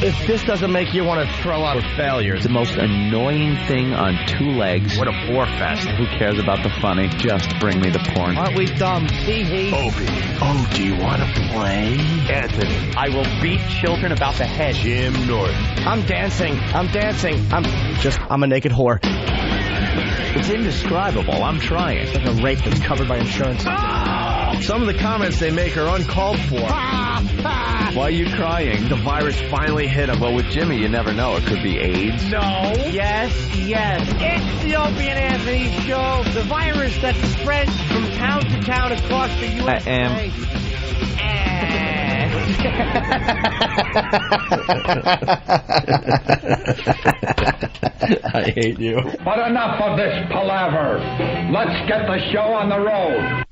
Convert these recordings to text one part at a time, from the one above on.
If this doesn't make you want to throw up, we're failures. It's the most annoying thing on two legs. What a bore fest. Who cares about the funny? Just bring me the porn. Aren't we dumb? Hee. Opie. Oh, do you want to play? Anthony. I will beat children about the head. Jim Norton. I'm dancing. I'm a naked whore. It's indescribable. I'm trying. It's like a rape that's covered by insurance. Some of the comments they make are uncalled for. Why are you crying? The virus finally hit him. Well, with Jimmy, you never know. It could be AIDS. No. Yes. It's the Opie and Anthony Show. The virus that spreads from town to town across the USA. I hate you. But enough of this palaver. Let's get the show on the road.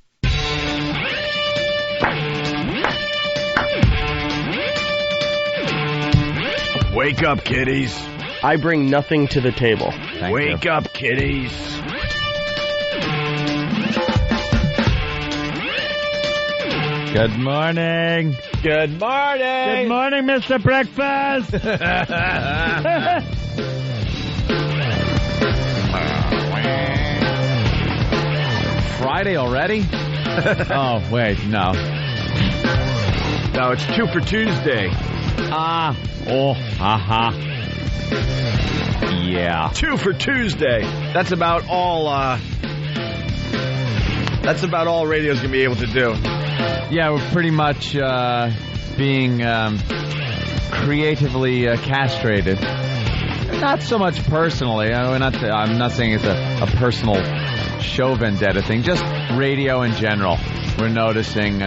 Wake up, kiddies. I bring nothing to the table. Wake up, kiddies. Good morning. Good morning. Good morning, Mr. Breakfast. Friday already? Oh, wait, no. No, it's 2 for Tuesday. Yeah. 2 for Tuesday. That's about all. That's about all radio's gonna be able to do. Yeah, we're pretty much being creatively castrated. Not so much personally. I'm not saying it's a personal show vendetta thing. Just radio in general. We're noticing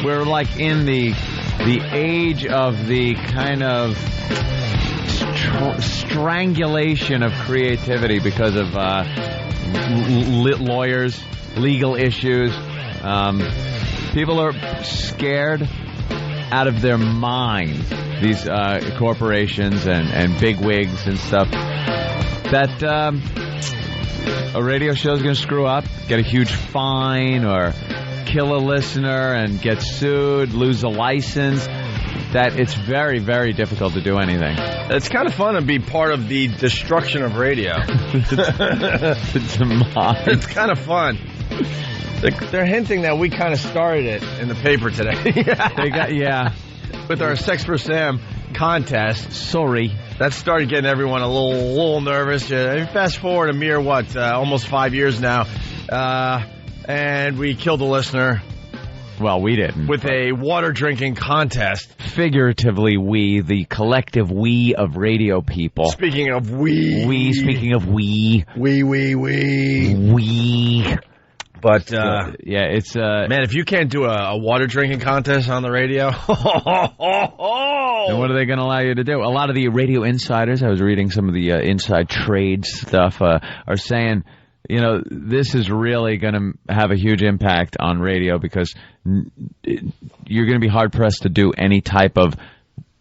we're like in the age of the kind of strangulation of creativity because of lawyers, legal issues. People are scared out of their minds, these corporations and bigwigs and stuff, that a radio show is going to screw up, get a huge fine, or kill a listener and get sued, lose a license, that it's very, very difficult to do anything. It's kind of fun to be part of the destruction of radio. It's kind of fun. They're hinting that we kind of started it in the paper today. Yeah. With our Sex for Sam contest. Sorry. That started getting everyone a little nervous. Fast forward a mere, almost 5 years now. And we killed a listener. Well, we didn't. With a water drinking contest. Figuratively, we, the collective we of radio people. Speaking of we. Speaking of we. We. But, yeah, it's, man, if you can't do a water drinking contest on the radio. Then what are they going to allow you to do? A lot of the radio insiders, I was reading some of the inside trade stuff, are saying, you know, this is really going to have a huge impact on radio because you're going to be hard-pressed to do any type of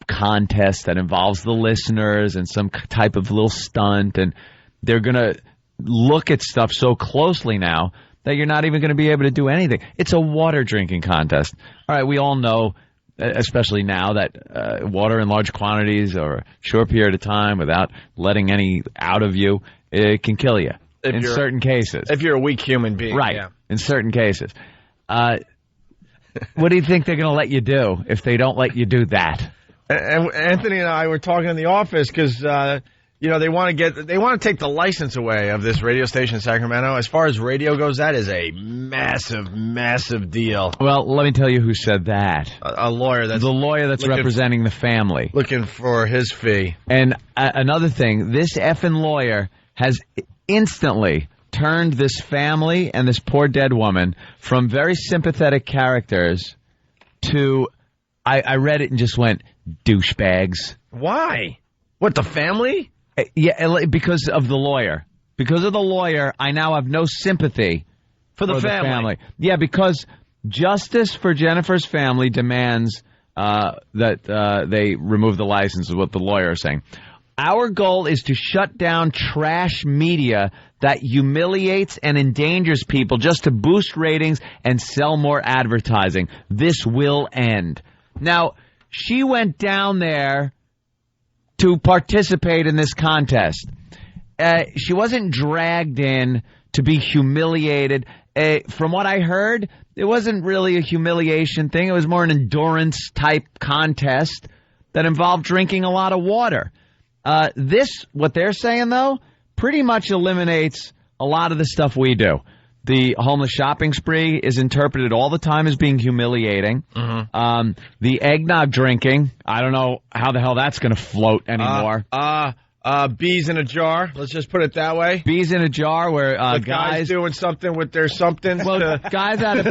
contest that involves the listeners and some type of little stunt, and they're going to look at stuff so closely now that you're not even going to be able to do anything. It's a water drinking contest. All right, we all know, especially now, that water in large quantities or a short period of time without letting any out of you, it can kill you. In certain cases. If you're a weak human being. Right, yeah. In certain cases. What do you think they're going to let you do if they don't let you do that? And Anthony and I were talking in the office because, you know, they want to take the license away of this radio station in Sacramento. As far as radio goes, that is a massive, massive deal. Well, let me tell you who said that. A lawyer that's... The lawyer that's representing the family. Looking for his fee. And another thing, this effing lawyer has instantly turned this family and this poor dead woman from very sympathetic characters to, I read it and just went, douchebags. Why? What, the family? Yeah, because of the lawyer. Because of the lawyer, I now have no sympathy for the family. Yeah, because justice for Jennifer's family demands that they remove the license, is what the lawyer is saying. Our goal is to shut down trash media that humiliates and endangers people just to boost ratings and sell more advertising. This will end. Now, She went down there to participate in this contest. She wasn't dragged in to be humiliated. From what I heard, it wasn't really a humiliation thing. It was more an endurance-type contest that involved drinking a lot of water. What they're saying, though, pretty much eliminates a lot of the stuff we do. The homeless shopping spree is interpreted all the time as being humiliating. Mm-hmm. The eggnog drinking, I don't know how the hell that's going to float anymore. Bees in a jar. Let's just put it that way. Bees in a jar, where guys doing something with their something. Well, guys had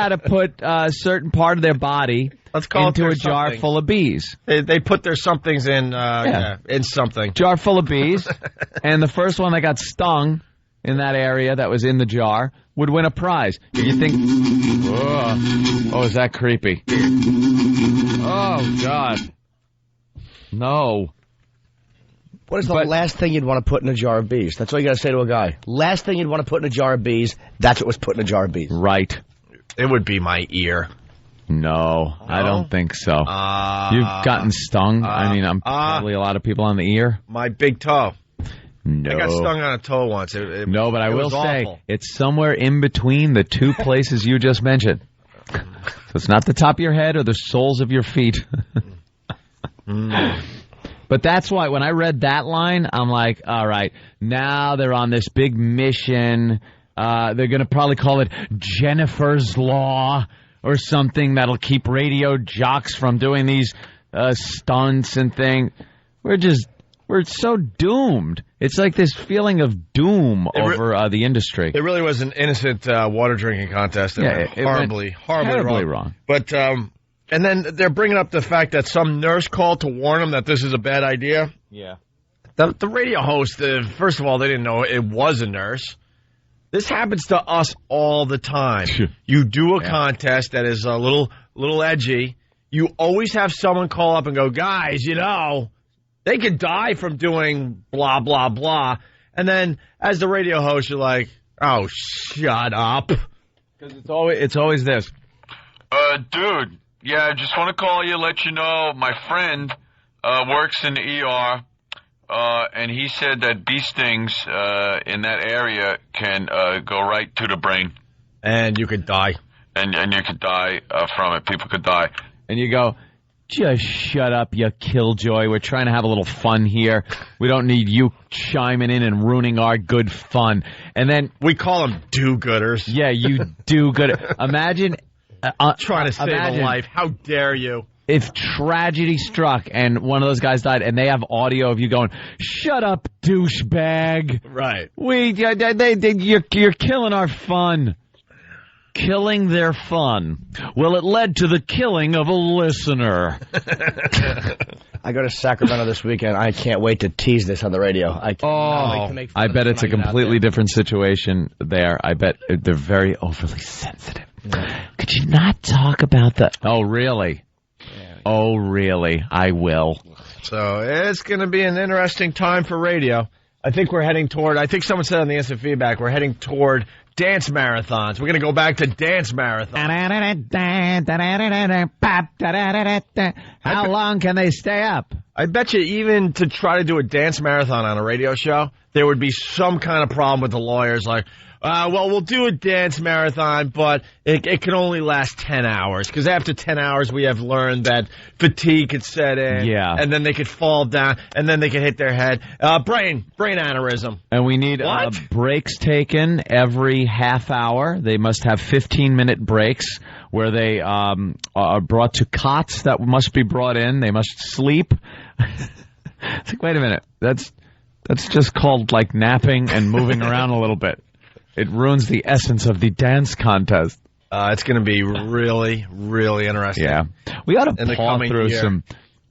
to put a certain part of their body into a jar full of bees. They put their somethings in in something. Jar full of bees, and the first one that got stung in that area that was in the jar would win a prize. You think, oh, is that creepy? Oh, God. No. What is the last thing you'd want to put in a jar of bees? That's all you got to say to a guy. Last thing you'd want to put in a jar of bees, that's what was put in a jar of bees. Right. It would be my ear. No, I don't think so. You've gotten stung? I mean, I'm probably a lot of people on the ear. My big toe. No. I got stung on a toe once. No, but I will say, it's somewhere in between the two places you just mentioned. So it's not the top of your head or the soles of your feet. But that's why when I read that line, I'm like, all right, now they're on this big mission. They're going to probably call it Jennifer's Law or something that'll keep radio jocks from doing these stunts and things. We're so doomed. It's like this feeling of doom over the industry. It really was an innocent water drinking contest. Horribly wrong. But and then they're bringing up the fact that some nurse called to warn them that this is a bad idea. Yeah. The radio host, first of all, they didn't know it was a nurse. This happens to us all the time. You do a contest that is a little edgy. You always have someone call up and go, guys, they could die from doing blah, blah, blah. And then as the radio host, you're like, oh, shut up. Because it's always this. Dude, yeah, I just want to call you, let you know my friend works in the ER, and he said that bee stings in that area can go right to the brain. And you could die. And you could die from it. People could die. And you go, just shut up, you killjoy. We're trying to have a little fun here. We don't need you chiming in and ruining our good fun. And then we call them do-gooders. Yeah, you do-good. Imagine trying to save a life. How dare you? If tragedy struck and one of those guys died, and they have audio of you going, "Shut up, douchebag!" Right? You're killing our fun. Killing their fun. Well, it led to the killing of a listener. I go to Sacramento this weekend. I can't wait to tease this on the radio. I bet it's a completely different situation there. I bet they're very overly sensitive. Yeah. Could you not talk about the... Oh, really? Yeah. Oh, really? I will. So it's going to be an interesting time for radio. I think someone said on the instant feedback, we're heading toward dance marathons. We're going to go back to dance marathons. How long can they stay up? I bet you even to try to do a dance marathon on a radio show, there would be some kind of problem with the lawyers like, well, we'll do a dance marathon, but it can only last 10 hours. Because after 10 hours, we have learned that fatigue could set in. Yeah. And then they could fall down, and then they could hit their head. Brain aneurysm. And we need breaks taken every half hour. They must have 15-minute breaks where they are brought to cots that must be brought in. They must sleep. It's like, wait a minute. That's just called like napping and moving around a little bit. It ruins the essence of the dance contest. It's going to be really, really interesting. Yeah. We ought to paw through some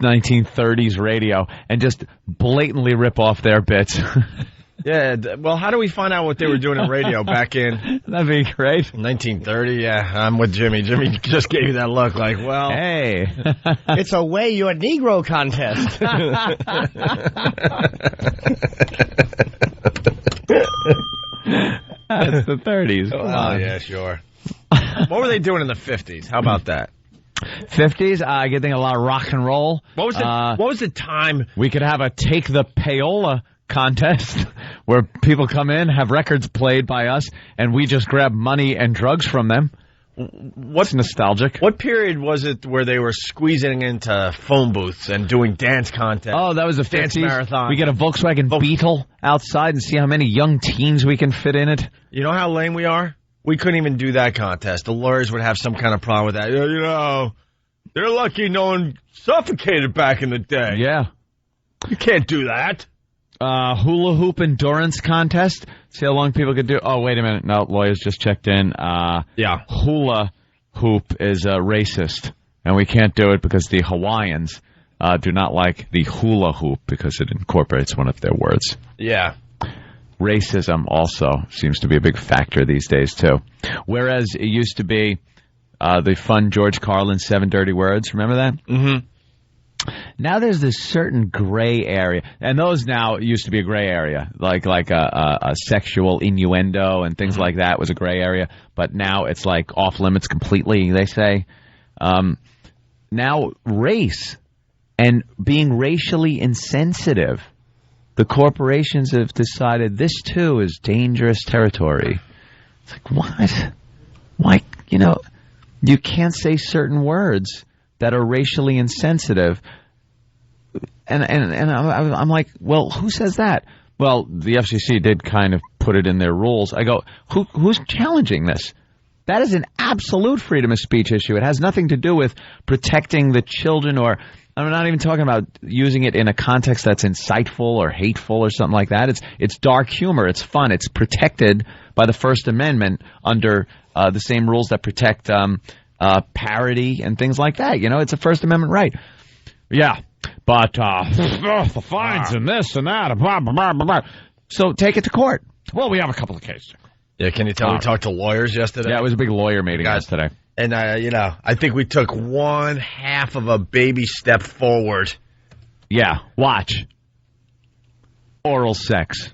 1930s radio and just blatantly rip off their bits. Yeah. Well, how do we find out what they were doing in radio back in... That'd be great. 1930, yeah. I'm with Jimmy. Jimmy just gave you that look like, well... Hey. It's a Weigh Your Negro contest. That's the 30s. Oh, yeah, sure. What were they doing in the 50s? How about that? 50s, getting a lot of rock and roll. What was the time? We could have a Take the Payola contest where people come in, have records played by us, and we just grab money and drugs from them. What's nostalgic? What period was it where they were squeezing into phone booths and doing dance contests? Oh, that was a dance 50s marathon. We get a Volkswagen Beetle outside and see how many young teens we can fit in it. You know how lame we are? We couldn't even do that contest. The lawyers would have some kind of problem with that. You know, they're lucky no one suffocated back in the day. Yeah. You can't do that. Hula hoop endurance contest. See how long people could do. Oh, wait a minute. No, lawyers just checked in. Yeah. Hula hoop is racist, and we can't do it because the Hawaiians do not like the hula hoop because it incorporates one of their words. Yeah. Racism also seems to be a big factor these days, too. Whereas it used to be the fun George Carlin 7 Dirty Words. Remember that? Mm-hmm. Now there's this certain gray area, and those now used to be a gray area, like a sexual innuendo and things like that was a gray area, but now it's like off limits completely, they say. Now race and being racially insensitive, the corporations have decided this too is dangerous territory. It's like, what? Why, you can't say certain words that are racially insensitive, and I'm like, well, who says that? Well, the FCC did kind of put it in their rules. I go, who's challenging this? That is an absolute freedom of speech issue. It has nothing to do with protecting the children, or I'm not even talking about using it in a context that's insightful or hateful or something like that. It's dark humor. It's fun. It's protected by the First Amendment under the same rules that protect parody and things like that. It's a First Amendment right. Yeah, but the fines and this and that. Blah, blah, blah, blah. So take it to court. Well, we have a couple of cases. Yeah, can you tell we talked to lawyers yesterday? Yeah, it was a big lawyer meeting yesterday. And, I think we took 1/2 of a baby step forward. Yeah, watch. Oral sex.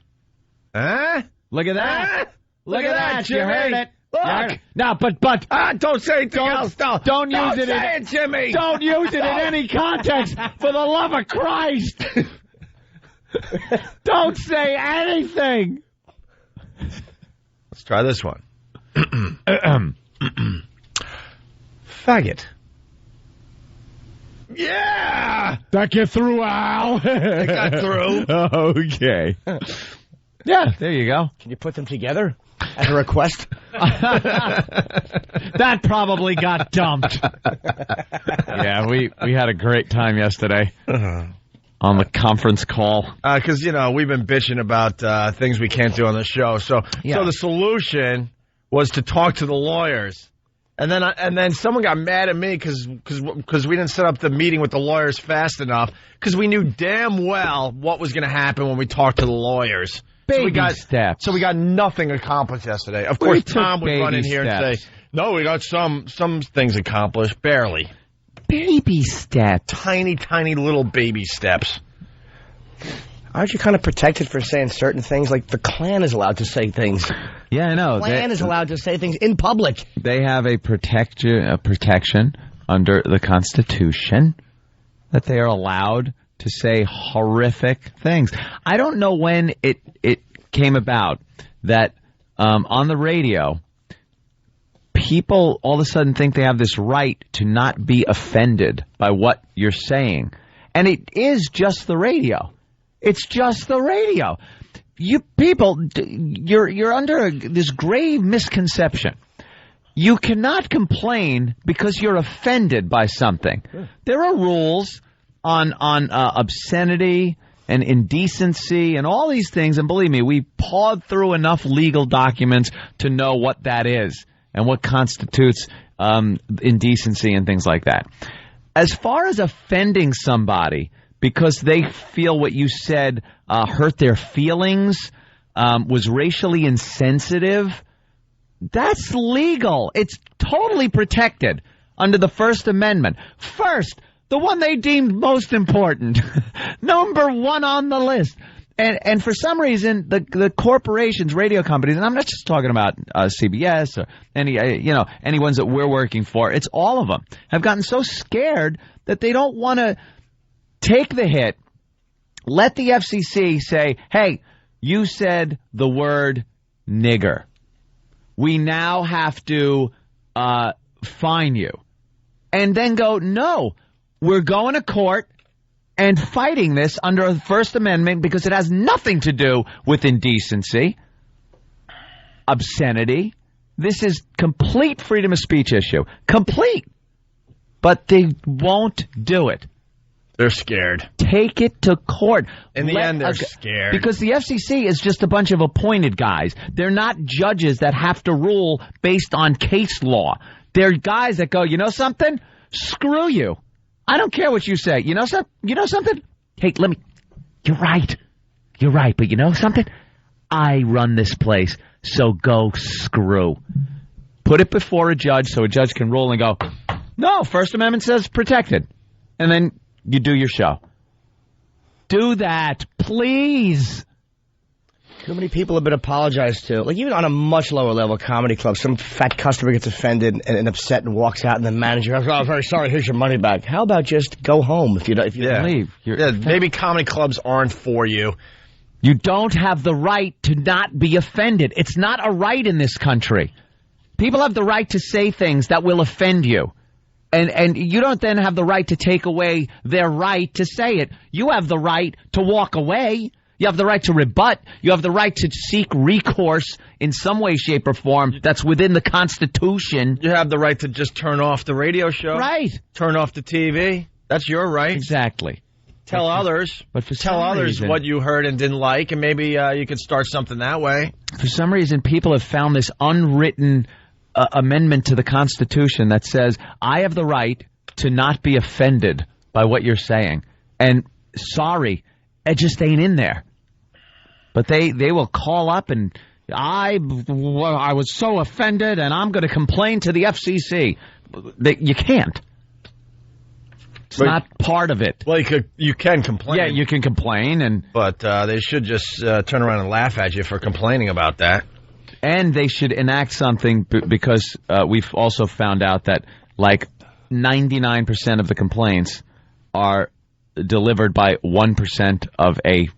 Huh? Look at that. Look at that, Jimmy. You heard it. Look. No, but don't say anything else. Don't use it in Jimmy. Don't use it in any context. For the love of Christ. Don't say anything. Let's try this one. Faggot. Yeah! That get through, Al? It got through. Okay. Yeah, there you go. Can you put them together at a request? That probably got dumped. Yeah, we had a great time yesterday on the conference call. Because, we've been bitching about things we can't do on the show. So the solution was to talk to the lawyers. And then someone got mad at me because we didn't set up the meeting with the lawyers fast enough because we knew damn well what was going to happen when we talked to the lawyers. Baby steps. So we got nothing accomplished yesterday. Of course, Tom would run in here and say, no, we got some things accomplished. Barely. Baby steps. Tiny, tiny little baby steps. Aren't you kind of protected for saying certain things? Like the Klan is allowed to say things. Yeah, I know. The Klan is allowed to say things in public. They have a protection under the Constitution that they are allowed to say horrific things. I don't know when it came about that on the radio, people all of a sudden think they have this right to not be offended by what you're saying. And it is just the radio. It's just the radio. You people, you're under this grave misconception. You cannot complain because you're offended by something. There are rules on obscenity and indecency and all these things. And believe me, we pawed through enough legal documents to know what that is and what constitutes indecency and things like that. As far as offending somebody because they feel what you said hurt their feelings, was racially insensitive, that's legal. It's totally protected under the First Amendment. First, the one they deemed most important, number one on the list, And for some reason, the corporations, radio companies, and I'm not just talking about CBS or any ones that we're working for, it's all of them, have gotten so scared that they don't want to take the hit, let the FCC say, hey, you said the word nigger. We now have to fine you. And then go, no, we're going to court and fighting this under the First Amendment because it has nothing to do with indecency, obscenity. This is complete freedom of speech issue. Complete. But they won't do it. They're scared. Take it to court. In the end, they're scared. Because the FCC is just a bunch of appointed guys. They're not judges that have to rule based on case law. They're guys that go, you know something? Screw you. I don't care what you say. You know something? Hey, you're right. You're right. But you know something? I run this place, so go screw. Put it before a judge so a judge can rule and go, no, First Amendment says protected. And then you do your show. Do that, please. Too many people have been apologized to. Like, even on a much lower level comedy club, some fat customer gets offended and upset and walks out, and the manager goes, oh, very sorry, here's your money back. How about just go home if you don't leave? Maybe comedy clubs aren't for you. You don't have the right to not be offended. It's not a right in this country. People have the right to say things that will offend you. And you don't then have the right to take away their right to say it. You have the right to walk away. You have the right to rebut. You have the right to seek recourse in some way, shape, or form that's within the Constitution. You have the right to just turn off the radio show. Right. Turn off the TV. That's your right. Exactly. Tell others what you heard and didn't like, and maybe you could start something that way. For some reason, people have found this unwritten amendment to the Constitution that says, I have the right to not be offended by what you're saying. And sorry, it just ain't in there. But they will call up and I was so offended and I'm going to complain to the FCC. You can't. It's not part of it. Well, you can complain. Yeah, you can complain, but they should just turn around and laugh at you for complaining about that. And they should enact something because we've also found out that like 99% of the complaints are delivered by 1% of a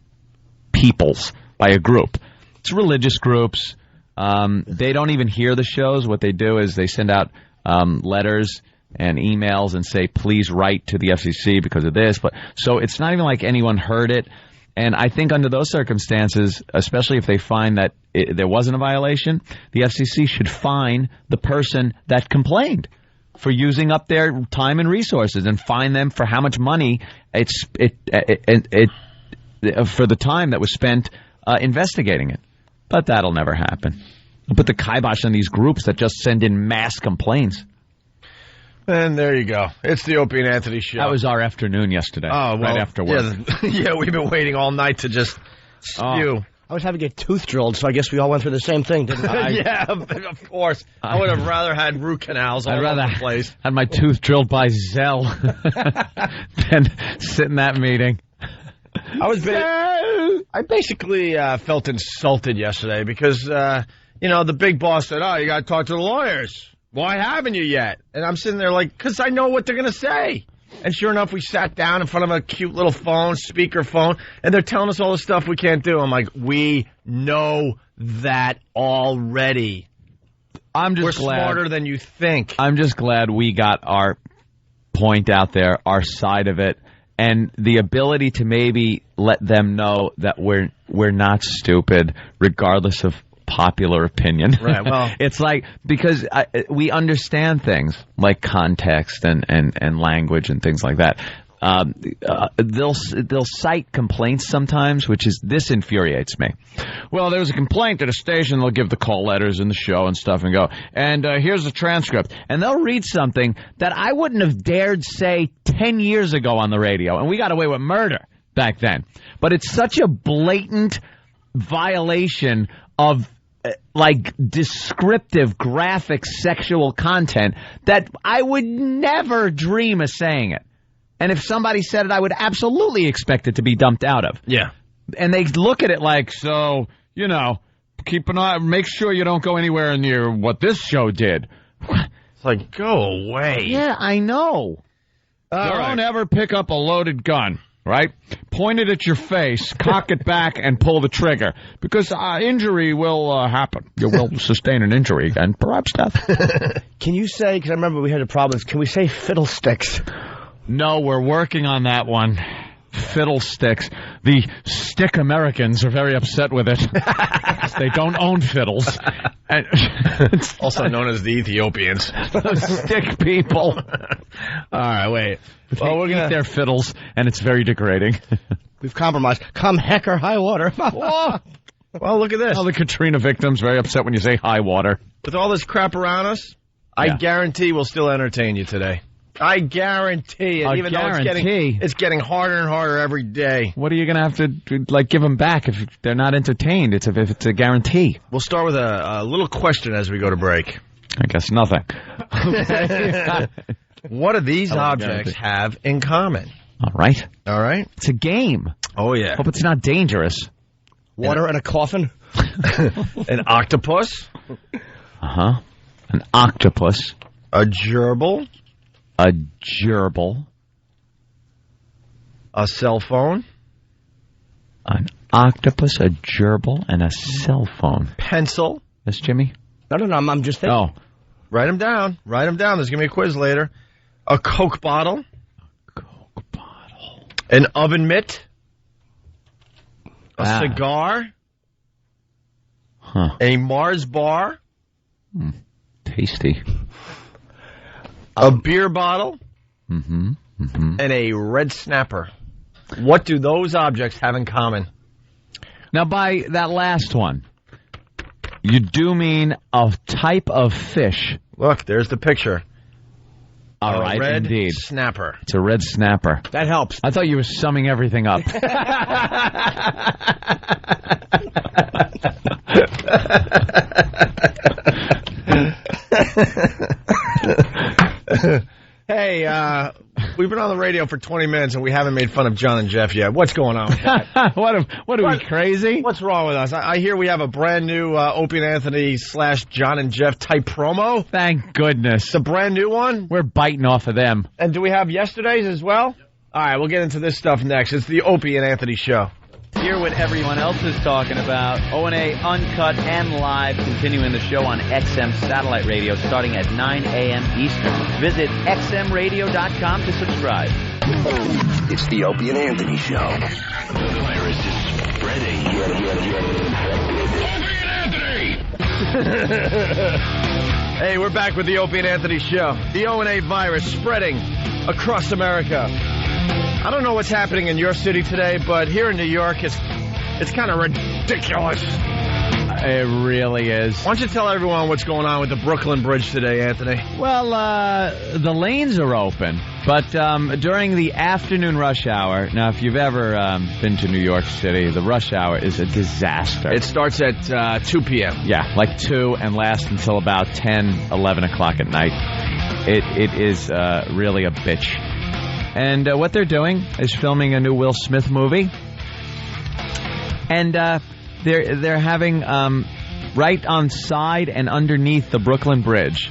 people's, by a group. It's religious groups. They don't even hear the shows. What they do is they send out letters and emails and say, please write to the FCC because of this. So it's not even like anyone heard it. And I think under those circumstances, especially if they find that there wasn't a violation, the FCC should fine the person that complained for using up their time and resources and fine them for how much money for the time that was spent investigating it. But that'll never happen. Put the kibosh on these groups that just send in mass complaints. And there you go. It's the Opie and Anthony show. That was our afternoon yesterday. Oh, well, right after work. Yeah, we've been waiting all night to just spew. I was having a tooth drilled, so I guess we all went through the same thing, didn't we? Yeah, of course. I would have rather had root canals all over the place. Had my tooth drilled by Zell than sit in that meeting. I basically felt insulted yesterday because, the big boss said, oh, you got to talk to the lawyers. Why haven't you yet? And I'm sitting there like, because I know what they're going to say. And sure enough, we sat down in front of a cute little speaker phone, and they're telling us all the stuff we can't do. I'm like, we know that already. We're smarter than you think. I'm just glad we got our point out there, our side of it, and the ability to maybe let them know that we're not stupid, regardless of popular opinion. Right. Well, it's like, because we understand things like context and language and things like that. They'll cite complaints sometimes, this infuriates me. Well, there was a complaint at a station. They'll give the call letters in the show and stuff and go, and here's the transcript. And they'll read something that I wouldn't have dared say 10 years ago on the radio. And we got away with murder back then. But it's such a blatant violation of descriptive, graphic, sexual content that I would never dream of saying it. And if somebody said it, I would absolutely expect it to be dumped out of. Yeah. And they look at it like, so, you know, keep an eye, make sure you don't go anywhere near what this show did. It's like, go away. Yeah, I know. Don't ever pick up a loaded gun, right? Point it at your face, cock it back, and pull the trigger. Because injury will happen. You will sustain an injury and perhaps death. Can you say, because I remember we had the problems, can we say fiddlesticks? No, we're working on that one. Fiddlesticks. The stick Americans are very upset with it. They don't own fiddles. And Also known as the Ethiopians. Stick people. All right, wait. Well, we're gonna eat their fiddles, and it's very degrading. We've compromised. Come heck or high water. Well, look at this. All the Katrina victims very upset when you say high water. With all this crap around us, I guarantee we'll still entertain you today. I guarantee it. Even though it's getting harder and harder every day. What are you going to have to, like, give them back if they're not entertained? If it's a guarantee. We'll start with a little question as we go to break. I guess nothing. What do these objects have in common? All right. All right. It's a game. Oh, yeah. Hope it's not dangerous. Water in a coffin? An octopus. Uh-huh. An octopus. A gerbil. A gerbil. A cell phone. An octopus, a gerbil, and a cell phone. Pencil. Yes, Jimmy? No, I'm just thinking. Oh. Write them down. Write them down. There's going to be a quiz later. A Coke bottle. Coke bottle. An oven mitt. A cigar. Huh. A Mars bar. Tasty. A beer bottle. Mm-hmm. Mm-hmm. And a red snapper. What do those objects have in common? Now, by that last one, you do mean a type of fish. Look, there's the picture. All right, red indeed. Snapper. It's a red snapper. That helps. I thought you were summing everything up. Hey, we've been on the radio for 20 minutes and we haven't made fun of John and Jeff yet. What's going on with that? What are we, crazy? What's wrong with us? I hear we have a brand new Opie and Anthony / John and Jeff type promo. Thank goodness. It's a brand new one. We're biting off of them. And do we have yesterday's as well? All right, we'll get into this stuff next. It's the Opie and Anthony Show. Hear what everyone else is talking about. O&A Uncut and Live, continuing the show on XM Satellite Radio starting at 9 a.m. Eastern. Visit xmradio.com to subscribe. It's the Opie and Anthony Show. The virus is spreading. Hey, we're back with the Opie and Anthony Show. The O&A virus spreading across America. I don't know what's happening in your city today, but here in New York, it's kind of ridiculous. It really is. Why don't you tell everyone what's going on with the Brooklyn Bridge today, Anthony? Well, the lanes are open, but during the afternoon rush hour, now if you've ever been to New York City, the rush hour is a disaster. It starts at 2 p.m. Yeah, like 2 and lasts until about 10, 11 o'clock at night. It is really a bitch. And what they're doing is filming a new Will Smith movie. And they're having right on side and underneath the Brooklyn Bridge,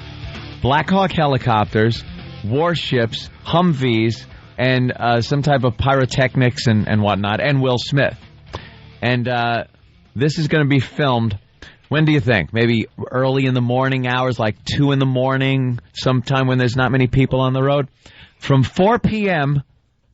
Black Hawk helicopters, warships, Humvees, and some type of pyrotechnics and whatnot, and Will Smith. And this is going to be filmed. When do you think? Maybe early in the morning hours, like 2 in the morning, sometime when there's not many people on the road. From 4 p.m.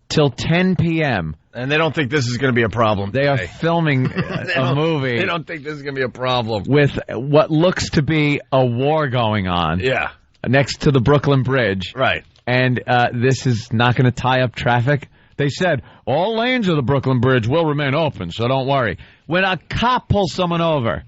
till 10 p.m. And they don't think this is going to be a problem. They are filming a movie. They don't think this is going to be a problem. With what looks to be a war going on. Yeah. Next to the Brooklyn Bridge. Right. And this is not going to tie up traffic. They said, all lanes of the Brooklyn Bridge will remain open, so don't worry. When a cop pulls someone over,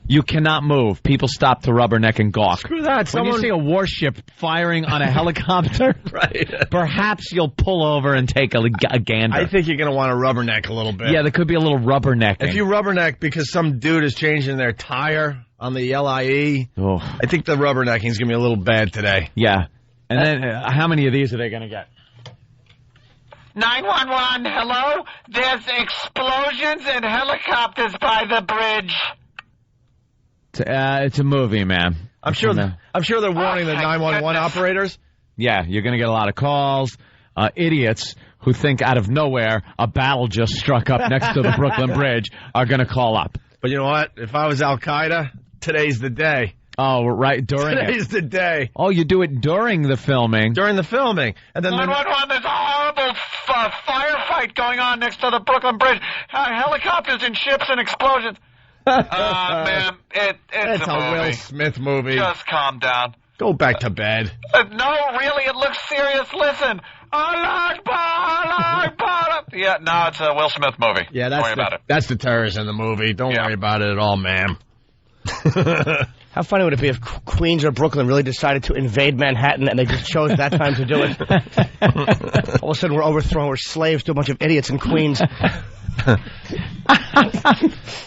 you cannot move. People stop to rubberneck and gawk. Screw that. When you see a warship firing on a helicopter, right, perhaps you'll pull over and take a gander. I think you're going to want to rubberneck a little bit. Yeah, there could be a little rubbernecking. If you rubberneck because some dude is changing their tire on the LIE, I think the rubbernecking is going to be a little bad today. Yeah. And then how many of these are they going to get? 911, hello? There's explosions and helicopters by the bridge. It's a movie, man. I'm sure they're warning the 911 operators. Yeah, you're going to get a lot of calls. Idiots who think out of nowhere a battle just struck up next to the Brooklyn Bridge are going to call up. But you know what? If I was Al-Qaeda, today's the day. Oh, right, during Today's the day. Oh, you do it during the filming. During the filming. And then 911, there's a horrible firefight going on next to the Brooklyn Bridge. Helicopters and ships and explosions. Man, it's a movie. Will Smith movie. Just calm down. Go back to bed. No, really, it looks serious. Listen. Allah Akbar. Yeah, no, it's a Will Smith movie. Yeah, Don't worry about it. That's the terrorist in the movie. Don't worry about it at all, ma'am. How funny would it be if Queens or Brooklyn really decided to invade Manhattan and they just chose that time to do it? All of a sudden, we're overthrown. We're slaves to a bunch of idiots in Queens.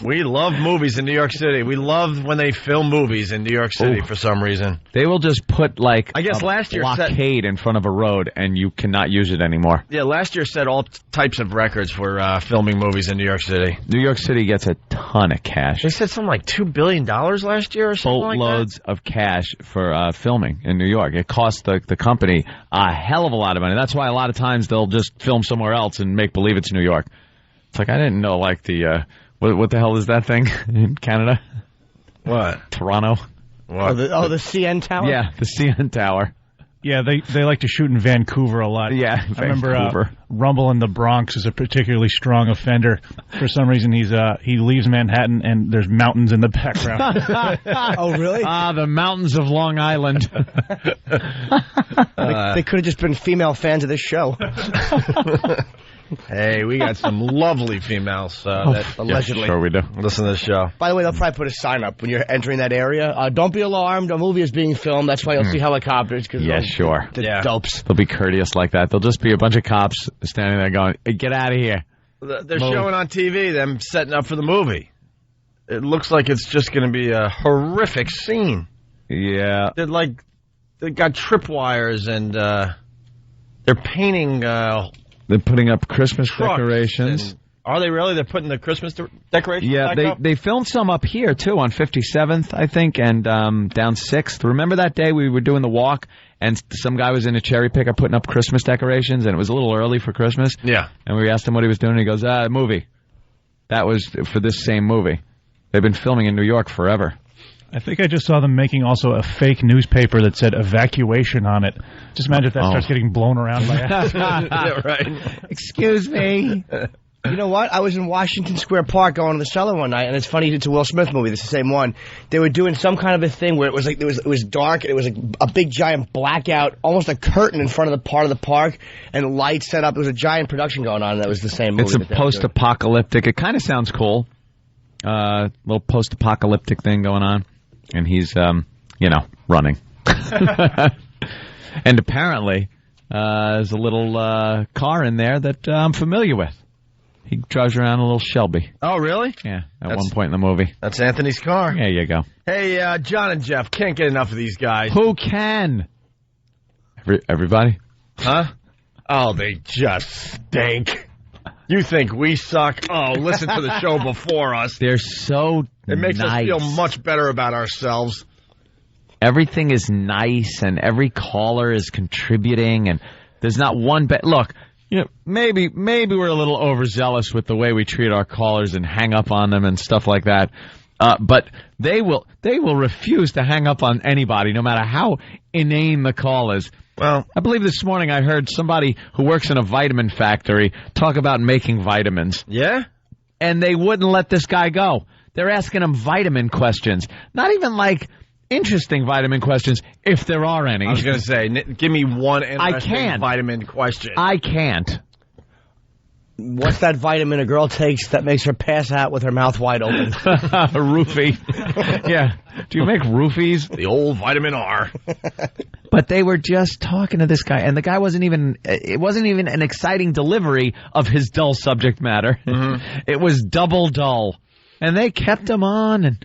We love movies in New York City. We love when they film movies in New York City for some reason. They will just put, like, I guess last year blockade in front of a road, and you cannot use it anymore. Yeah, last year set all types of records for filming movies in New York City. New York City gets a ton of cash. They said something like $2 billion last year or something like that? Boatloads of cash for filming in New York. It costs the company a hell of a lot of money. That's why a lot of times they'll just film somewhere else and make believe it's New York. It's like, I didn't know, like, the, what the hell is that thing in Canada? What? Toronto. What? The CN Tower? Yeah, the CN Tower. Yeah, they like to shoot in Vancouver a lot. Yeah, I remember Rumble in the Bronx is a particularly strong offender. For some reason, he leaves Manhattan and there's mountains in the background. Oh, really? The mountains of Long Island. They could have just been female fans of this show. Hey, we got some lovely females that allegedly. Sure we do. Listen to this show. By the way, they'll probably put a sign up when you're entering that area. Don't be alarmed. A movie is being filmed. That's why you'll see helicopters. Yeah, sure. The dopes. They'll be courteous like that. They'll just be a bunch of cops standing there going, hey, get out of here. They're showing on TV them setting up for the movie. It looks like it's just going to be a horrific scene. Yeah. They got tripwires and they're painting... They're putting up Christmas decorations. Are they really? They're putting the Christmas decorations back up? They filmed some up here, too, on 57th, I think, and down 6th. Remember that day we were doing the walk, and some guy was in a cherry picker putting up Christmas decorations, and it was a little early for Christmas? Yeah. And we asked him what he was doing, and he goes, movie. That was for this same movie. They've been filming in New York forever. I think I just saw them making also a fake newspaper that said evacuation on it. Just imagine if that starts getting blown around by accident. Yeah, right. Excuse me. You know what? I was in Washington Square Park going to the cellar one night, and it's funny, it's a Will Smith movie. It's the same one. They were doing some kind of a thing where it was like it was dark, and it was like a big giant blackout, almost a curtain in front of the part of the park, and lights set up. It was a giant production going on, and that was the same movie. It's a post-apocalyptic. It kind of sounds cool. Little post-apocalyptic thing going on. And he's, running. And apparently, there's a little car in there that I'm familiar with. He drives around a little Shelby. Oh, really? Yeah, at one point in the movie. That's Anthony's car. There you go. Hey, John and Jeff, can't get enough of these guys. Who can? Everybody? Huh? Oh, they just stink. You think we suck? Oh, listen to the show before us. They're so It makes nice. us feel much better about ourselves. Everything is nice, and every caller is contributing, and there's not one bad. Look, maybe we're a little overzealous with the way we treat our callers and hang up on them and stuff like that. But they will refuse to hang up on anybody, no matter how inane the call is. Well, I believe this morning I heard somebody who works in a vitamin factory talk about making vitamins. Yeah? And they wouldn't let this guy go. They're asking him vitamin questions. Not even like interesting vitamin questions, if there are any. I was going to say, give me one interesting vitamin question. I can't. What's that vitamin a girl takes that makes her pass out with her mouth wide open? A roofie. Yeah. Do you make roofies? The old vitamin R. But they were just talking to this guy, and the guy it wasn't even an exciting delivery of his dull subject matter. Mm-hmm. It was double dull. And they kept him on, and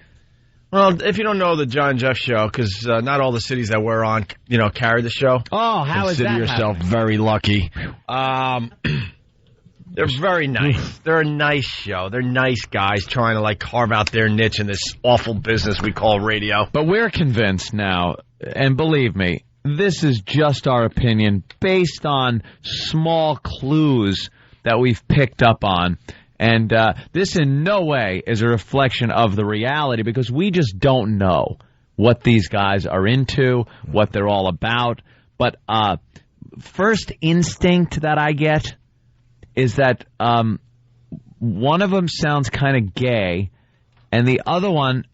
Well, if you don't know the John and Jeff show, because not all the cities that we're on, carry the show. Oh, how is that? Consider yourself very lucky. They're very nice. They're a nice show. They're nice guys trying to carve out their niche in this awful business we call radio. But we're convinced now, and believe me, this is just our opinion based on small clues that we've picked up on. And this in no way is a reflection of the reality, because we just don't know what these guys are into, what they're all about. But first instinct that I get is that one of them sounds kind of gay, and the other one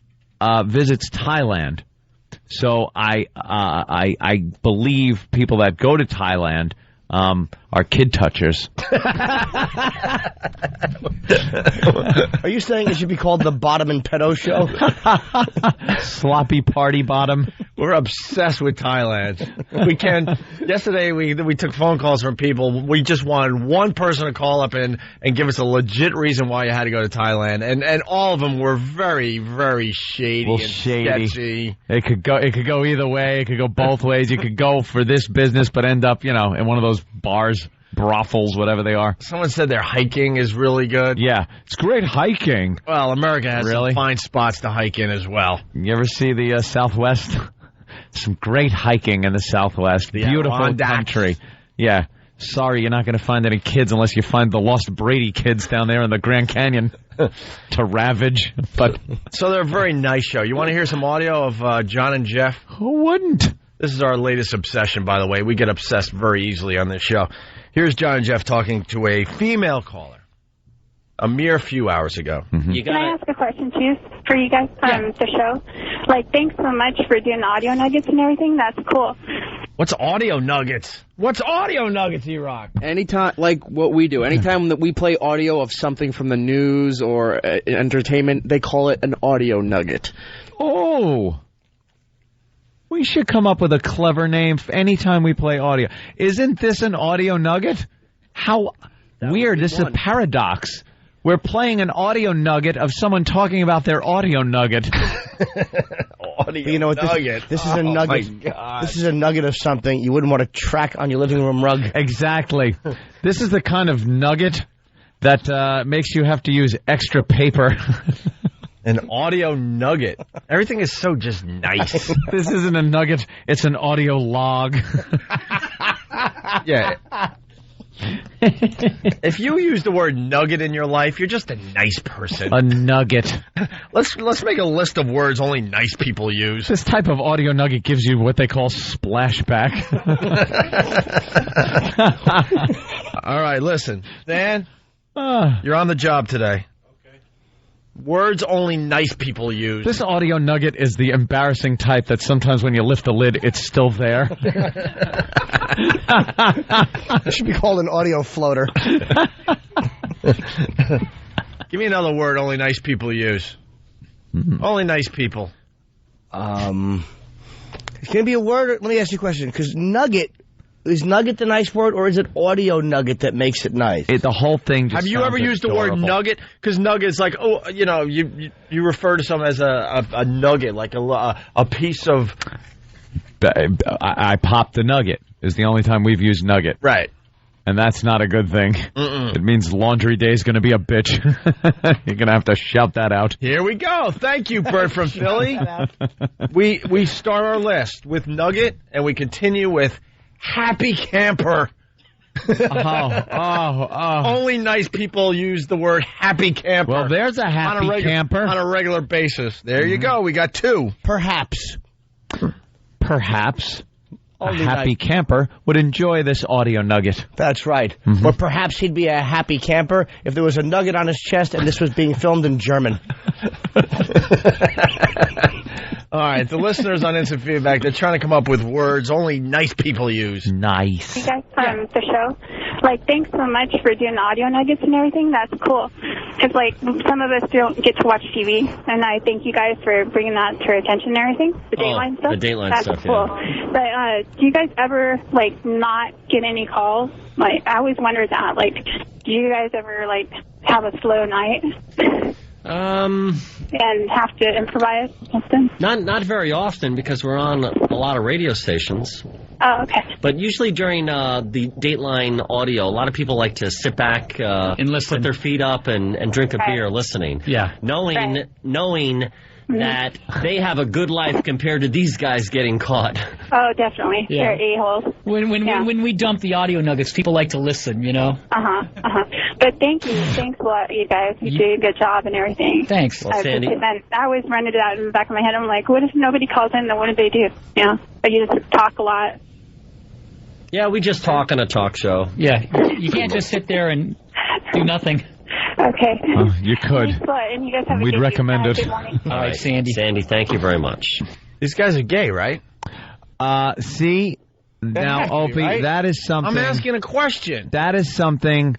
visits Thailand. So I believe people that go to Thailand are kid touchers. Are you saying it should be called the Bottom and Pedo Show? Sloppy party bottom. We're obsessed with Thailand. We can. Yesterday we took phone calls from people. We just wanted one person to call up and give us a legit reason why you had to go to Thailand, and all of them were very, very shady and sketchy. It could go either way. It could go both ways. You could go for this business, but end up in one of those bars, brothels, whatever they are. Someone said their hiking is really good. Yeah, it's great hiking. Well, America has some fine spots to hike in as well. You ever see the Southwest? Some great hiking in the Southwest. The beautiful country. Yeah. Sorry, you're not going to find any kids unless you find the Lost Brady kids down there in the Grand Canyon to ravage. But so they're a very nice show. You want to hear some audio of John and Jeff? Who wouldn't? This is our latest obsession, by the way. We get obsessed very easily on this show. Here's John and Jeff talking to a female caller a mere few hours ago. Mm-hmm. Can I ask a question, too, for you guys on the show? Thanks so much for doing the audio nuggets and everything. That's cool. What's audio nuggets? What's audio nuggets, E-Rock? Anytime, what we do, anytime that we play audio of something from the news or entertainment, they call it an audio nugget. Oh, we should come up with a clever name for anytime we play audio. Isn't this an audio nugget? How weird. This is a paradox. We're playing an audio nugget of someone talking about their audio nugget. Audio nugget. This is a nugget. This is a nugget of something you wouldn't want to track on your living room rug. Exactly. This is the kind of nugget that makes you have to use extra paper. An audio nugget. Everything is so just nice. This isn't a nugget. It's an audio log. Yeah. If you use the word nugget in your life, you're just a nice person. A nugget. Let's make a list of words only nice people use. This type of audio nugget gives you what they call splashback. All right, listen. Dan, you're on the job today. Words only nice people use. This audio nugget is the embarrassing type that sometimes when you lift the lid, it's still there. It should be called an audio floater. Give me another word only nice people use. Mm-hmm. Only nice people. Can it be a word? Let me ask you a question. Because nugget, is nugget the nice word, or is it audio nugget that makes it nice? The whole thing just Have you ever used the word nugget? Because nugget is like, you refer to something as a nugget, like a piece of... I popped the nugget is the only time we've used nugget. Right. And that's not a good thing. Mm-mm. It means laundry day is going to be a bitch. You're going to have to shout that out. Here we go. Thank you, Bert from Philly. We start our list with nugget, and we continue with happy camper. Only nice people use the word happy camper. Well, there's a happy camper. On a regular basis. There you go. We got two. Perhaps a happy camper would enjoy this audio nugget. That's right. Mm-hmm. But perhaps he'd be a happy camper if there was a nugget on his chest and this was being filmed in German. All right, the listeners on Instant Feedback, they're trying to come up with words only nice people use. Nice. You guys on the show, thanks so much for doing the audio nuggets and everything. That's cool. Because, some of us don't get to watch TV, and I thank you guys for bringing that to our attention and everything. The Dateline stuff. The Dateline That's stuff, cool. Yeah. But do you guys ever, not get any calls? I always wondered that. Do you guys ever, have a slow night? And have to improvise often? Not very often because we're on a lot of radio stations. Oh, okay. But usually during the Dateline audio, a lot of people like to sit back and listen, put their feet up and drink a beer listening. Yeah. Knowing that they have a good life compared to these guys getting caught. Oh, definitely. Yeah. They're a-holes. When we dump the audio nuggets, people like to listen, you know? But thank you. Thanks a lot, you guys. You do a good job and everything. Thanks. Well, Sandy. I always run it out in the back of my head. I'm like, what if nobody calls in? Then what do they do? You know? But you just talk a lot. Yeah, we just talk on a talk show. Yeah. You can't just sit there and do nothing. Okay. You could. Thanks a lot, and you guys have a We'd good recommend week. it. Good morning. All right, Sandy. Sandy, thank you very much. These guys are gay, right? See, now, has to be, Opie, right? that is something. I'm asking a question. That is something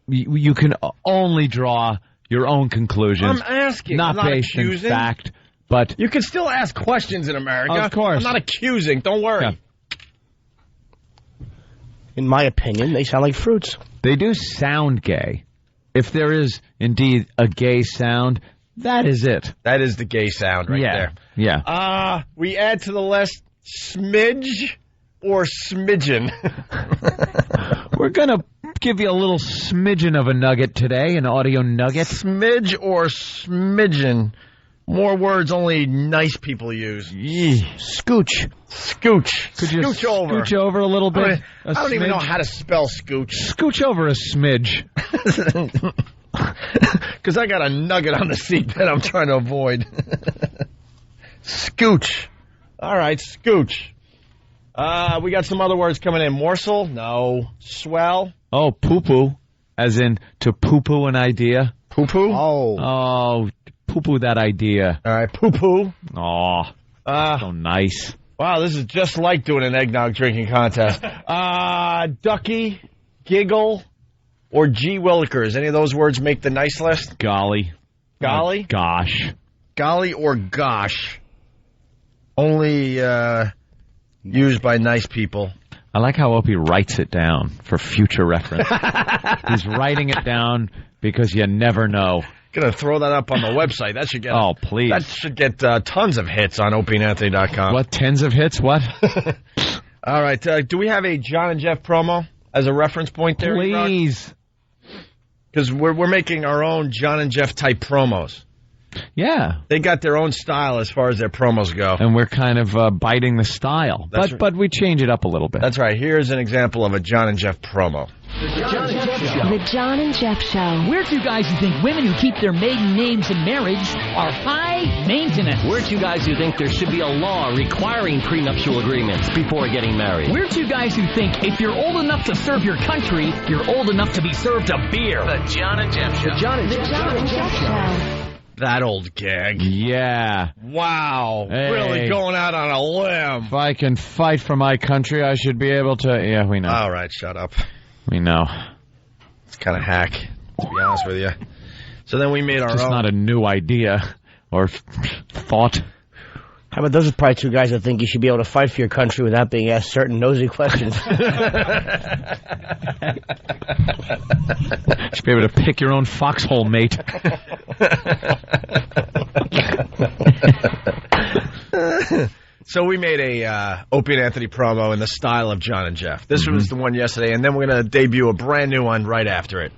you can only draw your own conclusions. I'm asking. Not I'm not based accusing. in fact, but You can still ask questions in America. Of course. I'm not accusing. Don't worry. Yeah. In my opinion, they sound like fruits. They do sound gay. If there is indeed a gay sound, that is it. That is the gay sound right there. Yeah. We add to the list smidge or smidgen. We're going to give you a little smidgen of a nugget today, an audio nugget. Smidge or smidgen. More words only nice people use. Scooch. Scooch. Could you scooch over. Scooch over a little bit? I don't even know how to spell scooch. Scooch over a smidge. Because I got a nugget on the seat that I'm trying to avoid. Scooch. All right, scooch. We got some other words coming in. Morsel? No. Swell? Oh, poo-poo. As in to poo-poo an idea. Poo-poo? Oh, poo-poo that idea. All right, poo-poo. Oh, so nice. Wow, this is just like doing an eggnog drinking contest. Ducky, giggle, or gee willikers. Any of those words make the nice list? Golly. Golly? Gosh. Golly or gosh. Only used by nice people. I like how Opie writes it down for future reference. He's writing it down because you never know. Gonna throw that up on the website. That should get. Oh, please. That should get tons of hits on opieandanthony.com. What, tens of hits? What? All right. Do we have a John and Jeff promo as a reference point there? Please. Because we're making our own John and Jeff type promos. Yeah. They got their own style as far as their promos go. And we're kind of biting the style. But we change it up a little bit. That's right. Here's an example of a John and Jeff promo. The John and Jeff Show. We're two guys who think women who keep their maiden names in marriage are high maintenance. We're two guys who think there should be a law requiring prenuptial agreements before getting married. We're two guys who think if you're old enough to serve your country, you're old enough to be served a beer. The John and Jeff Show. The John and Jeff Show. That old gag. Yeah. Wow. Hey. Really going out on a limb. If I can fight for my country, I should be able to. Yeah, we know. All right, shut up. We know. It's kind of hack, to be honest with you. So then we made our Just own. not a new idea or thought. How about those are probably two guys that think you should be able to fight for your country without being asked certain nosy questions. You should be able to pick your own foxhole, mate. So we made a Opie and Anthony promo in the style of John and Jeff. This was the one yesterday, and then we're going to debut a brand new one right after it.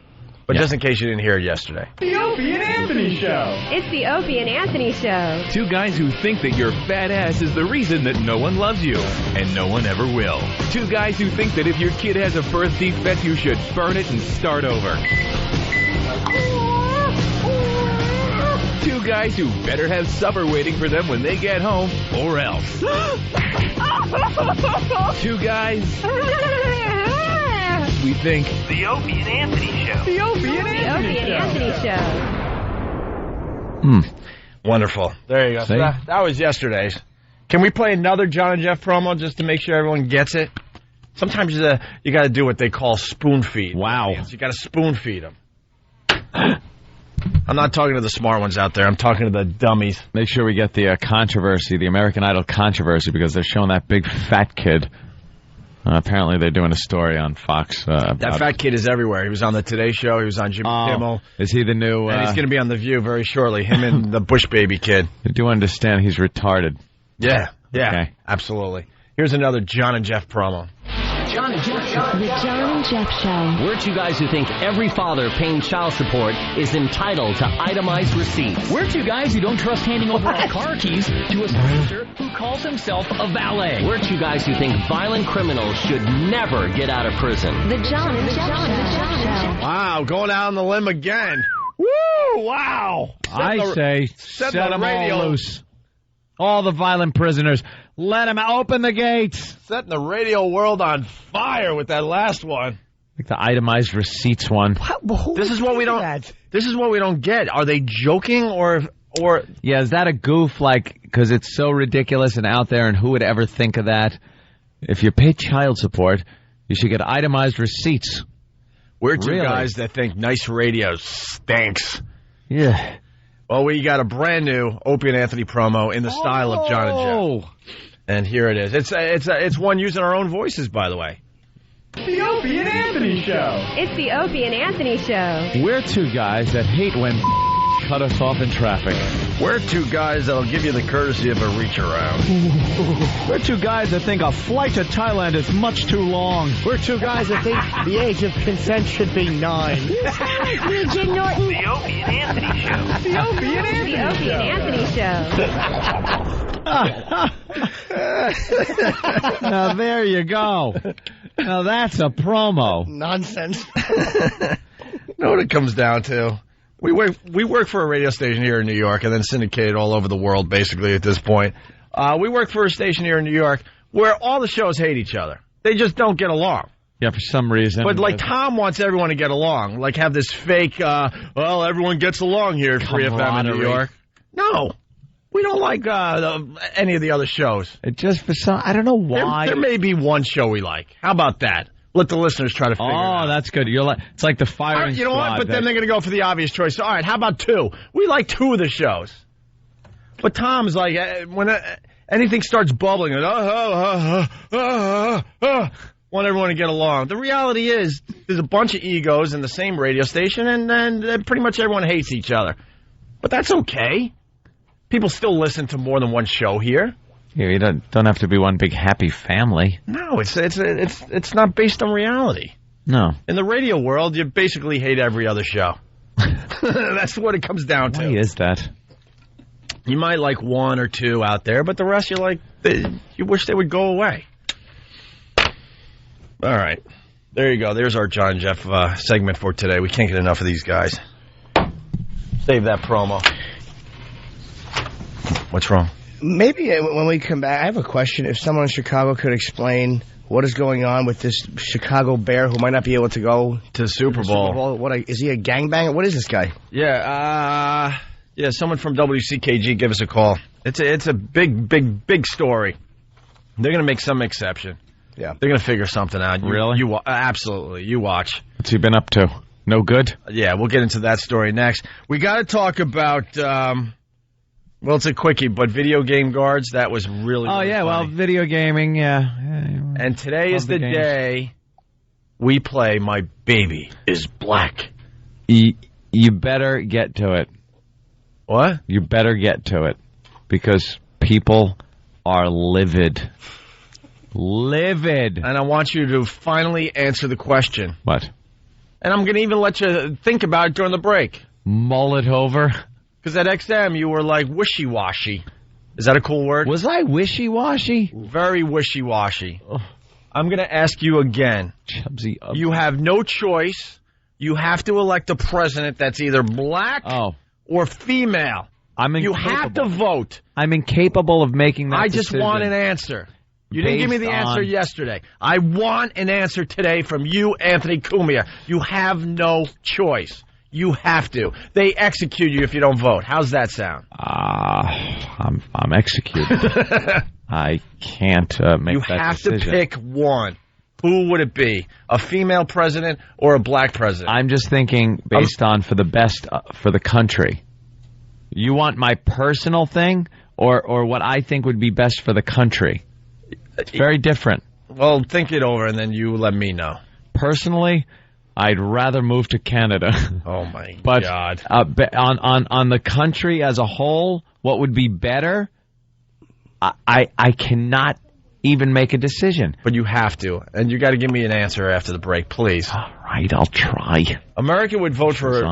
But just in case you didn't hear it yesterday. The Opie and Anthony Show. It's the Opie and Anthony Show. Two guys who think that your fat ass is the reason that no one loves you, and no one ever will. Two guys who think that if your kid has a birth defect, you should burn it and start over. Two guys who better have supper waiting for them when they get home, or else. Two guys we think The Opie and Anthony Show. the Opie and Anthony Show. Wonderful. There you go. So that was yesterday's. Can we play another John and Jeff promo just to make sure everyone gets it? Sometimes you got to do what they call spoon feed. Wow. You got to spoon feed them. I'm not talking to the smart ones out there. I'm talking to the dummies. Make sure we get the controversy, the American Idol controversy, because they're showing that big fat kid Apparently they're doing a story on Fox. That fat kid is everywhere. He was on the Today Show. He was on Jimmy Kimmel. Is he the new... and he's going to be on The View very shortly. Him and the Bush baby kid. You do understand he's retarded. Yeah. Okay. Absolutely. Here's another John and Jeff promo. John and Jeff Show. The John and Jeff Show. We're two guys who think every father paying child support is entitled to itemized receipts. We're two guys who don't trust handing over our car keys to a stranger who calls himself a valet. We're two guys who think violent criminals should never get out of prison. The John and Jeff Show. Wow, going out on the limb again. Woo! Wow. I say set them all loose. All the violent prisoners. Let them open the gates. Setting the radio world on fire with that last one. Like the itemized receipts one. This is what we don't. This is what we don't get. Are they joking or? Yeah, is that a goof? Like, because it's so ridiculous and out there, and who would ever think of that? If you pay child support, you should get itemized receipts. We're two guys that think nice radio stinks. Yeah. Well, we got a brand new Opie and Anthony promo in the style of John and Jeff. And here it is. It's one using our own voices, by the way. The Opie and Anthony Show. It's the Opie and Anthony Show. We're two guys that hate when cut us off in traffic. We're two guys that'll give you the courtesy of a reach around. We're two guys that think a flight to Thailand is much too long. We're two guys that think the age of consent should be 9. We're Jim Norton. The Opie and Anthony Show. The Opie and Anthony Show. Now there you go. Now that's a promo. Nonsense. You know what it comes down to? We work for a radio station here in New York and then syndicated all over the world, basically, at this point. We work for a station here in New York where all the shows hate each other. They just don't get along. Yeah, for some reason. But, like, Tom wants everyone to get along. Like, have this fake, well, everyone gets along here at 3FM in New York. No. We don't like any of the other shows. It just for some, I don't know why. There may be one show we like. How about that? Let the listeners try to figure it out. Oh, that's good. You're like, it's like the firing You know squad. what? But then they're going to go for the obvious choice. All right, how about 2? We like 2 of the shows. But Tom's like, when anything starts bubbling, want everyone to get along. The reality is, there's a bunch of egos in the same radio station, and then pretty much everyone hates each other. But that's okay. People still listen to more than one show here. Yeah, you don't have to be one big happy family. No, it's not based on reality. No. In the radio world, you basically hate every other show. That's what it comes down to. Why is that? You might like 1 or 2 out there, but the rest you like, you wish they would go away. All right. There you go. There's our John and Jeff segment for today. We can't get enough of these guys. Save that promo. What's wrong? Maybe when we come back, I have a question. If someone in Chicago could explain what is going on with this Chicago Bear who might not be able to go to the Super Bowl. Is he a gangbanger? What is this guy? Yeah, someone from WCKG give us a call. It's a big story. They're going to make some exception. Yeah. They're going to figure something out. Really? Absolutely. You watch. What's he been up to? No good? Yeah, we'll get into that story next. We got to talk about... well, it's a quickie, but video game guards, that was really yeah, funny. well, video gaming, yeah. And today is the day we play My Baby is Black. You better get to it. What? You better get to it. Because people are livid. Livid. And I want you to finally answer the question. What? And I'm going to even let you think about it during the break. Mull it over. Because at XM, you were like wishy-washy. Is that a cool word? Was I wishy-washy? Very wishy-washy. I'm going to ask you again. Chubsy. You have no choice. You have to elect a president that's either black or female. You have to vote. I'm incapable of making that decision. I just want an answer. You didn't give me the answer yesterday. I want an answer today from you, Anthony Cumia. You have no choice. You have to. They execute you if you don't vote. How's that sound? I'm executed. I can't make that decision. You have to pick one. Who would it be? A female president or a black president? I'm just thinking based on for the best for the country. You want my personal thing or what I think would be best for the country? It's very different. Well, think it over, and then you let me know. Personally, I'd rather move to Canada. Oh, my but, God. On the country as a whole, what would be better, I cannot even make a decision. But you have to. And you got to give me an answer after the break, please. All right, I'll try. America would vote for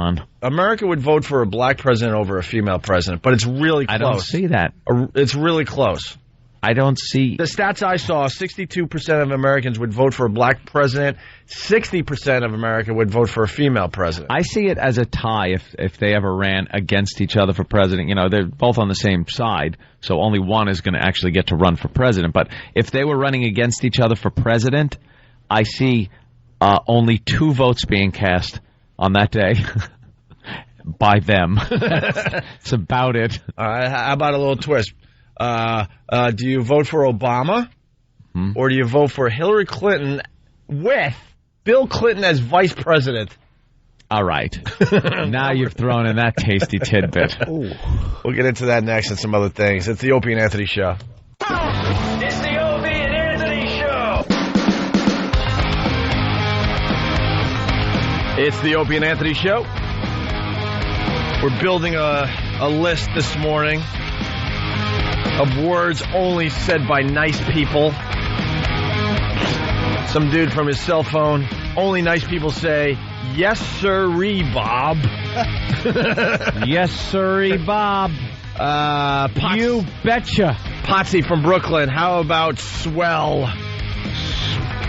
a black president over a female president, but it's really close. I don't see that. It's really close. I don't see... The stats I saw, 62% of Americans would vote for a black president. 60% of America would vote for a female president. I see it as a tie if they ever ran against each other for president. You know, they're both on the same side, so only one is going to actually get to run for president. But if they were running against each other for president, I see only 2 votes being cast on that day by them. That's about it. All right, how about a little twist? Do you vote for Obama or do you vote for Hillary Clinton with Bill Clinton as vice president? All right. Now you've thrown in that tasty tidbit. Ooh. We'll get into that next and some other things. It's the Opie and Anthony Show. It's the Opie and Anthony Show. It's the Opie and Anthony Show. We're building a list this morning of words only said by nice people. Some dude from his cell phone. Only nice people say, yes, sirree, Bob. Yes, sirree, Bob. You betcha. Potsy from Brooklyn. How about swell?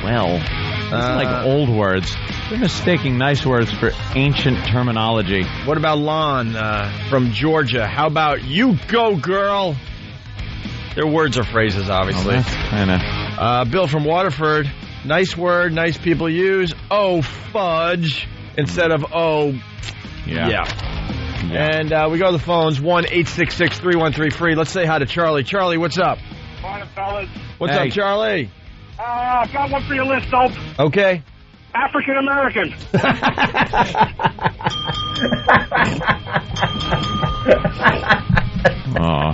Swell. These are like old words. They're mistaking nice words for ancient terminology. What about Lon from Georgia? How about you go, girl? Their words are phrases, obviously. Oh, that's kind of... Bill from Waterford. Nice word, nice people use. Oh, fudge. Instead of oh... Yeah. And we go to the phones. 1-866-313-FREE. Let's say hi to Charlie. Charlie, what's up? Morning, fellas. What's up, Charlie? Got one for your list, Dope. Okay. African American. Oh.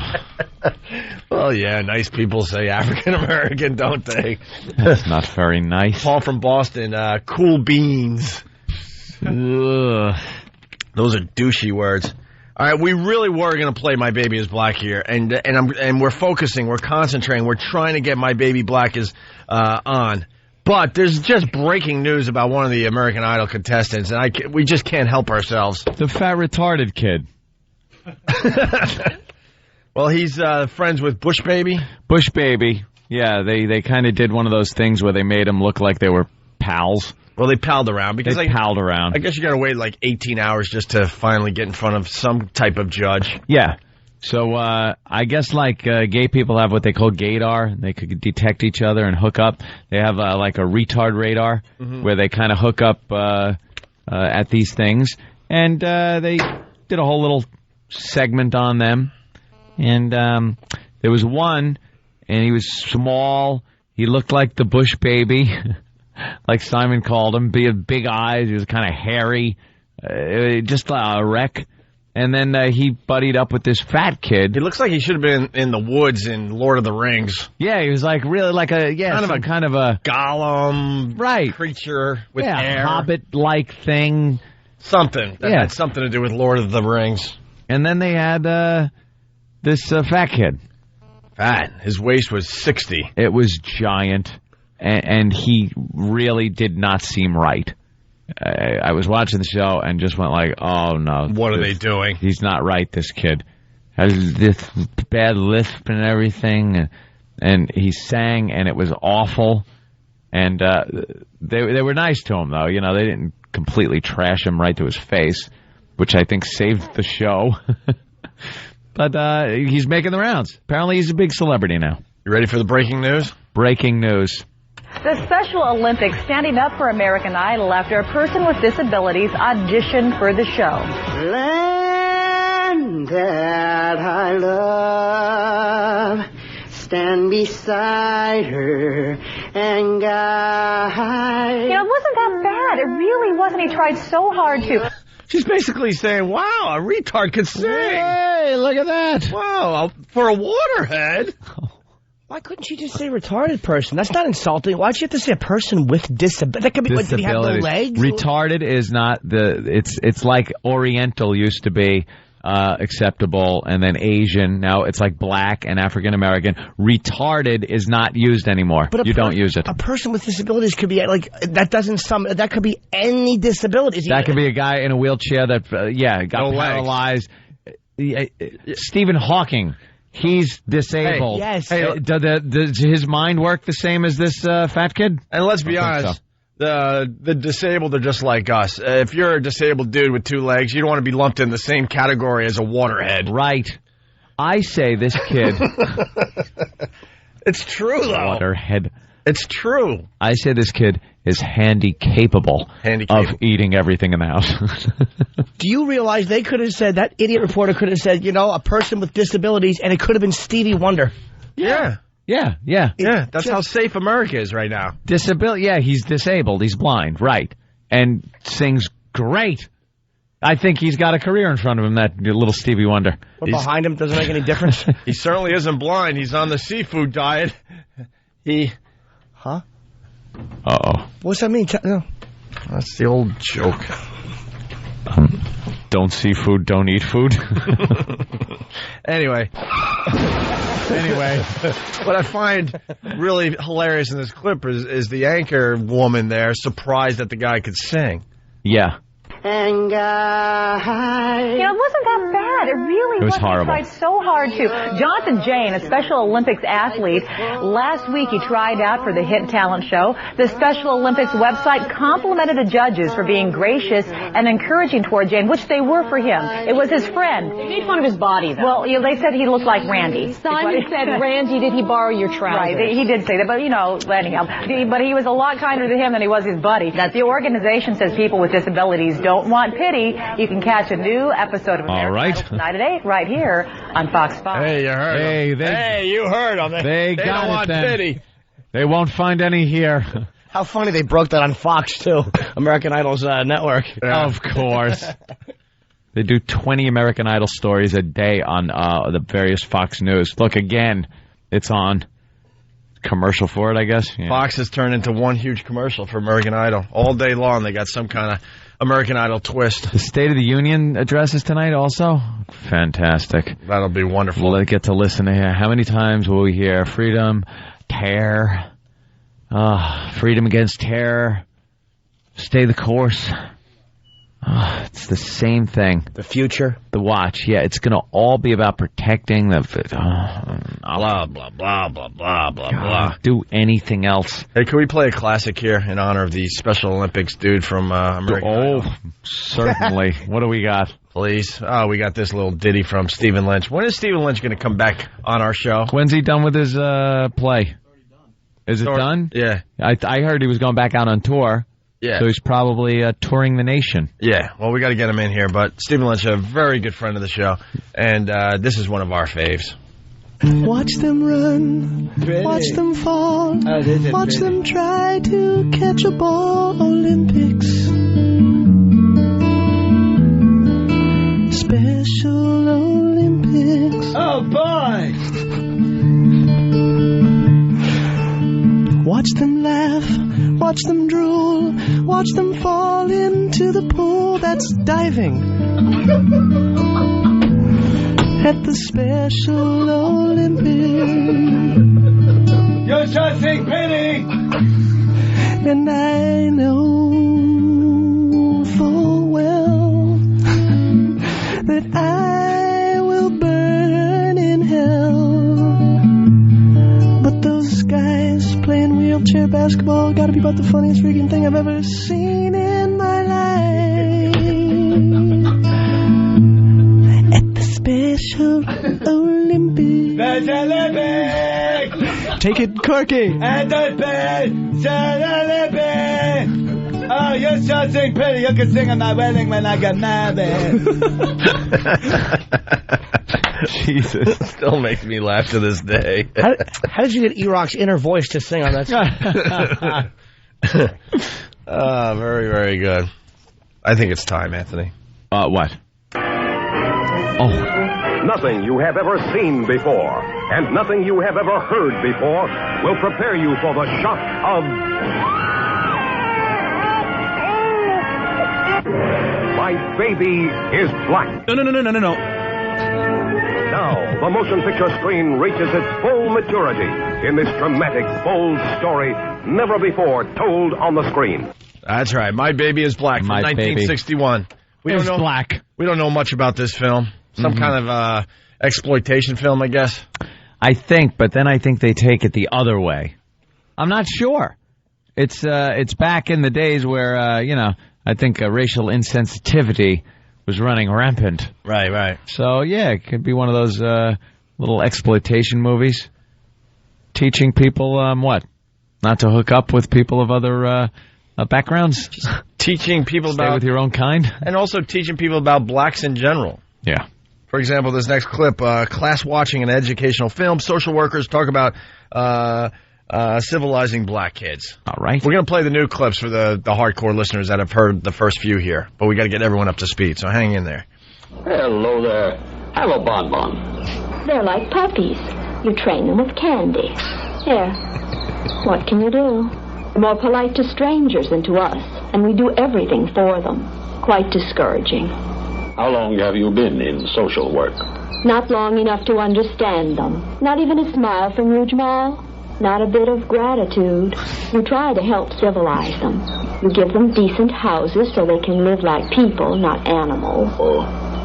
Well, yeah, nice people say African American, don't they? That's not very nice. Paul from Boston, cool beans. Ugh. Those are douchey words. All right, we really were going to play My Baby is Black here, and we're focusing, we're concentrating, we're trying to get My Baby Black is on. But there's just breaking news about one of the American Idol contestants, and we just can't help ourselves. The fat retarded kid. Well, he's friends with Bush Baby. Bush Baby. Yeah, they kind of did one of those things where they made him look like they were pals. Well, they palled around. Because they palled around. I guess you got to wait like 18 hours just to finally get in front of some type of judge. Yeah. So I guess like gay people have what they call gaydar. They could detect each other and hook up. They have like a retard radar where they kind of hook up at these things. And they did a whole little segment on them. And there was one, and he was small. He looked like the Bush Baby, like Simon called him. He had big eyes. He was kind of hairy, just a wreck. And then he buddied up with this fat kid. He looks like he should have been in the woods in Lord of the Rings. Yeah, he was like really like a kind of a golem creature with hair, hobbit-like thing. Something that had something to do with Lord of the Rings. And then they had this fat kid. Fat. His waist was 60. It was giant, and he really did not seem right. I was watching the show and just went like, oh, no. What are they doing? He's not right, this kid. Has this bad lisp and everything, and he sang, and it was awful. And they were nice to him, though. You know, they didn't completely trash him right to his face, which I think saved the show. But he's making the rounds. Apparently he's a big celebrity now. You ready for the breaking news? Breaking news. The Special Olympics standing up for American Idol after a person with disabilities auditioned for the show. Land that I love, stand beside her and guide. You know, it wasn't that bad. It really wasn't. He tried so hard to. She's basically saying, wow, a retard could sing. Hey, look at that. Wow, for a waterhead. Why couldn't she just say retarded person? That's not insulting. Why'd you have to say a person with disability? That could be, like, did he have no legs? Retarded is not it's like Oriental used to be acceptable, and then Asian. Now it's like black and African American. Retarded is not used anymore. But you don't use it. A person with disabilities could be like that could be any disability. That could be a guy in a wheelchair that got paralyzed. Stephen Hawking. He's disabled. Hey, yes. Hey, does his mind work the same as this fat kid? And let's be honest, the disabled are just like us. If you're a disabled dude with 2 legs, you don't want to be lumped in the same category as a waterhead. Right. I say this kid. It's true, though. Waterhead. It's true. I say this kid is capable of eating everything in the house. Do you realize they could have said, that idiot reporter could have said, a person with disabilities, and it could have been Stevie Wonder. Yeah. That's how safe America is right now. Disability. Yeah, he's disabled. He's blind. Right. And sings great. I think he's got a career in front of him, that little Stevie Wonder. But behind him doesn't make any difference. He certainly isn't blind. He's on the seafood diet. Huh? Uh-oh. What's that mean? No. That's the old joke. Don't see food, don't eat food. Anyway, what I find really hilarious in this clip is the anchor woman there surprised that the guy could sing. Yeah. And it wasn't that bad. It really was wasn't. horrible. He tried so hard to. Jonathan Jane, a Special Olympics athlete, last week he tried out for the hit talent show. The Special Olympics website complimented the judges for being gracious and encouraging toward Jane, which they were for him. It was his friend. They made fun of his body, though. Well, they said he looked like Randy. Simon said, Randy, did he borrow your trousers? Right, he did say that, but anyhow. But he was a lot kinder to him than he was his buddy. That the organization says people with disabilities don't want pity. You can catch a new episode of American Idol tonight at 8 right here on Fox 5. Hey, you heard him. Hey, you heard him. They got don't want pity. They won't find any here. How funny they broke that on Fox, too. American Idol's network. Yeah. Of course. They do 20 American Idol stories a day on the various Fox News. Look, again, it's on. Commercial for it, I guess. Yeah. Fox has turned into one huge commercial for American Idol. All day long, they got some kind of American Idol twist. The State of the Union addresses tonight also? Fantastic. That'll be wonderful. We'll get to listen to hear. How many times will we hear freedom, terror, freedom against terror, stay the course? It's the same thing. The future. The watch. Yeah, it's going to all be about protecting the... blah, blah, blah, blah, blah, blah, blah. Do anything else. Hey, can we play a classic here in honor of the Special Olympics dude from American Idol? Certainly. What do we got? Please. Oh, we got this little ditty from Stephen Lynch. When is Stephen Lynch going to come back on our show? When's he done with his play? Is it done? Yeah. I heard he was going back out on tour. Yeah. So he's probably touring the nation. Yeah. Well, we got to get him in here. But Stephen Lynch, a very good friend of the show. And this is one of our faves. Watch them run, watch them fall, watch them try to catch a ball. Olympics, Special Olympics. Oh boy! Watch them laugh, watch them drool, watch them fall into the pool. That's diving. At the Special Olympics. You're just pity. And I know full well that I will burn in hell. But those guys playing wheelchair basketball gotta be about the funniest freaking thing I've ever seen in my life. Special Olympics. Special Olympics. Take it, Corky. And the Special Olympics. Oh, you sure sing pretty. You can sing at my wedding when I get married. Jesus. Still makes me laugh to this day. How did you get E-Rock's inner voice to sing on that song? Very, very good. I think it's time, Anthony. What? Oh. Nothing you have ever seen before. and nothing you have ever heard before will prepare you for the shock of My Baby is Black. No. Now, the motion picture screen reaches its full maturity in this dramatic, bold story never before told on the screen. That's right. My Baby is Black from 1961. We don't know black. We don't know much about this film. Some kind of exploitation film, I guess. I think, but then I think they take it the other way. I'm not sure. It's back in the days where I think racial insensitivity was running rampant. Right. So yeah, it could be one of those little exploitation movies, teaching people what, not to hook up with people of other backgrounds. Just teaching people Stay with your own kind, and also teaching people about blacks in general. Yeah. For example, this next clip, class watching an educational film, social workers talk about civilizing black kids. All right. We're going to play the new clips for the hardcore listeners that have heard the first few here, but we got to get everyone up to speed, so hang in there. Hello there. Have a bonbon. They're like puppies. You train them with candy. Here. What can you do? They're more polite to strangers than to us, and we do everything for them. Quite discouraging. How long have you been in social work? Not long enough to understand them. Not even a smile from you, Jamal. Not a bit of gratitude. You try to help civilize them. You give them decent houses so they can live like people, not animals.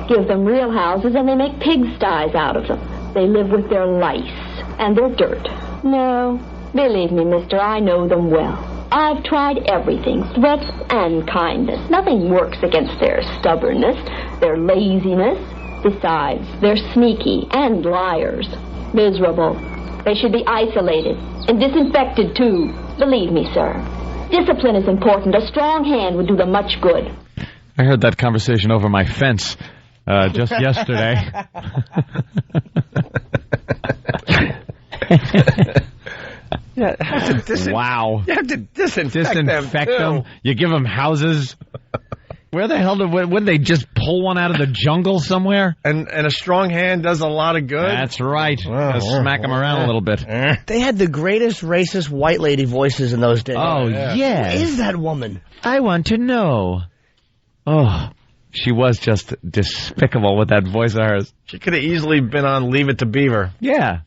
Give them real houses and they make pigsties out of them. They live with their lice and their dirt. No, believe me, mister, I know them well. I've tried everything, threats and kindness. Nothing works against their stubbornness, their laziness. Besides, they're sneaky and liars. Miserable. They should be isolated and disinfected, too. Believe me, sir. Discipline is important. A strong hand would do them much good. I heard that conversation over my fence just yesterday. Yeah, wow. You have to disinfect them. You give them houses. Where the hell wouldn't they just pull one out of the jungle somewhere? And a strong hand does a lot of good. That's right. Smack them around a little bit. They had the greatest racist white lady voices in those days. Oh, yeah. Who is that woman? I want to know. Oh, she was just despicable with that voice of hers. She could have easily been on Leave It to Beaver. Yeah.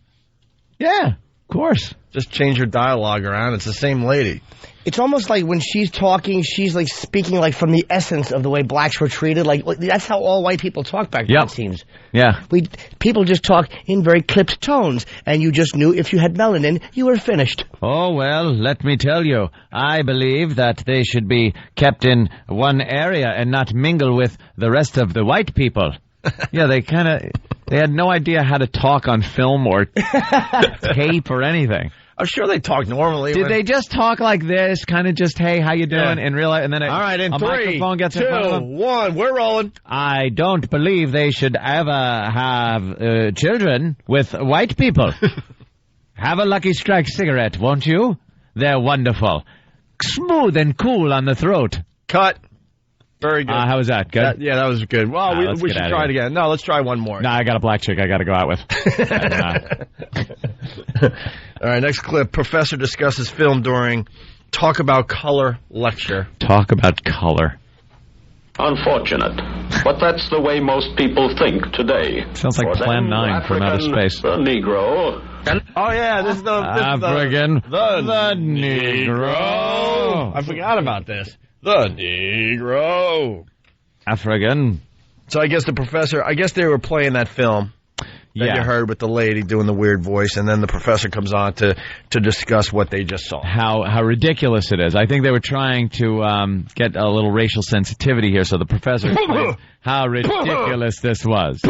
Yeah, of course. Just change her dialogue around. It's the same lady. It's almost like when she's talking, she's like speaking like from the essence of the way blacks were treated. Like that's how all white people talk back then, it seems. Yeah. People just talk in very clipped tones, and you just knew if you had melanin, you were finished. Oh, well, let me tell you, I believe that they should be kept in one area and not mingle with the rest of the white people. Yeah, they had no idea how to talk on film or tape or anything. I'm sure they talk normally. Did they just talk like this, kind of just, hey, how you doing, in real life, and then all right, in a 3, microphone gets 2, in front of them? 1, we're rolling. I don't believe they should ever have children with white people. Have a Lucky Strike cigarette, won't you? They're wonderful. Smooth and cool on the throat. Cut. Very good. How was that? Good? That was good. Well, we should try it again. No, let's try one more. No, I got a black chick I got to go out with. All right, next clip. Professor discusses film during Talk About Color lecture. Talk about color. Unfortunate. But that's the way most people think today. Sounds like Plan 9 from outer space. The Negro. Oh, yeah, this is the Negro. I forgot about this. The Negro. African. So I guess they were playing that film that you heard with the lady doing the weird voice, and then the professor comes on to discuss what they just saw. How ridiculous it is. I think they were trying to get a little racial sensitivity here, so the professor explained how ridiculous this was.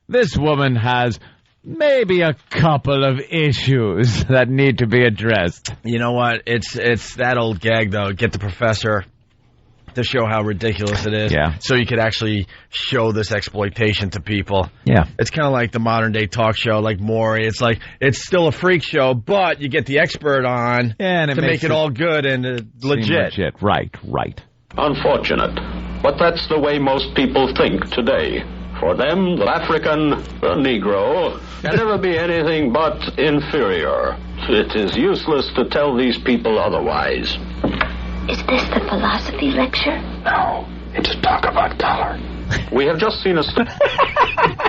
This woman has maybe a couple of issues that need to be addressed. You know what? It's that old gag, though. Get the professor to show how ridiculous it is. Yeah. So you could actually show this exploitation to people. Yeah. It's kind of like the modern day talk show, like Maury. It's like, it's still a freak show, but you get the expert on and to make it all good and legit. Right. Unfortunate. But that's the way most people think today. For them, the African, the Negro, can never be anything but inferior. It is useless to tell these people otherwise. Is this the philosophy lecture? No, it's a talk about color. We have just seen a...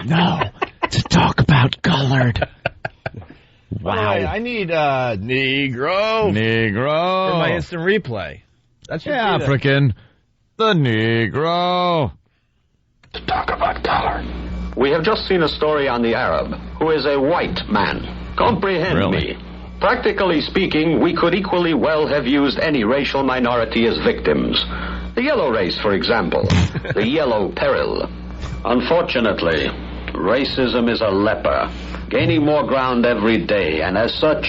No, it's a talk about colored. Wow. I need Negro. Negro. For my instant replay. That's the African. The Negro. To talk about color. We have just seen a story on the Arab, who is a white man. Comprehend me. Practically speaking, we could equally well have used any racial minority as victims. The yellow race, for example. The yellow peril. Unfortunately, racism is a leper, gaining more ground every day, and as such,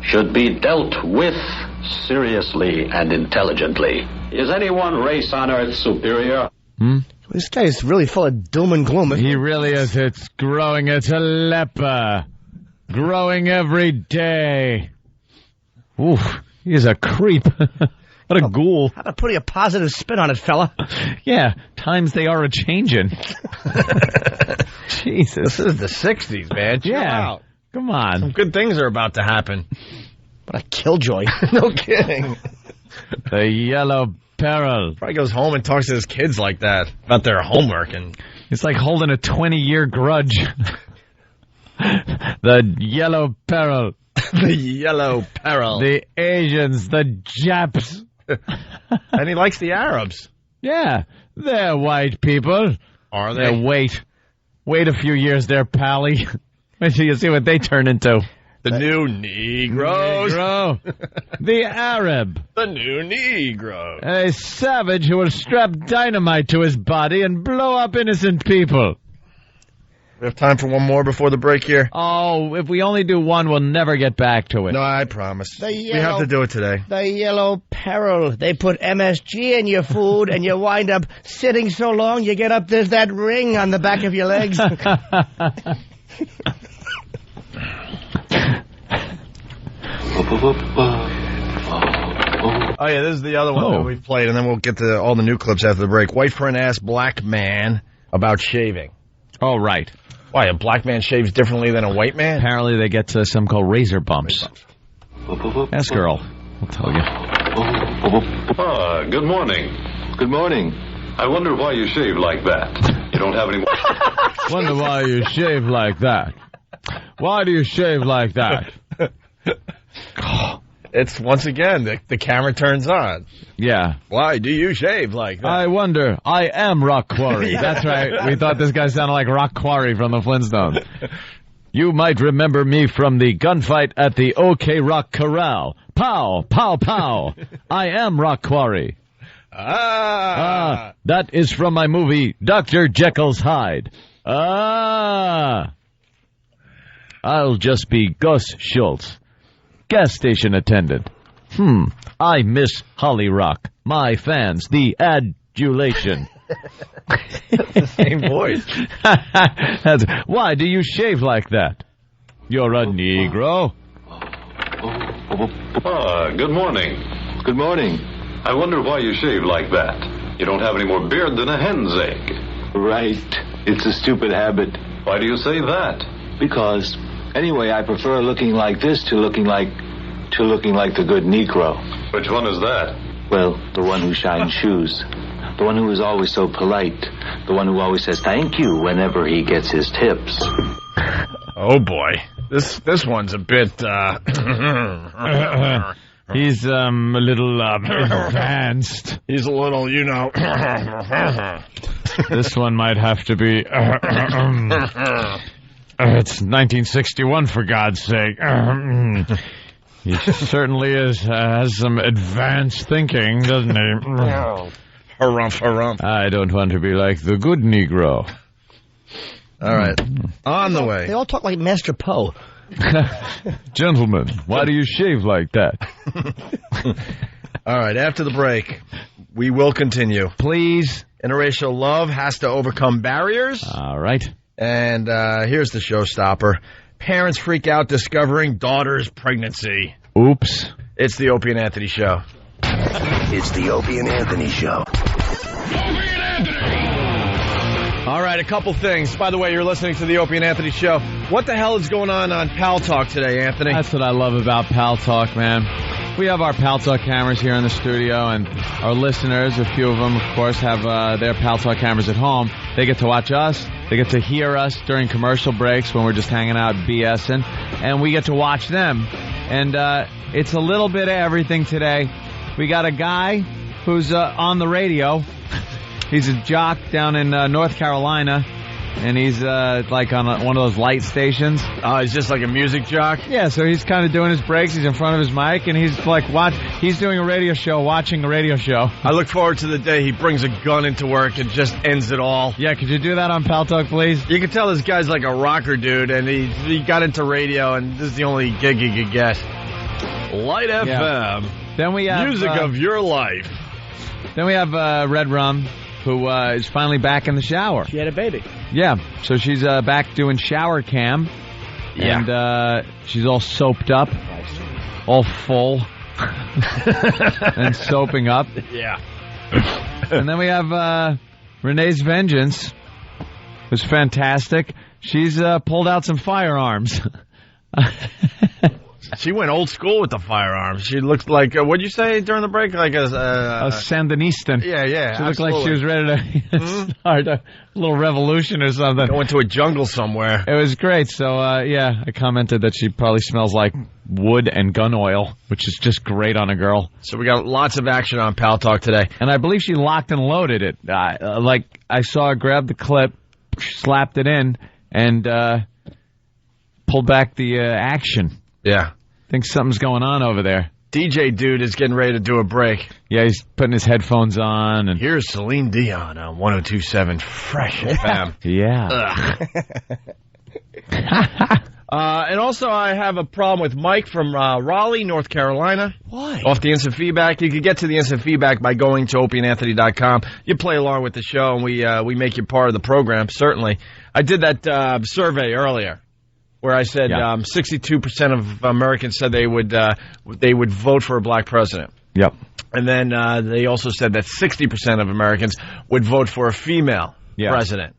should be dealt with seriously and intelligently. Is any one race on Earth superior? This guy is really full of doom and gloom. He really is. It's growing. It's a leper. Growing every day. Oof. He's a creep. What a ghoul. How about putting a positive spin on it, fella? Yeah. Times they are a-changing. Jesus. This is the 60s, man. Chill out. Come on. Some good things are about to happen. What a killjoy. No kidding. The yellow peril. Probably goes home and talks to his kids like that about their homework. And it's like holding a 20-year grudge. The yellow peril. The yellow peril. The Asians. The Japs. And he likes the Arabs. Yeah. They're white people. Are they? Yeah, wait a few years there, Pally. Wait till you see what they turn into. The new Negroes. Negro. The Arab. The new Negro. A savage who will strap dynamite to his body and blow up innocent people. We have time for one more before the break here? Oh, if we only do one, we'll never get back to it. No, I promise. We have to do it today. The yellow peril. They put MSG in your food, and you wind up sitting so long, you get up, there's that ring on the back of your legs. Oh, yeah, this is the other one that we've played, and then we'll get to all the new clips after the break. White friend asked black man about shaving. Oh, right. Why, a black man shaves differently than a white man? Apparently they get some called razor bumps. Ask Earl. I'll tell you. Good morning. Good morning. I wonder why you shave like that. You don't have any more... Wonder why you shave like that. Why do you shave like that? It's, once again, the camera turns on. Yeah. Why do you shave like that? I wonder. I am Rock Quarry. Yeah. That's right. We thought this guy sounded like Rock Quarry from the Flintstones. You might remember me from the gunfight at the OK Rock Corral. Pow, pow, pow. I am Rock Quarry. That is from my movie, Dr. Jekyll's Hyde. I'll just be Gus Schultz. Gas station attendant. I miss Holly Rock. My fans, the adulation. That's the same voice. Why do you shave like that? You're a Negro. Good morning. Good morning. I wonder why you shave like that. You don't have any more beard than a hen's egg. Right. It's a stupid habit. Why do you say that? Because, anyway, I prefer looking like this to looking like the good Negro. Which one is that? Well, the one who shines shoes. The one who is always so polite. The one who always says thank you whenever he gets his tips. Oh, boy. This one's a bit, He's, a little, advanced. He's a little, This one might have to be, it's 1961, for God's sake. He certainly has some advanced thinking, doesn't he? Harumph, harumph. I don't want to be like the good Negro. All right. On the way. They all talk like Master Poe. Gentlemen, why do you shave like that? All right, after the break, we will continue. Please. Interracial love has to overcome barriers. All right. And here's the showstopper. Parents freak out discovering daughter's pregnancy. Oops. It's the Opie and Anthony Show. It's the Opie and Anthony Show. Opie and Anthony! All right, a couple things. By the way, you're listening to the Opie and Anthony Show. What the hell is going on Pal Talk today, Anthony? That's what I love about Pal Talk, man. We have our Pal Talk cameras here in the studio, and our listeners, a few of them, of course, have their Pal Talk cameras at home. They get to watch us. They get to hear us during commercial breaks when we're just hanging out BSing, and we get to watch them. And it's a little bit of everything today. We got a guy who's on the radio. He's a jock down in North Carolina, and he's like on one of those light stations. Oh, he's just like a music jock? Yeah, so he's kind of doing his breaks. He's in front of his mic, and he's like, he's doing a radio show, watching a radio show. I look forward to the day he brings a gun into work and just ends it all. Yeah, could you do that on Pal Talk, please? You can tell this guy's like a rocker dude, and he got into radio, and this is the only gig he could get. Light FM. Then we have music of your life. Then we have Red Rum, who is finally back in the shower. She had a baby. Yeah, so she's back doing shower cam. Yeah. And she's all soaped up, all full, and soaping up. Yeah. And then we have Renee's Vengeance, who's fantastic. She's pulled out some firearms. She went old school with the firearms. She looked like, what'd you say during the break? Like a Sandinistan. Yeah. She looked like she was ready to start a little revolution or something. Go into a jungle somewhere. It was great. So, I commented that she probably smells like wood and gun oil, which is just great on a girl. So we got lots of action on Pal Talk today. And I believe she locked and loaded it. I saw her grab the clip, slapped it in, and pulled back the action. Yeah. Think something's going on over there. DJ Dude is getting ready to do a break. Yeah, he's putting his headphones on. And here's Celine Dion on 102.7 Fresh FM. Yeah. And also I have a problem with Mike from Raleigh, North Carolina. Why? Off the instant feedback. You can get to the instant feedback by going to opieandanthony.com. You play along with the show, and we make you part of the program, certainly. I did that survey earlier, where I said 62% of Americans said they would vote for a black president. Yep. And then they also said that 60% of Americans would vote for a female president.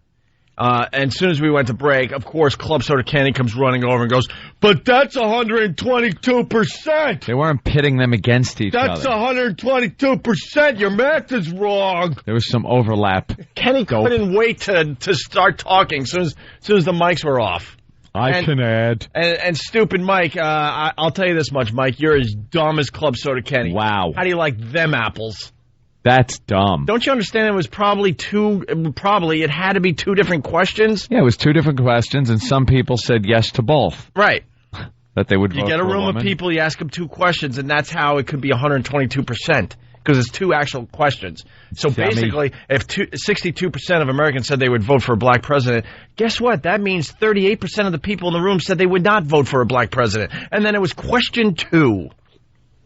And as soon as we went to break, of course, Club Soda Kenny comes running over and goes, but that's 122%. They weren't pitting them against each other. That's 122%. Your math is wrong. There was some overlap. Kenny couldn't wait to start talking as soon as the mics were off. I can add. And stupid Mike, I'll tell you this much, Mike. You're as dumb as Club Soda Kenny. Wow. How do you like them apples? That's dumb. Don't you understand it was it had to be two different questions? Yeah, it was two different questions, and some people said yes to both. Right. That they would vote You get a for room woman. of people, you ask them two questions, and that's how it could be 122%. Because it's two actual questions. So basically, if 62% of Americans said they would vote for a black president, guess what? That means 38% of the people in the room said they would not vote for a black president. And then it was question 2.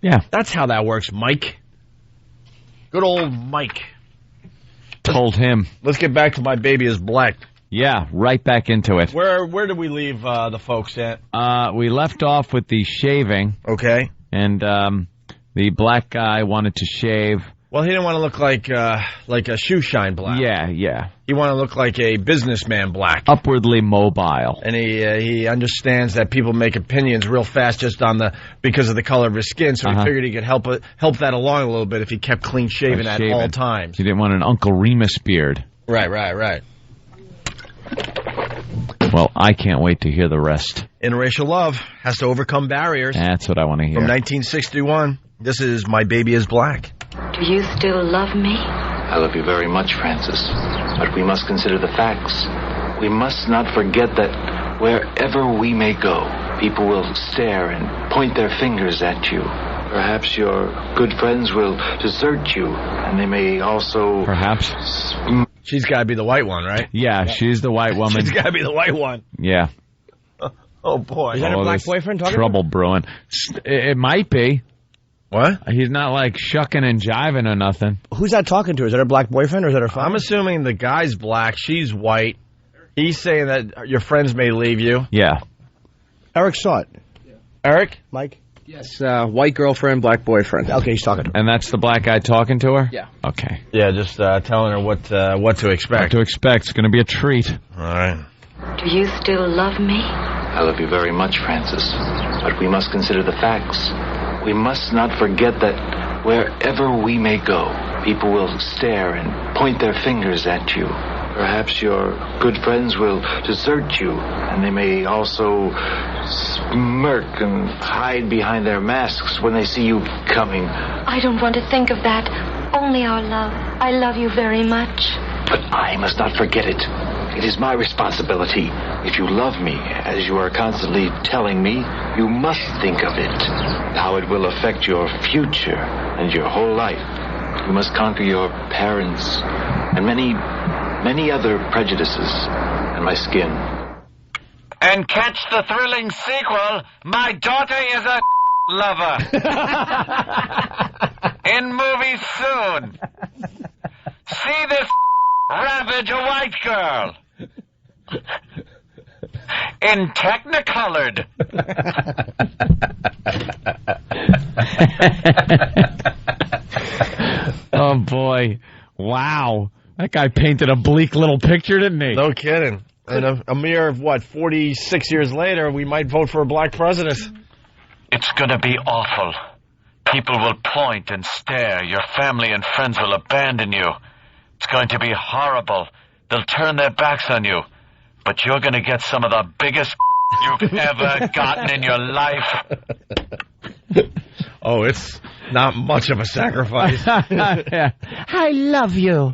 Yeah. That's how that works, Mike. Good old Mike. Told him. Let's get back to My Baby is Black. Yeah, right back into it. Where did we leave the folks at? We left off with the shaving. Okay. And the black guy wanted to shave. Well, he didn't want to look like a shoe shine black. Yeah. He wanted to look like a businessman black. Upwardly mobile. And he understands that people make opinions real fast just because of the color of his skin, so he figured he could help that along a little bit if he kept clean shaven at all times. He didn't want an Uncle Remus beard. Right. Well, I can't wait to hear the rest. Interracial love has to overcome barriers. That's what I want to hear. From 1961, this is My Baby is Black. Do you still love me? I love you very much, Francis. But we must consider the facts. We must not forget that wherever we may go, people will stare and point their fingers at you. Perhaps your good friends will desert you, and they may also... Perhaps. She's got to be the white one, right? Yeah, she's the white woman. She's got to be the white one. Yeah. Oh, boy. Is that a black boyfriend talking? Trouble brewing. It might be. What? He's not like shucking and jiving or nothing. Who's that talking to? Is that her black boyfriend or is that her father? I'm assuming the guy's black, she's white. He's saying that your friends may leave you. Yeah. Eric saw it. Eric? Mike? Yes, white girlfriend, black boyfriend. Okay, he's talking to her. And that's the black guy talking to her? Yeah. Okay. Yeah, just telling her what to expect. What to expect. It's going to be a treat. All right. Do you still love me? I love you very much, Francis. But we must consider the facts. We must not forget that wherever we may go, people will stare and point their fingers at you. Perhaps your good friends will desert you, and they may also smirk and hide behind their masks when they see you coming. I don't want to think of that. Only our love. I love you very much. But I must not forget it. It is my responsibility. If you love me, as you are constantly telling me, you must think of it. How it will affect your future and your whole life. You must conquer your parents and many other prejudices and my skin. And catch the thrilling sequel, My Daughter is a Lover. In movies soon. See this ravage a white girl. In Technicolored. Oh, boy. Wow. That guy painted a bleak little picture, didn't he? No kidding. And a mere, 46 years later, we might vote for a black president. It's gonna be awful. People will point and stare. Your family and friends will abandon you. It's going to be horrible. They'll turn their backs on you. But you're gonna get some of the biggest you've ever gotten in your life. Oh, it's not much of a sacrifice. I love you.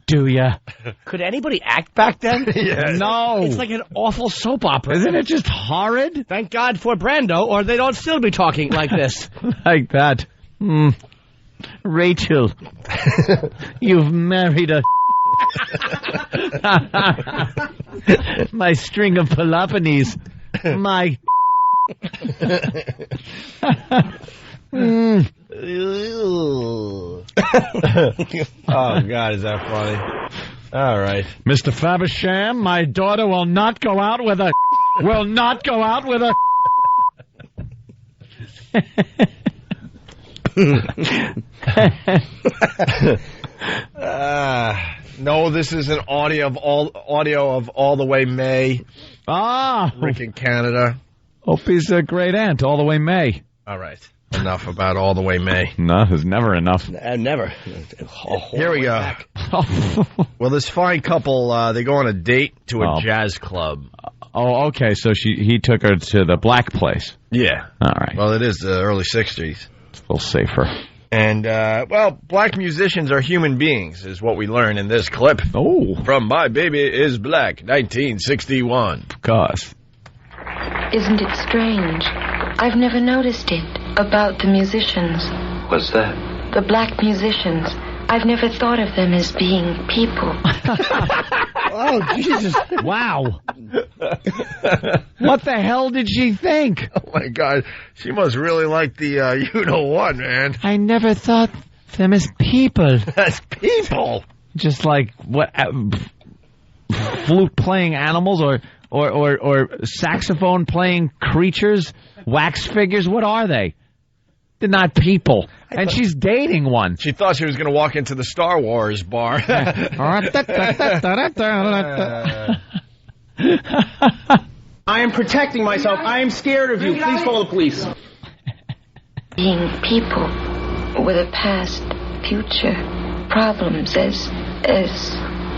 Do ya? Could anybody act back then? Yes. No. It's like an awful soap opera. Isn't it just horrid? Thank God for Brando, or they don't still be talking like this. Like that. Rachel, you've married a... My string of Peloponnese. My... Oh, God, is that funny? All right. Mr. Fabersham, my daughter will not go out with a... will not go out with a... No, this is an audio of All the Way May. Ah, Rick in Canada. Opie's a great aunt, All the Way May. All right. Enough about All the Way May. No, there's never enough. Never. Here we go. Well, this fine couple, they go on a date to a jazz club. Oh, okay. So he took her to the black place. Yeah. All right. Well, it is the early 60s. It's a little safer. And, black musicians are human beings, is what we learn in this clip. Oh. From My Baby is Black, 1961. Of course. Isn't it strange? I've never noticed it about the musicians. What's that? The black musicians. I've never thought of them as being people. Oh, Jesus. Wow. What the hell did she think? Oh, my God. She must really like the you-know-what, man. I never thought them as people. As people? Just like, what, flute-playing animals or saxophone-playing creatures, wax figures? What are they? They're not people. And she's dating one. She thought she was going to walk into the Star Wars bar. I am protecting myself. I am scared of you. Please call the police. Being people with a past, future, problems as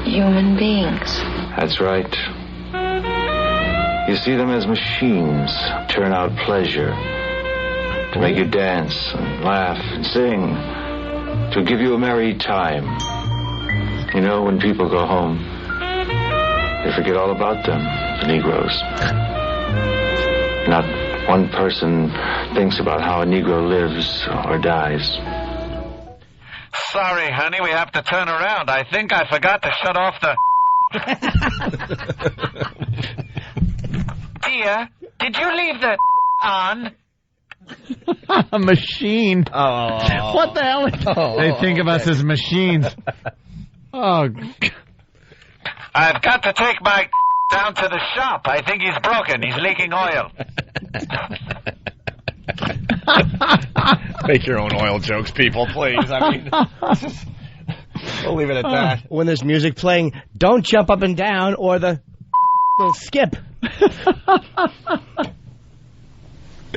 human beings. That's right. You see them as machines, turn out pleasure, to make you dance and laugh and sing, to give you a merry time. You know, when people go home, they forget all about them, the Negroes. Not one person thinks about how a Negro lives or dies. Sorry, honey, we have to turn around. I think I forgot to shut off the... Dear, did you leave the on? A machine. Oh. What the hell? They think of us as machines. Oh. I've got to take my down to the shop. I think he's broken. He's leaking oil. Make your own oil jokes, people, please. I mean, we'll leave it at that. When there's music playing, don't jump up and down or the little skip.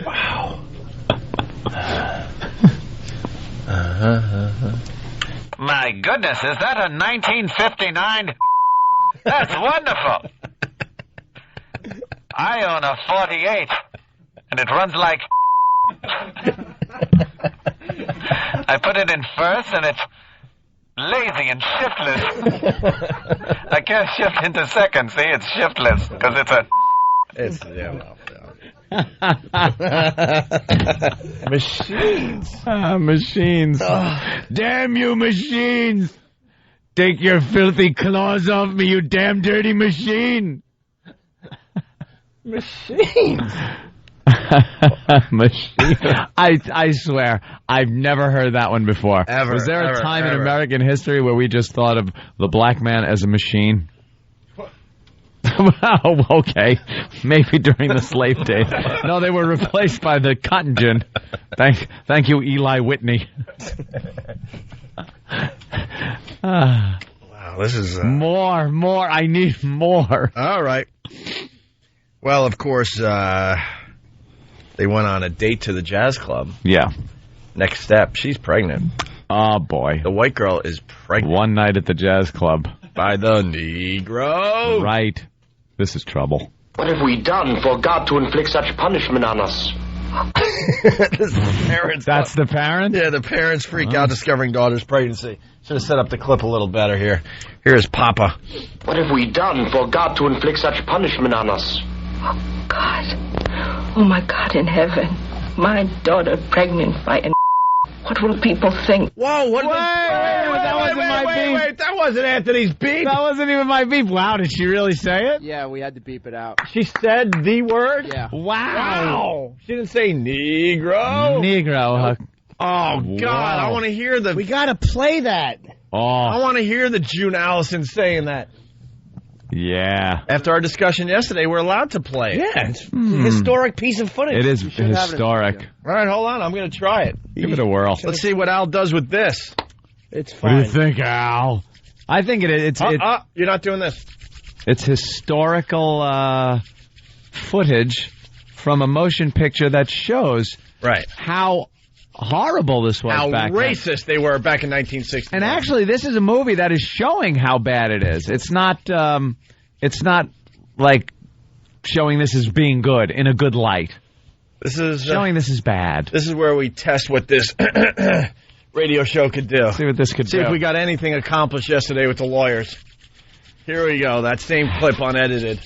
Wow. My goodness, is that a 1959? That's wonderful. I own a 48, and it runs like... I put it in first, and it's lazy and shiftless. I can't shift into second, see? It's shiftless, because it's a... It's, yeah, well, machines. Machines. Damn you, machines. Take your filthy claws off me, you damn dirty machine. Machines. Machine. I swear, I've never heard that one before. Ever. Was there ever, a time ever. in American history where we just thought of the black man as a machine? Oh, okay. Maybe during the slave days. No, they were replaced by the cotton gin. Thank you, Eli Whitney. Wow, this is... More. I need more. All right. Well, of course, they went on a date to the jazz club. Yeah. Next step, she's pregnant. Oh, boy. The white girl is pregnant. One night at the jazz club. By the Negro. Right. This is trouble. What have we done for God to inflict such punishment on us? Parents. That's the parent? Yeah, the parents freak out discovering daughter's pregnancy. Should have set up the clip a little better here. Here's Papa. What have we done for God to inflict such punishment on us? Oh, God. Oh, my God in heaven. My daughter pregnant by an... What will people think? Whoa, what? That wasn't my beep. Wait, that wasn't Anthony's beep. That wasn't even my beep. Wow, did she really say it? Yeah, we had to beep it out. She said the word? Yeah. Wow. She didn't say Negro. Negro. Oh, God, I want to hear the... We got to play that. Oh. I want to hear the June Allison saying that. Yeah. After our discussion yesterday, we're allowed to play it. Yeah, it's a historic piece of footage. It is historic. All right, hold on. I'm going to try it. Give it a whirl. Let's see what Al does with this. It's fine. What do you think, Al? I think it's you're not doing this. It's historical footage from a motion picture that shows how horrible this was back then. How racist they were back in 1960. And actually, this is a movie that is showing how bad it is. It's not like showing this as being good in a good light. This is showing this is bad. This is where we test what this radio show could do. See what this could do. See if we got anything accomplished yesterday with the lawyers. Here we go. That same clip unedited.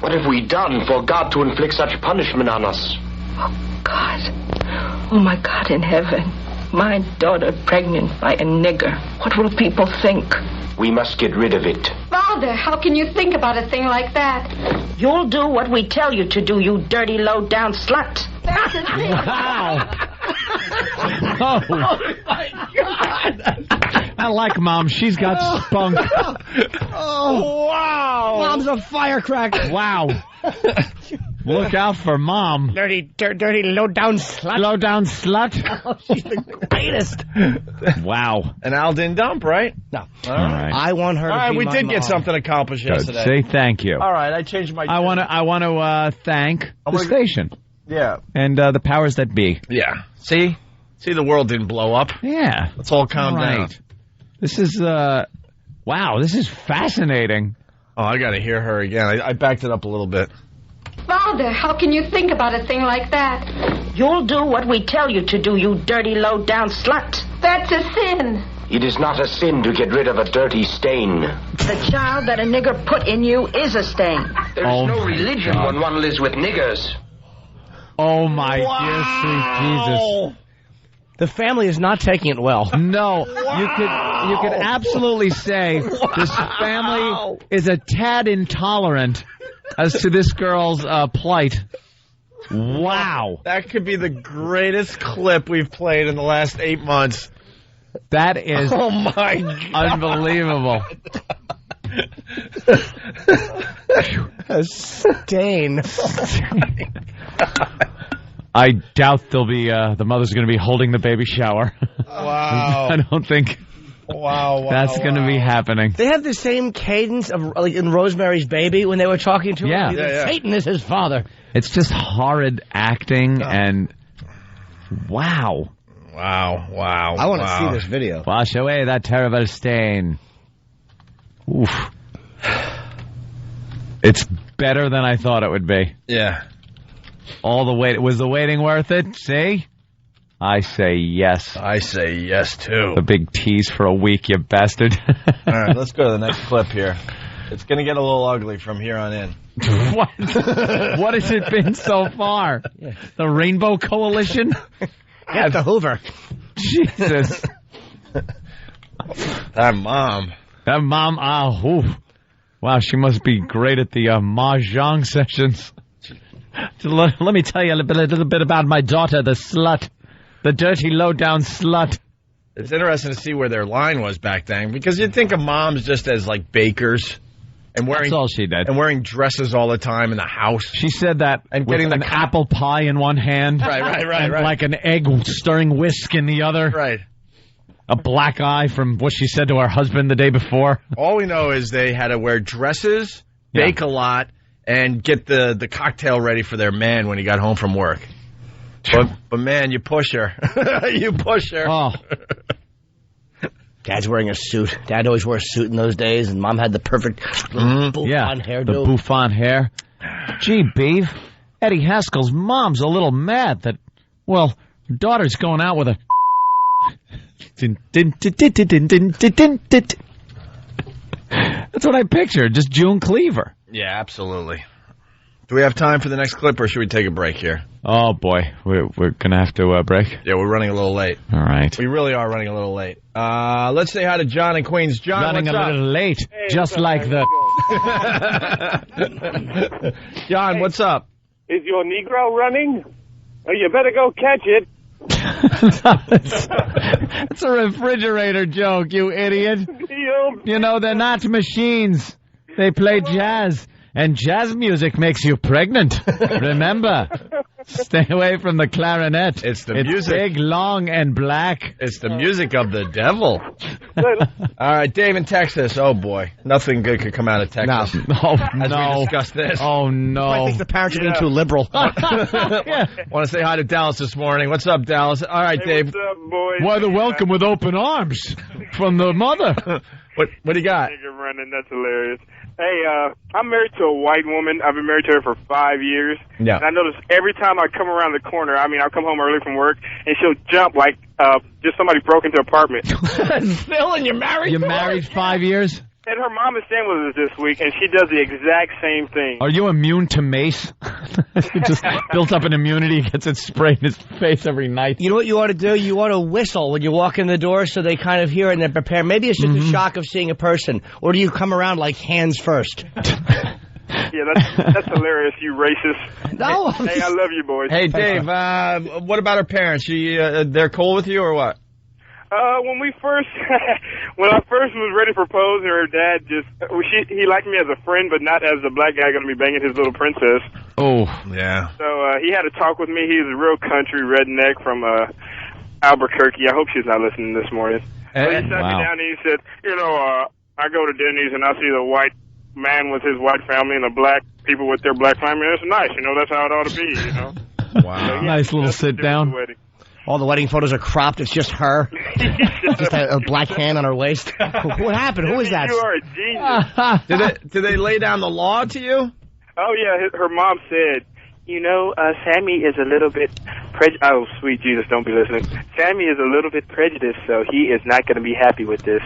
What have we done for God to inflict such punishment on us? Oh, God. Oh, my God in heaven. My daughter pregnant by a nigger. What will people think? We must get rid of it. Father, how can you think about a thing like that? You'll do what we tell you to do, you dirty, low-down slut. Wow. Oh, my God. I like Mom. She's got spunk. Oh, wow. Mom's a firecracker. Wow. Look out for Mom. Dirty, low-down slut. Low-down slut. Oh, she's the greatest. Wow. And Al didn't dump, right? No. All right. I want her to be we my did mom. get something accomplished yesterday. Say thank you. All right, I changed my... I want to thank the station. Yeah. And the powers that be. Yeah. See, the world didn't blow up. Yeah. Let's all calm down. This is, wow, this is fascinating. Oh, I got to hear her again. I backed it up a little bit. Father, how can you think about a thing like that? You'll do what we tell you to do, you dirty, low-down slut. That's a sin. It is not a sin to get rid of a dirty stain. The child that a nigger put in you is a stain. There's no religion when one lives with niggers. Oh, my dear sweet Jesus. The family is not taking it well. No, you could absolutely say this family is a tad intolerant as to this girl's plight. Wow. That could be the greatest clip we've played in the last 8 months. That is oh my God. Unbelievable. A stain. I doubt they'll be. The mother's going to be holding the baby shower. Wow. I don't think. Wow. That's going to be happening. They have the same cadence of like in Rosemary's Baby when they were talking to Yeah. him. Satan is his father. It's just horrid acting and wow. Wow. I want to see this video. Wash away that terrible stain. Oof. It's better than I thought it would be. Yeah. All the wait. Was the waiting worth it? See? I say yes. I say yes, too. The big tease for a week, you bastard. All right, let's go to the next clip here. It's going to get a little ugly from here on in. What? What has it been so far? The Rainbow Coalition? Get the Hoover. Jesus. That mom. Oof. Wow, she must be great at the mahjong sessions. Let me tell you a little bit about my daughter, the slut. The dirty, low-down slut. It's interesting to see where their line was back then, because you'd think of moms just as, like, bakers. And wearing, that's all she did. And wearing dresses all the time in the house. She said that and with getting an apple pie in one hand. Right. And like an egg-stirring whisk in the other. Right. A black eye from what she said to her husband the day before. All we know is they had to wear dresses, bake a lot, and get the cocktail ready for their man when he got home from work. But man, you push her. You push her. Oh. Dad's wearing a suit. Dad always wore a suit in those days, and Mom had the perfect bouffant hairdo. The bouffant hair. Gee, Beef, Eddie Haskell's mom's a little mad that, well, her daughter's going out with a... That's what I pictured, just June Cleaver. Yeah, absolutely. Do we have time for the next clip, or should we take a break here? Oh, boy. We're going to have to break? Yeah, we're running a little late. All right. We really are running a little late. Let's say hi to John in Queens. John, running what's a up? little late, just like the... John, what's up? Is your Negro running? Oh, you better go catch it. It's a refrigerator joke, you idiot. You know, they're not machines. They play jazz. And jazz music makes you pregnant. Remember, stay away from the clarinet. It's music. Big, long, and black. It's the music of the devil. All right, Dave in Texas. Oh, boy. Nothing good could come out of Texas. No. As we discussed this. Oh, no. I think the parents are being too liberal. Want to say hi to Dallas this morning. What's up, Dallas? All right, Dave. What's up, boys? Why the welcome with open arms from the mother. What do you got? Nigga running, that's hilarious. Hey, I'm married to a white woman. I've been married to her for 5 years. Yeah. And I notice every time I come around the corner, I'll come home early from work, and she'll jump like just somebody broke into an apartment. Phil, and you're married? You're married 5 years? And her mom is staying with us this week, and she does the exact same thing. Are you immune to mace? Just built up an immunity, gets it sprayed in his face every night. You know what you ought to do? You ought to whistle when you walk in the door so they kind of hear it and they're prepared. Maybe it's just a shock of seeing a person. Or do you come around like hands first? Yeah, that's hilarious, you racist. No. Hey, I love you, boys. Hey, Dave, what about her parents? They're cool with you or what? When I first was ready to propose, her dad he liked me as a friend, but not as the black guy going to be banging his little princess. Oh, yeah. So he had to talk with me. He's a real country redneck from Albuquerque. I hope she's not listening this morning. So he sat me down and he said, I go to Denny's and I see the white man with his white family and the black people with their black family. It's nice, that's how it ought to be, Wow. So nice little sit down. All the wedding photos are cropped. It's just her. Just a black hand on her waist. What happened? Who is that? You are a genius. Did they lay down the law to you? Oh, yeah. Her mom said, Sammy is a little bit prejudiced. Oh, sweet Jesus, don't be listening. Sammy is a little bit prejudiced, so he is not going to be happy with this.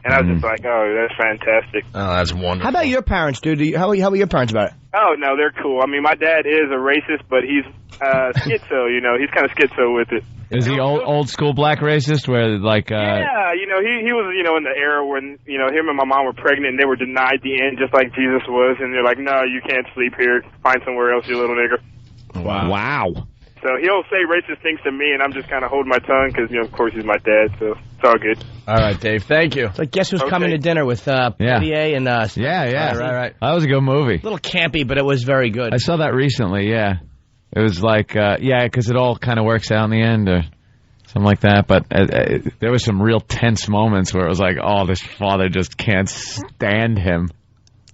And I was just like, oh, that's fantastic. Oh, that's wonderful. How about your parents, dude? How are your parents about it? Oh, no, they're cool. My dad is a racist, but he's schizo, He's kind of schizo with it. Is he old school black racist where like Yeah, he was in the era when him and my mom were pregnant and they were denied the end just like Jesus was, and they're like, no, you can't sleep here, find somewhere else, you little nigger. Wow. So he'll say racist things to me and I'm just kind of holding my tongue because of course he's my dad, so it's all good. All right, Dave, thank you. So guess who's coming to dinner with Poitier and Yeah, right. That was a good movie. A little campy, but it was very good. I saw that recently, yeah. It was like, because it all kind of works out in the end, or something like that. But there was some real tense moments where it was like, oh, this father just can't stand him.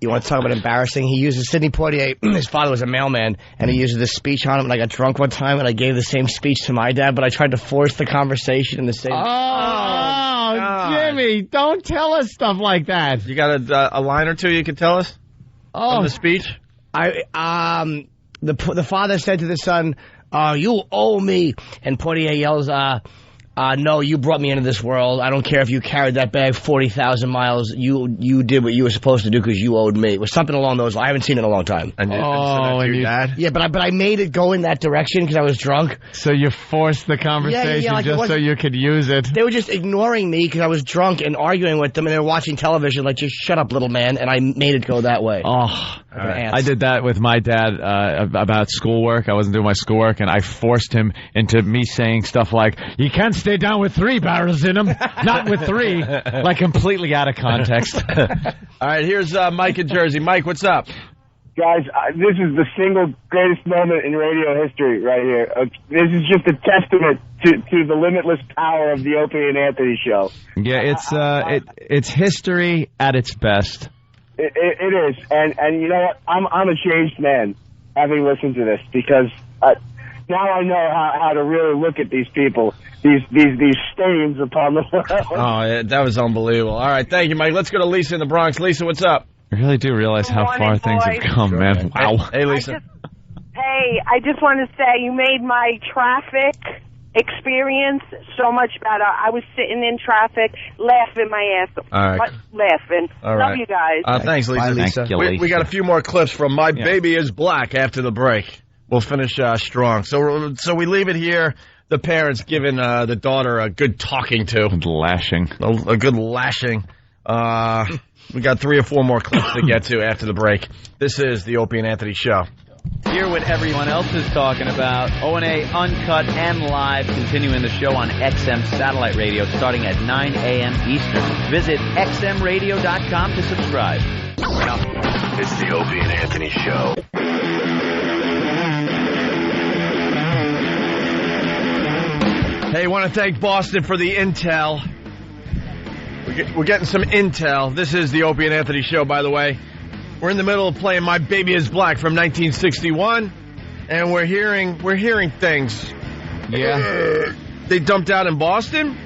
You want to talk about embarrassing? He uses Sidney Poitier. His father was a mailman, and he uses this speech on him. And I got drunk one time, and I gave the same speech to my dad, but I tried to force the conversation in the same. Oh, Jimmy, don't tell us stuff like that. You got a line or two you can tell us on the speech? The father said to the son, "You owe me," and Poitier yells, "No, you brought me into this world. I don't care if you carried that bag 40,000 miles. You did what you were supposed to do because you owed me." It was something along those lines. I haven't seen it in a long time. And your dad? Yeah, but I made it go in that direction because I was drunk. So you forced the conversation like just so you could use it. They were just ignoring me because I was drunk and arguing with them, and they were watching television like, just shut up, little man, and I made it go that way. Oh, I did that with my dad about schoolwork. I wasn't doing my schoolwork, and I forced him into me saying stuff like, "You can't stay down with 3 barrels in them, not with 3," like completely out of context. All right, here's Mike in Jersey. Mike, what's up? Guys, this is the single greatest moment in radio history right here. This is just a testament to the limitless power of the Opie and Anthony show. Yeah, it's history at its best. It is, and you know what? I'm a changed man having listened to this because now I know how to really look at these people, these stains upon the world. Oh, that was unbelievable. All right, thank you, Mike. Let's go to Lisa in the Bronx. Lisa, what's up? I really do realize how far things have come, man. Wow. Hey, Lisa. I just want to say you made my traffic experience so much better. I was sitting in traffic, laughing my ass off. All right. Laughing. All Love right. you guys. Thanks, Lisa. Bye, Lisa. Thank you, Lisa. We got a few more clips from My Baby Is Black after the break. We'll finish strong. So we leave it here. The parents giving the daughter a good talking to. Good lashing. A good lashing. We got 3 or 4 more clips to get to after the break. This is the Opie and Anthony Show. Hear what everyone else is talking about. O&A Uncut and Live, continuing the show on XM Satellite Radio starting at 9 a.m. Eastern. Visit xmradio.com to subscribe. It's the Opie and Anthony Show. Hey, I want to thank Boston for the intel. We're getting some intel. This is the Opie and Anthony Show, by the way. We're in the middle of playing My Baby Is Black from 1961, and we're hearing things. Yeah. They dumped out in Boston?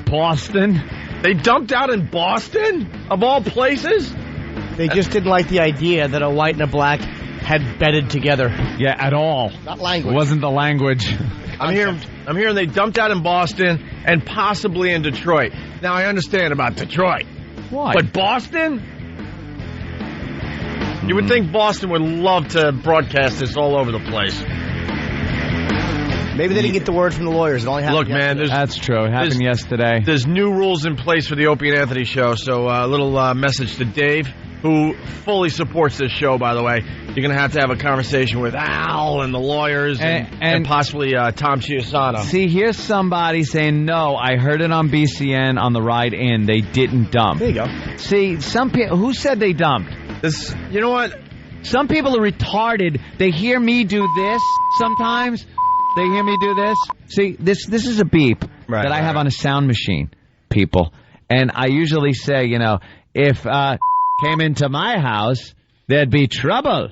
Boston? They dumped out in Boston? Of all places? They just didn't like the idea that a white and a black had bedded together. Yeah, at all. Not language. It wasn't the language. I'm hearing they dumped out in Boston and possibly in Detroit. Now, I understand about Detroit. Why? But Boston? You would think Boston would love to broadcast this all over the place. Maybe they didn't get the word from the lawyers. It only happened Look, man, that's true. It happened yesterday. There's new rules in place for the Opie and Anthony Show, so a little message to Dave, who fully supports this show, by the way. You're going to have a conversation with Al and the lawyers and possibly Tom Chiusano. See, here's somebody saying, no, I heard it on BCN on the ride in. They didn't dump. There you go. See, some people, who said they dumped? You know what? Some people are retarded. They hear me do this sometimes. They hear me do this. See, this is a beep that I have on a sound machine, people. And I usually say, if came into my house, there'd be trouble.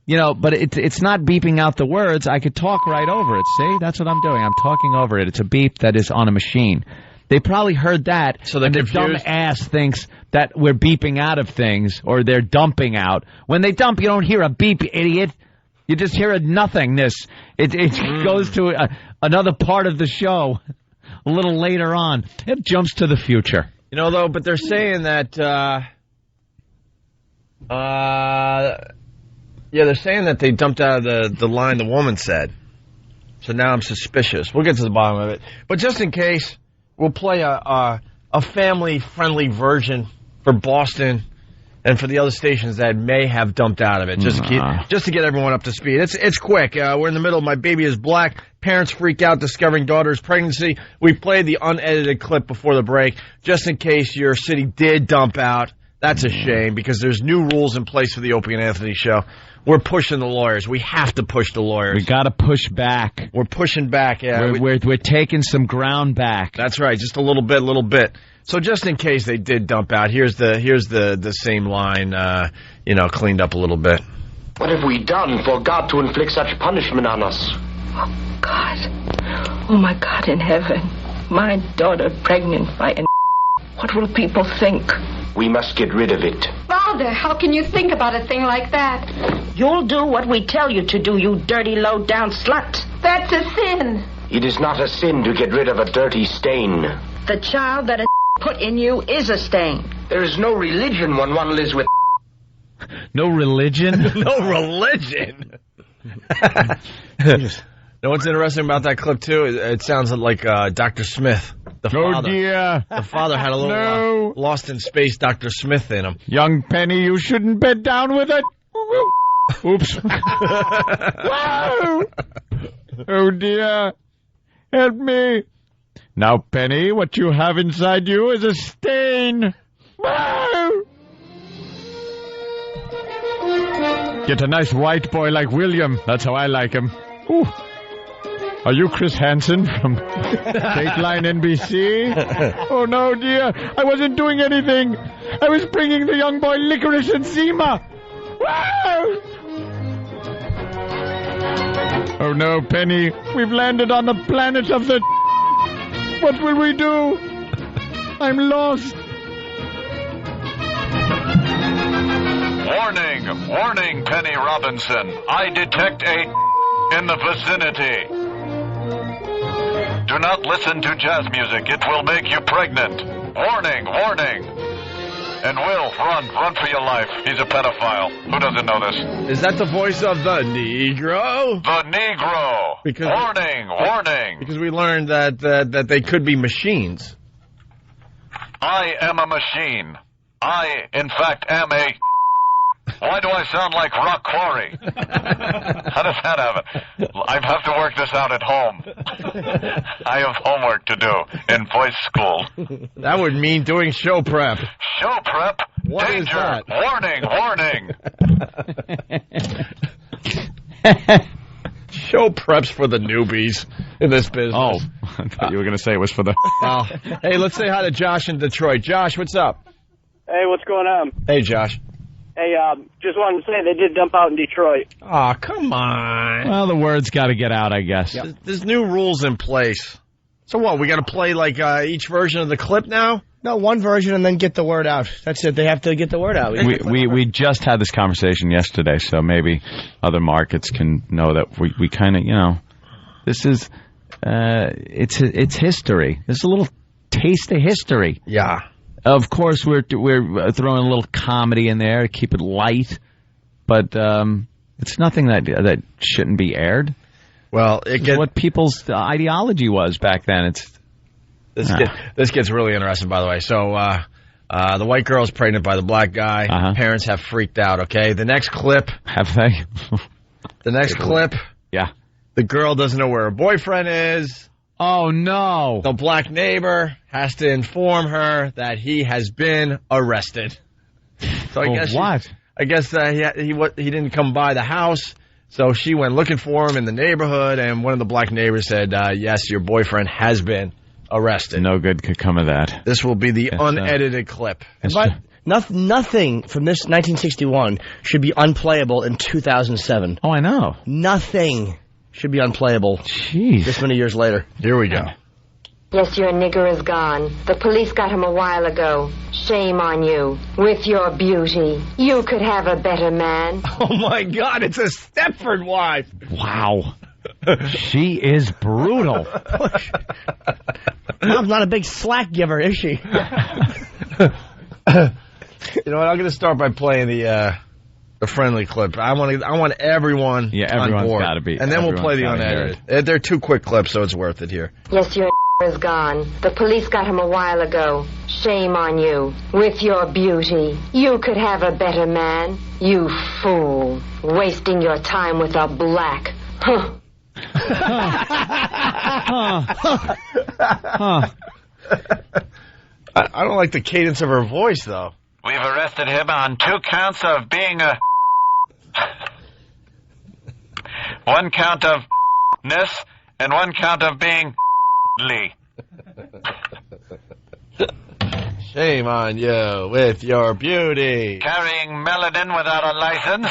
But it's not beeping out the words. I could talk right over it. See, that's what I'm doing. I'm talking over it. It's a beep that is on a machine. They probably heard that, so and the dumb ass thinks that we're beeping out of things, or they're dumping out. When they dump, you don't hear a beep, you idiot. You just hear a nothingness. It goes to another part of the show a little later on. It jumps to the future. Though, but they're saying that, they're saying that they dumped out of the line the woman said. So now I'm suspicious. We'll get to the bottom of it. But just in case, we'll play a family-friendly version for Boston and for the other stations that may have dumped out of it, just to get everyone up to speed. It's quick. We're in the middle of My Baby Is Black. Parents freak out discovering daughter's pregnancy. We played the unedited clip before the break, just in case your city did dump out. That's a shame because there's new rules in place for the Opie and Anthony show. We're pushing the lawyers. We have to push the lawyers. We got to push back. We're pushing back. Yeah, we're taking some ground back. That's right. Just a little bit. So just in case they did dump out, here's the same line, cleaned up a little bit. What have we done for God to inflict such punishment on us? Oh, God. Oh, my God in heaven. My daughter pregnant by an... What will people think? We must get rid of it. Father, how can you think about a thing like that? You'll do what we tell you to do, you dirty, low-down slut. That's a sin. It is not a sin to get rid of a dirty stain. The child that a put in you is a stain. There is no religion when one lives with... No religion? No religion? Know what's interesting about that clip, too? It sounds like Dr. Smith. The father. Dear. The father had a little Lost in Space Dr. Smith in him. Young Penny, you shouldn't bed down with it. Oops. Oh, dear. Help me. Now, Penny, what you have inside you is a stain. Get a nice white boy like William. That's how I like him. Ooh. Are you Chris Hansen from Dateline NBC? Oh, no, dear. I wasn't doing anything. I was bringing the young boy licorice and Zima. Oh, no, Penny. We've landed on the planet of the... What will we do? I'm lost. Warning, Penny Robinson. I detect a in the vicinity. Do not listen to jazz music. It will make you pregnant. Warning. And Will, run for your life. He's a pedophile. Who doesn't know this? Is that the voice of the Negro? The Negro. Warning. Because we learned that they could be machines. I am a machine. I, in fact, am a... Why do I sound like Rock Quarry? How does that happen? I have to work this out at home. I have homework to do in voice school. That would mean doing show prep. Show prep? What Danger! is that? Warning! Show preps for the newbies in this business. Oh, I thought you were going to say it was for the... Hey, let's say hi to Josh in Detroit. Josh, what's up? Hey, what's going on? Hey, Josh. Hey, just wanted to say they did dump out in Detroit. Oh, come on. Well, the word's got to get out, I guess. Yep. There's new rules in place. So what, we got to play like each version of the clip now? No, one version and then get the word out. That's it. They have to get the word out. We just had this conversation yesterday, so maybe other markets can know that we kind of, this is, it's history. There's a little taste of history. Yeah. Of course, we're throwing a little comedy in there to keep it light, but it's nothing that shouldn't be aired. Well, it's what people's ideology was back then. This gets really interesting, by the way. So the white girl's pregnant by the black guy. Uh-huh. Parents have freaked out. Okay, the next clip. Have they? The next clip. Yeah. The girl doesn't know where her boyfriend is. Oh, no. The black neighbor has to inform her that he has been arrested. So I guess what? I guess he didn't come by the house, so she went looking for him in the neighborhood, and one of the black neighbors said, yes, your boyfriend has been arrested. No good could come of that. This will be the unedited clip. But nothing from this 1961 should be unplayable in 2007. Oh, I know. Nothing should be unplayable. Jeez. This many years later. Here we go. Yes, your nigger is gone. The police got him a while ago. Shame on you. With your beauty. You could have a better man. Oh, my God. It's a Stepford wife. Wow. She is brutal. Mom's not a big slack giver, is she? You know what? I'm going to start by playing the friendly clip. I want everyone on board. Everyone's got to be. And then we'll play the unedited. They're two quick clips, so it's worth it here. Yes, your is gone. The police got him a while ago. Shame on you. With your beauty. You could have a better man. You fool. Wasting your time with a black. Huh. I don't like the cadence of her voice, though. We've arrested him on 2 counts of being a... 1 count of ness and 1 count of being Lee. Shame on you with your beauty. Carrying melanin without a license.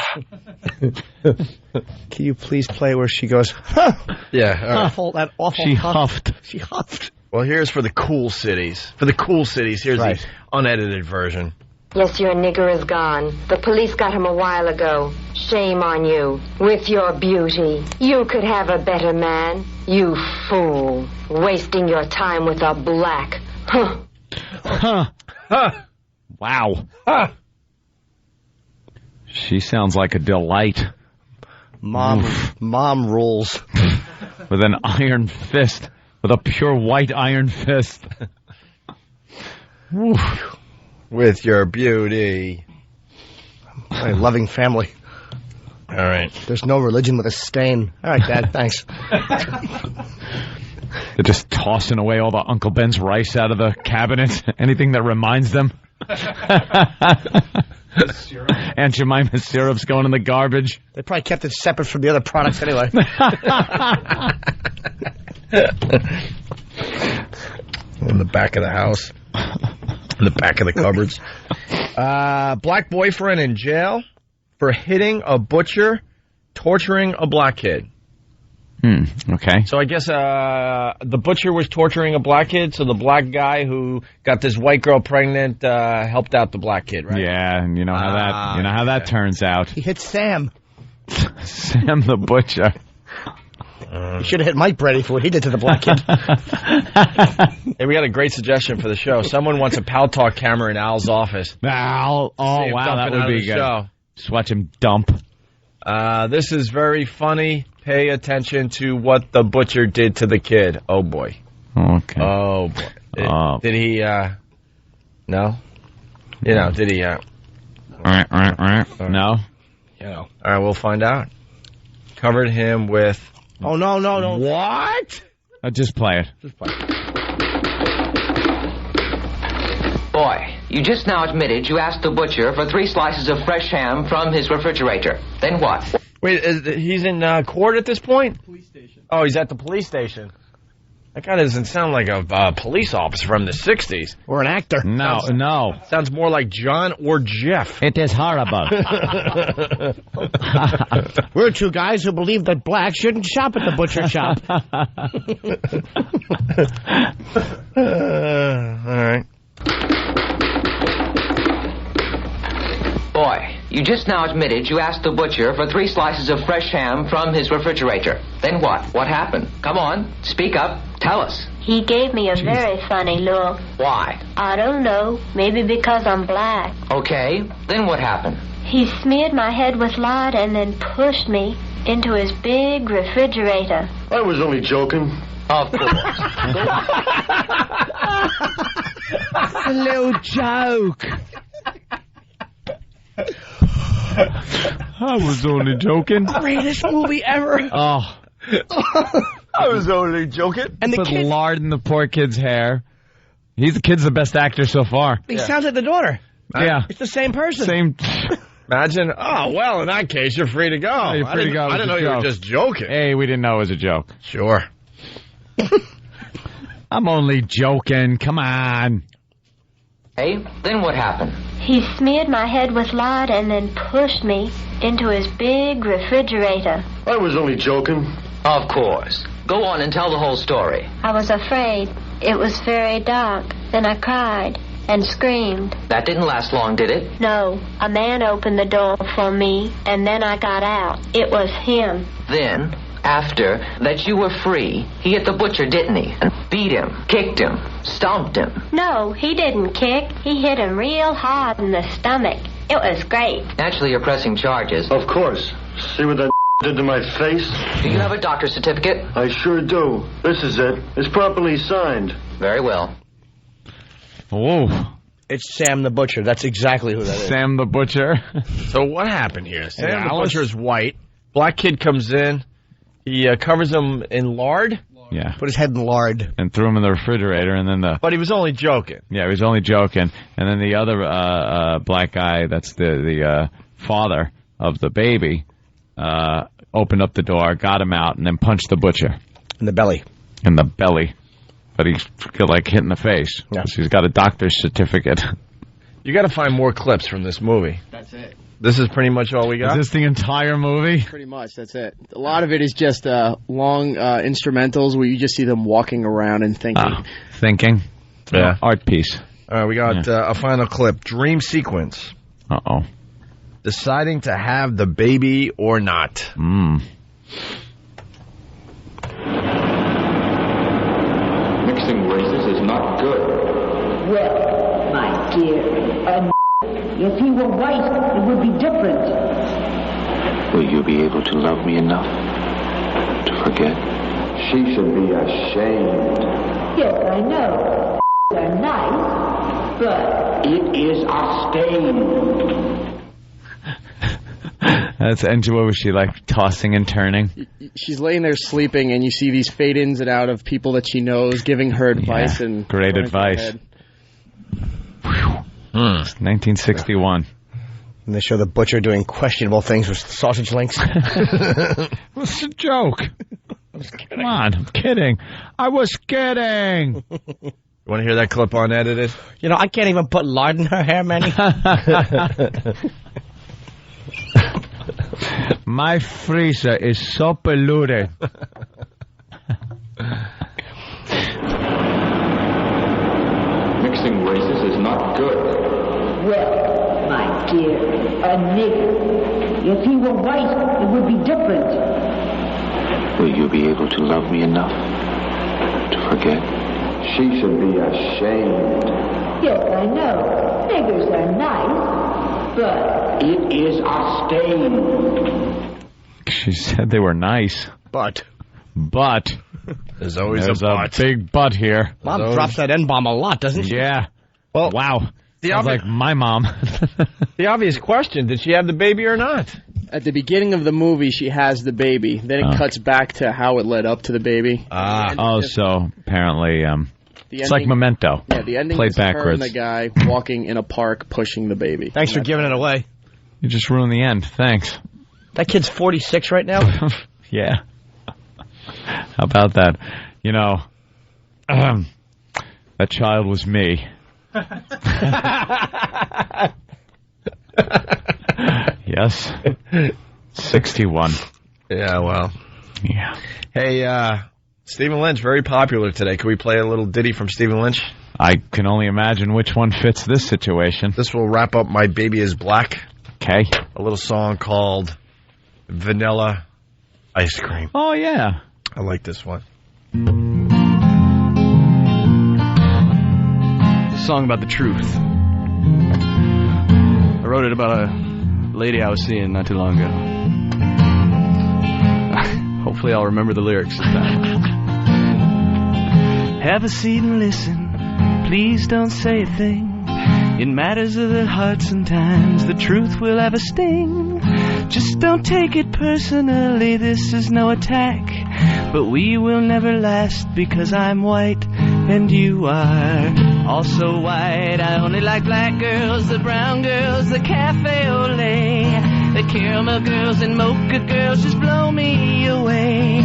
Can you please play where she goes, huh? Yeah. All right. Awful, that awful She huff. huffed. She huffed. Well, here's for the cool cities. For the cool cities, here's Right. the unedited version. Yes, your nigger is gone. The police got him a while ago. Shame on you. With your beauty. You could have a better man. You fool. Wasting your time with a black. Huh. Huh. Huh. Wow. Huh. She sounds like a delight. Mom rules. With an iron fist. With a pure white iron fist. With your beauty. My loving family. All right. There's no religion with a stain. All right, Dad, thanks. They're just tossing away all the Uncle Ben's rice out of the cabinet. Anything that reminds them. Aunt Jemima's syrup's going in the garbage. They probably kept it separate from the other products anyway. In the back of the house. In the back of the cupboards. Black boyfriend in jail for hitting a butcher, torturing a black kid. Okay. So I guess the butcher was torturing a black kid, so the black guy who got this white girl pregnant helped out the black kid, right? Yeah, and you know how that turns out. He hit Sam. Sam the butcher. You should have hit Mike Brady for what he did to the black kid. Hey, we got a great suggestion for the show. Someone wants a Pal Talk camera in Al's office. Al, oh wow, that would be good. Show. Just watch him dump. This is very funny. Pay attention to what the butcher did to the kid. Oh, boy. Okay. Oh, boy. Did he, no? You know, did he, No? You know. All right, we'll find out. Covered him with... Oh, no. What? Just play it. Boy, you just now admitted you asked the butcher for 3 slices of fresh ham from his refrigerator. Then what? Wait, he's in court at this point? Police station. Oh, he's at the police station. That guy doesn't sound like a police officer from the 60s. Or an actor. No. Sounds more like John or Jeff. It is horrible. We're 2 guys who believe that blacks shouldn't shop at the butcher shop. All right. Boy, you just now admitted you asked the butcher for 3 slices of fresh ham from his refrigerator. Then what? What happened? Come on, speak up. Tell us. He gave me a very funny look. Why? I don't know. Maybe because I'm black. Okay, then what happened? He smeared my head with lard and then pushed me into his big refrigerator. I was only joking. Of course. It's a little joke. I was only joking. Greatest movie ever. Oh. I was only joking. And put lard in the poor kid's hair. The kid's the best actor so far. He sounds like the daughter. Yeah. It's the same person. Same. Imagine, oh, well, in that case, you're free to go. Yeah, you're free to go. I didn't know you were just joking. Hey, we didn't know it was a joke. Sure. I'm only joking. Come on. Hey, then what happened? He smeared my head with lard and then pushed me into his big refrigerator. I was only joking. Of course. Go on and tell the whole story. I was afraid. It was very dark. Then I cried and screamed. That didn't last long, did it? No. A man opened the door for me, and then I got out. It was him. Then, after that you were free, he hit the butcher, didn't he? And beat him, kicked him, stomped him. No, he didn't kick. He hit him real hard in the stomach. It was great. Naturally, you're pressing charges. Of course. See what that did to my face? Do you have a doctor's certificate? I sure do. This is it. It's properly signed. Very well. Whoa. It's Sam the Butcher. That's exactly who that is. Sam the Butcher. So what happened here? Sam the Butcher's white. Black kid comes in. He covers him in lard. Yeah. Put his head in lard. And threw him in the refrigerator, and then But he was only joking. Yeah, he was only joking. And then the other black guy, that's the father of the baby, opened up the door, got him out, and then punched the butcher. In the belly. In the belly. But he got, like, hit in the face. Yeah. He's got a doctor's certificate. You got to find more clips from this movie. That's it. This is pretty much all we got? Is this the entire movie? Pretty much, that's it. A lot of it is just long instrumentals where you just see them walking around and thinking. Thinking? Yeah. Art piece. All right, we got a final clip. Dream sequence. Uh-oh. Deciding to have the baby or not. Mixing races is not good. Well, my dear, if he were white, it would be different. Will you be able to love me enough to forget? She should be ashamed. Yes, I know. They're nice, but... It is a stain. And what was she, like, tossing and turning? She's laying there sleeping, and you see these fade-ins and out of people that she knows giving her advice. And great advice. 1961. And they show the butcher doing questionable things with sausage links. What's the joke? Come on, I'm kidding. I was kidding. You want to hear that clip unedited? You know, I can't even put lard in her hair, Manny. My freezer is so polluted. Mixing races is not good. Well, my dear, a nigger. If he were white, it would be different. Will you be able to love me enough to forget? She should be ashamed. Yes, I know. Niggers are nice, but... It is a stain. She said they were nice. But. There's always a big but here. Mom drops that N-bomb a lot, doesn't she? Yeah. Well, wow. Sounds like my mom. The obvious question, did she have the baby or not? At the beginning of the movie, she has the baby. Then it cuts back to how it led up to the baby. So apparently it's like Memento. Yeah, the ending Played is her backwards. and the guy walking in a park pushing the baby. Thanks for giving it away. You just ruined the end. Thanks. That kid's 46 right now? Yeah. How about that? You know, that child was me. Yes. 61. Yeah, well. Yeah. Hey, Stephen Lynch, very popular today. Can we play a little ditty from Stephen Lynch? I can only imagine which one fits this situation. This will wrap up My Baby is Black. Okay. A little song called Vanilla Ice Cream. Oh, yeah. I like this one. It's a song about the truth. I wrote it about a lady I was seeing not too long ago. Hopefully I'll remember the lyrics this time. Have a seat and listen. Please don't say a thing. In matters of the heart sometimes the truth will have a sting. Just don't take it personally, this is no attack. But we will never last because I'm white and you are also white. I only like black girls, the brown girls, the cafe au lait, the caramel girls and mocha girls just blow me away.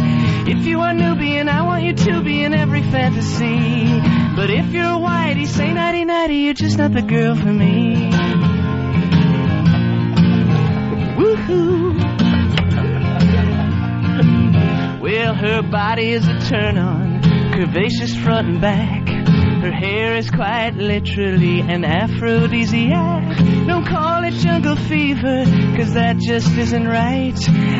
If you are Nubian, I want you to be in every fantasy. But if you're whitey, say nighty nighty, you're just not the girl for me. Woohoo! Well, her body is a turn-on, curvaceous front and back. Her hair is quite literally an aphrodisiac. Don't call it jungle fever, cause that just isn't right.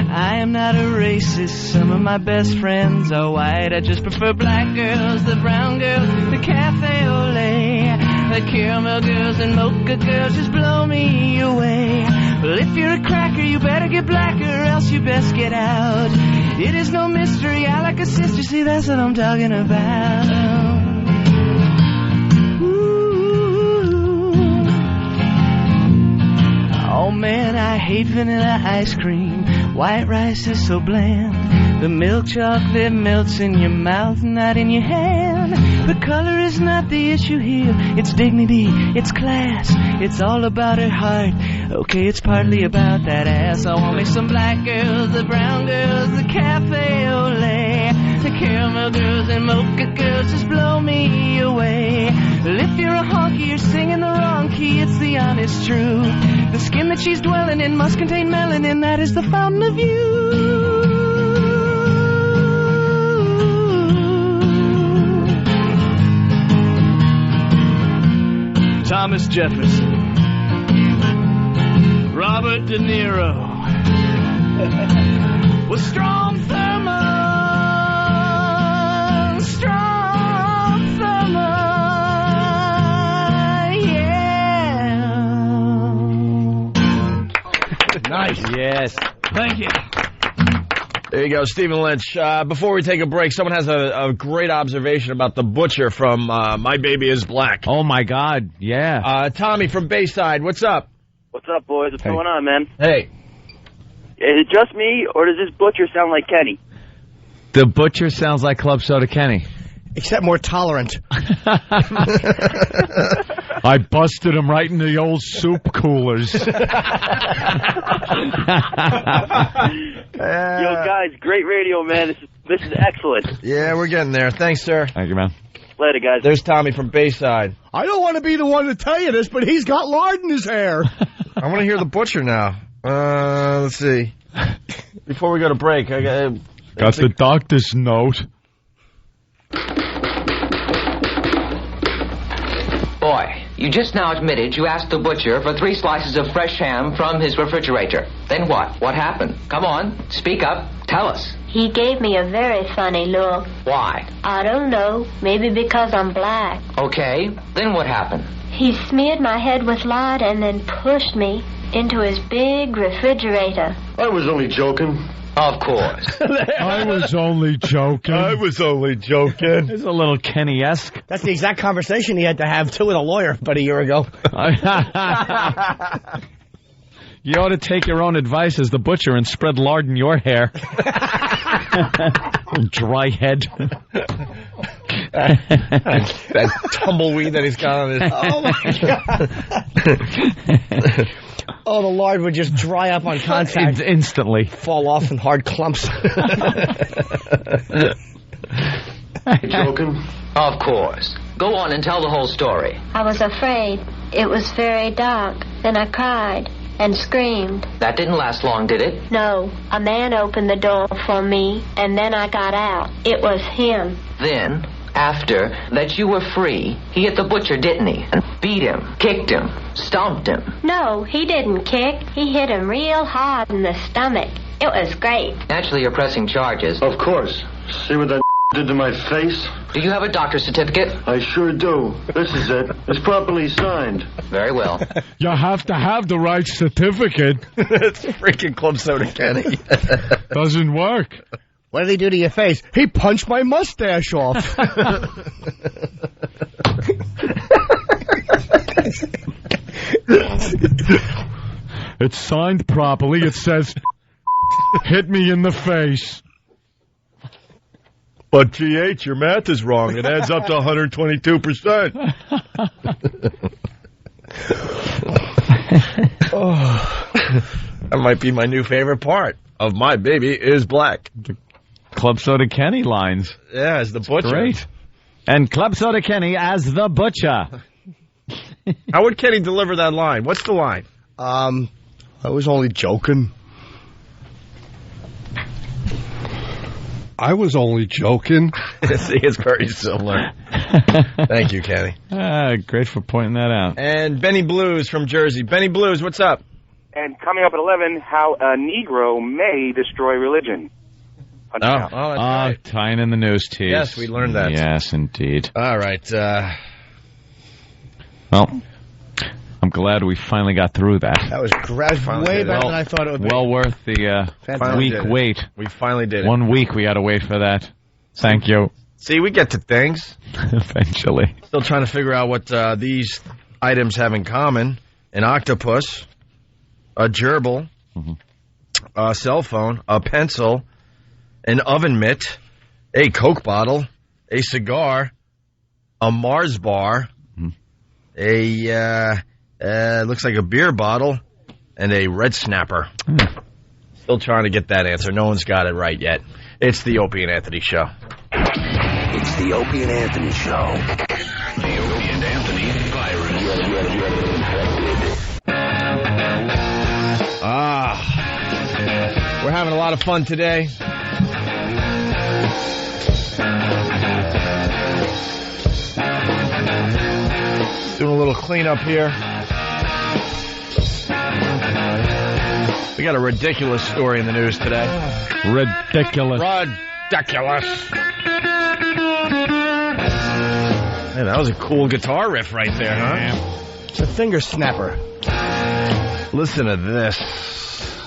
I am not a racist, some of my best friends are white. I just prefer black girls, the brown girls, the cafe au lait, the caramel girls and mocha girls just blow me away. Well, if you're a cracker, you better get blacker, or else you best get out. It is no mystery, I like a sister, see that's what I'm talking about. Oh man, I hate vanilla ice cream. White rice is so bland. The milk chocolate melts in your mouth, not in your hand. The color is not the issue here. It's dignity, it's class, it's all about her heart. Okay, it's partly about that ass. I want me some black girls, the brown girls, the cafe au lait, the caramel girls and mocha girls, just blow me away. Well, if you're a honky, you're singing the wrong key, it's the honest truth. The skin that she's dwelling in must contain melanin, that is the fountain of youth. Thomas Jefferson, Robert De Niro, with strong thermal, yeah. Nice. Yes. Thank you. There you go, Stephen Lynch. Before we take a break, someone has a great observation about the butcher from My Baby Is Black. Oh, my God, yeah. Tommy from Bayside, what's up? What's up, boys? What's going on, man? Hey. Is it just me, or does this butcher sound like Kenny? The butcher sounds like Club Soda Kenny. Except more tolerant. I busted him right in the old soup coolers. Yo, guys, great radio, man. This is excellent. Yeah, we're getting there. Thanks, sir. Thank you, man. Later, guys. There's Tommy from Bayside. I don't want to be the one to tell you this, but he's got lard in his hair. I want to hear the butcher now. Let's see. Before we go to break, I got the doctor's note. Boy, you just now admitted you asked the butcher for 3 slices of fresh ham from his refrigerator. Then what? What happened? Come on, speak up. Tell us. He gave me a very funny look. Why? I don't know. Maybe because I'm black. Okay, then what happened? He smeared my head with lard and then pushed me into his big refrigerator. I was only joking. Of course. I was only joking. was only joking. It's a little Kenny-esque. That's the exact conversation he had to have, too, with a lawyer about a year ago. You ought to take your own advice as the butcher and spread lard in your hair. Dry head. that tumbleweed that he's got on his... Oh, my God. Oh, the lard would just dry up on contact. Instantly. Fall off in hard clumps. Joking? Of course. Go on and tell the whole story. I was afraid. It was very dark. Then I cried and screamed. That didn't last long, did it? No. A man opened the door for me, and then I got out. It was him. Then, after that you were free, he hit the butcher, didn't he? And beat him, kicked him, stomped him. No, he didn't kick. He hit him real hard in the stomach. It was great. Naturally, you're pressing charges. Of course. See what that did to my face? Do you have a doctor's certificate? I sure do. This is it. It's properly signed. Very well. You have to have the right certificate. It's freaking Club Soda Kenny. Doesn't work. What did he do to your face? He punched my mustache off. It's signed properly. It says, hit me in the face. But, GH, your math is wrong. It adds up to 122%. Oh, that might be my new favorite part of My Baby Is Black. The Club Soda Kenny lines. Yeah, as the butcher. Great. And Club Soda Kenny as the butcher. How would Kenny deliver that line? What's the line? I was only joking. I was only joking. See, it's very similar. Thank you, Kenny. Great for pointing that out. And Benny Blues from Jersey. Benny Blues, what's up? And coming up at 11, how a Negro may destroy religion. That's right. Tying in the news tease. Yes, we learned that. Yes, indeed. All right. Well, I'm glad we finally got through that. That was way better than I thought it would be. Well worth the week wait. We finally did it. 1 week we had to wait for that. Thank you. See, we get to things. Eventually. Still trying to figure out what these items have in common. An octopus, a gerbil, a cell phone, a pencil, an oven mitt, a Coke bottle, a cigar, a Mars bar, looks like a beer bottle, and a red snapper. Still trying to get that answer. No one's got it right yet. It's the Opie and Anthony Show. It's the Opie and Anthony Show. The Opie and Anthony virus. We're having a lot of fun today. Doing a little cleanup here. We got a ridiculous story in the news today. Ridiculous. Man, that was a cool guitar riff right there, huh? It's a finger snapper. Listen to this.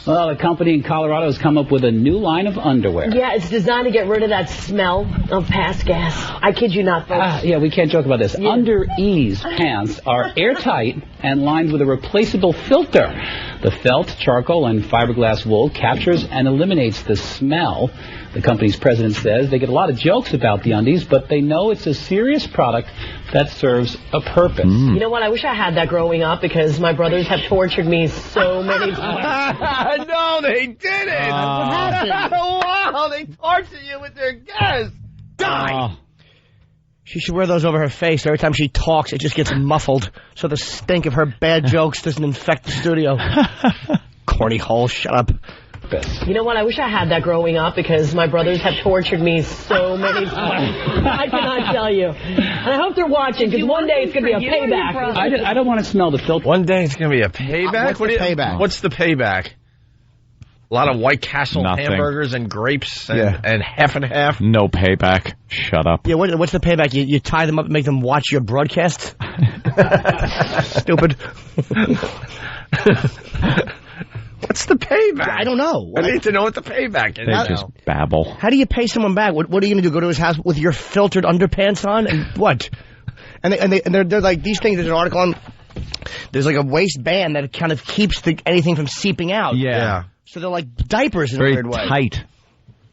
Well, a company in Colorado has come up with a new line of underwear. Yeah, it's designed to get rid of that smell of past gas. I kid you not, folks. Yeah, we can't joke about this. Yeah. Under Ease pants are airtight and lined with a replaceable filter. The felt, charcoal, and fiberglass wool captures and eliminates the smell. The company's president says they get a lot of jokes about the undies, but they know it's a serious product that serves a purpose. You know what? I wish I had that growing up because my brothers have tortured me so many times. No, they didn't. What happened? Wow, they torture you with their gas. Die. She should wear those over her face. Every time she talks, it just gets muffled, so the stink of her bad jokes doesn't infect the studio. Corny hole, shut up. You know what? I wish I had that growing up because my brothers have tortured me so many times. I cannot tell you. And I hope they're watching because one day it's going to be a payback. I don't want to smell the filter. One day it's going to be a payback? What's the payback? A lot of White Castle hamburgers and grapes and half and half? No payback. Shut up. Yeah, what's the payback? You tie them up and make them watch your broadcast? Stupid. What's the payback? I don't know. I need to know what the payback is. They just babble. How do you pay someone back? What are you going to do? Go to his house with your filtered underpants on? And what? And they're like these things. There's an article on. There's like a waistband that kind of keeps anything from seeping out. Yeah. So they're like diapers in Very a weird way. tight.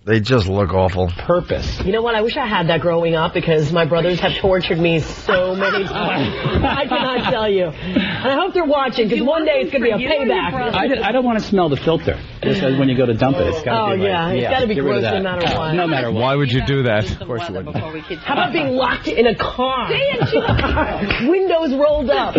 They just look awful. Purpose. You know what? I wish I had that growing up because my brothers have tortured me so many times. I cannot tell you. And I hope they're watching because one day it's going to be a payback. I don't want to smell the filter. Just as when you go to dump it, it's got to be it's got to be gross no matter what. No matter what. Why would you do that? Of course you wouldn't. How about being locked in a car? Windows rolled up.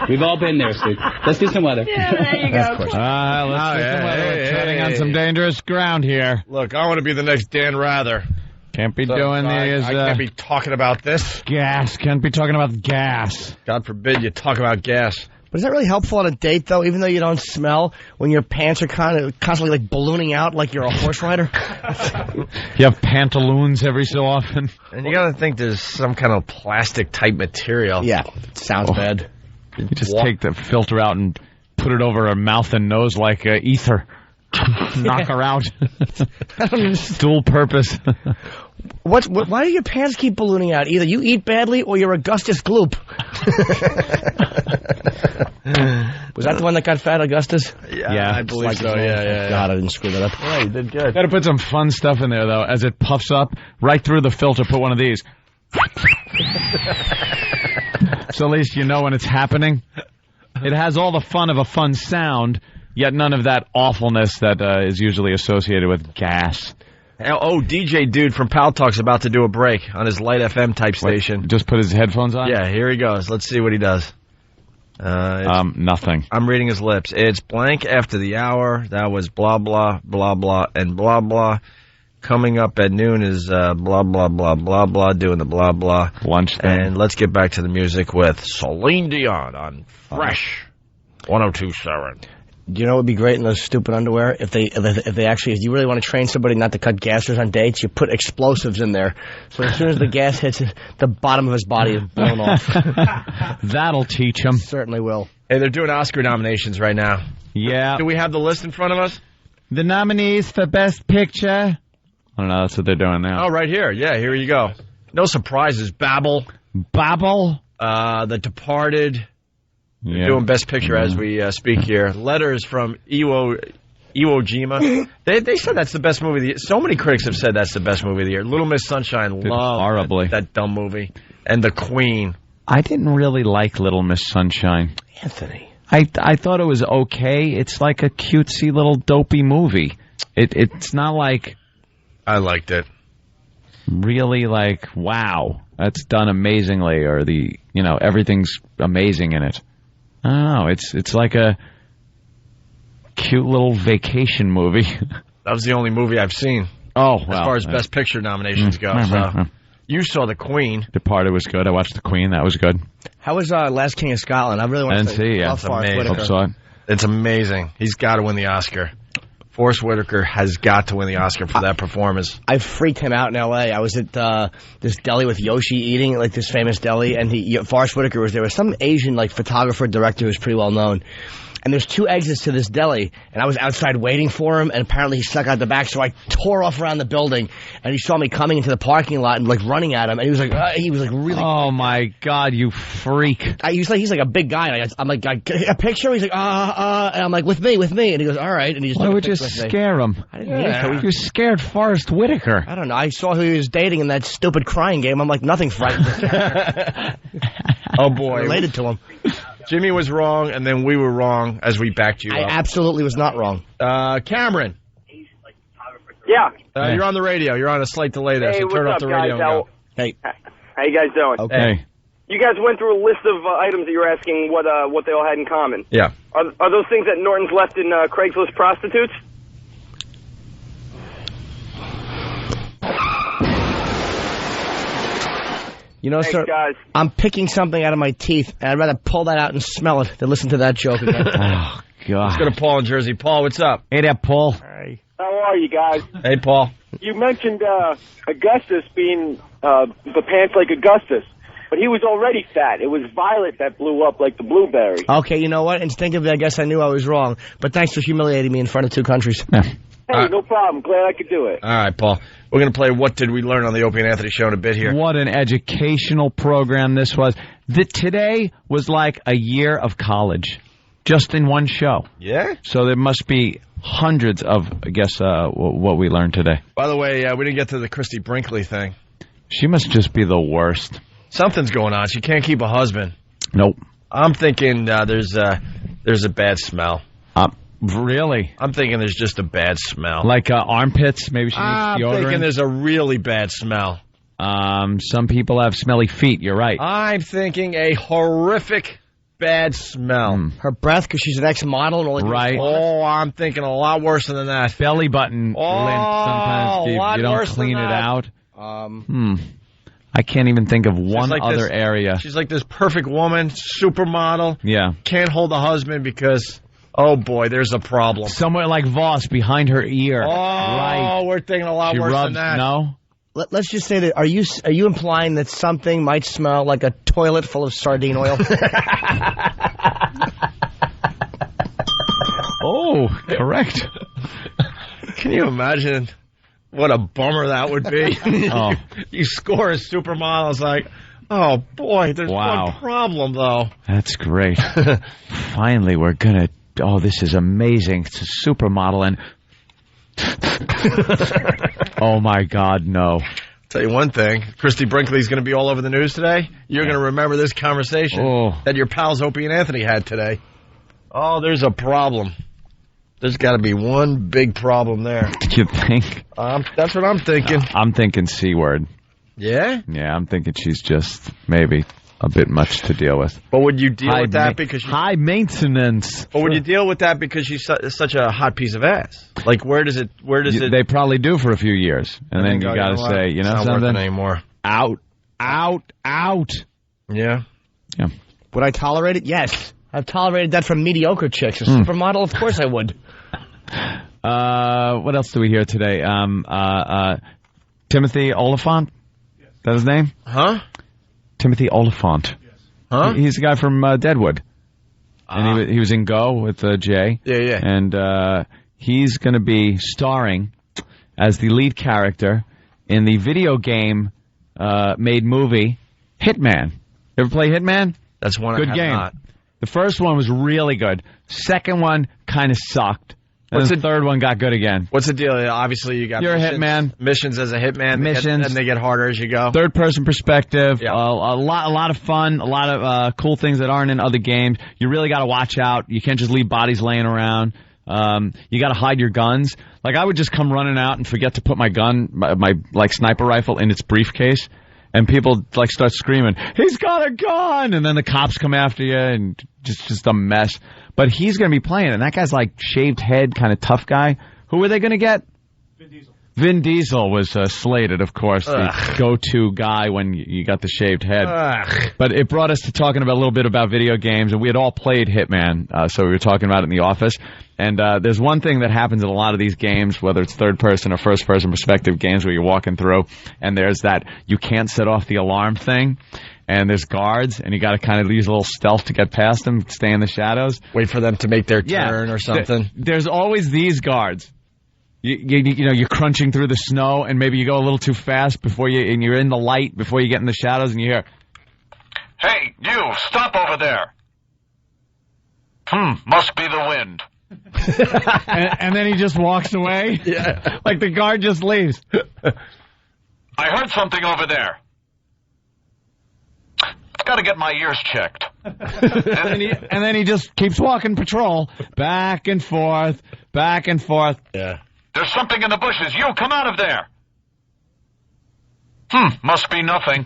We've all been there, Steve. Let's do some weather. Yeah, there you go. Let's do some weather. We're treading on some dangerous ground here. Look, I want to be the next Dan Rather. Can't be doing these. I can't be talking about this. Gas. Can't be talking about gas. God forbid you talk about gas. But is that really helpful on a date, though, even though you don't smell, when your pants are kind of constantly like ballooning out like you're a horse rider? You have pantaloons every so often. And you got to think there's some kind of plastic-type material. Yeah, it sounds bad. You just take the filter out and put it over her mouth and nose like ether. Knock her out. Dual purpose. Why do your pants keep ballooning out? Either you eat badly or you're Augustus Gloop. Was that the one that got fat, Augustus? Yeah, I believe so. Yeah. God, I didn't screw that up. Yeah, you did good. Got to put some fun stuff in there, though. As it puffs up, right through the filter, put one of these. So at least you know when it's happening. It has all the fun of a fun sound, yet none of that awfulness that is usually associated with gas. Oh, DJ Dude from Pal Talk's about to do a break on his Light FM type station. Just put his headphones on? Yeah, here he goes. Let's see what he does. Nothing. I'm reading his lips. It's blank after the hour. That was blah, blah, blah, blah, and blah, blah. Coming up at noon is blah, blah, blah, blah, blah, doing the blah, blah. Lunch thing. And let's get back to the music with Celine Dion on Fresh 102.7. Do you know what would be great in those stupid underwear? If they actually, if you really want to train somebody not to cut gassers on dates, you put explosives in there. So as soon as the gas hits it, the bottom of his body is blown off. That'll teach him. Certainly will. Hey, they're doing Oscar nominations right now. Yeah. Do we have the list in front of us? The nominees for Best Picture. I don't know. That's what they're doing now. Oh, right here. Yeah, here you go. No surprises. Babel. The Departed. Yeah. Doing Best Picture as we speak here. Letters from Iwo Iwo Jima. They said that's the best movie of the year. So many critics have said that's the best movie of the year. Little Miss Sunshine, loved horribly. that dumb movie. And The Queen. I didn't really like Little Miss Sunshine. Anthony. I thought it was okay. It's like a cutesy little dopey movie. It's not like... I liked it. Really like, wow, that's done amazingly, or everything's amazing in it. I don't know. It's like a cute little vacation movie. That was the only movie I've seen. Oh, well. As far as Best Picture nominations go. So. You saw The Queen. Departed was good. I watched The Queen. That was good. How was Last King of Scotland? I really want to see. Yeah, it's amazing. It's amazing. He's got to win the Oscar. Forrest Whitaker has got to win the Oscar for that performance. I freaked him out in L.A. I was at this deli with Yoshi eating, like this famous deli, and Forrest Whitaker was there. There was some Asian photographer, director who's pretty well known. And there's 2 exits to this deli, and I was outside waiting for him, and apparently he snuck out the back, so I tore off around the building, and he saw me coming into the parking lot and running at him, and he was really. Oh my God, you freak! He's like a big guy. And I'm like, a picture. He's like, and I'm like, with me, and he goes, all right, and he just. Why would you scare him? I didn't need to. You scared Forrest Whitaker. I don't know. I saw who he was dating in that stupid crying game. I'm like, nothing frightened. Oh boy, related to him. Jimmy was wrong, and then we were wrong as we backed you up. I absolutely was not wrong. Cameron. Yeah. You're on the radio. You're on a slight delay there, so turn off the radio. Guys? Hey. How you guys doing? Okay. Hey. You guys went through a list of items that you were asking what they all had in common. Yeah. Are those things that Norton's left in Craigslist prostitutes? You know, Thanks, sir, guys. I'm picking something out of my teeth, and I'd rather pull that out and smell it than listen to that joke again. Oh, God. Let's go to Paul in Jersey. Paul, what's up? Hey there, Paul. How are you guys? Hey, Paul. You mentioned Augustus being the pants like Augustus, but he was already fat. It was Violet that blew up like the blueberry. Okay, you know what? Instinctively, I guess I knew I was wrong, but thanks for humiliating me in front of 2 countries. Hey, no problem. Glad I could do it. All right, Paul. We're going to play What Did We Learn on the Opie and Anthony Show in a bit here. What an educational program this was. Today was like a year of college, just in one show. Yeah? So there must be hundreds of, I guess, what we learned today. By the way, we didn't get to the Christy Brinkley thing. She must just be the worst. Something's going on. She can't keep a husband. Nope. I'm thinking there's a bad smell. Really? I'm thinking there's just a bad smell. Like armpits? Maybe she needs deodorant? I'm thinking there's a really bad smell. Some people have smelly feet. You're right. I'm thinking a horrific bad smell. Her breath, because she's an ex-model. And only right. Oh, I'm thinking a lot worse than that. Belly button lint sometimes. You don't clean it out. I can't even think of one other area. She's like this perfect woman, supermodel. Yeah. Can't hold a husband because... Oh, boy, there's a problem. Somewhere like Voss behind her ear. Oh, right. We're thinking a lot worse than that. No? Let's just say that, are you implying that something might smell like a toilet full of sardine oil? Oh, correct. Can you imagine what a bummer that would be? You score a supermodel, it's like... Oh, boy, there's one problem, though. That's great. Finally, we're going to... Oh, this is amazing. It's a supermodel, and... Oh, my God, no. Tell you one thing. Christy Brinkley's going to be all over the news today. You're going to remember this conversation that your pals Opie and Anthony had today. Oh, there's a problem. There's got to be one big problem there. You think? That's what I'm thinking. I'm thinking C-word. Yeah? Yeah, I'm thinking she's just maybe a bit much to deal with. But would you deal with that because she's... High maintenance. But would you deal with that because she's such a hot piece of ass? Like, where does it... They probably do for a few years. And then you got to say, you know something? Not worth it anymore. Out. Yeah? Yeah. Would I tolerate it? Yes. I've tolerated that from mediocre chicks. A supermodel? Of course I would. What else do we hear today? Timothy Oliphant? Is that his name? Huh? Timothy Oliphant. Yes. Huh? He's the guy from Deadwood. And he was in Go with Jay. Yeah. And he's going to be starring as the lead character in the video game made movie Hitman. You ever play Hitman? That's one good I have game. Not. The first one was really good. Second one kind of sucked. And the third one got good again. What's the deal? Obviously, you got You're missions, a hitman. Missions as a hitman. Missions. And they get harder as you go. Third person perspective. A lot of fun. A lot of cool things that aren't in other games. You really got to watch out. You can't just leave bodies laying around. You got to hide your guns. Like, I would just come running out and forget to put my gun, my sniper rifle in its briefcase. And people start screaming, "He's got a gun!" And then the cops come after you, and just a mess. But he's going to be playing, and that guy's shaved head, kind of tough guy. Who were they going to get? Vin Diesel was slated, of course, the go-to guy when you got the shaved head. But it brought us to talking about a little bit about video games, and we had all played Hitman, so we were talking about it in the office. And there's one thing that happens in a lot of these games, whether it's third-person or first-person perspective games where you're walking through, and there's that you can't set off the alarm thing, and there's guards, and you got to kind of use a little stealth to get past them, stay in the shadows. Wait for them to make their turn or something. There's always these guards. You're crunching through the snow, and maybe you go a little too fast and you're in the light before you get in the shadows, and you hear, "Hey, you, stop over there." Must be the wind. and then he just walks away. Yeah. Like the guard just leaves. I heard something over there. I've got to get my ears checked. and then he just keeps walking patrol, back and forth, back and forth. Yeah. There's something in the bushes. You, come out of there. Must be nothing.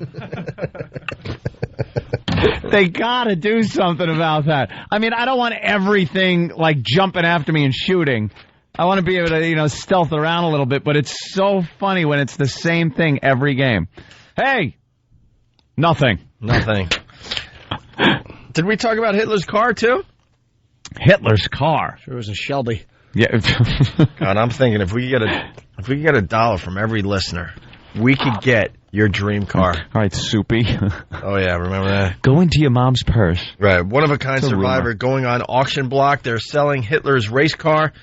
They gotta do something about that. I mean, I don't want everything jumping after me and shooting. I want to be able to, stealth around a little bit, but it's so funny when it's the same thing every game. Hey! Nothing. Did we talk about Hitler's car, too? Hitler's car? Sure, it was a Shelby. Yeah. God, I'm thinking if we could get $1 from every listener, we could get your dream car. All right, Soupy. Oh, yeah, remember that? Go into your mom's purse. Right, one-of-a-kind survivor going on auction block. They're selling Hitler's race car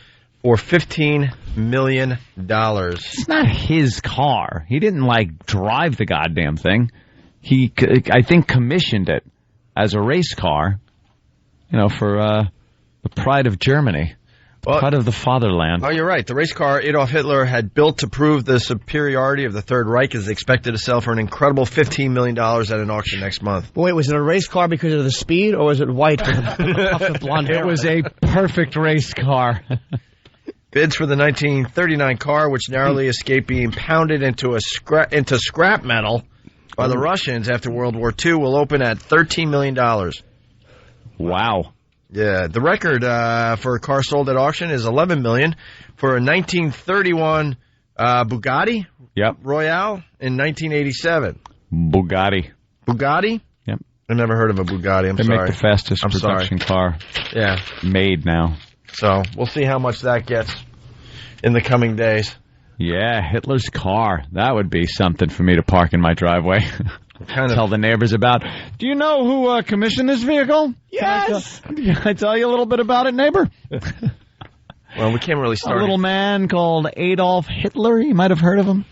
for $15 million. It's not his car. He didn't, drive the goddamn thing. He, I think, commissioned it as a race car, for the pride of Germany. Pride of the fatherland. Oh, you're right. The race car Adolf Hitler had built to prove the superiority of the Third Reich is expected to sell for an incredible $15 million at an auction next month. Wait, was it a race car because of the speed, or was it white with a puff of blonde hair? It was a perfect race car. Bids for the 1939 car, which narrowly escaped being pounded into scrap metal by the Russians after World War II, will open at $13 million. Wow. Yeah, the record for a car sold at auction is $11 million for a 1931 Bugatti Royale in 1987. Bugatti? Yep. I never heard of a Bugatti. I'm sorry. They make the fastest production car made now. So we'll see how much that gets in the coming days. Yeah, Hitler's car. That would be something for me to park in my driveway. Tell the neighbors about. Do you know who commissioned this vehicle? Yes. Can I tell you a little bit about it, neighbor? Well, we can't really start. A little man called Adolf Hitler. You might have heard of him.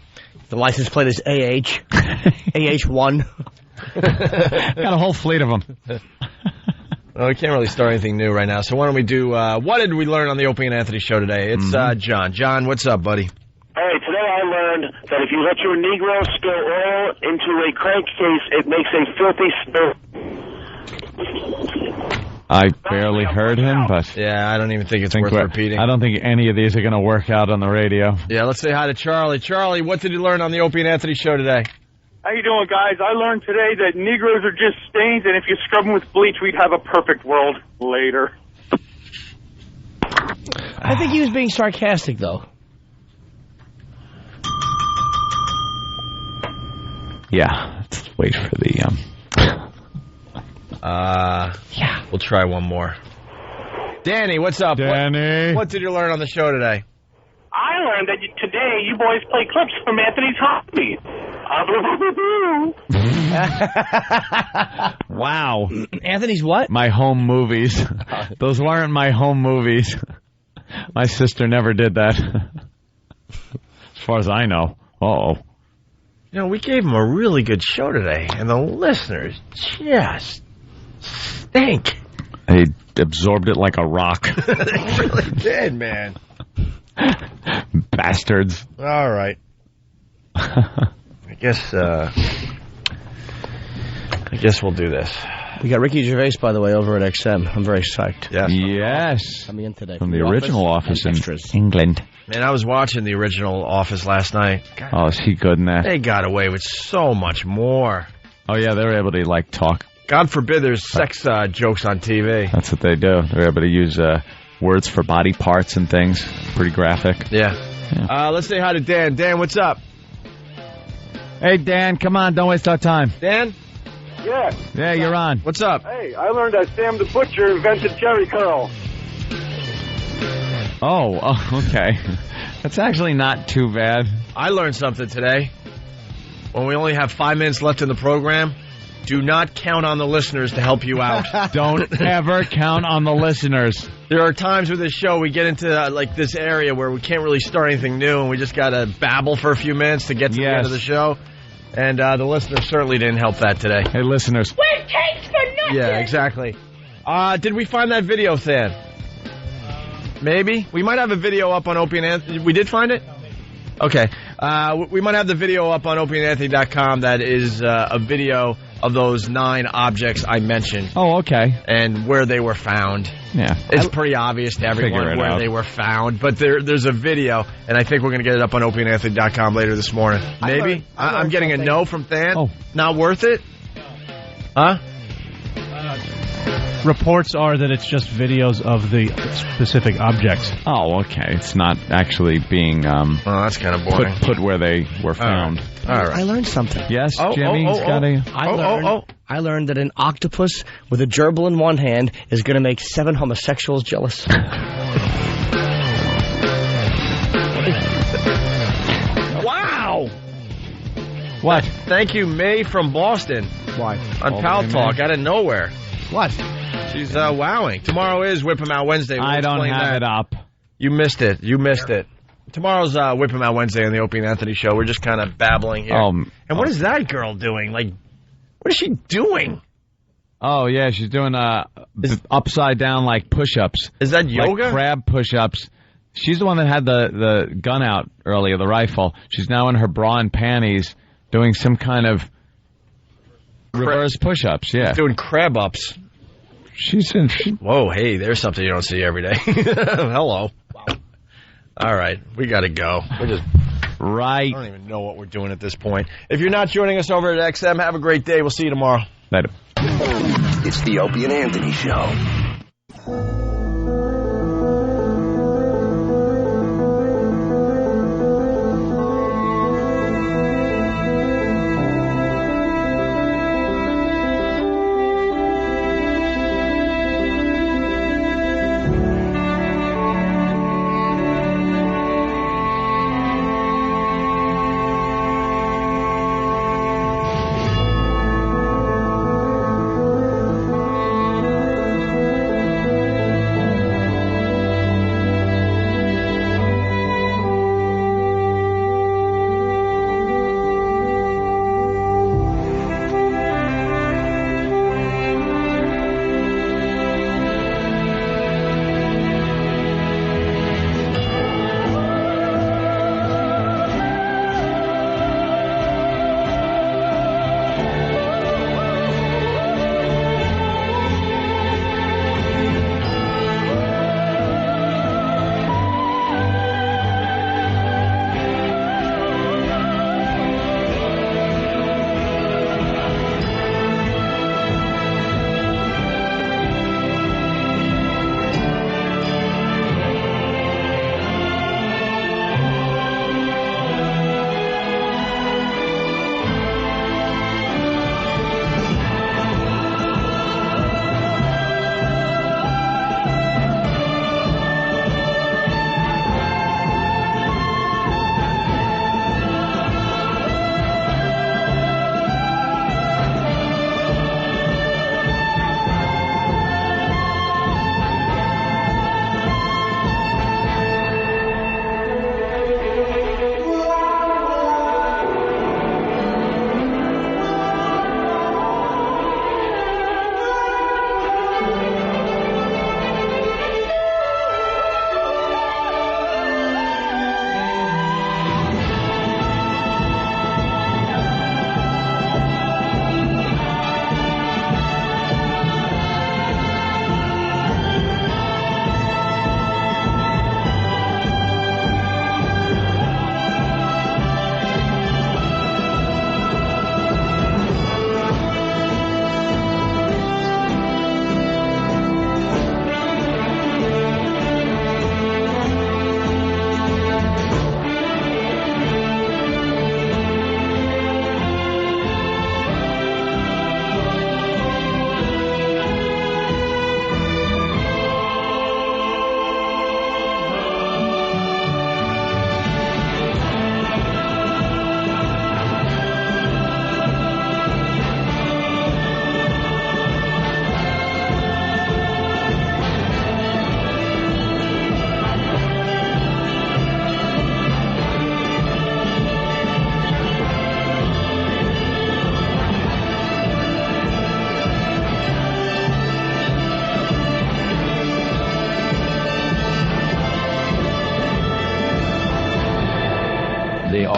The license plate is AH. AH1. Got a whole fleet of them. Well, we can't really start anything new right now. So why don't we do, what did we learn on the Opie and Anthony show today? It's John. John, what's up, buddy? Hey, today I learned that if you let your Negro spill oil into a crankcase, it makes a filthy spill. I barely heard him, but... Yeah, I don't even think it's worth repeating. I don't think any of these are going to work out on the radio. Yeah, let's say hi to Charlie. Charlie, what did you learn on the Opie and Anthony show today? How you doing, guys? I learned today that Negroes are just stains, and if you scrub them with bleach, we'd have a perfect world later. I think he was being sarcastic, though. Yeah, let's wait for the... Yeah, we'll try one more. Danny, what's up? Danny. What did you learn on the show today? I learned that today you boys play clips from Anthony's hobby. Wow. Anthony's what? My home movies. Those weren't my home movies. My sister never did that. As far as I know. Uh-oh. You know, we gave him a really good show today, and the listeners just stink. They absorbed it like a rock. They really did, man. Bastards. All right. I guess we'll do this. We got Ricky Gervais, by the way, over at XM. I'm very psyched. Yes. Coming in today. From the original office in England. Man, I was watching the original Office last night. God, Oh, is he good in that? they got away with so much more. Oh, yeah, they were able to, like, talk. God forbid there's sex jokes on TV. That's what they do. They're able to use words for body parts and things. Pretty graphic. Yeah. Let's say hi to Dan. Dan, what's up? Hey, Dan, come on. Don't waste our time. Dan? Yeah. Yeah, you're on. What's up? Hey, I learned that Sam the Butcher invented Jerry Curl. Oh, okay. That's actually not too bad. I learned something today. When we only have 5 minutes left in the program, do not count on the listeners to help you out. Don't ever count on the listeners. There are times with this show we get into like this area where we can't really start anything new, and we just got to babble for a few minutes to get to the end of the show. And the listeners certainly didn't help that today. Hey, listeners. We're cakes for nothing. Yeah, exactly. Did we find that video, Than? Maybe. We might have a video up on Opie and Anthony. We did find it? Okay. We might have the video up on opieandanthony.com that is a video of those 9 objects I mentioned. Oh, okay. And where they were found. Yeah. It's pretty obvious to everyone where they were found. But there's a video, and I think we're going to get it up on opieandanthony.com later this morning. Maybe? I'm getting a no from Than. Oh. Not worth it? Huh? Reports are that it's just videos of the specific objects. Oh, okay. It's not actually being that's kind of boring. Put where they were found. All right. I learned something. Yes, Jimmy's got a... I learned that an octopus with a gerbil in one hand is going to make 7 homosexuals jealous. Wow! What? Thank you, May from Boston. Why? On Pal Talk, out of nowhere. What? She's wowing. Tomorrow is Whip 'em Out Wednesday. I don't have it up. You missed it. Tomorrow's Whip 'em Out Wednesday on the Opie and Anthony Show. We're just kind of babbling here. And what is that girl doing? Like, what is she doing? Oh, yeah, she's doing upside down, like, push-ups. Is that yoga? Like crab push-ups. She's the one that had the gun out earlier, the rifle. She's now in her bra and panties doing some kind of reverse push-ups, yeah. She's doing crab-ups. Whoa, hey, there's something you don't see every day. Hello. Wow. All right, we got to go. We're just... Right. I don't even know what we're doing at this point. If you're not joining us over at XM, have a great day. We'll see you tomorrow. Later. It's the Opie and Anthony Show.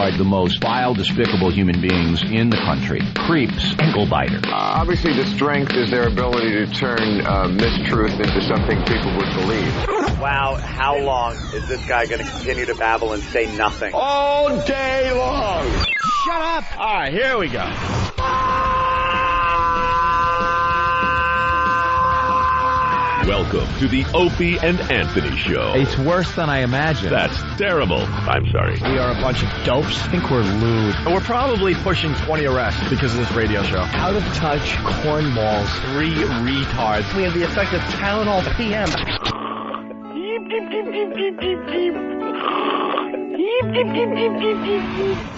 are the most vile, despicable human beings in the country. Creeps, ankle-biter. Obviously, the strength is their ability to turn mistruth into something people would believe. Wow, how long is this guy going to continue to babble and say nothing? All day long. Shut up. All right, here we go. Welcome to the Opie and Anthony Show. It's worse than I imagined. That's terrible. I'm sorry. We are a bunch of dopes. I think we're lewd. We're probably pushing 20 arrests because of this radio show. Out of touch cornballs. 3 retards. We have the effect of Tylenol PM.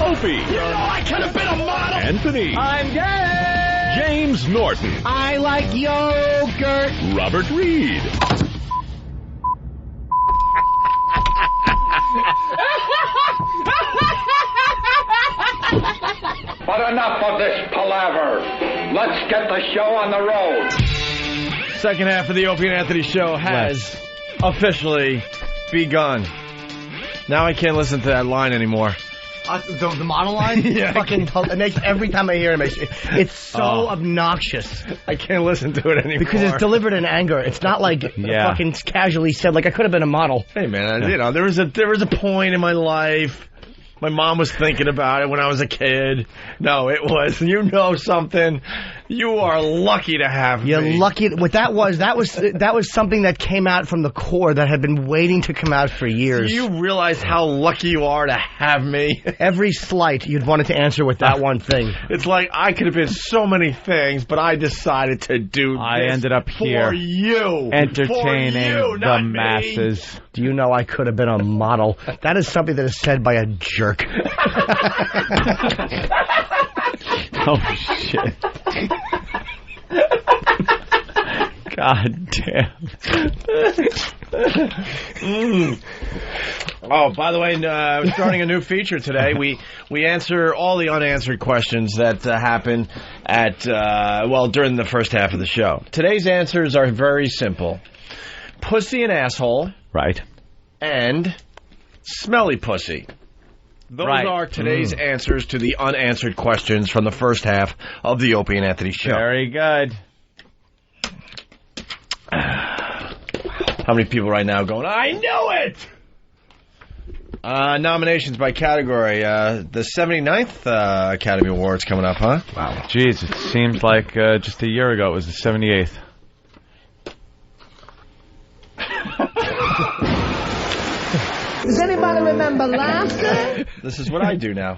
Opie. You know I could have been a model. Anthony. I'm gay. James Norton. I like yogurt. Robert Reed. But enough of this palaver. Let's get the show on the road. Second half of the Opie and Anthony Show has officially begun. Now I can't listen to that line anymore. The model line? Yeah. Fucking, it makes, every time I hear it, it's so obnoxious. I can't listen to it anymore. Because it's delivered in anger. It's not like fucking casually said, like I could have been a model. Hey, man, you know, there was a point in my life. My mom was thinking about it when I was a kid. No, it was, you know something. You are lucky to have me. You're lucky. What that was something that came out from the core that had been waiting to come out for years. Do you realize how lucky you are to have me? Every slight you'd wanted to answer with that one thing. It's like I could have been so many things, but I decided to do this. I ended up here for you. Entertaining for you, the me. masses. Do you know I could have been a model? That is something that is said by a jerk. Oh, shit. God damn. Oh, by the way, we're starting a new feature today. We answer all the unanswered questions that happen at, during the first half of the show. Today's answers are very simple. Pussy and asshole. Right. And smelly pussy. Those are today's answers to the unanswered questions from the first half of the Opie and Anthony Show. Very good. How many people right now going, I knew it! Nominations by category. The 79th Academy Awards coming up, huh? Wow. Jeez, it seems like just a year ago it was the 78th. Does anybody remember laughter? This is what I do now.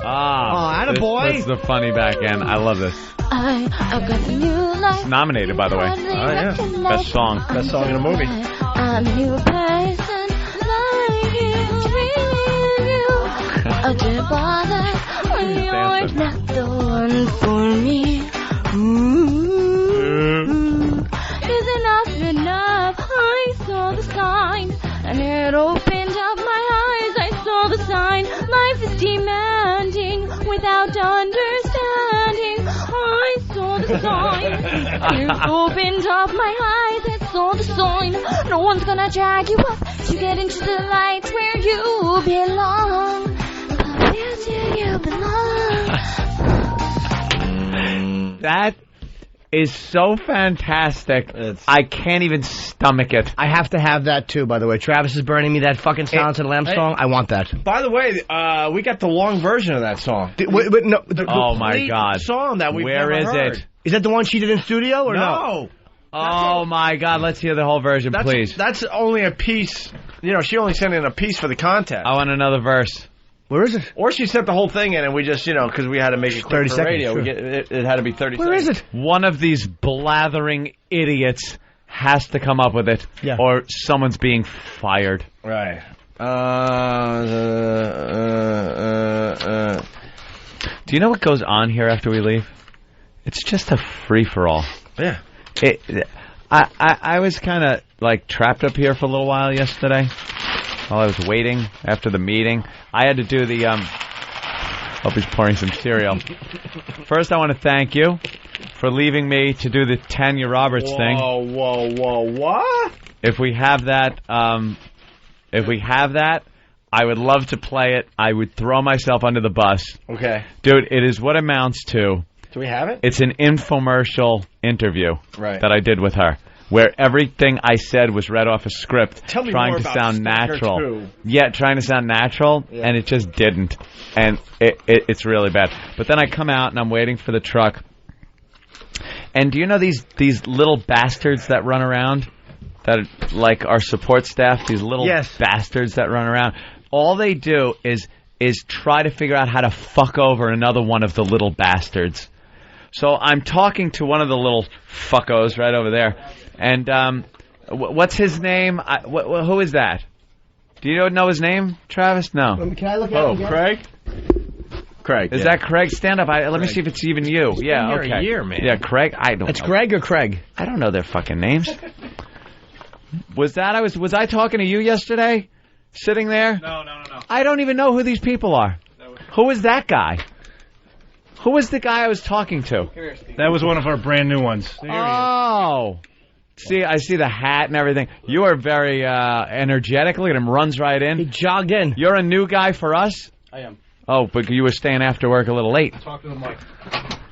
attaboy. That's the funny back end. I love this. I've got a new life. It's nominated, by the way. Oh, yeah. Best song. Best song in a movie. I'm a new person like you. Don't bother when you're not the one for me. Is enough? I saw the sign, and it opened up my eyes. I saw the sign. Life is demanding without understanding. I saw the sign. It opened up my eyes. I saw the sign. No one's gonna drag you up to get into the light where you belong. But where do you belong? That is so fantastic. I can't even stomach it. I have to have that too, by the way. Travis is burning me that fucking Silence of the Lambs song. I want that. By the way, we got the long version of that song. Oh my God! Song that we've Where never is heard. it? Is that the one she did in studio or no? Oh my God! Let's hear the whole version, please. That's only a piece. You know, she only sent in a piece for the contest. I want another verse. Where is it? Or she sent the whole thing in, and we just, because we had to make it quick 30 for seconds, radio. sure. It had to be 30 Where seconds. is it? One of these blathering idiots has to come up with it, or someone's being fired. Right. Do you know what goes on here after we leave? It's just a free-for-all. Yeah. I was kind of, trapped up here for a little while yesterday. While I was waiting after the meeting, I had to do the, hope he's pouring some cereal. First, I want to thank you for leaving me to do the Tanya Roberts thing. Whoa, what? If we have that, I would love to play it. I would throw myself under the bus. Okay. Dude, it is what amounts to... Do we have it? It's an infomercial interview Right. that I did with her, where everything I said was read off a script, Tell me trying more to about sound Stalker natural. 2. Yeah, trying to sound natural, and it just didn't. And it's really bad. But then I come out, and I'm waiting for the truck. And do you know these little bastards that run around? That are, like our support staff, these little bastards that run around. All they do is try to figure out how to fuck over another one of the little bastards. So I'm talking to one of the little fuckos right over there, and what's his name? Who is that? Do you know his name, Travis? No. Can I look at him again? Craig? Craig. Is that Craig? Stand up. Let me see if it's even you. He's Yeah, been here okay. a year, man. Yeah, Craig. I don't. It's know. Greg or Craig? I don't know their fucking names. Was I talking to you yesterday? Sitting there? No. I don't even know who these people are. Who is that guy? Who was the guy I was talking to? That was one of our brand new ones. Oh. See, I see the hat and everything. You are very energetic. Look at him. Runs right in. He jogged in. You're a new guy for us? I am. Oh, but you were staying after work a little late. Talk to the mic.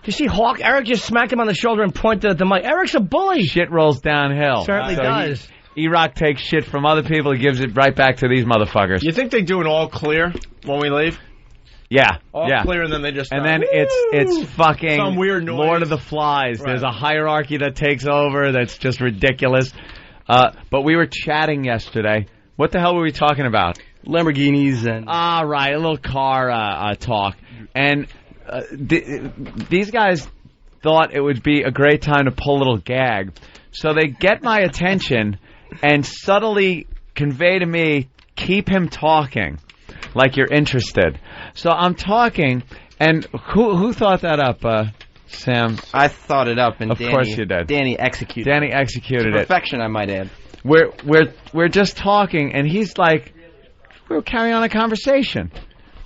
You see Hawk? Eric just smacked him on the shoulder and pointed at the mic. Eric's a bully. Shit rolls downhill. Certainly does. E-Rock takes shit from other people. He gives it right back to these motherfuckers. You think they do an all clear when we leave? Yeah. All yeah. clear, and then they just And then it's fucking some weird noise. Lord of the Flies. Right. There's a hierarchy that takes over that's just ridiculous. But we were chatting yesterday. What the hell were we talking about? Lamborghinis and... Right, a little car talk. And these guys thought it would be a great time to pull a little gag. So they get my attention and subtly convey to me, keep him talking, like you're interested. So I'm talking, and who thought that up, Sam? I thought it up, and of course you did. Danny executed it. Perfection, I might add. We're just talking, and he's like, we're carrying on a conversation.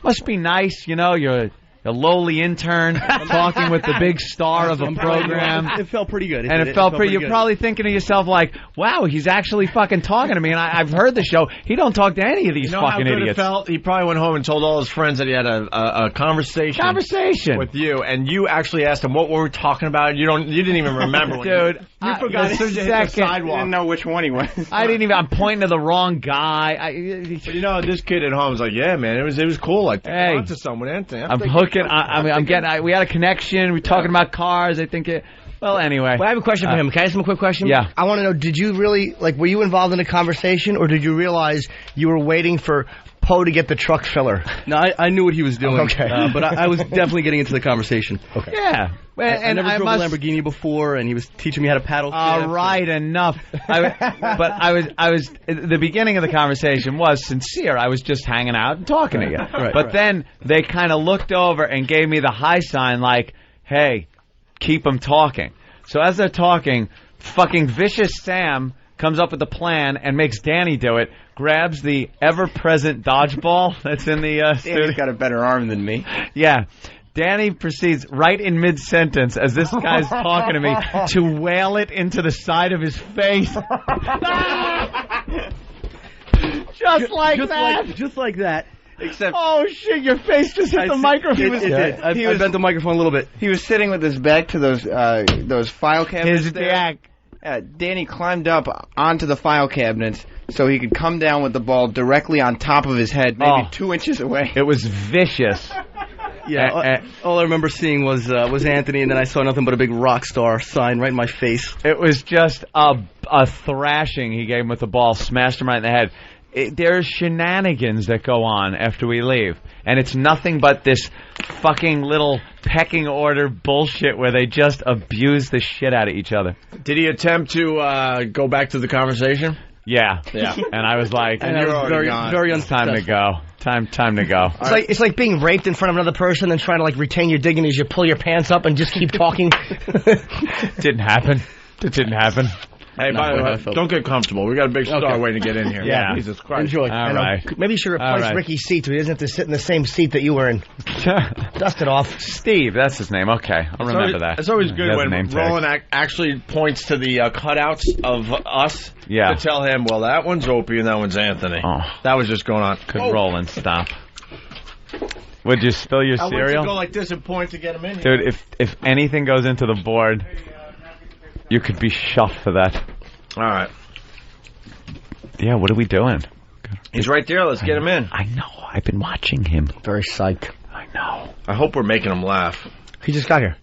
Must be nice, you know, you're a lowly intern talking with the big star of a program. It felt pretty good. It felt pretty good. You're probably thinking to yourself like, wow, he's actually fucking talking to me, and I've heard the show. He don't talk to any of these fucking how good idiots. It felt? He probably went home and told all his friends that he had a conversation with you, and you actually asked him what were we talking about. You didn't even remember. Dude, you forgot as soon as you hit the sidewalk. I didn't know which one he was. I'm pointing to the wrong guy. But you know, this kid at home was like, yeah, man, it was cool. Like, hey, on to someone, Anthony. I'm hooking. We had a connection. We're talking about cars. I think it. Well, anyway. Well, I have a question for him. Can I ask him a quick question? Yeah. I want to know, did you really, were you involved in a conversation, or did you realize you were waiting for Poe to get the truck filler? No, I knew what he was doing. Okay. But I was definitely getting into the conversation. Okay. Yeah. I never drove a Lamborghini before, and he was teaching me how to paddle. All right, enough. I was. The beginning of the conversation was sincere. I was just hanging out and talking to you. But then they kind of looked over and gave me the high sign, like, "Hey, keep them talking." So as they're talking, fucking vicious Sam comes up with a plan and makes Danny do it. Grabs the ever-present dodgeball that's in the studio. Danny's got a better arm than me. Yeah. Danny proceeds right in mid-sentence as this guy's talking to me to wail it into the side of his face. Just like that. Except, oh shit! Your face just hit the microphone. I bent the microphone a little bit. He was sitting with his back to those file cabinets. His back. Danny climbed up onto the file cabinets so he could come down with the ball directly on top of his head, maybe 2 inches away. It was vicious. Yeah, all I remember seeing was Anthony, and then I saw nothing but a big rock star sign right in my face. It was just a thrashing he gave him with the ball, smashed him right in the head. There's shenanigans that go on after we leave, and it's nothing but this fucking little pecking order bullshit where they just abuse the shit out of each other. Did he attempt to go back to the conversation? Yeah. And I was like, and you're very time to go. Time to go. It's like being raped in front of another person and trying to retain your dignity as you pull your pants up and just keep talking. Didn't happen. It didn't happen. Hey, by the way, don't get comfortable. We got a big star waiting to get in here. Yeah. Jesus Christ. Enjoy. All right. Maybe you should replace Ricky's seat so he doesn't have to sit in the same seat that you were in. Dust it off. Steve, that's his name. Okay, I'll remember that. It's always good when Roland actually points to the cutouts of us to tell him, well, that one's Opie and that one's Anthony. Oh. That was just going on. Good Roland, stop. Would you spill your cereal? I went to go like this and point to get him in here. Dude, if anything goes into the board, you could be shot for that. All right. Yeah, what are we doing? He's right there. Let's get him in. I know. I've been watching him. Very psyched. I know. I hope we're making him laugh. He just got here.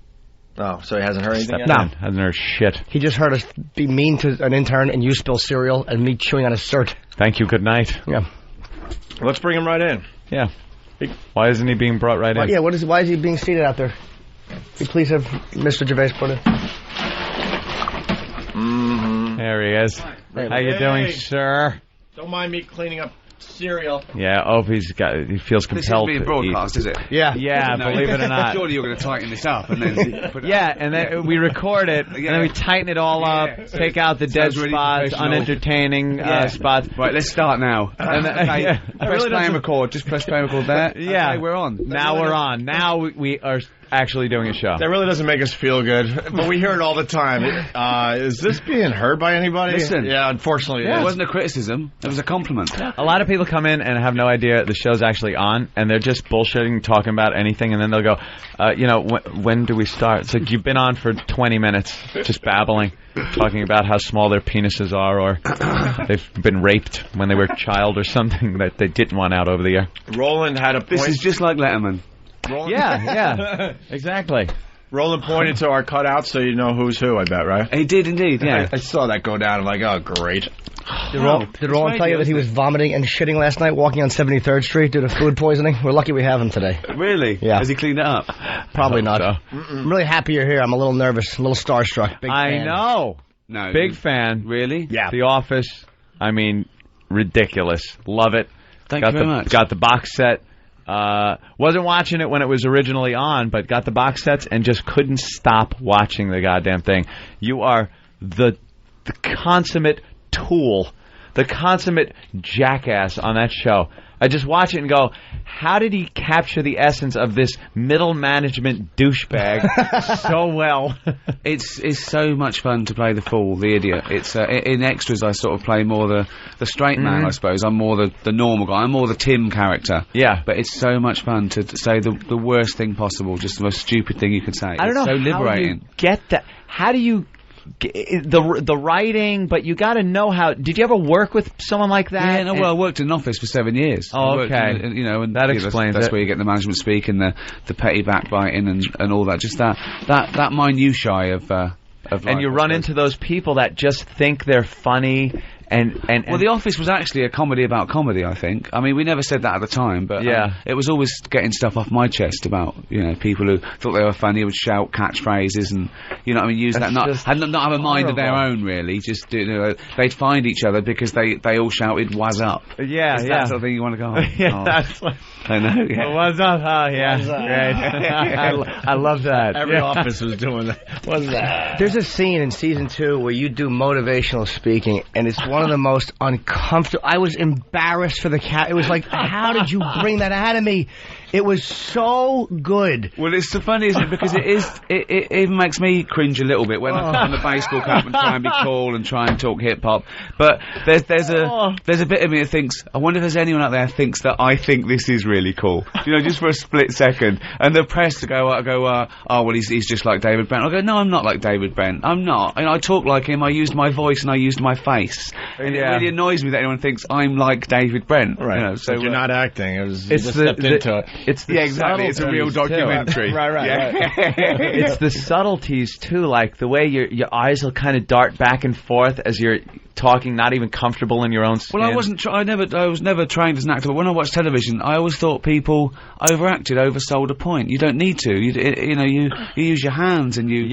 Oh, so he hasn't heard anything yet? No. Hasn't heard shit. He just heard us be mean to an intern and you spill cereal and me chewing on his shirt. Thank you. Good night. Yeah. Let's bring him right in. Yeah. Why isn't he being brought right in? Yeah, why is he being seated out there? Could you please have Mr. Gervais put in? Mm-hmm. There he is. How you doing, sir? Don't mind me cleaning up cereal. Yeah, Opie's he feels compelled. This is being broadcast, is it? Yeah, believe it or not. Surely you're going to tighten this up and then put it and then we record it, and then we tighten it all up, so take out the dead spots, unentertaining spots. Right, let's start now. Press play and record. Just press play and record there. Yeah, okay, we're on. Now we're on. Now we are actually doing a show. That really doesn't make us feel good, but we hear it all the time. Is this being heard by anybody? Listen. Yeah, unfortunately it wasn't a criticism. It was a compliment. A lot of people come in and have no idea the show's actually on, and they're just bullshitting, talking about anything, and then they'll go, when do we start? It's like, you've been on for 20 minutes just babbling, talking about how small their penises are, or they've been raped when they were a child or something that they didn't want out over the air. Roland had a point. This is just like Letterman. Roland? Yeah, exactly. Roland pointed to our cutouts so you know who's who, I bet, right? He did indeed, yeah. I saw that go down. I'm like, oh, great. Did Roland tell you that he was vomiting and shitting last night walking on 73rd Street due to food poisoning? We're lucky we have him today. Really? Yeah. Has he cleaned it up? Probably not. So. I'm really happy you're here. I'm a little nervous, a little starstruck. Big fan. I know. No. Big fan. Really? Yeah. The Office. I mean, ridiculous. Love it. Thank you very much. Got the box set. Wasn't watching it when it was originally on, but got the box sets and just couldn't stop watching the goddamn thing. You are the consummate tool, the consummate jackass on that show. I just watch it and go, how did he capture the essence of this middle management douchebag so well? It's so much fun to play the fool, the idiot. It's in extras I sort of play more the straight man, I suppose. I'm more the normal guy. I'm more the Tim character. Yeah. But it's so much fun to say the worst thing possible, just the most stupid thing you can say. I don't know so liberating. How you get that. How do you... The writing, but you got to know how. Did you ever work with someone like that? Yeah, no. Well, I worked in an office for 7 years. Oh, okay. And that explains that's it. where you get the management speak and the petty backbiting and all that. Just that minutiae of life, and you run into those people that just think they're funny. And well, The Office was actually a comedy about comedy, I think. I mean, we never said that at the time, but it was always getting stuff off my chest about people who thought they were funny would shout catchphrases and use that not have a mind of their own really. Just they'd find each other because they all shouted "was up." Yeah, Is that sort of thing you want to go on? Yeah, that's what I know. Yeah. What's up? Oh, yeah, great. I love that. Every office was doing that. What's that? There's a scene in season 2 where you do motivational speaking, and it's one of the most uncomfortable. I was embarrassed for the cat. It was like, how did you bring that out of me? It was so good. Well, it's so funny, isn't it? Because it even makes me cringe a little bit when I put on the baseball cap and try and be cool and try and talk hip hop. But there's a bit of me that thinks, I wonder if there's anyone out there that thinks that I think this is really cool. Just for a split second. And the press go, oh well, he's just like David Brent. I go, no, I'm not like David Brent. I'm not. I talk like him. I used my voice and I used my face. And it really annoys me that anyone thinks I'm like David Brent. Right. So you're not acting. You just stepped into it. It's exactly. It's a real documentary. Right. It's the subtleties too, like the way your eyes will kind of dart back and forth as you're talking, not even comfortable in your own skin. Well, I was never trained as an actor, but when I watched television, I always thought people overacted, oversold a point. You don't need to. You use your hands and you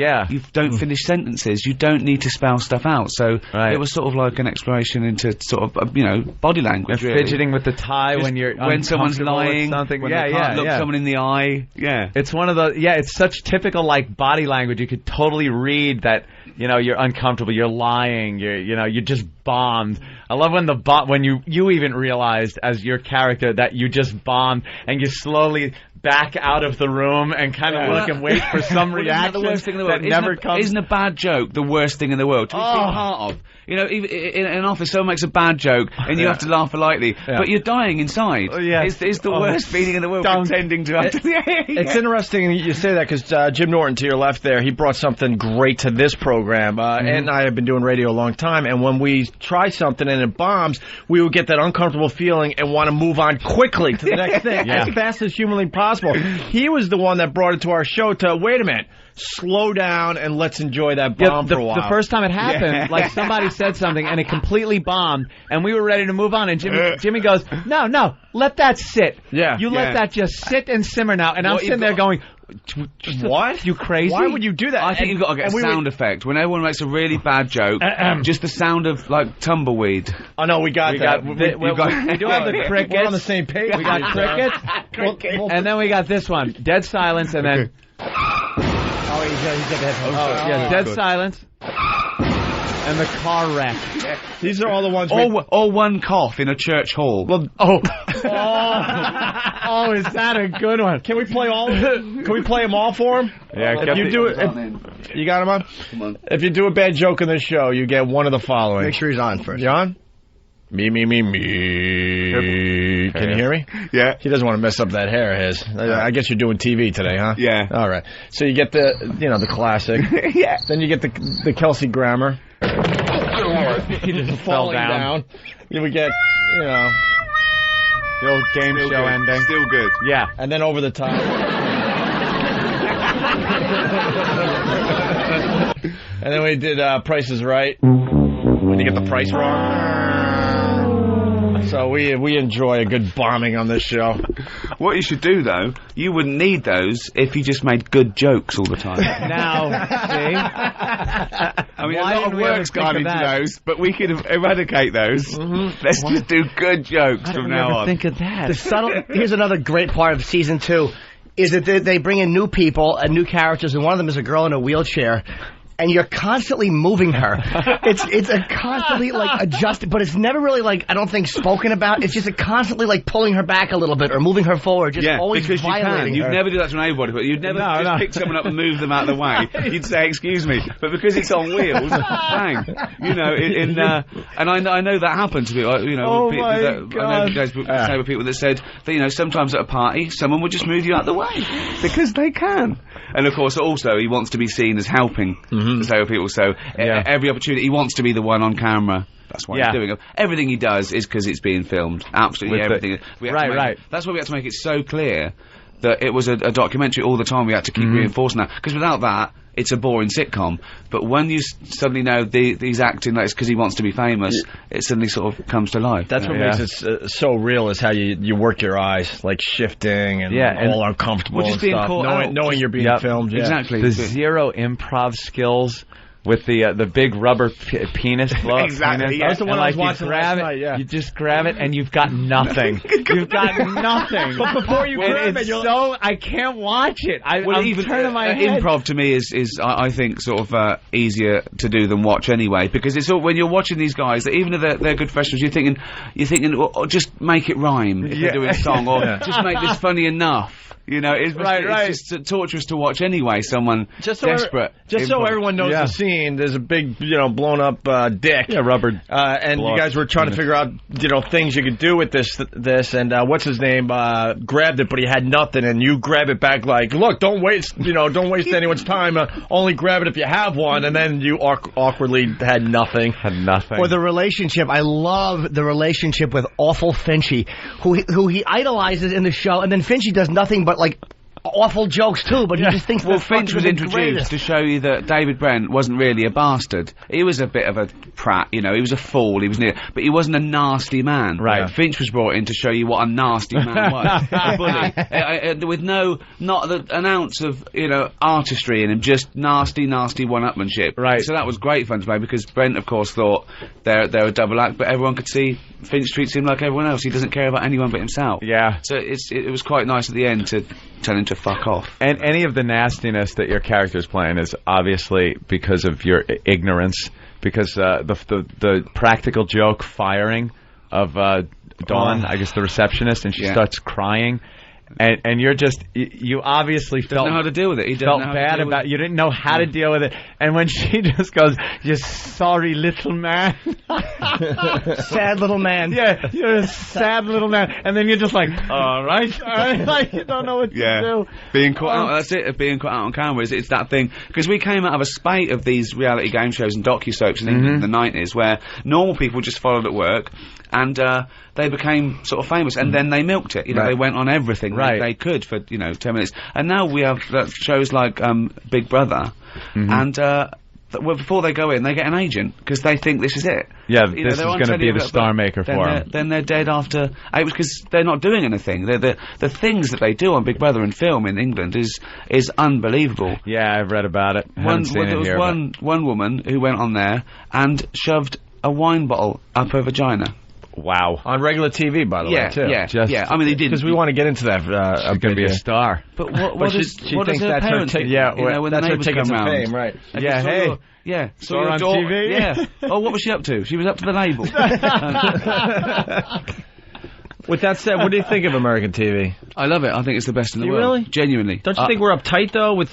don't finish sentences. You don't need to spell stuff out. So it was sort of like an exploration into sort of body language. Really. Fidgeting with the tie when someone's lying, something. When they can't look someone in the eye. Yeah, it's one of the. Yeah, it's such typical like body language. You could totally read that you know, you're uncomfortable, you're lying, you just bombed. I love when when you even realized as your character that you just bombed and you slowly back out of the room and kind of look and wait for some reaction the worst thing in the world. that never comes. Isn't a bad joke the worst thing in the world to be part of? You know, even in an office, someone makes a bad joke and you have to laugh politely, but you're dying inside. It's the worst feeling in the world, pretending to have to... It's interesting you say that because Jim Norton, to your left there, he brought something great to this program. And I have been doing radio a long time, and when we try something and it bombs, we would get that uncomfortable feeling and want to move on quickly to the next thing as fast as humanly possible. He was the one that brought it to our show to, wait a minute, slow down and let's enjoy that bomb for a while. The first time it happened, like somebody said something and it completely bombed, and we were ready to move on, and Jimmy goes, no, let that sit. You let that just sit and simmer now. And I'm sitting there going, what? You crazy? Why would you do that? I think you've got to get a sound effect. When everyone makes a really bad joke, just the sound of, like, tumbleweed. Oh, no, we got that. We do have the crickets. We're on the same page. We got crickets. And then we got this one. Dead silence, and then... Oh, he's got the headphones. Dead silence. And the car wreck. These are all the ones. Or one cough in a church hall. Well, is that a good one? Can we play all? Can we play them all for him? Yeah. If you do it, you got him on. Come on. If you do a bad joke in this show, you get one of the following. Make sure he's on first. You on? Me. Can you hear me? Yeah. He doesn't want to mess up that hair of his. I guess you're doing TV today, huh? Yeah. All right. So you get the classic. Yeah. Then you get the Kelsey Grammer. He just fell down. Then we get, the old game show ending. Still good. Yeah. And then over the top. And then we did Price is Right. When you get the price wrong. So we enjoy a good bombing on this show. What you should do, though, you wouldn't need those if you just made good jokes all the time. Now, see? I mean, a lot of work's gone into those, but we could eradicate those. Let's just do good jokes from now on. Think of that. Here's another great part of season 2, is that they bring in new people and new characters, and one of them is a girl in a wheelchair. And you're constantly moving her. It's a constantly like adjusted, but it's never really like, I don't think, spoken about. It's just a constantly like pulling her back a little bit or moving her forward. Just always because violating You'd her. never do that to anybody, but you'd never just pick someone up and move them out of the way. You'd say, "Excuse me," but because it's on wheels, bang. And I know that happened to me. I know people that said that sometimes at a party someone would just move you out of the way because they can. And of course, also he wants to be seen as helping. So people, every opportunity he wants to be the one on camera. That's why he's doing it. Everything he does is because it's being filmed. Absolutely everything. Right. That's why we had to make it so clear that it was a documentary all the time. We had to keep reinforcing that, because without that, it's a boring sitcom. But when you suddenly know he's acting like it's because he wants to be famous, it suddenly sort of comes to life. That's what makes it so real, is how you work your eyes, like shifting and all uncomfortable and stuff, knowing you're being filmed. Exactly. The zero improv skills with the big rubber penis float. Exactly. That's the one I was watching last night. Yeah. You just grab it and you've got nothing. You've got nothing. But before you grab it, I can't watch it. I'm turning my head. Improv to me is I think sort of easier to do than watch anyway, because it's all, when you're watching these guys, even if they're good professionals, you're thinking well, just make it rhyme if they're doing a song, or just make this funny enough. It's just torturous to watch anyway. Someone desperate. Just so everyone knows the scene, there's a big, blown up dick. Yeah, rubber. And you guys were trying to figure out, things you could do with this, and what's his name grabbed it, but he had nothing, and you grab it back like, look, don't waste anyone's time. Only grab it if you have one, and then you awkwardly had nothing. Or the relationship. I love the relationship with Awful Finchy, who he idolizes in the show, and then Finchy does nothing but like awful jokes too, but he just thinks Finch was introduced to show you that David Brent wasn't really a bastard. He was a bit of a prat, he was a fool, but he wasn't a nasty man. Right. Finch was brought in to show you what a nasty man was. A bully. With not an ounce of, artistry in him, just nasty one-upmanship. Right. So that was great fun to play, because Brent, of course, thought they're a double act, but everyone could see Finch treats him like everyone else. He doesn't care about anyone but himself. Yeah. So it was quite nice at the end to tell him to fuck off. And any of the nastiness that your character's playing is obviously because of your ignorance. Because the practical joke firing of Dawn, I guess the receptionist, and she starts crying. And you're just, you obviously felt know how to deal with it. You felt bad about, you didn't know how to deal with it. And when she just goes, "You sorry little man." Sad little man. Yeah, you're a sad little man. And then you're just like, all right. Like, you don't know what to do. Being caught out, that's it, being caught out on camera. It's that thing. Because we came out of a spate of these reality game shows and docu-soaps in England in the 90s, where normal people just followed at work, and they became sort of famous, and then they milked it. You know, they went on everything they could for 10 minutes. And now we have shows like Big Brother, and well, before they go in, they get an agent because they think this is it. Yeah, this is going to be the star maker for them. Then they're dead after because they're not doing anything. The things that they do on Big Brother and film in England is unbelievable. Yeah, I've read about it. There was one woman who went on there and shoved a wine bottle up her vagina. Wow. On regular TV, by the way, too. Yeah. I mean, they did. Because we want to get into that. She's going to be a star. But what does her parents think? Yeah, when that's the her ticket to round? fame, right. Yeah, hey. Saw her on TV? Yeah. Oh, what was she up to? She was up to the label. With that said, what do you think of American TV? I love it. I think it's the best in the world. Really? Genuinely. Don't you think we're uptight, though, with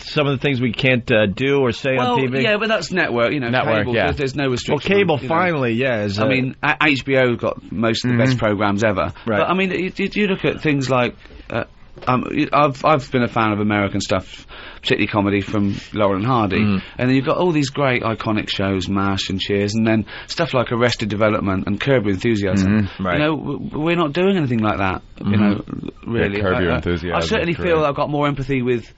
some of the things we can't do or say on TV? Yeah, but that's network, Network, cable, there's no restriction. Well, cable, finally, I mean, HBO got most of the best programs ever. Right. But, I mean, you look at things like... I've been a fan of American stuff, particularly comedy from Laurel and Hardy, and then you've got all these great iconic shows, MASH and Cheers, and then stuff like Arrested Development and Curb Your Enthusiasm. Right. You know, we're not doing anything like that. You know, really. Yeah, Curb Your Enthusiasm. I certainly feel I've got more empathy with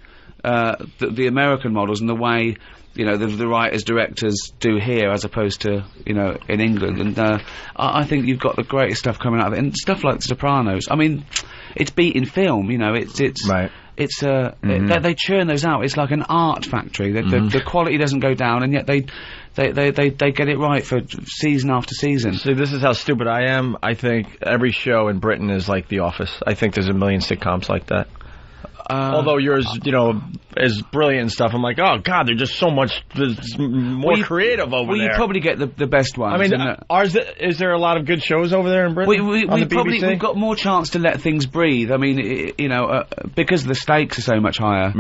the American models and the way. You know, the writers, directors do here as opposed to, in England. And I think you've got the greatest stuff coming out of it. And stuff like The Sopranos. I mean, it's beating film, it's... Right. It's they churn those out. It's like an art factory. The quality doesn't go down, and yet they get it right for season after season. See, this is how stupid I am. I think every show in Britain is like The Office. I think there's a million sitcoms like that. Although yours, is brilliant and stuff. I'm like, oh God, they're just so much more creative over there. Well, you probably get the best ones. I mean, is there a lot of good shows over there in Britain? We've got more chance to let things breathe. I mean, because the stakes are so much higher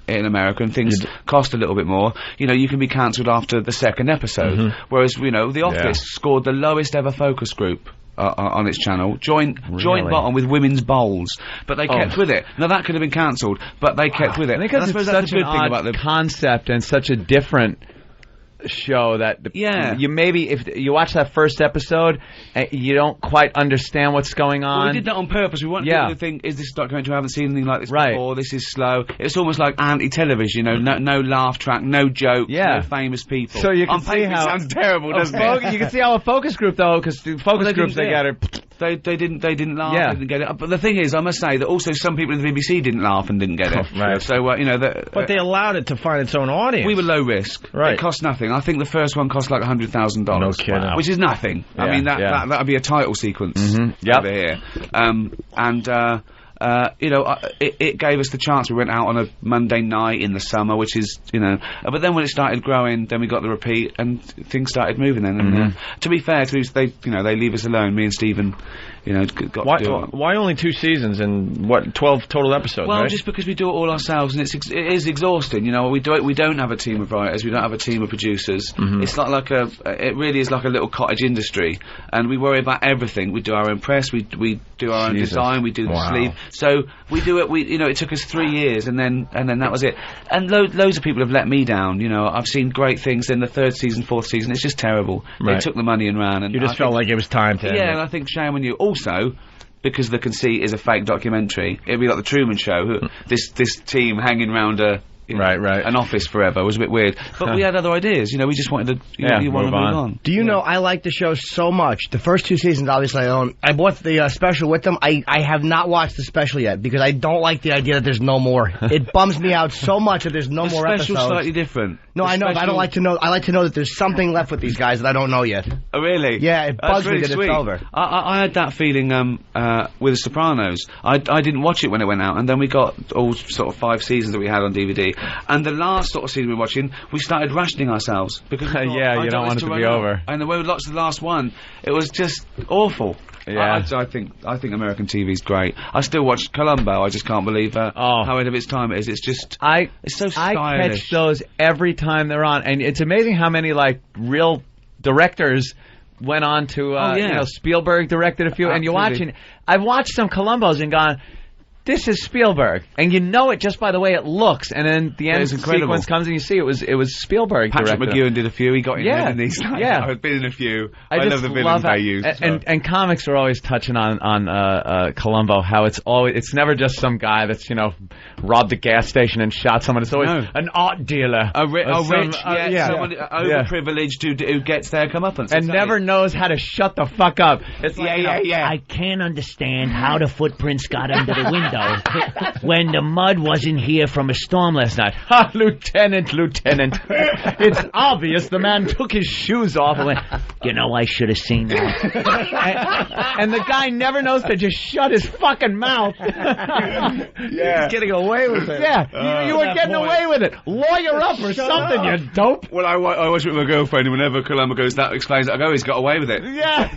in America and things cost a little bit more. You can be cancelled after the second episode, whereas The Office scored the lowest ever focus group. On its channel, joint bottom with women's bowls, but they kept with it. Now that could have been cancelled, but they kept with it. I think it's such an odd concept and such a different show that you maybe if you watch that first episode you don't quite understand what's going on. Well, we did that on purpose. We wanted people to think, is this documentary? I haven't seen anything like this before. This is slow. It's almost like anti-television, no laugh track, no jokes, no famous people. So you can see how it sounds terrible, doesn't it? You can see how a focus group though, because focus groups they got it. They didn't laugh, they didn't get it. But the thing is, I must say that also some people in the BBC didn't laugh and didn't get it. Right. So but they allowed it to find its own audience. We were low risk. Right. It cost nothing. I think the first one cost like $100,000. No kidding. Which is nothing. I mean that'd be a title sequence over here. It gave us the chance. We went out on a Monday night in the summer, which is, but then when it started growing, then we got the repeat, and things started moving then. And, to be fair, they leave us alone. Me and Stephen, got to do it. Why only 2 seasons and 12 total episodes? Well, right? just because we do it all ourselves, and it is exhausting. We don't have a team of writers. We don't have a team of producers. It's not it really is like a little cottage industry, and we worry about everything. We do our own press. We do our own design. We do the sleeve. So we do it. It took us 3 years, and then that was it. And loads of people have let me down. I've seen great things in the 3rd season, 4th season. It's just terrible. Right. They took the money and ran. And you just felt like it was time to. Yeah, and I think shame on you. Also, because the conceit is a fake documentary, it'd be like the Truman Show. This team hanging around a an office forever was a bit weird. But we had other ideas. You know, we just wanted to move on. Do you know, I like the show so much. The first 2 seasons, obviously, I own. I bought the special with them. I have not watched the special yet because I don't like the idea that there's no more. It bums me out so much that there's no more episodes. The special's slightly different. No, I know, but I don't like to know. I like to know that there's something left with these guys that I don't know yet. Oh, really? Yeah, it bugs me that sweet. it's over. I had that feeling with The Sopranos. I didn't watch it when it went out, and then we got all sort of 5 seasons that we had on DVD. And the last sort of season we were watching, we started rationing ourselves because we thought, you don't want it to be over. And the way we watched the last one, it was just awful. Yeah, I think American TV's great. I still watch Columbo. I just can't believe how ahead of its time it is. It's just it's so stylish. I catch those every time they're on, and it's amazing how many real directors went on to Spielberg directed a few, and you're watching. I've watched some Columbos and gone, this is Spielberg, and you know it just by the way it looks, and then the end sequence comes and you see it was Spielberg. Patrick directed. McGowan did a few. He got in there, didn't he? I've been in a few. I love the villains they use. And comics are always touching on Columbo, how it's never just some guy that's robbed a gas station and shot someone. It's always an art dealer, someone overprivileged who gets their comeuppance and never knows how to shut the fuck up. It's I can't understand how the footprints got under the window when the mud wasn't here from a storm last night. Ha, Lieutenant. It's obvious the man took his shoes off and went, I should have seen that. and the guy never knows to just shut his fucking mouth. He's getting away with it. Yeah, you were getting away with it. Lawyer up or something, you dope. Well, I watch it with my girlfriend, and whenever Columbo goes, that explains it. I go, he's got away with it. Yeah,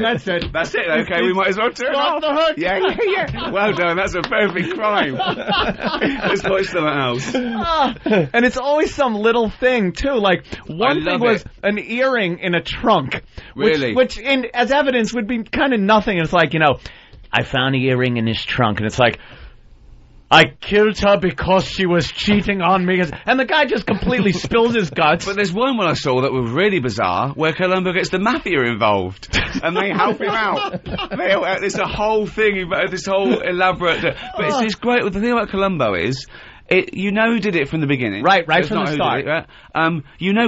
that's it. That's it, okay, we might as well turn off the hook. Yeah. Well done, that's a perfect crime. Let's watch something else. And it's always some little thing, too. Like, one thing was an earring in a trunk. Really? Which as evidence, would be kind of nothing. It's like, I found an earring in his trunk, and it's like, I killed her because she was cheating on me. And the guy just completely spills his guts. But there's one I saw that was really bizarre, where Columbo gets the mafia involved. And they help him out. It's a whole thing, this whole elaborate... But it's great. The thing about Columbo is... who did it from the beginning. Right from the start.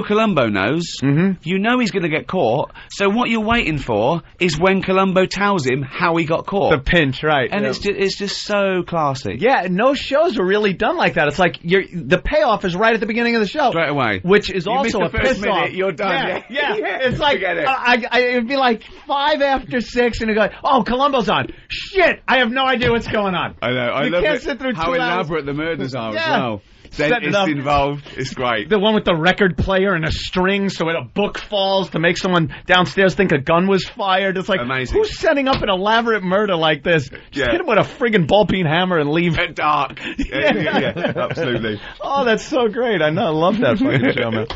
Columbo knows. Mm-hmm. You know he's going to get caught. So what you're waiting for is when Columbo tells him how he got caught. The pinch, right. And it's just so classy. Yeah, no shows are really done like that. It's like the payoff is right at the beginning of the show. Straight away. Which is also a piss off. You're done. Yeah. It's like, it'd be like 5 after 6 and you go, oh, Columbo's on. Shit, I have no idea what's going on. I know. You can't sit through 2 hours. How elaborate the murders are. As well. Dentist involved. It's great. The one with the record player and a string so a book falls to make someone downstairs think a gun was fired. It's like, amazing. Who's setting up an elaborate murder like this? Just hit him with a friggin' ball-peen hammer and leave. At dark. Yeah, absolutely. Oh, that's so great. I love that fucking show, man.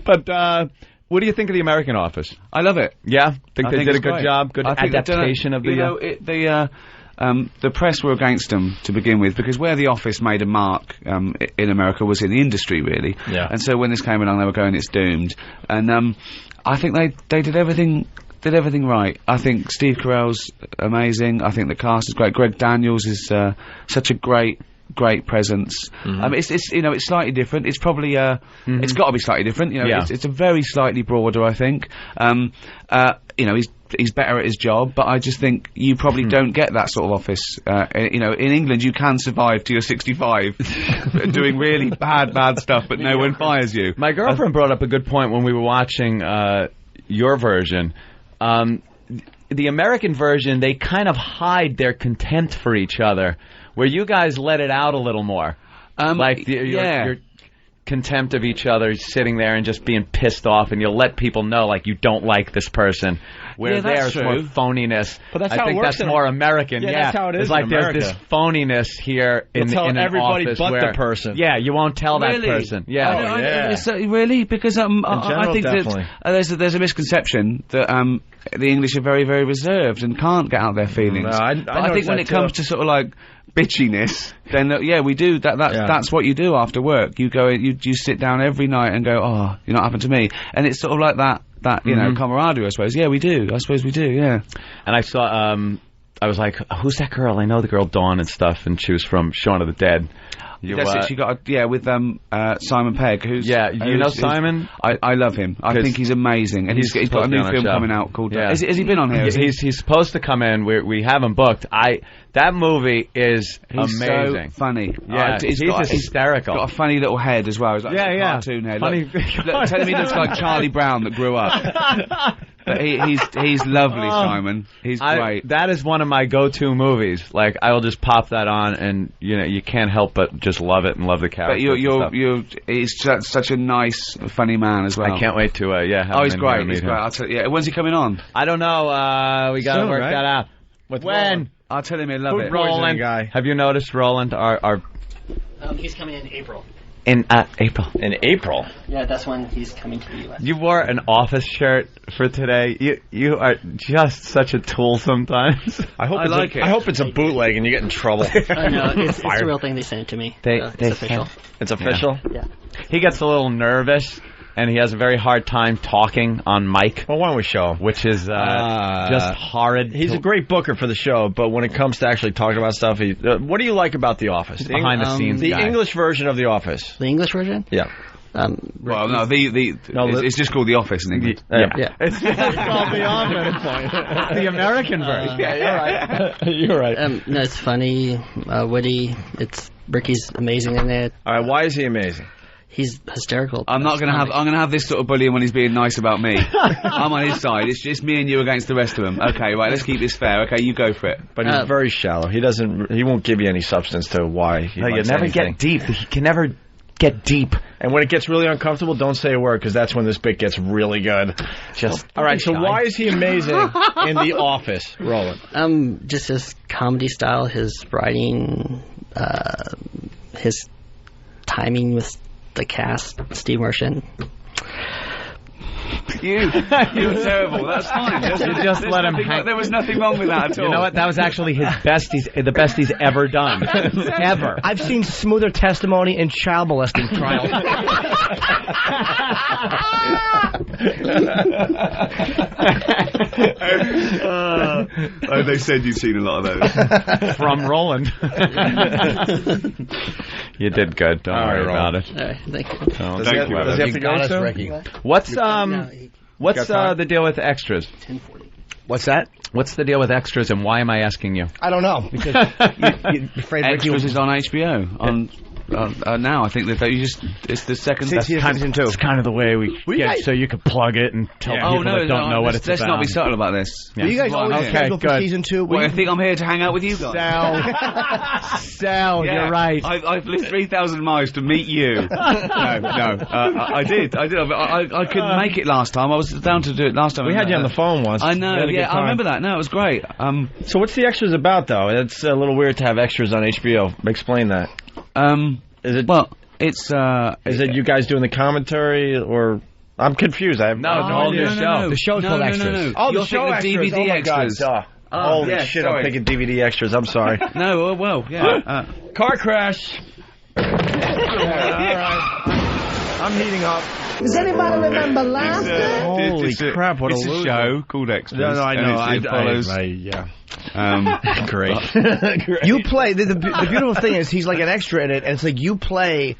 But, what do you think of The American Office? I love it. Yeah? Think they did a good job? Good adaptation of the... the press were against them to begin with because where The Office made a mark in America was in the industry, really. Yeah. And so when this came along, they were going, it's doomed. And I think they did everything right. I think Steve Carell's amazing. I think the cast is great. Greg Daniels is such a great presence. Mm-hmm. It's slightly different. It's probably it's got to be slightly different. It's a very slightly broader, I think. He's better at his job, but I just think you probably don't get that sort of office. In England, you can survive to your 65 doing really bad stuff, but no one fires you. My girlfriend brought up a good point when we were watching your version. The American version, they kind of hide their contempt for each other, where you guys let it out a little more. Your contempt of each other, sitting there and just being pissed off, and you'll let people know, like, you don't like this person. Where there's more phoniness. But that's I think that's more American. Yeah, that's how it is. It's like in there's this phoniness here in an everybody office but where the person. Yeah, you won't tell that person. Yeah. Really? Because I think that there's a misconception that the English are very, very reserved and can't get out their feelings. No, I think when it comes to sort of like bitchiness, then we do that. That's what you do after work. You go, you sit down every night and go, oh, you know what happened to me, and it's sort of like that camaraderie, I suppose. Yeah, we do. I suppose we do. Yeah. And I saw I was like, who's that girl? I know the girl Dawn and stuff, and she was from Shaun of the Dead. That's it. She got with Simon Pegg. You know Simon? I love him. I think he's amazing, and he's got a new film coming out called. Has he been on here? He's supposed to come in. We have him booked. That movie is amazing. So funny. Yeah, he's hysterical. Got a funny little head as well. He's like a cartoon head. Funny. Tell me, he looks like Charlie Brown that grew up. But he's lovely, Simon. He's great. That is one of my go-to movies. Like, I'll just pop that on, and you can't help but just love it and love the character. But he's such a nice, funny man as well. I can't wait to have he's him great. He's great. I'll tell you, when's he coming on? I don't know. We got to work that out. When? I'll tell him he'll love it. Roland, have you noticed Roland? He's coming in April. In April. In April? Yeah, that's when he's coming to the U.S. You wore an Office shirt for today. You are just such a tool sometimes. I hope it's a bootleg and you get in trouble. No, it's a real thing. They sent it to me. It's official. It's official? Yeah. He gets a little nervous, and he has a very hard time talking on mic. Well, why don't we show him? Which is just horrid. He's a great booker for the show, but when it comes to actually talking about stuff, what do you like about The Office? Behind the scenes The guy. English version of The Office. The English version? Yeah. Well, no, it's just called The Office in England. Yeah. It's called The Office. The American version. Yeah, you're right. You're right. No, it's funny, witty. Ricky's amazing in it. All right, why is he amazing? He's hysterical. I'm gonna have this sort of bullying when he's being nice about me. I'm on his side. It's just me and you against the rest of them. Okay, right. Let's keep this fair. Okay, you go for it. But he's very shallow. He won't give you any substance to why. He you never anything. get deep. He can never get deep. And when it gets really uncomfortable, don't say a word, because that's when this bit gets really good. All right. So why is he amazing in The Office, Roland? Just his comedy style, his writing, his timing with the cast, Steve Martin. You're terrible. That's fine. You just let him hang. There was nothing wrong with that at all. You know what? That was actually the best he's ever done. Ever. I've seen smoother testimony in child molesting trials. They said you've seen a lot of those. From Roland. You did good. Don't worry about it. All right, thank you. Does he have to go soon? Ricky. What's the deal with extras? 10:40. What's that? What's the deal with extras, and why am I asking you? I don't know, because you're afraid Ricky Extras is on HBO. On now, I think that it's the second. Season 2. It's kind of the way we get, so you could plug it and tell people that don't know what it's let's about. Let's not be subtle about this. Yeah. You guys always schedule for season 2. Well, I think I'm here to hang out with you guys. Sal, you're right. I've lived 3,000 miles to meet you. No, I did. I couldn't make it last time. I was down to do it last time. We had you on the phone once. I know. Yeah, I remember that. No, it was great. So what's the extras about, though? It's a little weird to have extras on HBO. Explain that. Is it? Well, it's. Is it you guys doing the commentary, or I'm confused? I have no show. The show's called Extras. Oh, the show extras. DVD extras. Holy shit! Sorry. I'm thinking DVD extras. I'm sorry. No, well, yeah. Car crash. All right. I'm heating up. Does anybody remember last night? Holy crap! What it's a show called Extras. No, I know. It follows. Yeah. Great. Great. You play the beautiful thing is he's like an extra in it, and it's like you play.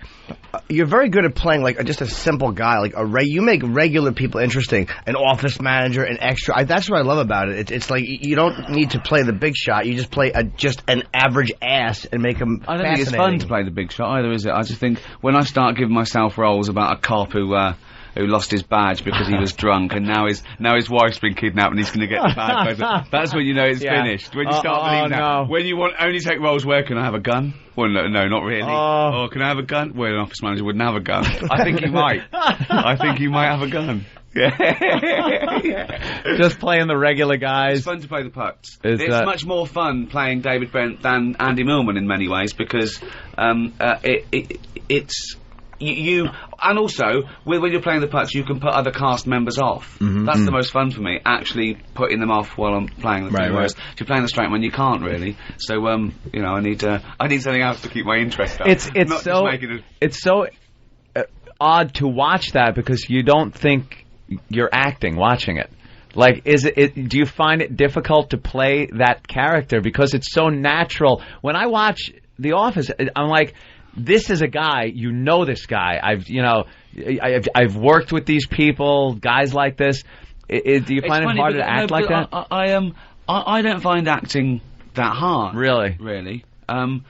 You're very good at playing like just a simple guy, like you make regular people interesting. An office manager, an extra. That's what I love about it. It's like you don't need to play the big shot. You just play just an average ass and make him. I don't think it's fun to play the big shot either, is it? I just think when I start giving myself roles about a cop who lost his badge because he was drunk, and now his wife's been kidnapped and he's going to get the badge. That's when you know it's finished. When you start believing that. When you only take roles where can I have a gun? Well, no, not really. Or can I have a gun? Well, an office manager wouldn't have a gun. I think he might. I think he might have a gun. Yeah. Just playing the regular guys. It's fun to play the putts. It's much more fun playing David Brent than Andy Millman in many ways, because it's you and also when you're playing the putts, you can put other cast members off. That's the most fun for me, actually putting them off while I'm playing the thing. Whereas if you're playing the straight one, you can't really. So I need something else to keep my interest up. It's so odd to watch that, because you don't think you're acting watching it. Like, do you find it difficult to play that character because it's so natural? When I watch The Office, I'm like, this is a guy, this guy. I've worked with these people, guys like this. Do you find it harder to act like that? I don't find acting that hard. Really. And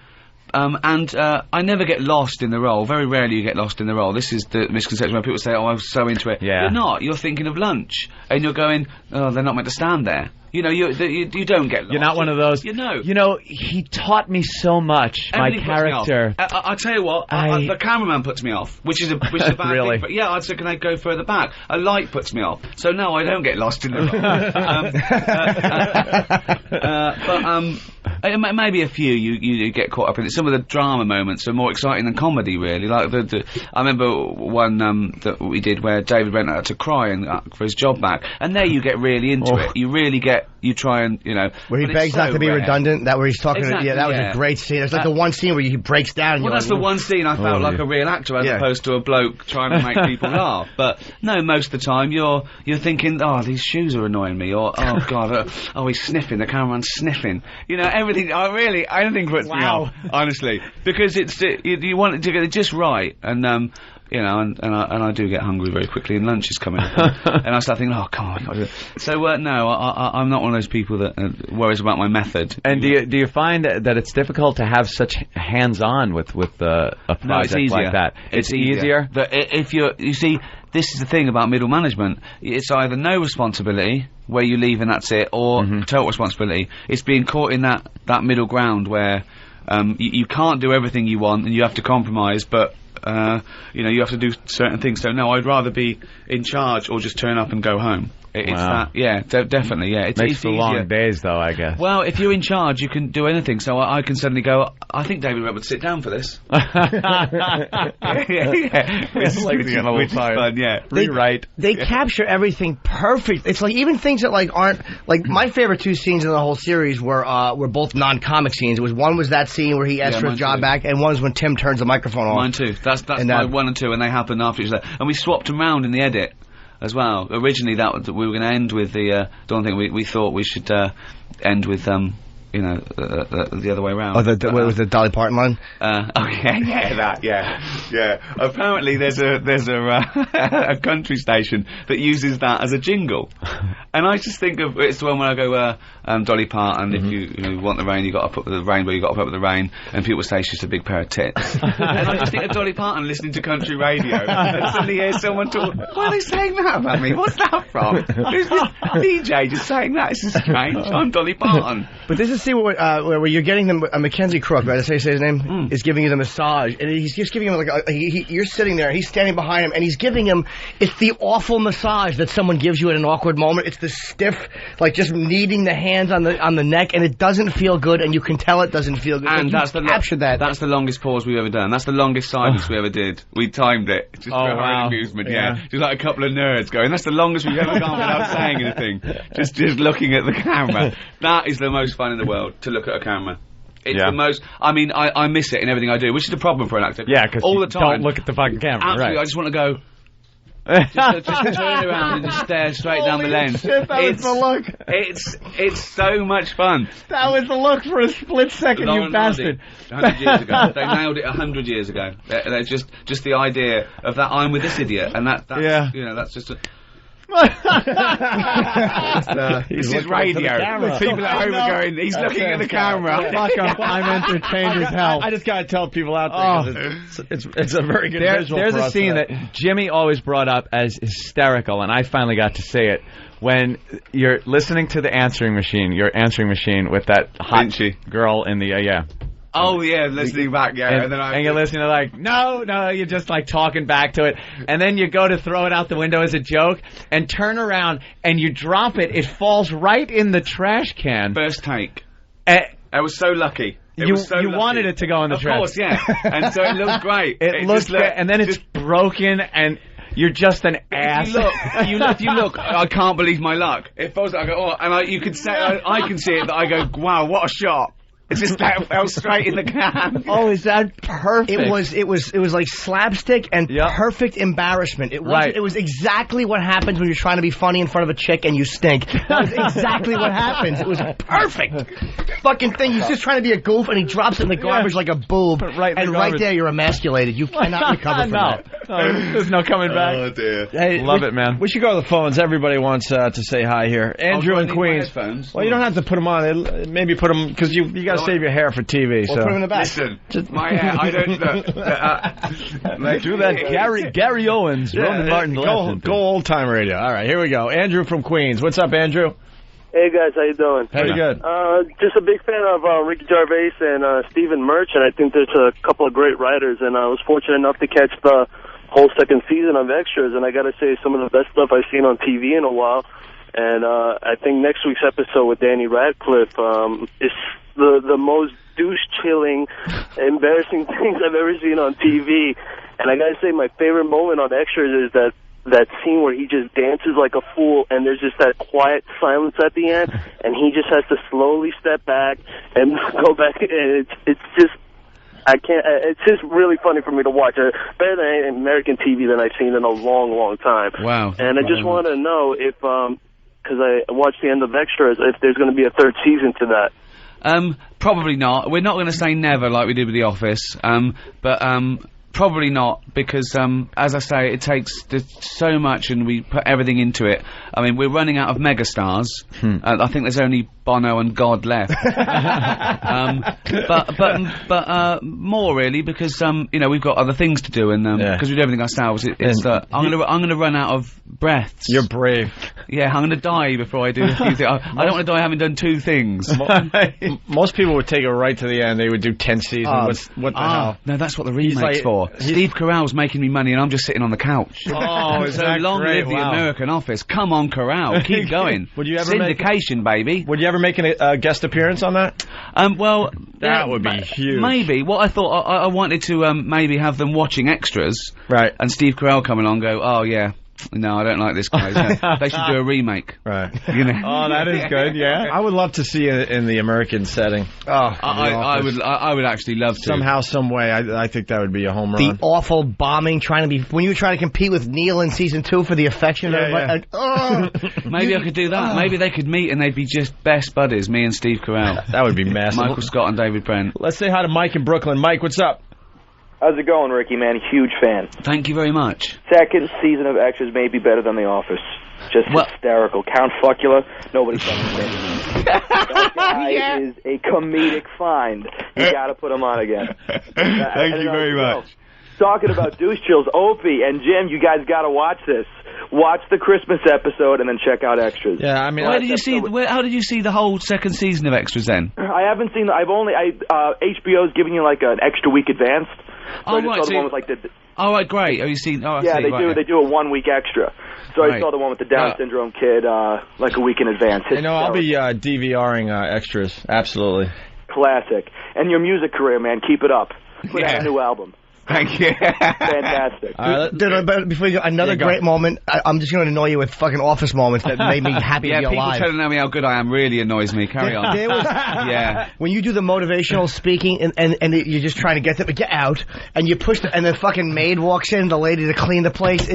I never get lost in the role. Very rarely you get lost in the role. This is the misconception when people say, "Oh, I was so into it." Yeah. You're not. You're thinking of lunch, and you're going, "Oh, they're not meant to stand there." You don't get lost. You're not one of those. He taught me so much. Everything my character. I'll tell you what. The cameraman puts me off, which is a bad thing. But yeah, I'd say, can I go further back? A light puts me off. So no, I don't get lost in the role. But maybe a few you get caught up in it. Some of the drama moments are more exciting than comedy, really. Like I remember one that we did where David went out to cry for his job back, and there you get really into it. You really you try and where he begs not to be redundant. That where he's talking. Exactly, that was a great scene. It's like the one scene where he breaks down. And that's the one scene I felt like a real actor as opposed to a bloke trying to make people laugh. But no, most of the time you're thinking, oh, these shoes are annoying me, or oh god, he's sniffing. The cameraman's sniffing. Everything. Anything puts me off, honestly, because it's you want it to get it just right, and and I do get hungry very quickly, and lunch is coming, and I start thinking, oh, come on. So no, I'm not one of those people that worries about my method. And do you find that it's difficult to have such hands-on with a project like that? It's easier. If you see, this is the thing about middle management. It's either no responsibility, where you leave and that's it, or total responsibility. It's being caught in that middle ground where you can't do everything you want, and you have to compromise, but you have to do certain things. So no, I'd rather be in charge or just turn up and go home. Definitely, yeah. It makes for long days, though, I guess. Well, if you're in charge, you can do anything. So I can suddenly go, I think David Webb would sit down for this. It's like the old time. Fun, yeah. Rewrite. They capture everything perfect. It's like even things that aren't like my favorite two scenes in the whole series were both non-comic scenes. One was that scene where he asked for his job back, and one was when Tim turns the microphone off. Mine too. That's my 1 and 2, and they happen after each other. And we swapped them around in the edit as well. Originally, we were going to end with the. Don't think we thought we should end with the other way around. Oh, was the Dolly Parton line? Yeah. Apparently, there's a country station that uses that as a jingle, and I just think of it's the one where I go, Dolly Parton. If you want the rain, you got to put the rain where you got to put the rain, and people say she's a big pair of tits, and I just think of Dolly Parton listening to country radio, and suddenly hear someone talk. Why are they saying that about me? What's that from? Who's this DJ just saying that? This is strange. I'm Dolly Parton. But this is where you're getting them. Mackenzie Crook, right? That's how you say his name. Is giving you the massage, and he's just giving him you're sitting there, and he's standing behind him, and he's giving him. It's the awful massage that someone gives you at an awkward moment. It's the stiff, just kneading the hands on the neck, and it doesn't feel good, and you can tell it doesn't feel good. And that's the longest pause we've ever done. That's the longest silence we ever did. We timed it just for our amusement. Yeah, just like a couple of nerds going. That's the longest we've ever gone without saying anything. Just looking at the camera. That is the most fun in the world, to look at a camera. It's the most. I mean, I miss it in everything I do, which is a problem for an actor. Yeah, because all the time. Don't look at the fucking camera. Absolutely, right. I just want to go. just turn around and just stare straight down the lens. Shit, that was the look. It's so much fun. That was the look for a split second, you bastard. 100 years ago, they nailed it 100 years ago. They're just the idea of that. I'm with this idiot, and that's that's just. This is radio. People at home are going, he's looking at the camera. Fuck, I'm entertained as hell. I just gotta tell people out there, it's a very good visual. There's a scene that Jimmy always brought up as hysterical, and I finally got to see it. When you're listening to the answering machine, with that hot girl in the, Oh yeah, listening back, and you're listening to no, you're just talking back to it, and then you go to throw it out the window as a joke, and turn around and you drop it. It falls right in the trash can. First take. I was so lucky. You wanted it to go in the trash. Of course, yeah. And so it looked great. It looks great, and then it's broken, and you're just an ass. If you look, I can't believe my luck. It falls. I go, and you can say, I can see it. That I go, wow, what a shot. It just fell straight in the can. Oh, is that perfect? It was like slapstick and perfect embarrassment. It was exactly what happens when you're trying to be funny in front of a chick and you stink. That was exactly what happens. It was perfect. Fucking thing. He's just trying to be a goof and he drops it in the garbage like a boob. Right there you're emasculated. You cannot recover from that. There's no coming back. Oh, dear. Hey, Love it, man. We should go to the phones. Everybody wants to say hi here. Andrew in Queens. Well, you don't have to put them on. Maybe put them, because you got to save your hair for TV. We'll put them in the back. Listen, my hair, I don't do that. Gary Owens, Ronan Martin. Go old-time radio. All right, here we go. Andrew from Queens. What's up, Andrew? Hey guys, how you doing? Pretty good. Just a big fan of Ricky Gervais and Stephen Merchant. I think there's a couple of great writers, and I was fortunate enough to catch the whole second season of Extras, and I got to say, some of the best stuff I've seen on TV in a while. And I think next week's episode with Danny Radcliffe is the most douche-chilling, embarrassing things I've ever seen on TV. And I got to say, my favorite moment on Extras is that scene where he just dances like a fool, and there's just that quiet silence at the end, and he just has to slowly step back and go back, and it's just, it's just really funny for me to watch. Better than any American TV than I've seen in a long, long time. Wow. And I just want to know if, because I watched the end of Extras, if there's going to be a third season to that. Probably not. We're not going to say never like we did with The Office, but probably not, because, as I say, it takes so much and we put everything into it. I mean, we're running out of megastars. I think there's only Bono and God left. but more really, because, we've got other things to do, and, because we do everything ourselves, I'm gonna run out of breaths. You're brave. Yeah, I'm gonna die before I do a few things. I don't want to die having done two things. Most people would take it right to the end. They would do 10 seasons. What the hell? No, that's what the remake's for. Steve Carell's making me money and I'm just sitting on the couch. Oh, is so that long great? live the American Office. Come on, Carell. Keep going. Would you ever syndication, baby. Would you ever make a guest appearance on that? Well, that would be huge. Maybe. What I thought, I wanted to maybe have them watching Extras. Right. And Steve Carell come along and go, oh, yeah. No, I don't like this guy. They should do a remake. Right. You know? Oh, that is good. Yeah. I would love to see it in the American setting. Oh, I would actually love to. Somehow, some way. I think that would be a home run. The awful bombing, when you were trying to compete with Neil in season 2 for the affection. Maybe I could do that. Maybe they could meet and they'd be just best buddies. Me and Steve Carell. That would be massive. Michael Scott and David Brent. Let's say hi to Mike in Brooklyn. Mike, what's up? How's it going, Ricky, man? Huge fan. Thank you very much. Second season of Extras may be better than The Office. Just hysterical. Count Fuckula, nobody's done the same. That guy is a comedic find. You gotta put him on again. Thank you very much. Talking about douche chills, Opie and Jim, you guys gotta watch this. Watch the Christmas episode and then check out Extras. Yeah, I mean, how did you see the whole second season of Extras then? I haven't seen. HBO's giving you like an extra week advanced. So I just saw the one with like the. Oh right, great. Have you seen? Oh, they do a 1 week extra. So I saw the one with the Down syndrome kid like a week in advance. I'll be DVRing Extras. Absolutely. Classic. And your music career, man, keep it up. Put out a new album. Thank you. Fantastic. But before you go, another great moment. I'm just going to annoy you with fucking Office moments that made me happy to be alive. People telling me how good I am really annoys me. Carry on. When you do the motivational speaking and you're just trying to get them to get out, and you push and the fucking maid walks in, the lady to clean the place.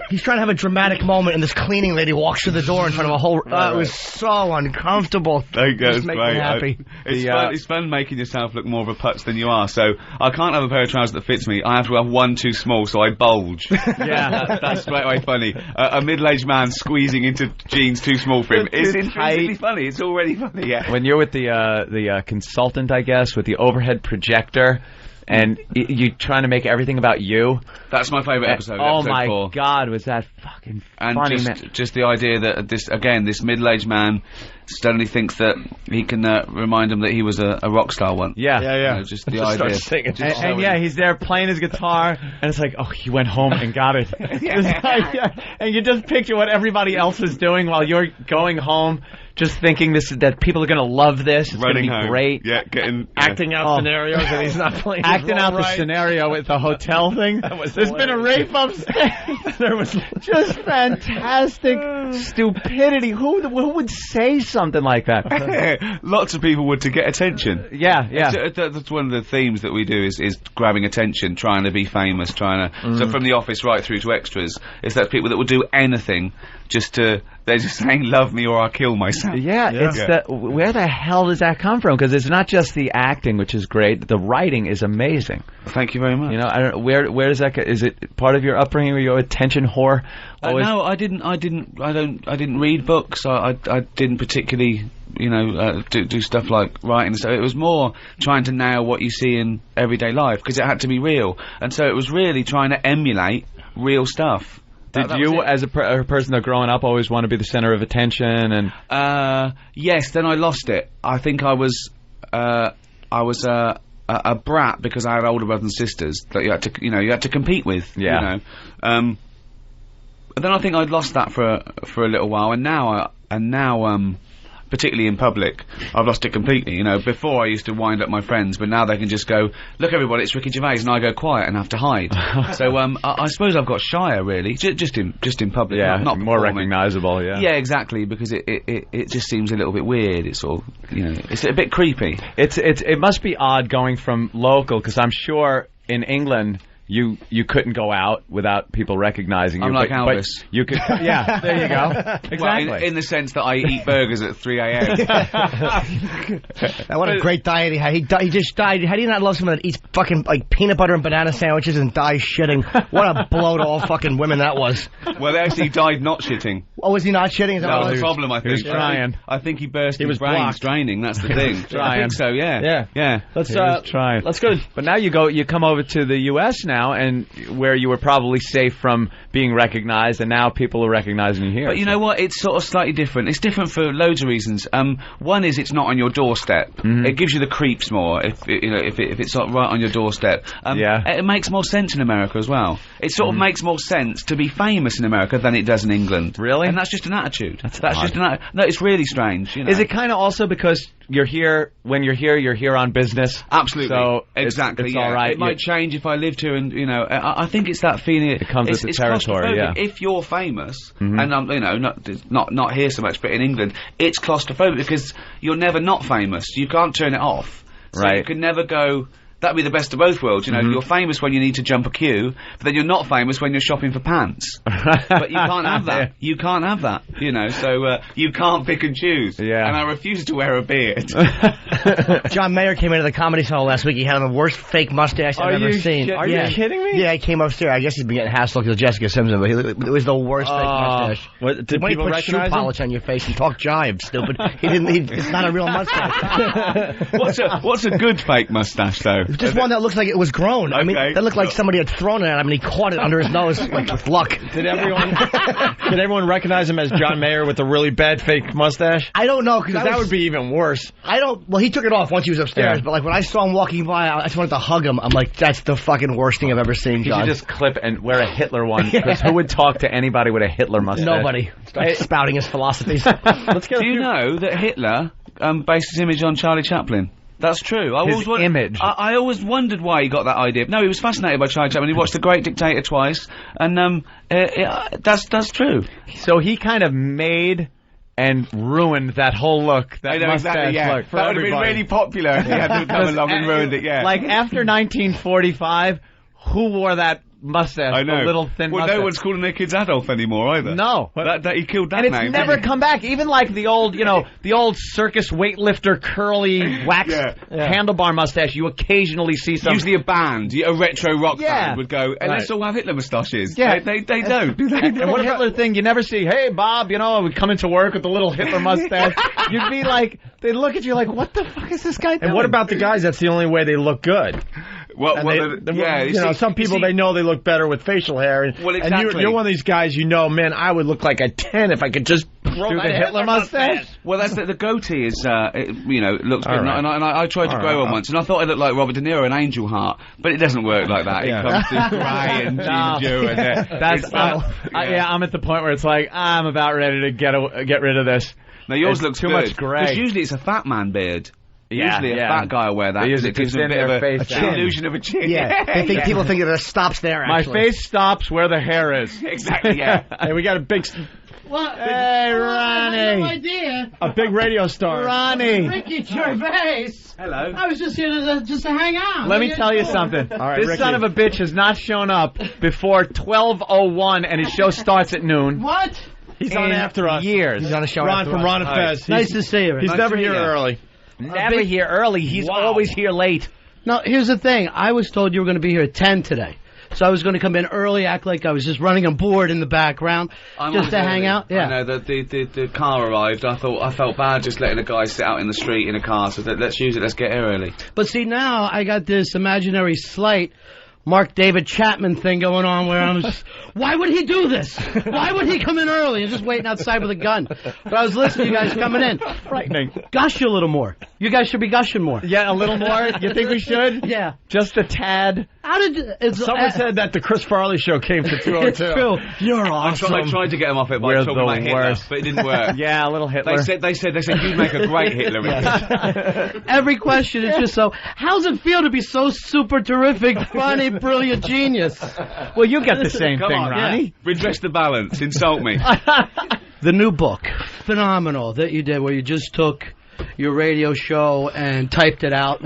He's trying to have a dramatic moment, and this cleaning lady walks through the door in front of a whole. It was so uncomfortable. Just make me happy. It's fun making yourself look more of a putz than you are. So I can't have a pair of trousers that fits me. I have to have one too small, so I bulge. That's straight away funny. A middle-aged man squeezing into jeans too small for him. It's intrinsically funny. It's already funny. Yeah. When you're with the consultant, I guess, with the overhead projector. And you're trying to make everything about you. That's my favourite episode. Oh episode my 4. God, was that fucking funny, man. Just the idea that this middle-aged man suddenly thinks that he can remind him that he was a rock star once. Yeah. Just the idea. And he's there playing his guitar, and it's like, oh, he went home and got it. And you just picture what everybody else is doing while you're going home just thinking that people are going to love this. It's going to be great. Yeah, acting out scenarios and he's not playing. Acting out the scenario with the hotel thing. There's been a rape upstairs. There was just fantastic stupidity. Who would say something like that? Lots of people would to get attention. Yeah. That's one of the themes that we do is grabbing attention, trying to be famous, trying to. So from The Office right through to extras, it's that people that will do anything they're just saying love me or I'll kill myself. Where the hell does that come from? Because it's not just the acting, which is great. The writing is amazing. Thank you very much. You know, I don't, where does that? Is it part of your upbringing? Were you an attention whore? No, I didn't read books. I didn't particularly, do stuff like writing. So it was more trying to nail what you see in everyday life because it had to be real, and so it was really trying to emulate real stuff. Did you, as a person that growing up, always want to be the center of attention? And yes, then I lost it. I think I was a brat because I had older brothers and sisters that you had to compete with. Yeah. And then I think I'd lost that for a little while, and now particularly in public, I've lost it completely. Before I used to wind up my friends, but now they can just go, look everybody, it's Ricky Gervais, and I go quiet and have to hide. So I suppose I've got shyer really, just in public. Yeah, not more recognisable. Yeah. Yeah, exactly, because it just seems a little bit weird. It's sort of it's a bit creepy. It must be odd going from local, because I'm sure in England. You couldn't go out without people recognizing you. I'm like Elvis. But you could, yeah, there you go. Exactly. Well, in the sense that I eat burgers at 3 a.m. What a great diet he had. He just died. How do you not love someone that eats fucking like peanut butter and banana sandwiches and dies shitting? What a blow to all fucking women that was. Well, they actually died not shitting. Oh, was he not shitting? That was the problem, I think. He was trying. I think he burst his brains draining. That's the thing. I think so. Yeah. Let's go. But now you come over to the U.S. now, and where you were probably safe from being recognized, and now people are recognizing you here. But you know what? It's sort of slightly different. It's different for loads of reasons. One is it's not on your doorstep. It gives you the creeps more if it's sort of right on your doorstep. It makes more sense in America as well. It sort of makes more sense to be famous in America than it does in England. Really? And that's just an attitude. That's just an attitude. No, it's really strange. Is it kind of also because you're here? When you're here on business. Absolutely. So exactly. It's all right. It might change if I lived here, and I think it's that feeling. It comes with the territory. Yeah. If you're famous, and not here so much, but in England, it's claustrophobic because you're never not famous. You can't turn it off. So right. You can never go. That'd be the best of both worlds, You're famous when you need to jump a queue, but then you're not famous when you're shopping for pants. But you can't have that. You can't have that, so you can't pick and choose. Yeah. And I refuse to wear a beard. John Mayer came into the Comedy Show last week. He had the worst fake mustache I've ever seen. Are you kidding me? Yeah, he came upstairs. I guess he's been getting hassled because of Jessica Simpson, but it was the worst fake mustache. Did when people you put shoe recognize polish on your face and talk jive, stupid. It's not a real mustache. What's a good fake mustache, though? Just one that looks like it was grown. I mean, that looked like somebody had thrown it at him and he caught it under his nose, like with luck. Did everyone recognize him as John Mayer with a really bad fake mustache? I don't know, because that would be even worse. Well, he took it off once he was upstairs, but like when I saw him walking by, I just wanted to hug him. I'm like, that's the fucking worst thing I've ever seen, John. You should just clip and wear a Hitler one, because who would talk to anybody with a Hitler mustache? Nobody. Start spouting his philosophies. Do you know that Hitler based his image on Charlie Chaplin? That's true. Image. I always wondered why he got that idea. No, he was fascinated by Charlie Chaplin. He watched The Great Dictator twice, and that's true. So he kind of made and ruined that whole look. That mustache look for that would have been really popular. He had to come along and ruined it. Yeah. Like after 1945, who wore that mustache? I know. The little thin mustache. No one's calling their kids Adolf anymore either. No. That he killed that name. And it's never come back. Even like the old, the old circus weightlifter curly waxed handlebar mustache, you occasionally see some. Usually a band, a retro rock band would go, and let's all have Hitler moustaches. Yeah. They don't, do they? And what Hitler thing, you never see, hey Bob, we come into work with the little Hitler mustache. You'd be like, they'd look at you like, what the fuck is this guy doing? And what about the guys that's the only way they look good? Some people they know they look better with facial hair. Exactly. And you're one of these guys, man, I would look like a 10 if I could just grow the Hitler mustache. Well, that's the goatee is, looks good. Right. And I tried to grow one once, and I thought it looked like Robert De Niro, an angel heart, but it doesn't work like that. It comes through grey and ginger, and I'm at the point where it's like I'm about ready to get rid of this. No, yours looks too good. much grey. Because usually it's a fat man beard. Yeah, Usually a fat guy will wear that. It gives a bit of face an illusion of a chin. Yeah, people think that it stops there, My actually. face stops where the hair is. Exactly, yeah. Hey, we got a big... What? Hey, Ronnie. I have no idea. A big radio star. Ronnie. Ricky Gervais. Hello. I was just here to hang out. Let me tell you something. All right, this Ricky. son of a bitch has not shown up before 12:01, and his show starts at noon. What? He's on after us. Years. He's on a show Ron after from us. Ron and Fez. Nice to see you. He's Nice never to meet here you. early. Never here early. He's always here late. Now, here's the thing. I was told you were going to be here at 10 today. So I was going to come in early, act like I was just running a board in the background, just to hang out. Yeah. I know that the car arrived. I felt bad just letting a guy sit out in the street in a car. So let's use it. Let's get here early. But see, now I got this imaginary slight Mark David Chapman thing going on where I'm just, why would he do this? Why would he come in early and just waiting outside with a gun? But I was listening to you guys coming in. Frightening. Gush a little more. You guys should be gushing more. Yeah, a little more. You think we should? Yeah. Just a tad. How did Someone said that the Chris Farley show came to 202. It's true. You're awesome. I tried to get him off it by We're talking the about Hitler, worst. but it didn't work. Yeah, a little Hitler. They said you'd make a great Hitler. Every question is just so, how's it feel to be so super terrific, funny, brilliant genius? Well, you get the same Come thing, on, Ronnie. Redress the balance. Insult me. The new book, phenomenal, that you did, where you just took your radio show and typed it out.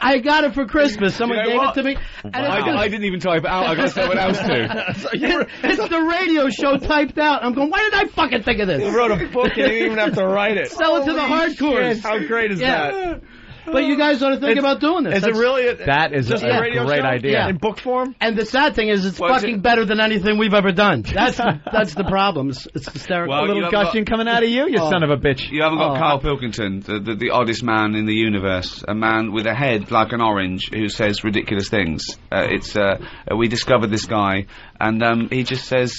I got it for Christmas. Someone gave it to me. And I didn't even type it out. I got someone else to. It's the radio show typed out. I'm going, why did I fucking think of this? You wrote a book and you didn't even have to write it. Sell it to the hardcores. How great is that? But you guys ought to think about doing this. Is it really? That is just a radio great show? idea. Yeah. In book form? And the sad thing is, it's fucking better than anything we've ever done. That's the problem. It's hysterical. Well, A little gushing coming out of you, you son of a bitch. You haven't got Carl Pilkington, the oddest man in the universe, a man with a head like an orange who says ridiculous things. We discovered this guy, and he just says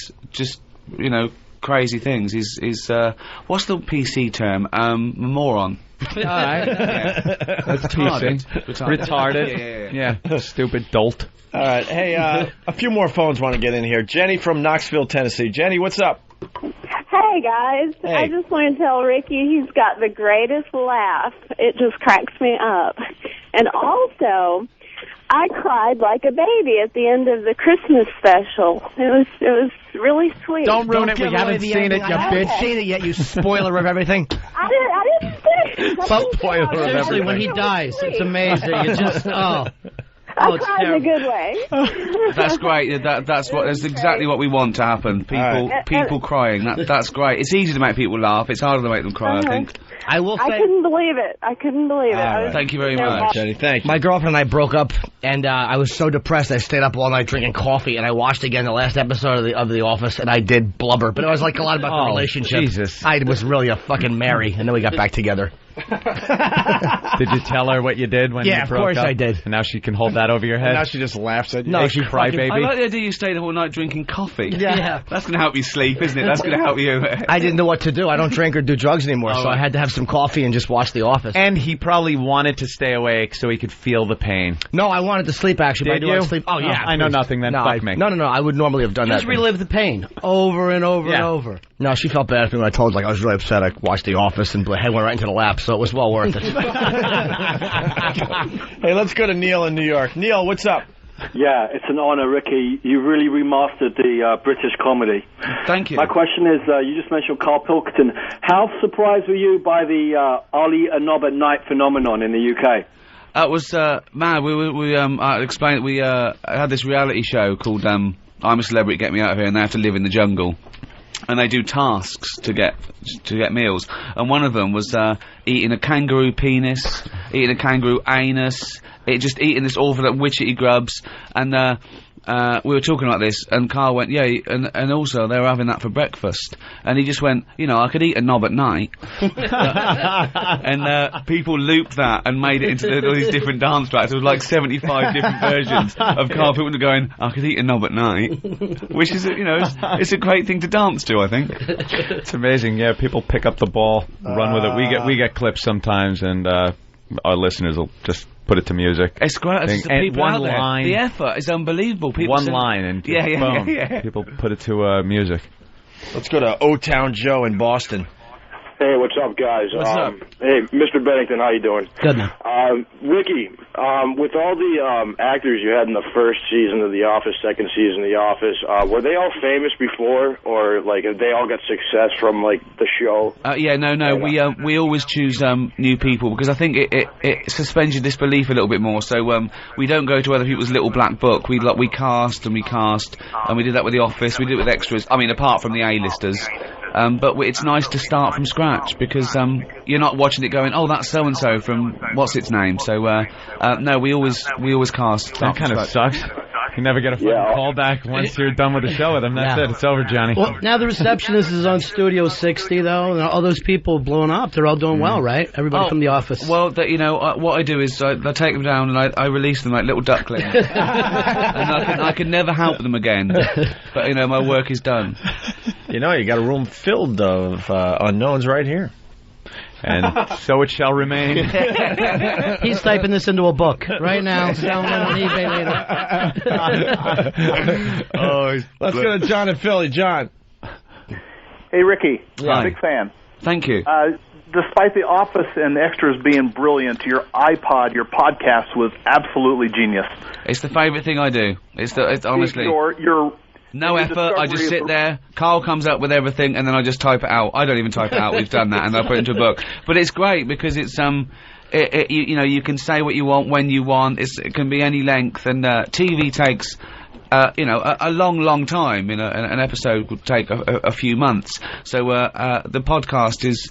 crazy things. He's what's the PC term? Moron. All right. That's PC. Retarded. Yeah. Stupid dolt. All right. Hey, a few more phones want to get in here. Jenny from Knoxville, Tennessee. Jenny, what's up? Hey, guys. Hey. I just want to tell Ricky he's got the greatest laugh. It just cracks me up. And also, I cried like a baby at the end of the Christmas special. It was really sweet. Don't ruin it. We haven't seen it, you I haven't seen it yet, you spoiler of everything. I didn't say it. Seriously, when he dies, it's amazing. It's just, I it's cried in a good way. That's great. That's exactly what we want to happen. People crying. That's great. It's easy to make people laugh. It's harder to make them cry. I think. I will say. I couldn't believe it. I was Thank you very much, Jenny. Thank you. My girlfriend and I broke up, and I was so depressed I stayed up all night drinking coffee, and I watched again the last episode of the Office, and I did blubber, but it was like a lot about the relationship. Jesus. I was really a fucking Mary, and then we got back together. Did you tell her what you did when you broke up? Yeah, of course I did. And now she can hold that over your head? And now she just laughs at you. No, she cry fucking- baby. I like the idea you stayed the whole night drinking coffee. Yeah. That's going to help you sleep, isn't it? That's going to help you. I didn't know what to do. I don't drink or do drugs anymore, so I had to have some coffee and just watch The Office. And he probably wanted to stay awake so he could feel the pain. No, I wanted to sleep, actually. Did but I do you? want to sleep. Oh, yeah. I know nothing then. No, Fuck me. No, I would normally have done just that. relive the pain over and over and over. No, she felt bad for me when I told her, like, I was really upset. I watched The Office and head went right into the lap, so it was well worth it. Hey, let's go to Neil in New York. Neil, what's up? Yeah, it's an honor, Ricky. You really remastered the British comedy. Thank you. My question is, you just mentioned Carl Pilkington. How surprised were you by the Ali a Knob at Night phenomenon in the UK? It was man. I explained. We had this reality show called I'm a Celebrity, Get Me Out of Here, and they have to live in the jungle. And they do tasks to get meals, and one of them was eating a kangaroo penis, eating a kangaroo anus, eating this awful witchetty grubs, and we were talking about this, and Carl went, yeah, and also they were having that for breakfast, and he just went, I could eat a knob at night, and people looped that and made it into all these different dance tracks. There was like 75 different versions of Carl Pilkington going, I could eat a knob at night, which is, it's a great thing to dance to, I think. It's amazing. Yeah, people pick up the ball, run with it. We get clips sometimes, and our listeners will just put it to music. It's great. It's people one out there. line. The effort is unbelievable. People one line and boom, people put it to music. Let's go to O-Town Joe in Boston. Hey, what's up, guys? What's up? Hey, Mr. Bennington, how you doing? Good, man. Ricky, with all the actors you had in the first season of The Office, second season of The Office, were they all famous before, or like have they all got success from like the show? No. We always choose new people because I think it suspends your disbelief a little bit more. So we don't go to other people's little black book. We cast, and we did that with The Office. We did it with extras. I mean, apart from the A-listers. But it's nice to start from scratch because you're not watching it going, oh, that's so and so from what's its name. So no, we always cast. That kind of sucks. You never get a fucking call back once you're done with the show with them. That's it. It's over, Johnny. Well, now the receptionist is on Studio 60, though, and all those people blowing up. They're all doing well, right? Everybody from The Office. Well, what I do is I take them down and I release them like little ducklings. And I can never help them again. But, my work is done. You got a room filled of unknowns right here. And so it shall remain. He's typing this into a book right now, selling it on eBay later. Let's go to John in Philly. John. Hey, Ricky. Hi. Big fan. Thank you. Despite The Office and the extras being brilliant, your iPod, your podcast was absolutely genius. It's the favourite thing I do. It's honestly. Your no effort, I just sit there, Carl comes up with everything, and then I just type it out. I don't even type it out, we've done that, and I put it into a book. But it's great, because it's, you can say what you want, when you want, it can be any length, and TV takes, a long time. An episode would take a few months. So, the podcast is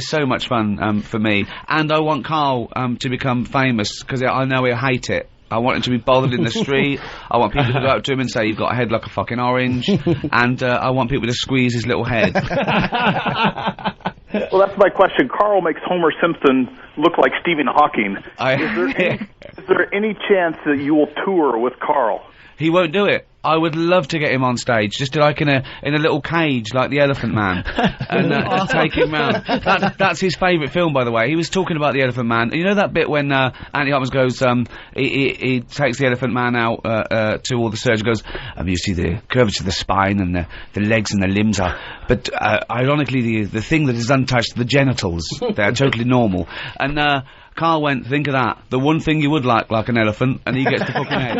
so much fun, for me. And I want Carl, to become famous, because I know he'll hate it. I want him to be bothered in the street. I want people to go up to him and say, you've got a head like a fucking orange. And I want people to squeeze his little head. Well, that's my question. Carl makes Homer Simpson look like Stephen Hawking. Is there any chance that you will tour with Carl? He won't do it. I would love to get him on stage, just like in a little cage, like the Elephant Man, and just take him round. That's his favourite film, by the way. He was talking about the Elephant Man. You know that bit when Anthony Hopkins goes, he takes the Elephant Man out to all the surgeons, goes, you see the curvature of the spine and the legs and the limbs are, but ironically the thing that is untouched, the genitals, they're totally normal. And Carl went, think of that. The one thing you would like an elephant, and he gets the fucking head.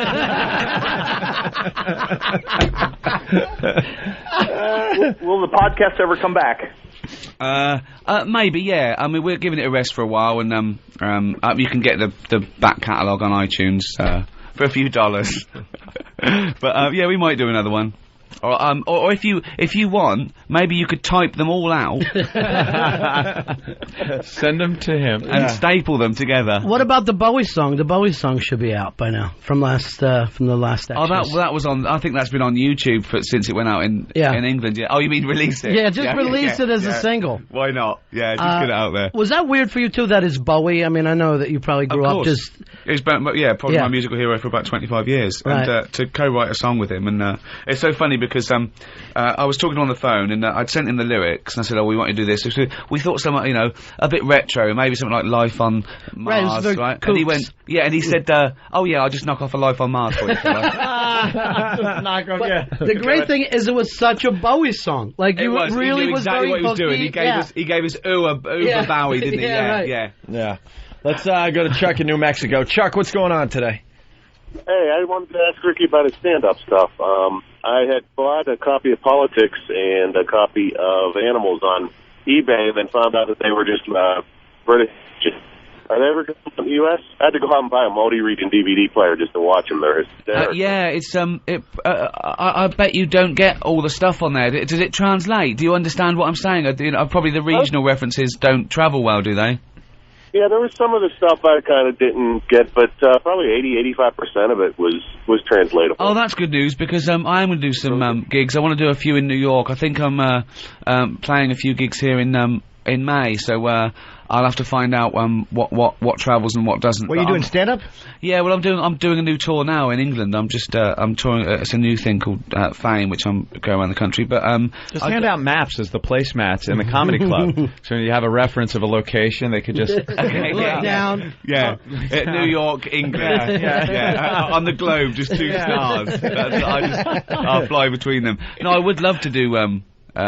Will the podcast ever come back? Maybe, yeah. I mean, we're giving it a rest for a while, and you can get the back catalogue on iTunes for a few dollars. But yeah, we might do another one. Or if you want, maybe you could type them all out, send them to him, and staple them together. What about the Bowie song? The Bowie song should be out by now from the last. Oh, that was on. I think that's been on YouTube since it went out in England. Yeah. Oh, you mean release it? Yeah, just release it as a single. Why not? Yeah, just get it out there. Was that weird for you too? That is Bowie. I mean, I know that you probably grew up just. It's probably my musical hero for about 25 years, right. And to co-write a song with him, and it's so funny because I was talking on the phone, and I'd sent him the lyrics, and I said, "Oh, we want you to do this." We thought something, a bit retro, maybe something like "Life on Mars," right? And he went, and he said, "Oh yeah, I'll just knock off a Life on Mars for you." The great thing is, it was such a Bowie song. Like you really was exactly very what he was doing. He gave us a Bowie, didn't he? Yeah. Let's go to Chuck in New Mexico. Chuck, what's going on today? Hey, I wanted to ask Ricky about his stand-up stuff. I had bought a copy of Politics and a copy of Animals on eBay, and then found out that they were just British. Are they ever going to the U.S.? I had to go out and buy a multi-region DVD player just to watch them. They're hysterical. It's I bet you don't get all the stuff on there. Does it translate? Do you understand what I'm saying? Probably the regional references don't travel well, do they? Yeah, there was some of the stuff I kind of didn't get, but probably 80-85% of it was translatable. Oh, that's good news, because I am going to do some gigs. I want to do a few in New York. I think I'm playing a few gigs here in May, so I'll have to find out what travels and what doesn't. What are you doing, stand-up? Yeah, well, I'm doing a new tour now in England. I'm just I'm touring. It's a new thing called Fame, which I'm going around the country. But just hand out maps as the placemats in the comedy club. So when you have a reference of a location, they could just look down. Yeah, New York, England. Yeah. On the globe, just two stars. I'll fly between them. No, I would love to do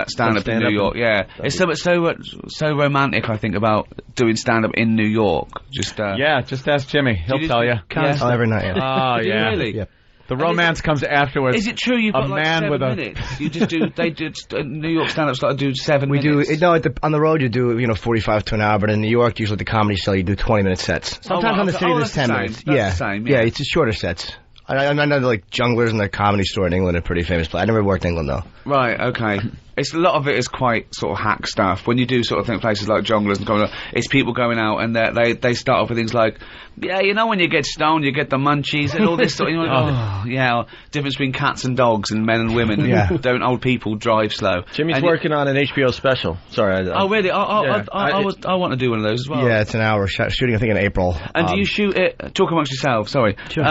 stand-up in New York. Yeah, it's so romantic. I think about doing stand-up in New York. Just ask Jimmy. He'll tell you. Every night. Oh yeah. Really? Yeah. The romance comes afterwards. Is it true you've got like 7 minutes? You just do. They do New York stand-up's got to do 7 minutes. We do. On the road you do 45 to an hour, but in New York usually at the Comedy Cell you do 20-minute sets. Sometimes on the city there's 10 minutes. That's the same. Yeah, it's just shorter sets. I know like Junglers in the Comedy Store in England are pretty famous, but I never worked in England though. Right. Okay. It's a lot of it is quite sort of hack stuff. When you do sort of think places like Jongleurs and coming, it's people going out and they start off with things like, when you get stoned, you get the munchies and all this sort of, difference between cats and dogs and men and women. And don't old people drive slow? Jimmy's working on an HBO special. Sorry. Oh really? I want to do one of those as well. Yeah, it's an hour shooting. I think in April. And do you shoot it? Talk amongst yourselves. Sorry. Sure.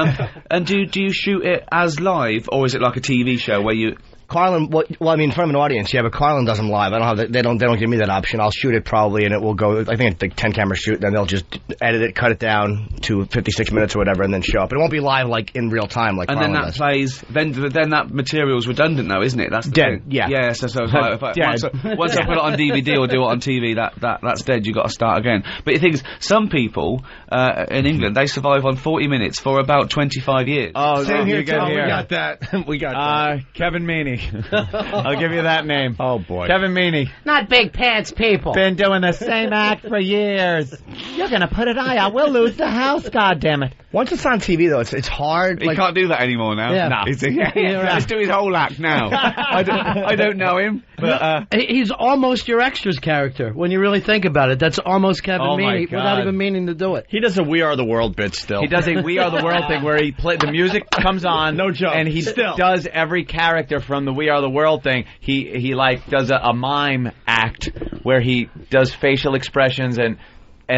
And do you shoot it as live or is it like a TV show where you? Carlin, in front of an audience, yeah, but Carlin does them live. I don't have they don't give me that option. I'll shoot it probably, and it will go. I think it's like 10 camera shoot. Then they'll just edit it, cut it down to 56 minutes or whatever, and then show up. It won't be live like in real time like. And Carlin then that does. plays. Then that material's redundant now, isn't it? That's the thing. Yeah. Yeah. So once I put it on DVD or do it on TV, that's dead. You got to start again. But the thing is, some people in England they survive on 40 minutes for about 25 years. Oh, same here. We got that. We got that. Kevin Meaney. I'll give you that name. Oh, boy. Kevin Meaney. Not big pants people. Been doing the same act for years. You're going to put it out. We'll lose the house, goddammit. Once it's on TV, though, it's hard. He can't do that anymore now. Yeah. No. Let's do his whole act now. I don't know him. But, he's almost your extras character when you really think about it. That's almost Kevin Meaney without even meaning to do it. He does a We Are the World bit still. He does a We Are the World thing where the music comes on. No joke. And he does every character from the We Are the World thing. He like does a mime act where he does facial expressions and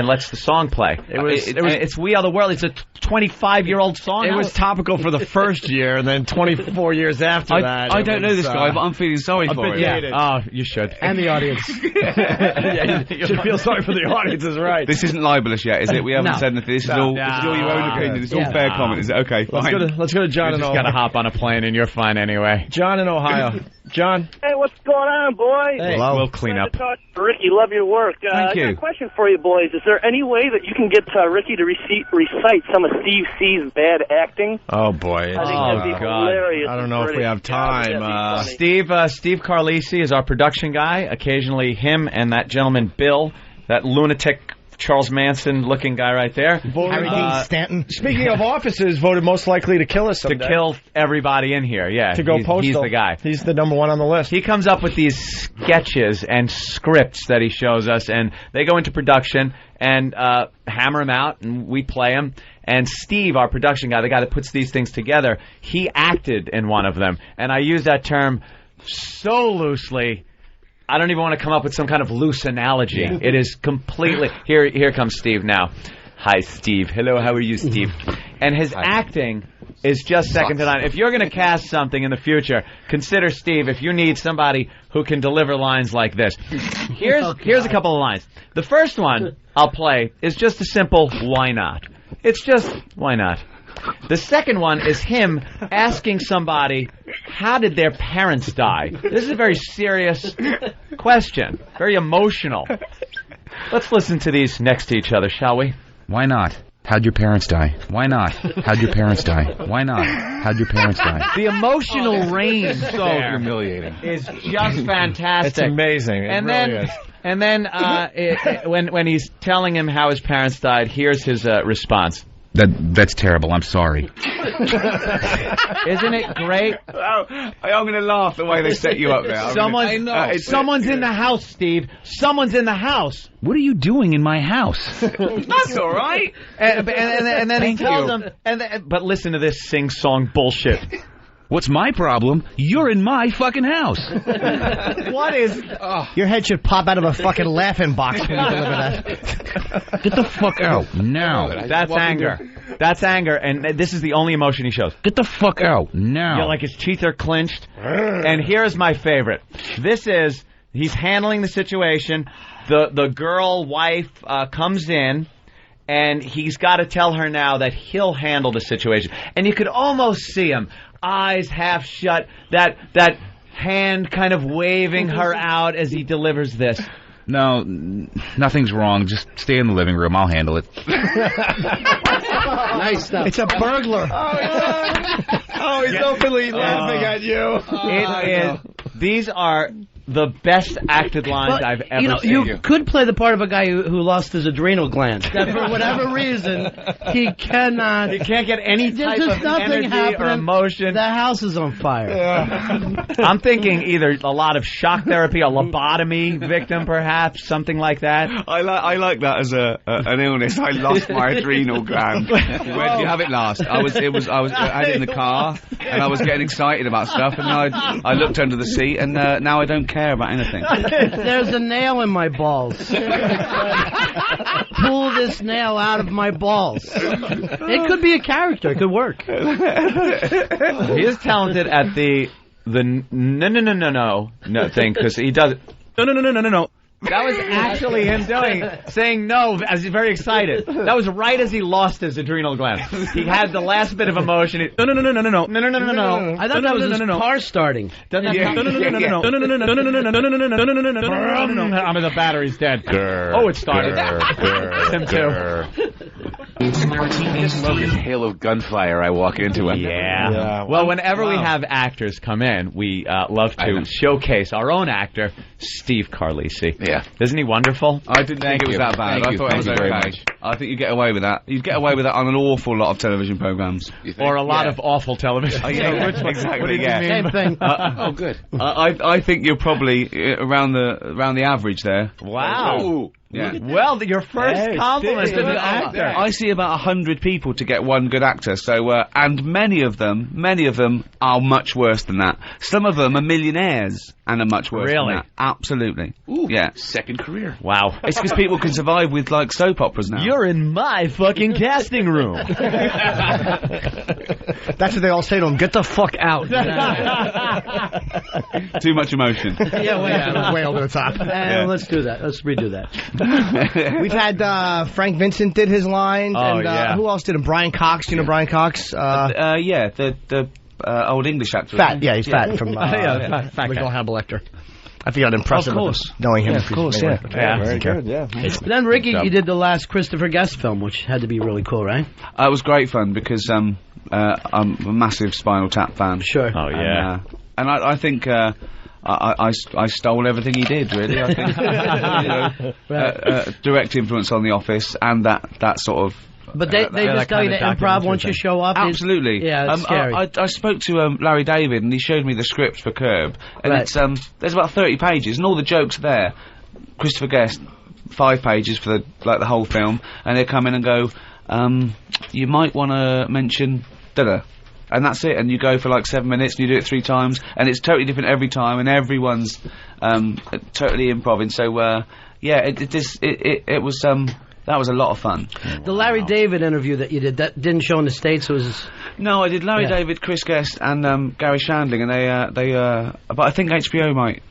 lets the song play. It's We Are the World. It's a 25-year-old song. It was topical for the first year, and then 24 years after that. I don't know this guy, but I'm feeling sorry for him. Yeah. Oh, you should. And the audience. You should feel sorry for the audience, is right. This isn't libelous yet, is it? We haven't said anything. This is all your own opinion. It's all fair comment. Is it? Okay, fine. Let's go to John in Ohio. You just got to hop on a plane, and you're fine anyway. John in Ohio. John. Hey, what's going on, boys? Hey. Hello. We'll clean up. Ricky, love your work. Thank you. I got a question for you, boys. Is there any way that you can get Ricky to recite some of Steve C's bad acting? Oh, boy. I think that'd be hilarious. I don't know if we have time. Steve Carlisi is our production guy. Occasionally him and that gentleman Bill, that lunatic Charles Manson-looking guy right there. Harry Dean Stanton. Speaking of offices, voted most likely to kill us someday. To kill everybody in here, yeah. To go postal. He's the guy. He's the number one on the list. He comes up with these sketches and scripts that he shows us, and they go into production and hammer them out, and we play them. And Steve, our production guy, the guy that puts these things together, he acted in one of them. And I use that term so loosely, I don't even want to come up with some kind of loose analogy. Yeah. It is completely... Here comes Steve now. Hi, Steve. Hello, how are you, Steve? And his acting is just second to none. If you're going to cast something in the future, consider Steve if you need somebody who can deliver lines like this. Here's a couple of lines. The first one I'll play is just a simple, why not? It's just, why not? The second one is him asking somebody, how did their parents die? This is a very serious question, very emotional. Let's listen to these next to each other, shall we? Why not? How'd your parents die? Why not? How'd your parents die? Why not? How'd your parents die? The emotional range so humiliating is just fantastic. It's amazing. It really is. And then when he's telling him how his parents died, here's his response. That's terrible. I'm sorry. Isn't it great? I'm going to laugh the way they set you up there. Someone's in the house, Steve. Someone's in the house. What are you doing in my house? That's all right. And then he tells them. But listen to this sing-song bullshit. What's my problem? You're in my fucking house. What is... Your head should pop out of a fucking laughing box when you deliver that. Get the fuck out now. That's anger. That's anger, and this is the only emotion he shows. Get the fuck out now. You know, like his teeth are clenched. And here's my favorite. He's handling the situation. The girl wife comes in, and he's got to tell her now that he'll handle the situation. And you could almost see him. Eyes half shut, that hand kind of waving her out as he delivers this. No, nothing's wrong. Just stay in the living room. I'll handle it. Nice stuff. It's a burglar. Oh, he's openly laughing at you. These are the best acted lines I've ever seen. You could play the part of a guy who lost his adrenal glands. That for whatever reason, he cannot. He can't get any type of energy or emotion. The house is on fire. I'm thinking either a lot of shock therapy, a lobotomy victim, perhaps something like that. I like that as an illness. I lost my adrenal gland. Where did you have it last? I had it in the car, and I was getting excited about stuff, and I looked under the seat, and now I don't care about anything. There's a nail in my balls. Pull this nail out of my balls. It could be a character. It could work. He is talented at the no thing, because he does no. That was actually him saying no as he's very excited. That was right as he lost his adrenal gland. He had the last bit of emotion. No. I thought that was his car starting. I mean, the battery's dead. Oh, it started. Him too. Martinez love this hail of gunfire I walk into. Yeah. Well, whenever we have actors come in, we love to showcase our own actor, Steve Carlisi. Yeah. Isn't he wonderful? I didn't think it was that bad. I thought it was okay. I think you get away with that. You'd get away with that on an awful lot of television programs. Or a lot of awful television. Exactly. What do you mean? Same thing. Oh, good. I think you're probably around the average there. Wow. Ooh. Yeah. Well, your first compliment to the actor. I see about 100 people to get one good actor. So, and many of them are much worse than that. Some of them are millionaires and are much worse than that. Absolutely. Ooh, yeah. Second career. Wow. It's because people can survive with like soap operas now. You're in my fucking casting room. That's what they all say to him. Get the fuck out. Too much emotion. Way over the top. Let's do that. Let's redo that. We've had Frank Vincent did his lines, and who else did it? Brian Cox. You know Brian Cox? The old English actor. Fat, yeah, he's fat from fat Original Hannibal Lecter. I think I'd impress him with knowing him. Of course, yeah. Very good, yeah. Then, Ricky, you did the last Christopher Guest film, which had to be really cool, right? It was great fun because I'm a massive Spinal Tap fan. Sure. Oh, yeah. And I think... I stole everything he did, really. I think direct influence on The Office and that sort of. But they just tell you to improv once you show up. Absolutely. It's scary. I spoke to Larry David and he showed me the script for Curb, and it's there's about 30 pages and all the jokes there. Christopher Guest, 5 pages for the whole film, and they come in and go, you might want to mention da-da. And that's it, and you go for like 7 minutes, and you do it 3 times, and it's totally different every time, and everyone's totally improvising. So it was that was a lot of fun. The Larry David interview that you did, that didn't show in the States. It was I did Larry David, Chris Guest, and Gary Shandling, and they but I think HBO might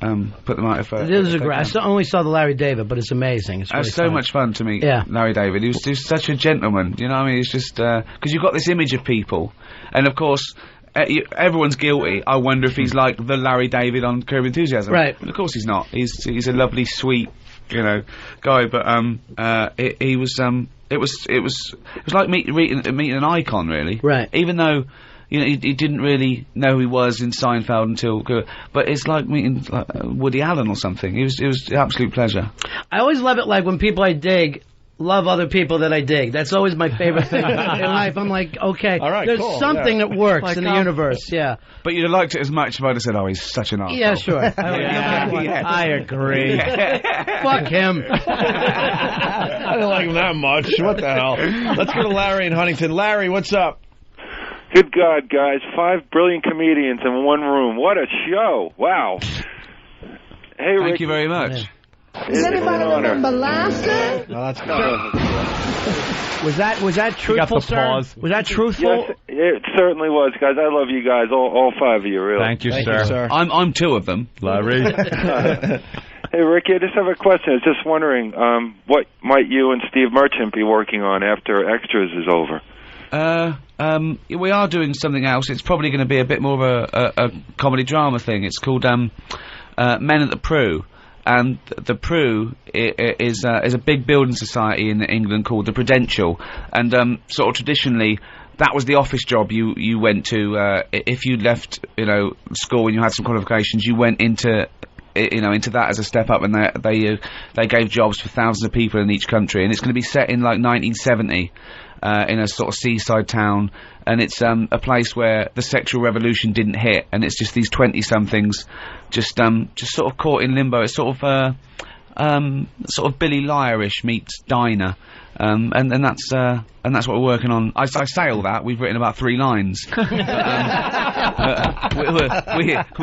put them out if. It is I only saw the Larry David, but it's amazing. It's really so much fun to meet Larry David. He was just such a gentleman. You know what I mean? It's just because you've got this image of people. And of course, everyone's guilty. I wonder if he's like the Larry David on Curb Enthusiasm. Right. And of course he's not. He's a lovely, sweet, guy. But it was like meeting an icon, really. Right. Even though he didn't really know who he was in Seinfeld until. But it's like meeting Woody Allen or something. It was an absolute pleasure. I always love it, like when people I dig love other people that I dig. That's always my favorite thing in life. I'm like, okay, there's something that works in the universe. Yeah. But you'd have liked it as much if I'd have said, "Oh, he's such an arsehole." Yeah, sure. I agree. Fuck him. I don't like him that much. What the hell? Let's go to Larry in Huntington. Larry, what's up? Good God, guys. 5 brilliant comedians in one room. What a show. Wow. Hey, Thank you very much. Yeah. Does anybody remember Lassie? No, that's Was that truthful, sir? Pause. Was that truthful? Yes, it certainly was, guys. I love you guys, all 5 of you, really. Thank you, sir. I'm 2 of them, Larry. Hey, Ricky, I just have a question. I was just wondering, what might you and Steve Merchant be working on after Extras is over? We are doing something else. It's probably going to be a bit more of a comedy drama thing. It's called Men at the Prue. And the Prue is a big building society in England called the Prudential, and sort of traditionally that was the office job you went to if you left school and you had some qualifications. You went into that as a step up, and they gave jobs for thousands of people in each country. And it's going to be set in like 1970 in a sort of seaside town, and it's a place where the sexual revolution didn't hit, and it's just these 20-somethings just sort of caught in limbo. It's sort of Billy Liar-ish meets Dinah, and that's what we're working on. I say all that. We've written about 3 lines. We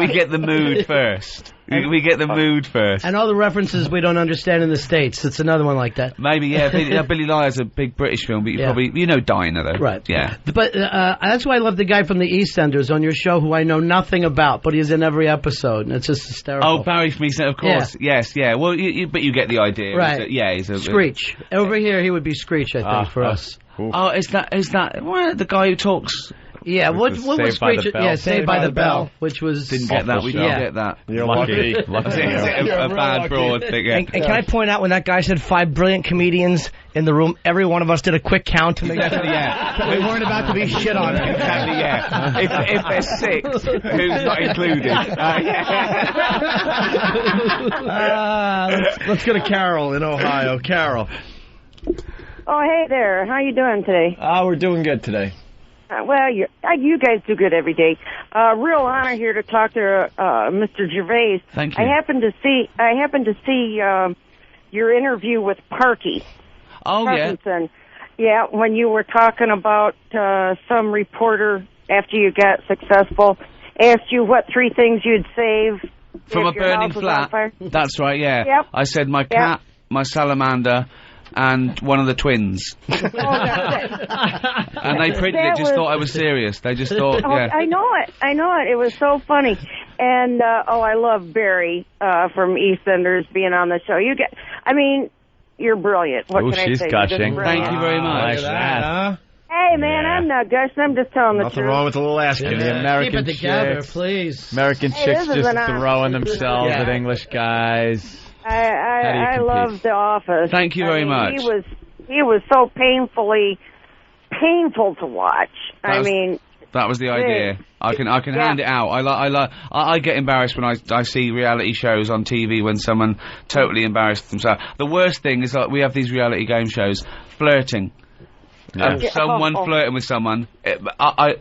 get the mood first. We get the mood first. And all the references we don't understand in the States. It's another one like that. Maybe, yeah. Billy Liar's a big British film, but you know Dinah, though. Right. Yeah. But that's why I love the guy from the EastEnders on your show who I know nothing about, but he's in every episode, and it's just hysterical. Oh, Barry from EastEnders, of course. Yeah. Yes, yeah. Well, but you get the idea. Right. He's a... Screech. Over here, he would be Screech, I think, for us. Oh, is that the guy who talks... Yeah, what was Screech? Yeah, Saved by the Bell, which was... Didn't get that, we didn't get that. You're lucky. A bad broad thing. And can I point out, when that guy said 5 brilliant comedians in the room, every one of us did a quick count to make sure we weren't about to be shit on. Exactly, yeah. If there's 6, who's not included? Let's go to Carol in Ohio. Carol. Oh, hey there. How you doing today? We're doing good today. Well, you guys do good every day. Real honor here to talk to Mr. Gervais. Thank you. I happened to see your interview with Parky. Oh, Parkinson. Yeah, when you were talking about some reporter after you got successful asked you what 3 things you'd save from a burning flat. That's right. Yeah. Yep. I said my cat, my salamander, and one of the twins. And they printed it, just thought I was serious. They just thought, yeah. I know it. It was so funny. And, I love Barry, from EastEnders being on the show. You're brilliant. What can I say? She's gushing. Thank you very much. Hey, man, I'm not gushing. I'm just telling the truth. Nothing wrong with a little asking. The American Keep it together, chicks, please. American chicks just throwing themselves at English guys. I love The Office. Thank you very much. He was so painful to watch. That was the idea. I can hand it out. I get embarrassed when I see reality shows on TV when someone totally embarrassed themselves. The worst thing is that we have these reality game shows, flirting. Someone flirting with someone. Why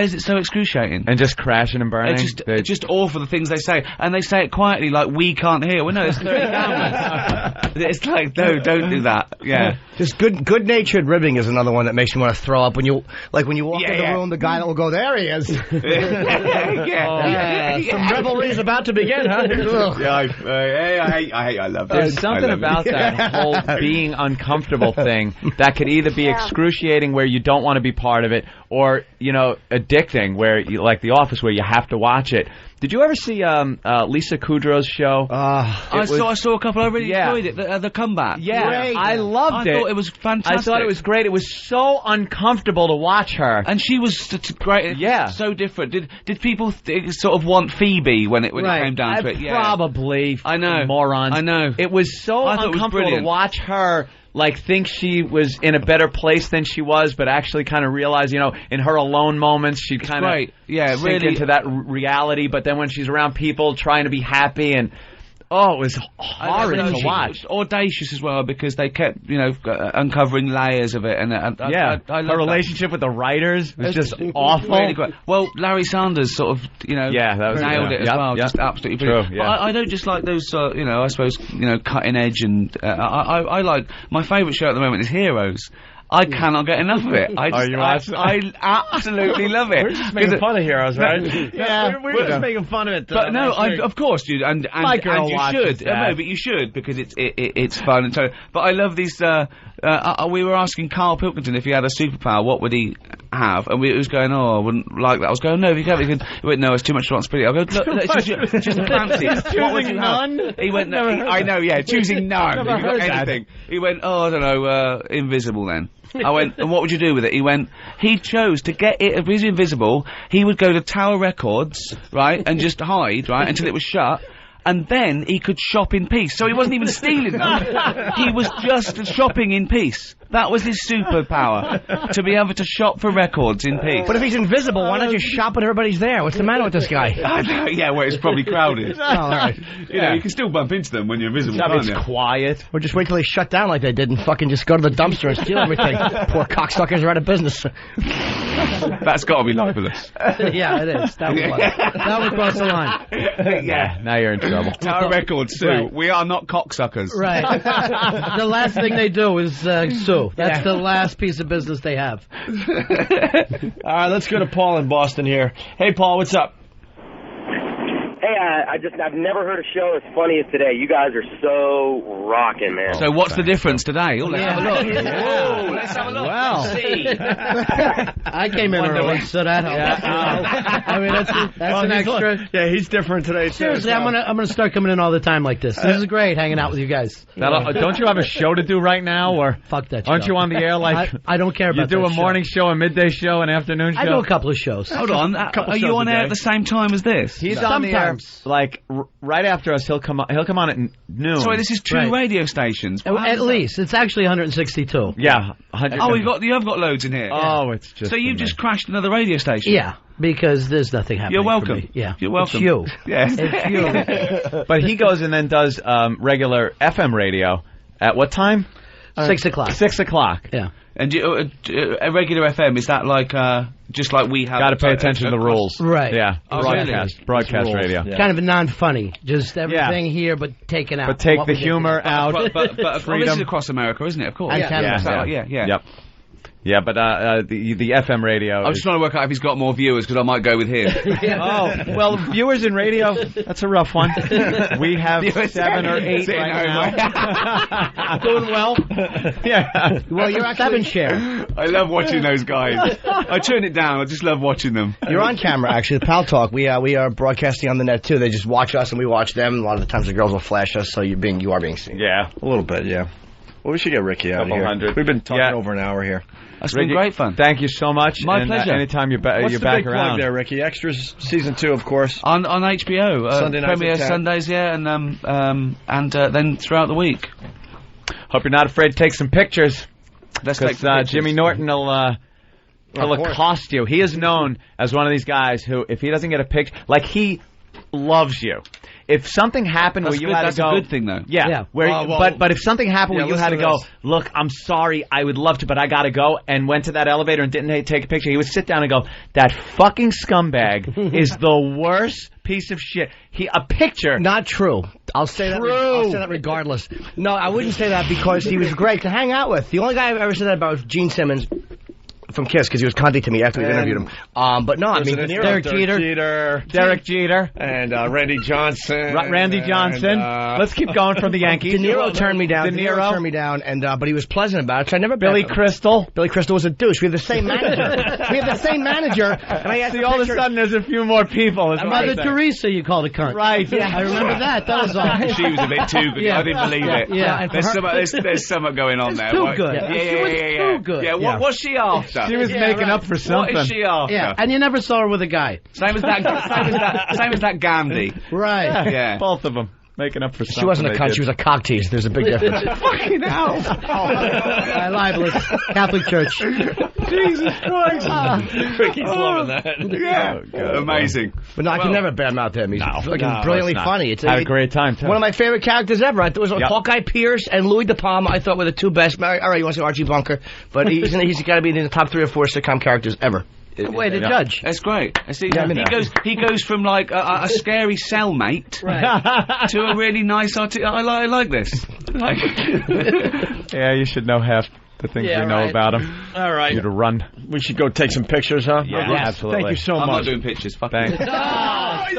is it so excruciating? And just crashing and burning. It's just awful, the things they say, and they say it quietly, like we can't hear. Well, no, it's 30 cameras. It's like, no, don't do that. Yeah. Just good-natured ribbing is another one that makes me want to throw up when you walk in the room. The guy that will go, there he is. Some revelry is about to begin, huh? I love this. There's something about that whole being uncomfortable thing that could either be excruciating, where you don't want to be part of it, or addicting, where like The Office, where you have to watch it. Did you ever see Lisa Kudrow's show? I saw a couple. I really enjoyed it. The comeback. Yeah, great. I loved it. I thought it was fantastic. I thought it was great. It was so uncomfortable to watch her, and she was great. Yeah, so different. Did people sort of want Phoebe when it came down to it? Yeah, probably. I know, morons. I know. It was so uncomfortable to watch her. Like, think she was in a better place than she was, but actually kind of realize, in her alone moments, she'd kind of sink into that reality. But then when she's around people, trying to be happy, and it was horrid to watch. Audacious as well, because they kept, uncovering layers of it. And I her relationship with the writers was just awful. Really great. Well, Larry Sanders sort of, nailed it as well. Just absolutely brilliant. True, yeah. But I don't just like those, I suppose, cutting edge, and I like, my favourite show at the moment is Heroes. I cannot get enough of it. I absolutely love it. We're just making fun of Heroes, right? We're just making fun of it. But no, of course, dude, and you should. No, but you should, because it's fun and so. But I love these. We were asking Carl Pilkington if he had a superpower, what would he have, and it was going, oh, I wouldn't like that. I was going, no, if you can, he went, no, it's too much responsibility. I go, look, it's just fancy. What would you have? He went, no, I know, yeah, choosing none. If you've got anything. He went, oh, I don't know, invisible then. I went, and what would you do with it? He went, he chose to get it, if he's invisible, he would go to Tower Records, right, and just hide, right, until it was shut. And then he could shop in peace. So he wasn't even stealing them. He was just shopping in peace. That was his superpower, to be able to shop for records in peace. But if he's invisible, why not just shop when everybody's there? What's the matter with this guy? Yeah, well, it's probably crowded. Oh, all right. You know, you can still bump into them when you're invisible, It's quiet. Or just wait till they shut down like they did and fucking just go to the dumpster and steal everything. Poor cocksuckers are out of business. That's got to be libelous. Yeah, it is. That would cross the line. Yeah, now you're in trouble. Tower Records sue. Right. We are not cocksuckers. Right. The last thing they do is sue. That's the last piece of business they have. All right, let's go to Paul in Boston here. Hey, Paul, what's up? Hey, I've never heard a show as funny as today. You guys are so rocking, man. So what's the difference today? Oh, let's have a look. Yeah. Let's have a look. Well. See. I came in early, so that helps. I mean, that's an extra. Yeah, he's different today, too. Seriously, I'm gonna start coming in all the time like this. This is great, hanging out with you guys. Don't you have a show to do right now, or fuck that? Aren't you on the air like? I don't care about. You do that a morning show, a midday show, an afternoon show. I do a couple of shows. Hold on, are you on air at the same time as this? He's on the air. Like right after us, he'll come on at noon. Sorry, this is two radio stations. At least it's actually 162. Yeah. Oh, you have got loads in here. Oh, it's just. So you've just crashed another radio station. Yeah, because there's nothing happening. You're welcome. For me. Yeah, you're welcome. It's you. Yeah, it's you. But he goes and then does regular FM radio at what time? 6 o'clock. 6 o'clock. Yeah. And a regular FM, is that like just like we have? Got to pay attention to the rules, right? Yeah, broadcast radio. Yeah. Kind of non-funny, just everything here, but taken out. But take the humor out. But this is across America, isn't it? Of course. Yeah. Yep. Yeah, but the FM radio. I'm just trying to work out if he's got more viewers because I might go with him. Oh, well, viewers in radio, that's a rough one. We have 7 or 8 right now. Doing well. Yeah. Well, you're at 7 share. I love watching those guys. I turn it down. I just love watching them. You're on camera, actually. The Pal Talk. We are broadcasting on the net too. They just watch us and we watch them. A lot of the times the girls will flash us, so you are being seen. Yeah, a little bit. Yeah. Well, we should get Ricky out of here. 100. We've been talking over an hour here. That's been great fun. Thank you so much. My pleasure. Anytime you're back What's the big around. plug there, Ricky? Extras season 2, of course. On HBO. Sunday nights premiere Sundays, yeah, and then throughout the week. Hope you're not afraid to take some pictures. Let's take some pictures. Jimmy Norton will accost you. He is known as one of these guys who, if he doesn't get a picture, like he loves you. If something happened where you had to go... That's a good thing, though. Yeah. But if something happened where you had to go, look, I'm sorry, I would love to, but I got to go, and went to that elevator and didn't take a picture, he would sit down and go, that fucking scumbag is the worst piece of shit. A picture... Not true. I'll say that regardless. No, I wouldn't say that because he was great to hang out with. The only guy I've ever said that about was Gene Simmons from Kiss, because he was contact to me after we interviewed him. But no, I mean, Derek Jeter, and Randy Johnson. Randy Johnson. Let's keep going from the Yankees. De Niro turned me down. Turned me down, and but he was pleasant about it. So I never. Billy Crystal. Billy Crystal was a douche. We have the same manager. And I asked all of a sudden there's a few more people. Mother Teresa, you called a cunt. Right. Yeah, I remember that. That was all. She was a bit too good. Yeah. I didn't believe it. Yeah. There's something going on there. Too good. Yeah. Too good. Yeah. What was she after? She was making up for something. What is she after? Yeah, and you never saw her with a guy. Same as that Gandhi. Right. Yeah. Both of them. Making up for something. She wasn't a cunt, she was a cock tease. There's a big difference. Fucking hell. Libelous. Catholic Church. Jesus Christ. Ricky's loving that. Yeah. Amazing. But no, I can never badmouth him. He's fucking brilliantly funny. Had a great time, too. One of my favorite characters ever. There was Hawkeye Pierce and Louis De Palma, I thought were the two best. All right, you want to say Archie Bunker? But he's got to be in the top 3 or 4 sitcom characters ever. Way to judge. That's great. See, he goes from like a scary cellmate to a really nice I like this. Yeah, you should know half the things we know about him. All right. You to run. We should go take some pictures, huh? Yeah, absolutely. Thank you so much. I'm not doing pictures. Fuck. Thanks. Grab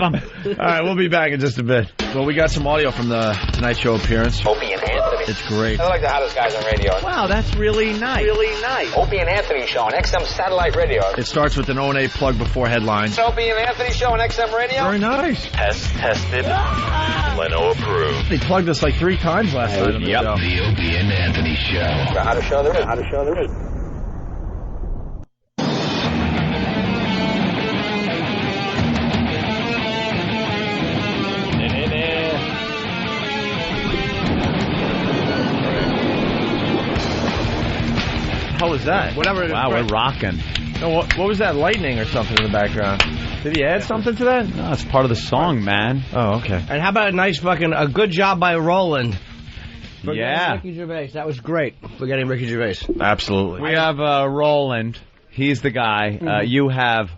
him. All right, we'll be back in just a bit. Well, we got some audio from the Tonight Show appearance. Opie and Anthony. funny. It's great. They're like the hottest guys on radio. Wow, that's really nice. Really nice. Opie and Anthony Show on XM Satellite Radio. It starts with an O&A plug before headlines. Opie and Anthony Show on XM Radio. Very nice. Tested. Leno approved. They plugged us like 3 times last night on the show. The Opie and Anthony Show. The hottest show there is. Hottest show there is. How was that? Whatever. Wow, we're rocking. No, what was that? Lightning or something in the background? Did he add something to that? No, it's part of the song, man. Oh, okay. And how about a nice fucking a good job by Roland? For Yeah. getting Ricky Gervais. That was great for getting Ricky Gervais. Absolutely. We have Roland. He's the guy. You have.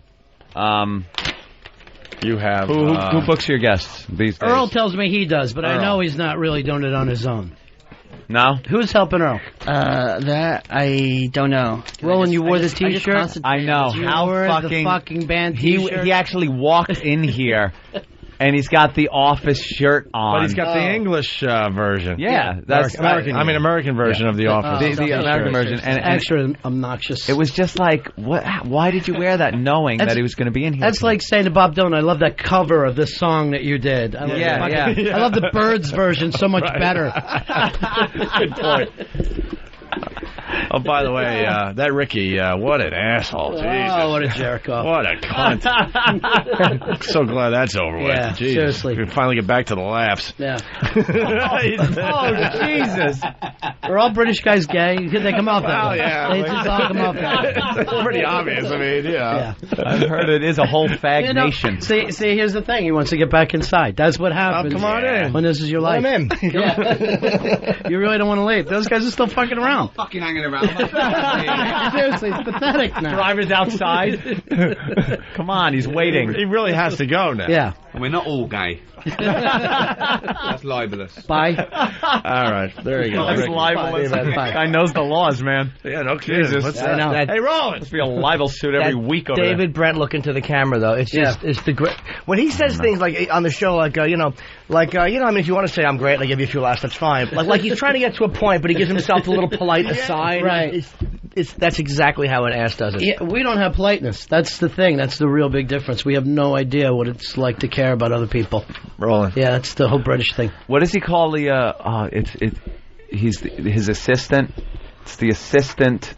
Who books your guests these days? Earl tells me he does, but I Earl. know he's not really doing it on his own. No? Who's helping Earl? That I don't know. Roland, you wore the T-shirt. I know. You How wore fucking the fucking band T-shirt. he actually walked in here, and he's got the Office shirt on. But he's got the English version. Yeah, that's American version of the Office. The American version, and extra obnoxious. It was just like, what? Why did you wear that, knowing that he was going to be in here? That's like saying to Bob Dylan, "I love that cover of this song that you did." I love the Birds version so much better. Good point. Oh, by the way, that Ricky, what an asshole. Jesus. Oh, what a jerk off. What a cunt. So glad that's over with. Yeah, Jesus. seriously. We can finally get back to the laughs. Yeah. Oh, Jesus. Are all British guys gay? They come out that way. Yeah. They just all come out that way. It's pretty obvious. I mean, yeah. I've heard it is a whole fag nation. See, here's the thing. He wants to get back inside. That's what happens. Come on in. When this is your life. Let him in. Yeah. You really don't want to leave. Those guys are still fucking around. Fucking hanging around. Seriously, it's pathetic now. Driver's outside. Come on, he's waiting. He really has to go now. Yeah. And we're not all gay. That's libelous. Bye. All right. There you go. That's Ricky. libelous. Bye. Guy knows the laws, man. Yeah, no kidding. Jesus. What's I know. that? Hey, Roland. Must be a libel suit every week over David Brent looking to the camera though. It's just it's the great when he says things like on the show like I mean if you want to say I'm great and I give you a few laughs that's fine. Like he's trying to get to a point but he gives himself a little polite aside. Right. That's exactly how an ass does it. Yeah, we don't have politeness. That's the thing. That's the real big difference. We have no idea what it's like to care about other people. Roland. Yeah, that's the whole British thing. What does he call the? He's his assistant. It's the assistant.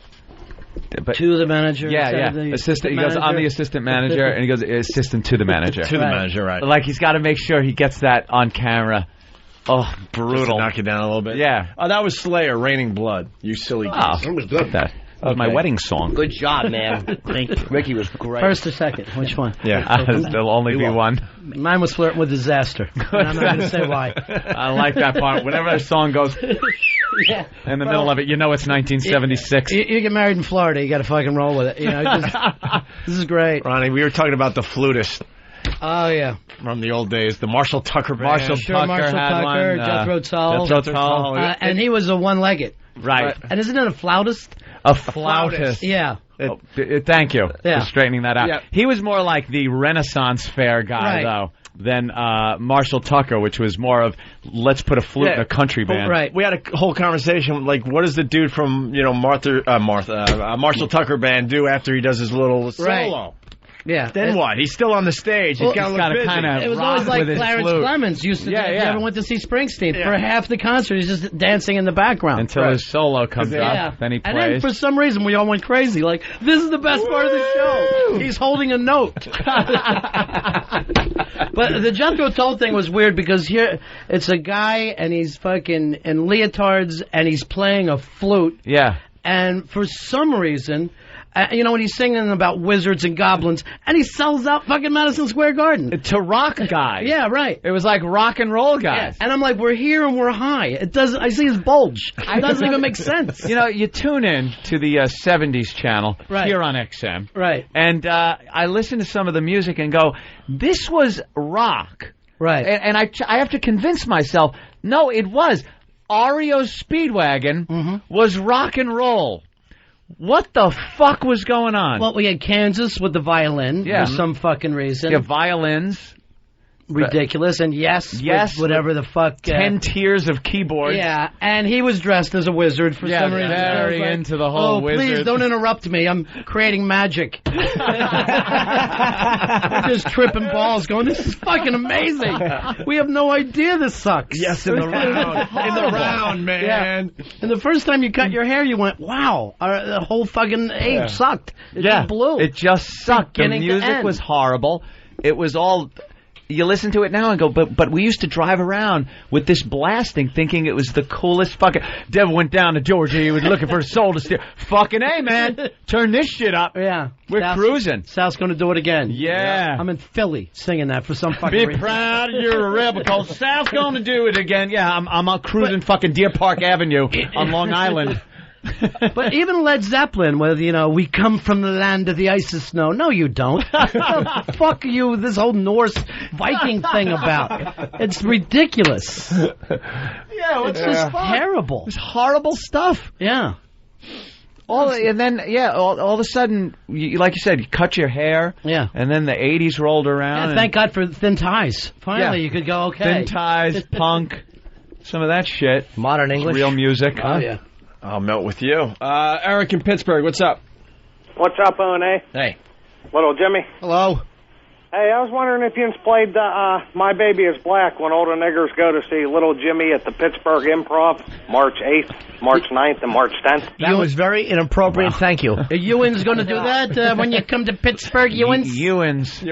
But, to the manager. Yeah. Assistant. He goes, I'm the assistant manager, and he goes, assistant to the manager. To the manager, right. Like he's got to make sure he gets that on camera. Oh, brutal. Just to knock you down a little bit. Yeah. Oh, that was Slayer, Raining Blood. You silly geese. It was good. That was my wedding song. Good job, man. Thank you. Ricky was great. First or second? Which one? Yeah. There'll only be one. Mine was Flirting with Disaster. And I'm not going to say why. I like that part. Whenever a song goes in the middle of it, you know it's 1976. You get married in Florida, you got to fucking roll with it. You know, this is great. Ronnie, we were talking about the flutist. Oh, yeah. From the old days, the Marshall Tucker band. Marshall Tucker, Jethro Tull. And he was a one-legged. Right. And isn't it a flautist? A flautist. Yeah. Thank you for straightening that out. Yeah. He was more like the Renaissance fair guy, though, than Marshall Tucker, which was more of, let's put a flute in a country band. Right. We had a whole conversation, like, what does the dude from, Marshall Tucker band do after he does his little solo? Yeah. Then what? He's still on the stage. He's got to kind of. It was always like Clarence Clemens used to do. If you ever went to see Springsteen, for half the concert, he's just dancing in the background. Until his solo comes up, then he plays. And then for some reason, we all went crazy. Like, this is the best part of the show. He's holding a note. But the Jethro Tull thing was weird because here, it's a guy, and he's fucking in leotards, and he's playing a flute. Yeah. And for some reason... when he's singing about wizards and goblins, and he sells out fucking Madison Square Garden. To rock guys. Yeah, right. It was like rock and roll guys. Yeah. And I'm like, we're here and we're high. It doesn't, I see his bulge. It doesn't even make sense. You tune in to the 70s channel here on XM. Right. And I listen to some of the music and go, this was rock. Right. And I have to convince myself, no, it was. REO Speedwagon was rock and roll. What the fuck was going on? Well, we had Kansas with the violin for some fucking reason. Yeah, violins. ridiculous, and yes, whatever the fuck. 10 tiers of keyboards. Yeah, and he was dressed as a wizard for some reason. Very into the whole wizard. Please don't interrupt me. I'm creating magic. Just tripping balls, going, this is fucking amazing. We have no idea this sucks. Yes, in the round, man. Yeah. And the first time you cut your hair, you went, wow, the whole fucking age sucked. It just blew. It just sucked. The music was horrible. It was all... You listen to it now and go, but we used to drive around with this blasting thinking it was the coolest fucking... Dev went down to Georgia, he was looking for a soul to steer. Fucking A, man. Turn this shit up. Yeah. We're cruising. Sal's going to do it again. Yeah. I'm in Philly singing that for some fucking Be reason. proud you're a rebel, because Sal's going to do it again. Yeah, I'm out cruising fucking Deer Park Avenue on Long Island. But even Led Zeppelin, with, we come from the land of the ice and snow. No, you don't. What the fuck are you, this whole Norse Viking thing about? It's ridiculous. It's just terrible. It's horrible stuff. Yeah. All of a sudden, like you said, you cut your hair. Yeah. And then the 80s rolled around. Yeah, thank God for thin ties. Finally, you could go, okay. Thin ties, punk, some of that shit. Modern English. Real music. Oh, yeah. I'll melt with you. Eric in Pittsburgh, what's up? What's up, O&A? Hey. Little Jimmy. Hello. Hey, I was wondering if you played My Baby is Black when older niggers go to see Little Jimmy at the Pittsburgh Improv, March 8th, March 9th, and March 10th. That was very inappropriate. Wow. Thank you. Ewan's going to do that when you come to Pittsburgh, Ewans? Ewans.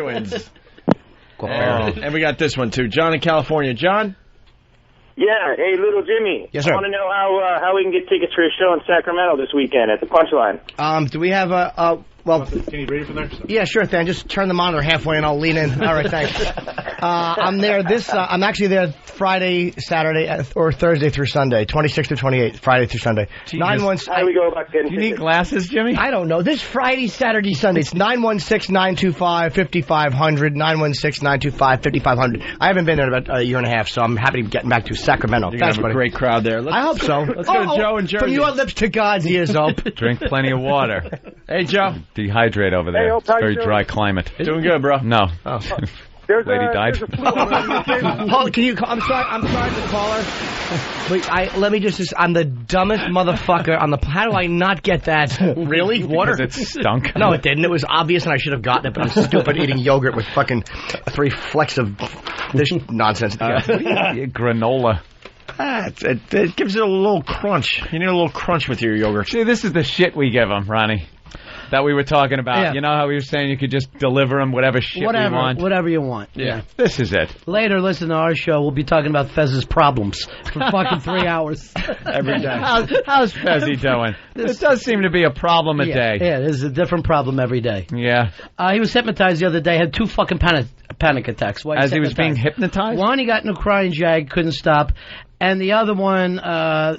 And we got this one, too. John in California. John? Yeah, hey, Little Jimmy. Yes, sir. I want to know how we can get tickets for a show in Sacramento this weekend at the Punchline. Do we have well... Can you read it from there? Yeah, sure thing. Just turn the monitor halfway and I'll lean in. All right, thanks. I'm there I'm actually there Friday, Saturday, or Thursday through Sunday, 26th to 28th, Friday through Sunday. How do we go about getting Do you need glasses, Jimmy? I don't know. This Friday, Saturday, Sunday. It's 916-925-5500, 916-925-5500. I haven't been there in about a year and a half, so I'm happy to be getting back to Sacramento. You're Thanks, gonna have a buddy. great crowd there. I hope so. Let's go to Joe in Jersey. From your lips to God's ears, Ope. Drink plenty of water. Hey, Joe. Dehydrate over there. Hey, Ope, it's a how you very doing? dry climate. Doing good, bro. No. Oh. Lady died. Hold, can you? I'm sorry to call her. But let me just. I'm the dumbest motherfucker on the. How do I not get that? Really? Water? Because it stunk. No, it didn't. It was obvious, and I should have gotten it. But I'm stupid eating yogurt with fucking 3 flecks of this nonsense. Granola. It gives it a little crunch. You need a little crunch with your yogurt. See, this is the shit we give them, Ronnie. That we were talking about. Yeah. You know how we were saying you could just deliver them whatever shit we want? Whatever you want. Yeah. This is it. Later, listen to our show. We'll be talking about Fez's problems for fucking 3 hours. Every day. How's Fezzy doing? It does seem to be a problem a day. Yeah, there's a different problem every day. Yeah. He was hypnotized the other day, had 2 fucking panic attacks. As he was being hypnotized? One, he got in a crying jag, couldn't stop. And the other one,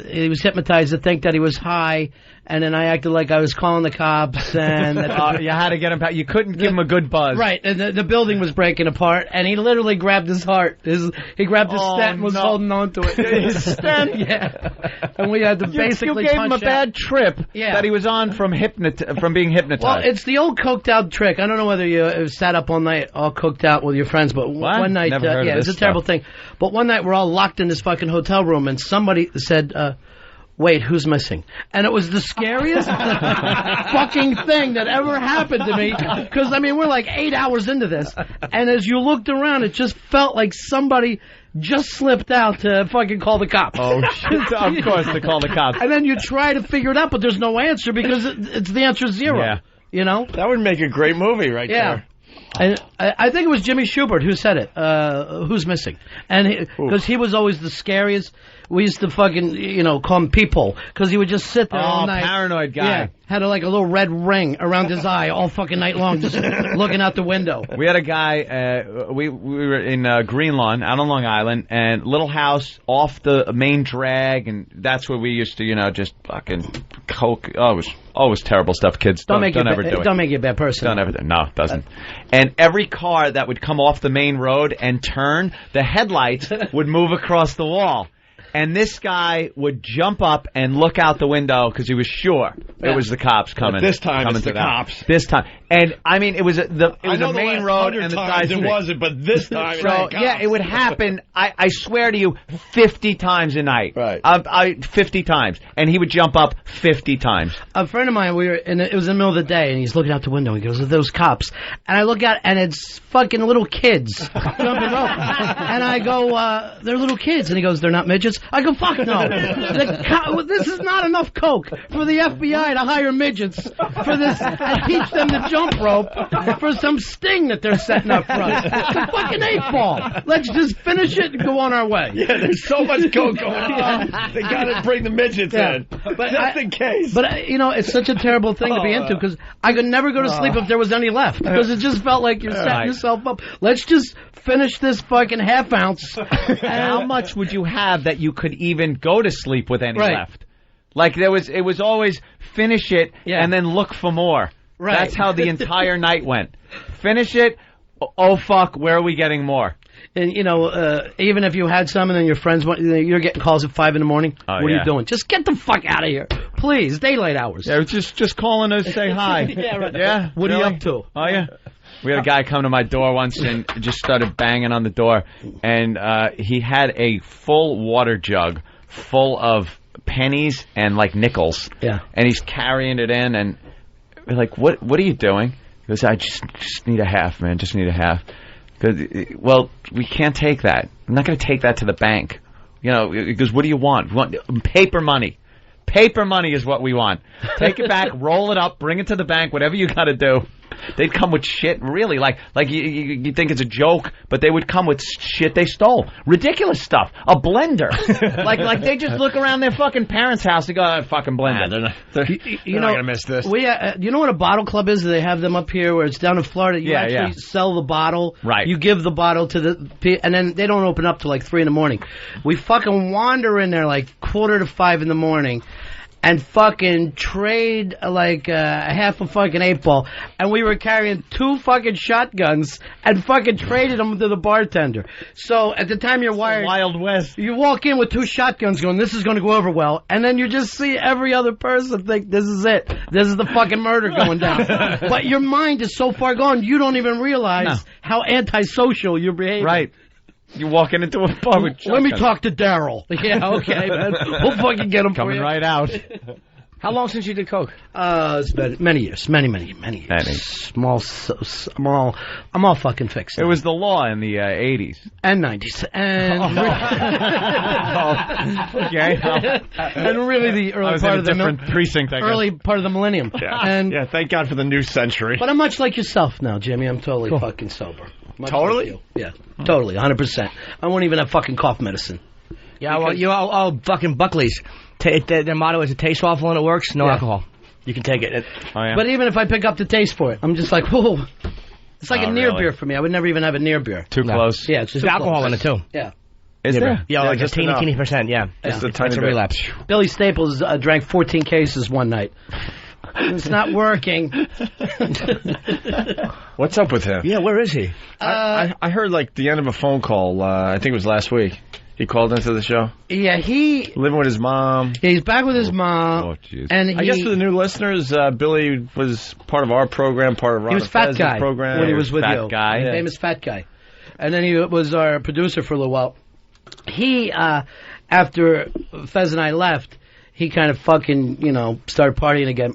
he was hypnotized to think that he was high, and then I acted like I was calling the cops, and you had to get him back. You couldn't give him a good buzz. Right, and the building was breaking apart, and he literally grabbed his heart. He grabbed his stent and was holding on to it. His stent? Yeah. And we had to basically you gave him a punch bad out. trip that he was on from being hypnotized. Well, it's the old coked out trick. I don't know whether you sat up all night all coked out with your friends, but one night, Never heard of it's a this terrible stuff. thing. But one night we're all locked in this fucking hotel room, and somebody said, wait, who's missing? And it was the scariest fucking thing that ever happened to me. Because, we're like 8 hours into this. And as you looked around, it just felt like somebody just slipped out to fucking call the cops. Oh, shit. Of course, to call the cops. And then you try to figure it out, but there's no answer because it's the answer 0. Yeah. You know? That would make a great movie right there. And I think it was Jimmy Schubert who said it. Who's missing? And because he was always the scariest. We used to fucking, call him Peephole, because he would just sit there all night. Paranoid guy. Yeah, had a little red ring around his eye all fucking night long, just looking out the window. We had a guy, we were in Greenlawn, out on Long Island, and little house off the main drag, and that's where we used to, just fucking coke. Oh, it was terrible stuff, kids. Don't ever do it. Don't make you a bad person. Don't ever do it. No, it doesn't. And every car that would come off the main road and turn, the headlights would move across the wall. And this guy would jump up and look out the window because he was sure it was the cops coming. But this time coming it's the cops. This time. And, I mean, it was a main road and the side street. It wasn't, but this time So, yeah, it would happen, I swear to you, 50 times a night. Right. 50 times. And he would jump up 50 times. A friend of mine, it was in the middle of the day, and he's looking out the window. He goes, "Are those cops?" And I look out, and it's fucking little kids jumping rope. And I go, "They're little kids." And he goes, "They're not midgets?" I go, "Fuck no. This is not enough coke for the FBI to hire midgets for this and teach them to jump rope for some sting that they're setting up for us. It's a fucking 8-ball. Let's just finish it and go on our way." Yeah, there's so much coke going on. They got to bring the midgets in. But just in case. But, it's such a terrible thing to be into because I could never go to sleep if there was any left because it just felt like you're setting yourself up. Let's just finish this fucking half ounce. How much would you have that you could even go to sleep with any left? Like it was always finish it and then look for more. Right. That's how the entire night went. Finish it. Oh fuck, where are we getting more? And even if you had some and then your friends you're getting calls at 5 a.m. What are you doing? Just get the fuck out of here, please. Daylight hours. Yeah, just calling to say hi. Yeah, right. Yeah. What are you up to? Oh yeah. We had a guy come to my door once and just started banging on the door, and he had a full water jug full of pennies and like nickels. Yeah. And he's carrying it in, and we're like, "What are you doing?" He goes, "I just need a half, man. Just need a half." Well, we can't take that. I'm not going to take that to the bank. He goes, "What do you want?" We want paper money. Paper money is what we want. Take it back, roll it up, bring it to the bank, whatever you got to do. They'd come with shit, really, like you think it's a joke, but they would come with shit they stole. Ridiculous stuff. A blender. like they just look around their fucking parents' house and go, "Oh, fucking blender." They're not going to miss this. You know what a bottle club is? They have them up here where it's down in Florida. You actually sell the bottle. Right. You give the bottle to and then they don't open up till like 3 a.m. We fucking wander in there like 4:45 in the morning. And fucking trade like half a fucking 8-ball. And we were carrying 2 fucking shotguns and fucking traded them to the bartender. So at the time you're wired. Wild West. You walk in with 2 shotguns going, "This is going to go over well." And then you just see every other person think, "This is it. This is the fucking murder going down." But your mind is so far gone, you don't even realize how antisocial you're behaving. Right. You walking into a bar with shotguns. Let me talk to Daryl. Yeah, okay, man. We'll fucking get him coming for you. right out. How long since you did coke? It's been many years. Many years. Small. I'm all fucking fixed. It was the law in the 80s. And 90s. And okay. And really the early part of the precinct, I guess. Early part of the millennium. Yeah. Thank God for the new century. But I'm much like yourself now, Jimmy. I'm totally fucking sober. Much totally? Like you. Yeah. Totally. 100%. I won't even have fucking cough medicine. Yeah, well, you all fucking Buckley's. Their motto is a taste waffle and it works. No alcohol. You can take it. But even if I pick up the taste for it, I'm just like, whoa. It's like a near beer for me. I would never even have a near beer. Too close. Yeah, it's just alcohol in it too. Yeah. Is there? Yeah, like just a teeny percent. Yeah. It's a relapse. Billy Staples drank 14 cases one night. It's not working. What's up with him? Yeah, where is he? I heard like the end of a phone call. I think it was last week. He called into the show. Yeah, living with his mom. Yeah, he's back with his mom. Oh, jeez. And I guess for the new listeners, Billy was part of our program, part of Ron. He was Fat Guy program. when he was with you. Guy. Yeah. Famous Fat Guy. And then he was our producer for a little while. He, after Fez and I left, he kind of fucking, started partying again.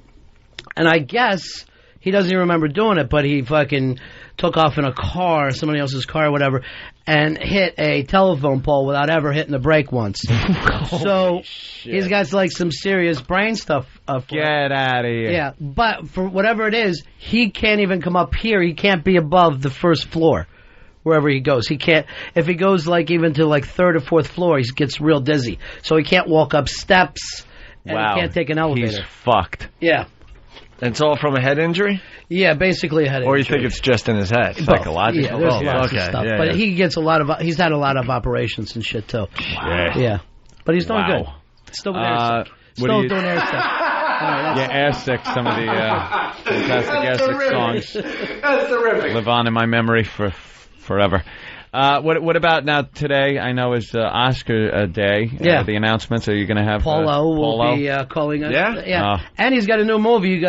And I guess he doesn't even remember doing it, but he fucking took off in a car, somebody else's car or whatever, and hit a telephone pole without ever hitting the brake once. So he's got like some serious brain stuff. Get out of here. Yeah, but for whatever it is, he can't even come up here. He can't be above the first floor. Wherever he goes, he can't. If he goes like even to like 3rd or 4th floor, he gets real dizzy. So he can't walk up steps. And he can't take an elevator. He's fucked. Yeah. And it's all from a head injury? Yeah, basically a head injury. Or you think it's just in his head? Psychological? Yeah, there's lots of stuff. Yeah, but he gets he's had a lot of operations and shit, too. Wow. Yeah. But he's doing good. Still with air sick. Still doing air sick. Air sick, some of the fantastic air sick songs. That's terrific. Live on in my memory for forever. What about now today? I know is Oscar day. Yeah. The announcements. Are you going to have Paulo will be calling us. Yeah. And he's got a new movie.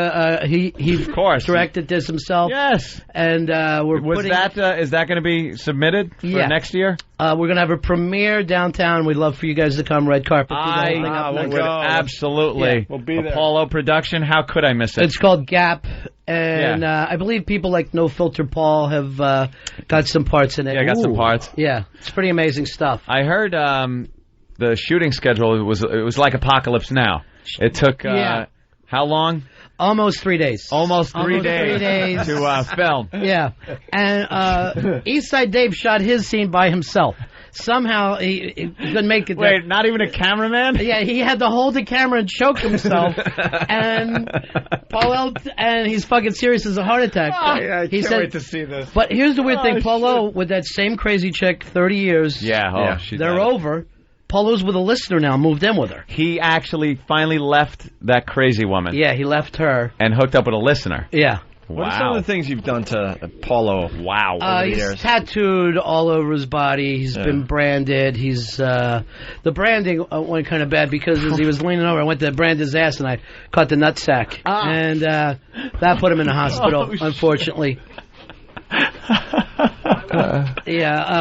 He of course directed this himself. Yes. And is that going to be submitted for next year? We're going to have a premiere downtown. We'd love for you guys to come, red carpet. Absolutely. Yeah. We'll be there. Apollo production. How could I miss it? It's called Gap. And I believe people like No Filter Paul have got some parts in it. Yeah, got some parts. Yeah, it's pretty amazing stuff. I heard the shooting schedule was like Apocalypse Now. It took how long? Almost 3 days. Almost three days to film. Yeah, and Eastside Dave shot his scene by himself. Somehow he couldn't make it. Wait, not even a cameraman? Yeah, he had to hold the camera and choke himself. And Paul and he's fucking serious as a heart attack. I can't wait to see this. But here's the weird thing, Paulo, with that same crazy chick, 30 years. They're over. Paulo's with a listener now, moved in with her. He actually finally left that crazy woman. Yeah, he left her. And hooked up with a listener. Yeah. What are some of the things you've done to Paulo? Wow. Over the he's years? tattooed all over his body. He's been branded. He's the branding went kind of bad because as he was leaning over, I went to brand his ass and I caught the nutsack. And that put him in the hospital, unfortunately.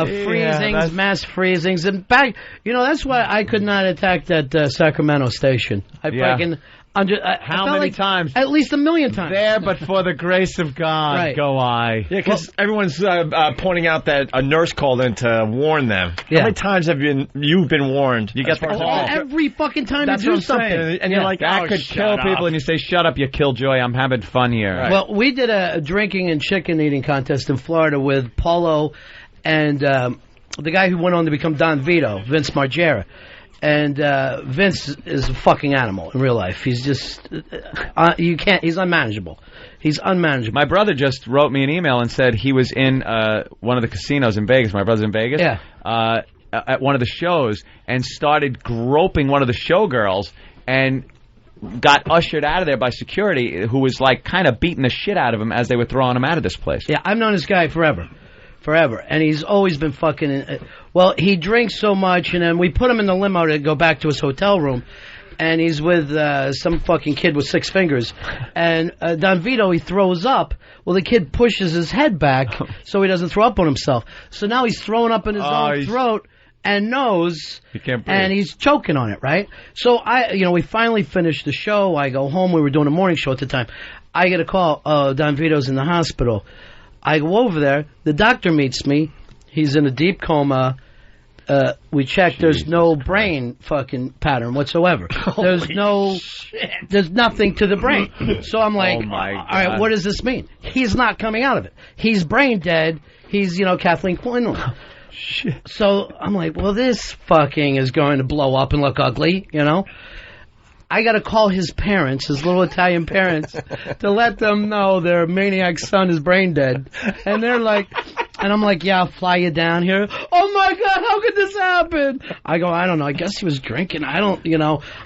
Freezings, mass freezings, and back. That's why I could not attack that Sacramento station. I fucking. How many times? At least 1 million times. There, but for the grace of God, go I. Yeah, because everyone's pointing out that a nurse called in to warn them. Yeah. How many times have you been warned? You get the call. Every fucking time That's you do what I'm something. saying. And you're like, that could kill people, and you say, shut up, you killjoy, I'm having fun here. Right. Well, we did a drinking and chicken eating contest in Florida with Paulo and the guy who went on to become Don Vito, Vince Margera. And Vince is a fucking animal in real life. He's just he's unmanageable. He's unmanageable. My brother just wrote me an email and said he was in one of the casinos in Vegas. My brother's in Vegas. Yeah. At one of the shows and started groping one of the showgirls and got ushered out of there by security, who was like kind of beating the shit out of him as they were throwing him out of this place. Yeah, I've known this guy forever. And he's always been fucking... well, he drinks so much, and then we put him in the limo to go back to his hotel room, and he's with some fucking kid with 6 fingers. And Don Vito, he throws up. Well, the kid pushes his head back so he doesn't throw up on himself. So now he's throwing up in his own throat and nose, he can't breathe. And he's choking on it, right? So we finally finished the show. I go home. We were doing a morning show at the time. I get a call. Don Vito's in the hospital. I go over there. The doctor meets me. He's in a deep coma. We check. There's no brain fucking pattern whatsoever. There's nothing to the brain. So I'm like, all right, what does this mean? He's not coming out of it. He's brain dead. He's, Kathleen Quinlan. Shit. So I'm like, well, this fucking is going to blow up and look ugly, I got to call his parents, his little Italian parents, to let them know their maniac son is brain dead. And they're like, and I'm like, yeah, I'll fly you down here. Oh my God, how could this happen? I go, I don't know. I guess he was drinking. I don't,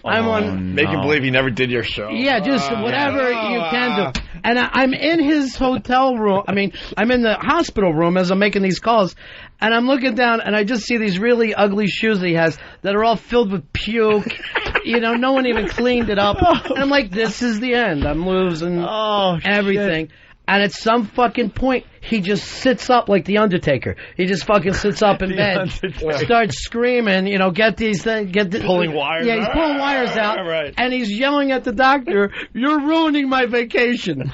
I'm on. Make him believe he never did your show. Yeah, just whatever you can do. And I'm in his hotel room. I'm in the hospital room as I'm making these calls. And I'm looking down, and I just see these really ugly shoes that he has that are all filled with puke. No one even cleaned it up. And I'm like, this is the end. I'm losing everything. Shit. And at some fucking point, he just sits up like the Undertaker. He just fucking sits up in bed, starts screaming, get these things, pulling wires. Yeah, he's pulling wires out, right. And he's yelling at the doctor, "You're ruining my vacation."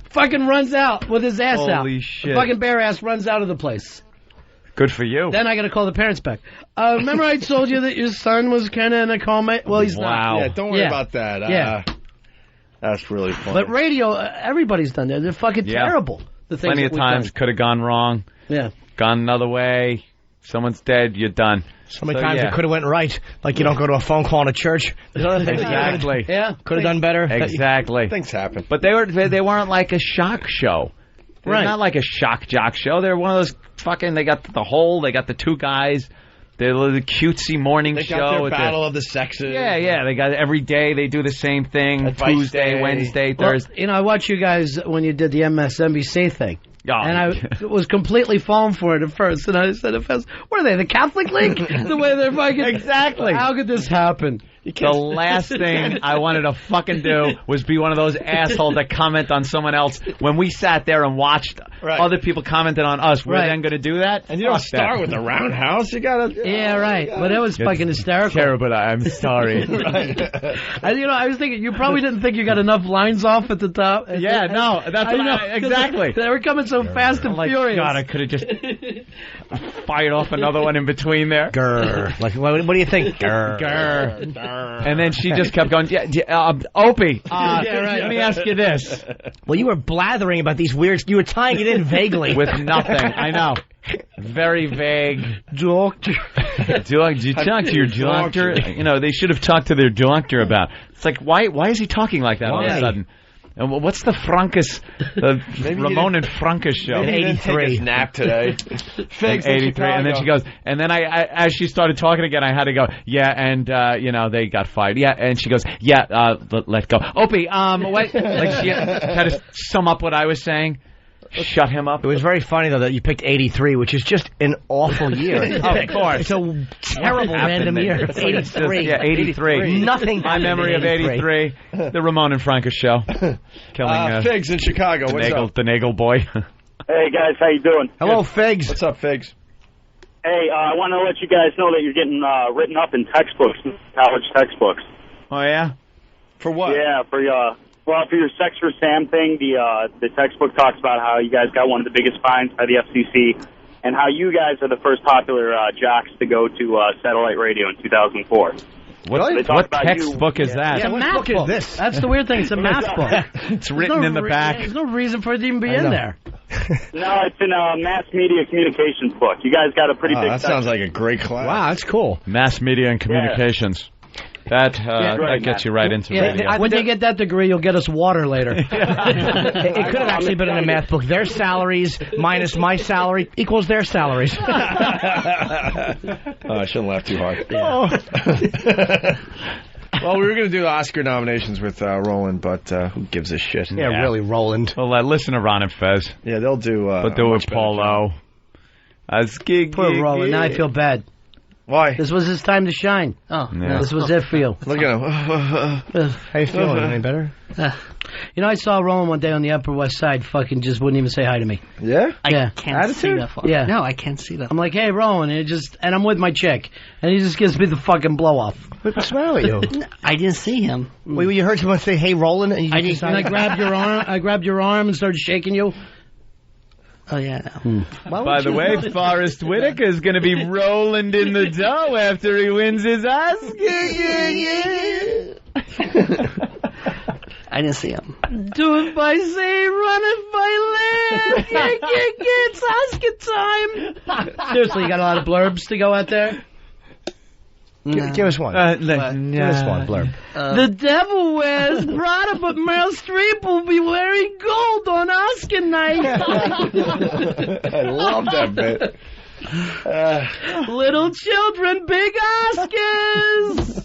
Fucking runs out with his ass out. Holy shit! Fucking bare ass runs out of the place. Good for you. Then I got to call the parents back. Remember I told you that your son was kind of in a coma? Well, he's not. Yeah, don't worry about that. Yeah. That's really funny. But radio, everybody's done that. They're fucking terrible. The things Plenty of times could have gone wrong. Yeah. Gone another way. Someone's dead. You're done. So many times it could have went right. Like you don't go to a phone call in a church. There's other things exactly. Could have done better. Exactly. Things happen. But they weren't like a shock show. They're not like a shock jock show. They're one of those fucking. They got the whole. They got the 2 guys. They're the cutesy morning show. They got their battle of the sexes. Yeah. They got every day. They do the same thing. Advice Tuesday, day. Wednesday, Thursday. I watch you guys when you did the MSNBC thing. And I was completely falling for it at first. And I said, what are they, the Catholic League? The way they're fucking... Exactly. How could this happen? The last thing I wanted to fucking do was be one of those assholes that comment on someone else. When we sat there and watched other people commented on us, we're then going to do that? And you don't start with the roundhouse. You got to... Yeah, right. But it was fucking hysterical. Terrible, I'm sorry. I was thinking, you probably didn't think you got enough lines off at the top. No, that's exactly. They were coming so fast and furious. God, I could have just fired off another one in between there. Grr. Like, what do you think? Grr. Grr. And then she just kept going, Opie, let me ask you this. Well, you were blathering about these weird... You were tying it in vaguely. With nothing, I know. Very vague. Doctor. Did you talk to your doctor? You know, they should have talked to their doctor about... It's like, why is he talking like that all of a sudden? And what's the Frankus, the Ramon and Frankus show? Maybe he didn't take his nap today. Figs 83, and then she goes, and then I as she started talking again, I had to go, and they got fired. Yeah, and she goes, let go. Opie, what? Like she had to sum up what I was saying. Shut him up. It was very funny, though, that you picked 83, which is just an awful year. Of course. It's a terrible random year. 83. 83. Nothing. My memory of 83. The Ramon and Francis show. Killing Figs in Chicago. What's up? The Nagel boy. Hey, guys. How you doing? Hello, Figs. What's up, Figs? Hey, I want to let you guys know that you're getting written up in textbooks, college textbooks. Oh, yeah? For what? Yeah, for your Sex for Sam thing, the textbook talks about how you guys got one of the biggest fines by the FCC and how you guys are the first popular jocks to go to satellite radio in 2004. What textbook is that? It's a math book. That's the weird thing. It's a math book. It's written in the back. There's no reason for it to even be in there. No, it's in a mass media communications book. You guys got a pretty big... That sounds like a great class. Wow, that's cool. Mass media and communications. That gets you right into radio. When you get that degree, you'll get us water later. It could have actually been in a math book. Their salaries minus my salary equals their salaries. I shouldn't laugh too hard. Well, we were going to do the Oscar nominations with Roland, but who gives a shit? Yeah, really, Roland. Well, listen to Ron and Fez. Yeah, they'll do... but do it Paulo. Poor Roland. Now I feel bad. Why? This was his time to shine. This was it for you. Look at him. How you feeling? Any better? I saw Roland one day on the Upper West Side. Fucking just wouldn't even say hi to me. Yeah? I can't see that. Yeah. No, I can't see that. I'm like, hey, Roland, and I'm with my chick, and he just gives me the fucking blow off. What's the matter with you? I didn't see him. Wait, you heard someone say, hey, Roland, and I grabbed your arm. I grabbed your arm and started shaking you. Oh, yeah. By the way, Forrest Whitaker is going to be rolling in the dough after he wins his Oscar. I didn't see him. Do it by say, run it by live. It's Oscar time. Seriously, you got a lot of blurbs to go out there? Give us one. Give us one blurb. The devil wears Prada, but Meryl Streep will be wearing gold on Oscar night. I love that bit. Little children, big Oscars.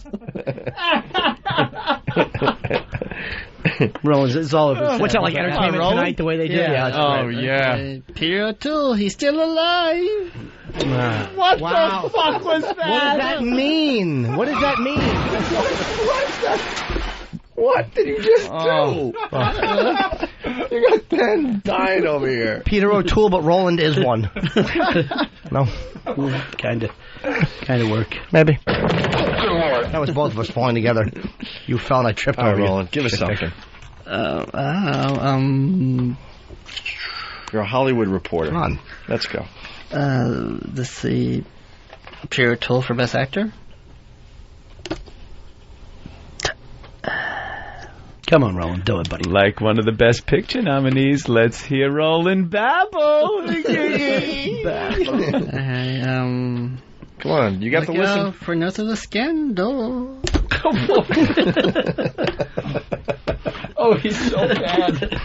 Rollins, it's all over. What's that, like Entertainment Tonight, the way they do it? Yeah. Peter O'Toole, he's still alive. What the fuck was that? What does that mean? What does that mean? What did you just do? You got Ben dying over here. Peter O'Toole, but Roland is one. No? Kind of work. Maybe. That was both of us falling together. You fell and I tripped over you. Roland, give us something. You're a Hollywood reporter. Come on. Let's go. Let's see. Peter O'Toole for Best Actor? Come on, Roland, do it, buddy. Like one of the Best Picture nominees, let's hear Roland babble. Come on, you got to listen. For Notes of the Scandal. Oh, he's so bad.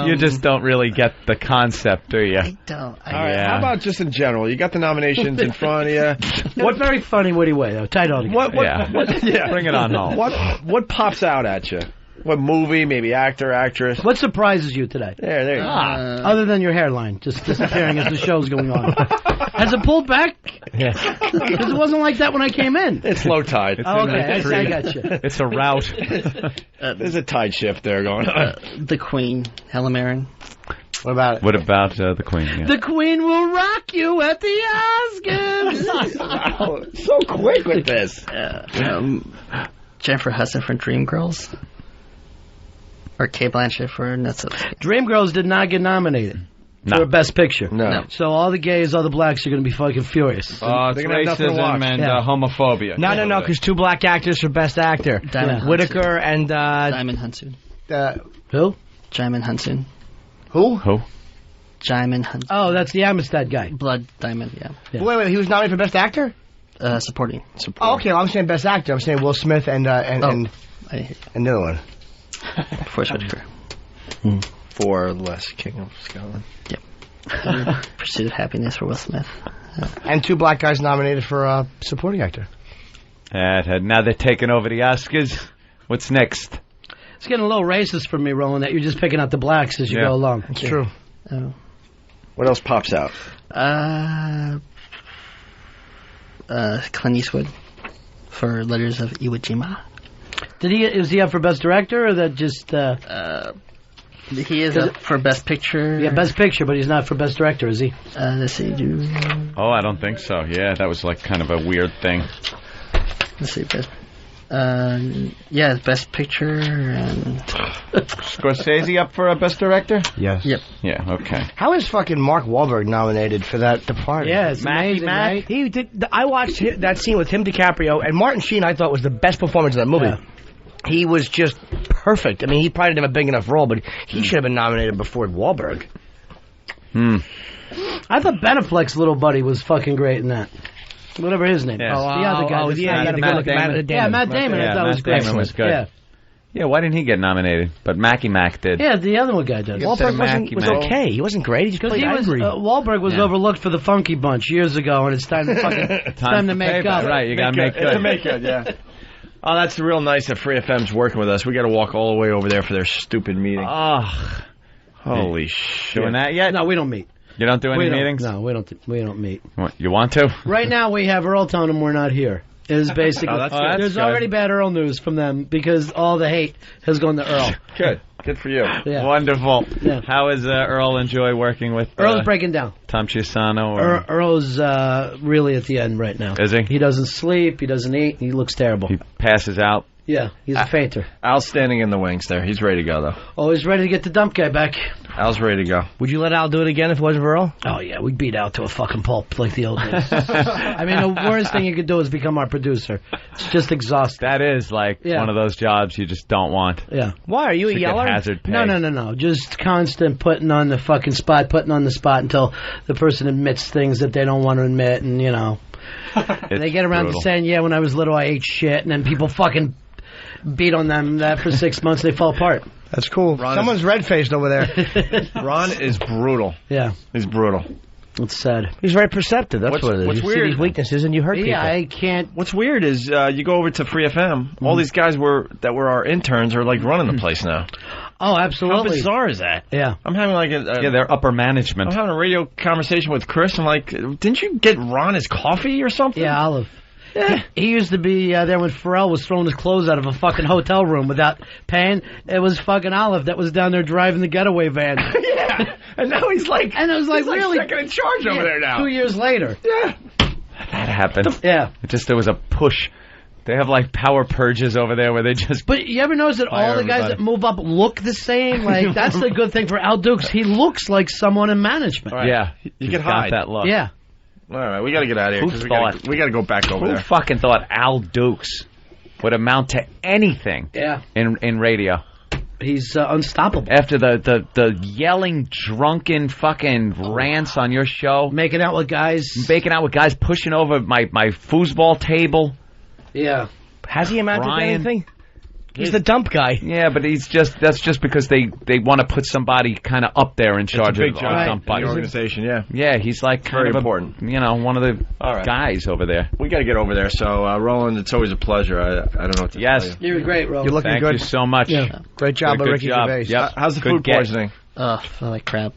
You just don't really get the concept, do you? I don't. All right, how about just in general? You got the nominations in front of you. What very funny Woody Way, though. Tight on. Bring it on home. What pops out at you? What movie? Maybe actor, actress. What surprises you today? There you go. Other than your hairline, just disappearing as the show's going on. Has it pulled back? Yeah. Because it wasn't like that when I came in. It's low tide. Okay, I got you. It's a route. There's a tide shift there going on. The Queen, Helen Mirren. What about it? What about the Queen? Yeah. The Queen will rock you at the Oscars. Wow, so quick with this. Jennifer Hudson for Dreamgirls. Or Kate Blanchett for Nuts. Dreamgirls did not get nominated for Best Picture. No. So all the gays, all the blacks are going to be fucking furious. Oh, it's racism and homophobia. No, because 2 black actors for Best Actor. Diamond Whitaker and... Diamond Hunsoon. Who? Diamond Hunsoon. Who? Diamond Hunsoon. Oh, that's the Amistad guy. Blood Diamond, yeah. Wait, he was nominated for Best Actor? Supporting. Oh, okay, well, I'm saying Best Actor. I'm saying Will Smith and the other one. Forrest Whitaker. For Les King of Scotland. Yep. Pursuit of Happiness for Will Smith. And 2 black guys nominated for Supporting Actor. Now they're taking over the Oscars. What's next? It's getting a little racist for me, Roland, that you're just picking out the blacks as you go along. It's true. Oh. What else pops out? Clint Eastwood for Letters of Iwo Jima. Is he up for Best Director, or that just... he is up for Best Picture. Yeah, Best Picture, but he's not for Best Director, is he? Let's see. Oh, I don't think so. Yeah, that was like kind of a weird thing. Let's see. Best Picture and... Scorsese up for a Best Director? Yes. Yep. Yeah, okay. How is fucking Mark Wahlberg nominated for that Departed? Yeah, it's amazing, right? He did. I watched that scene with him, DiCaprio, and Martin Sheen. I thought was the best performance in that movie. Yeah. He was just perfect. I mean, he probably didn't have a big enough role, but he should have been nominated before Wahlberg. I thought Ben Affleck's little buddy was fucking great in that. Whatever his name. Yeah. The other guy. Matt Damon. Matt Damon. I thought was great. Damon was good. Yeah, why didn't he get nominated? But Mac did. Yeah, the other one guy did. Wahlberg was okay. He wasn't great. He just played angry. Wahlberg was overlooked for the Funky Bunch years ago, and it's time to fucking time to make up. Right, you got to make good. It's to make good, yeah. Oh, that's real nice that Free FM's working with us. We got to walk all the way over there for their stupid meeting. Holy shit! Doing that yet? No, we don't meet. You don't do any meetings? No, we don't meet. What, you want to? Right now we have Earl telling them we're not here. It is basically there's good. already bad Earl news from them because all the hate has gone to Earl. Good for you. Yeah. Wonderful. Yeah. How is Earl enjoy working with Earl's breaking down. Tom Chiusano? Or... Earl's really at the end right now. Is he? He doesn't sleep. He doesn't eat. He looks terrible. He passes out. Yeah, he's a fainter. Al's standing in the wings there. He's ready to go, though. Oh, he's ready to get the dump guy back. Al's ready to go. Would you let Al do it again if it wasn't for Earl? Oh, yeah, we'd beat Al to a fucking pulp like the old days. I mean, the worst thing you could do is become our producer. It's just exhausting. That is like one of those jobs you just don't want. Yeah. Why? Are you a yeller? Hazard pay. No. Just constant putting on the spot until the person admits things that they don't want to admit, and, you know. They get around to saying, yeah, when I was little I ate shit, and then people fucking beat on them that for 6 months, they fall apart. That's cool. Someone's red-faced over there. Ron is brutal. Yeah. He's brutal. It's sad. He's very perceptive. That's what it is. What's you weird? See these weaknesses and you hurt people. Yeah, I can't. What's weird is you go over to Free FM. All these guys that were our interns are like running the place now. Oh, absolutely. How bizarre is that? Yeah. I'm having like they're upper management. I'm having a radio conversation with Chris. I'm like, didn't you get Ron his coffee or something? Yeah, Olive. Yeah. He used to be there when Pharrell was throwing his clothes out of a fucking hotel room without paying. It was fucking Olive that was down there driving the getaway van. Yeah. And now he's like, really second in charge over there now. 2 years later. Yeah. That happened. Yeah. There was a push. They have like power purges over there where they just. But you ever notice that all the guys that move up look the same? Like that's the good thing for Al Dukes. He looks like someone in management. Right. Yeah. You can hide that look. Yeah. All right, we got to get out of here. We got to go back over there. Who fucking thought Al Dukes would amount to anything? Yeah. In radio. He's unstoppable. After the yelling, drunken fucking rants on your show. Making out with guys, pushing over my foosball table. Yeah. Has he amounted to anything? He's the dump guy. Yeah, but that's just because they want to put somebody kind of up there in charge of job dump in bodies. the organization, yeah. Yeah, he's like kind of important. One of the guys over there. We got to get over there. So, Roland, it's always a pleasure. I don't know what to tell you. You were great, Roland. You're looking Thank good. you so much. Yeah. Great job by Ricky Gervais. Yep. How's the food poisoning? I like crap.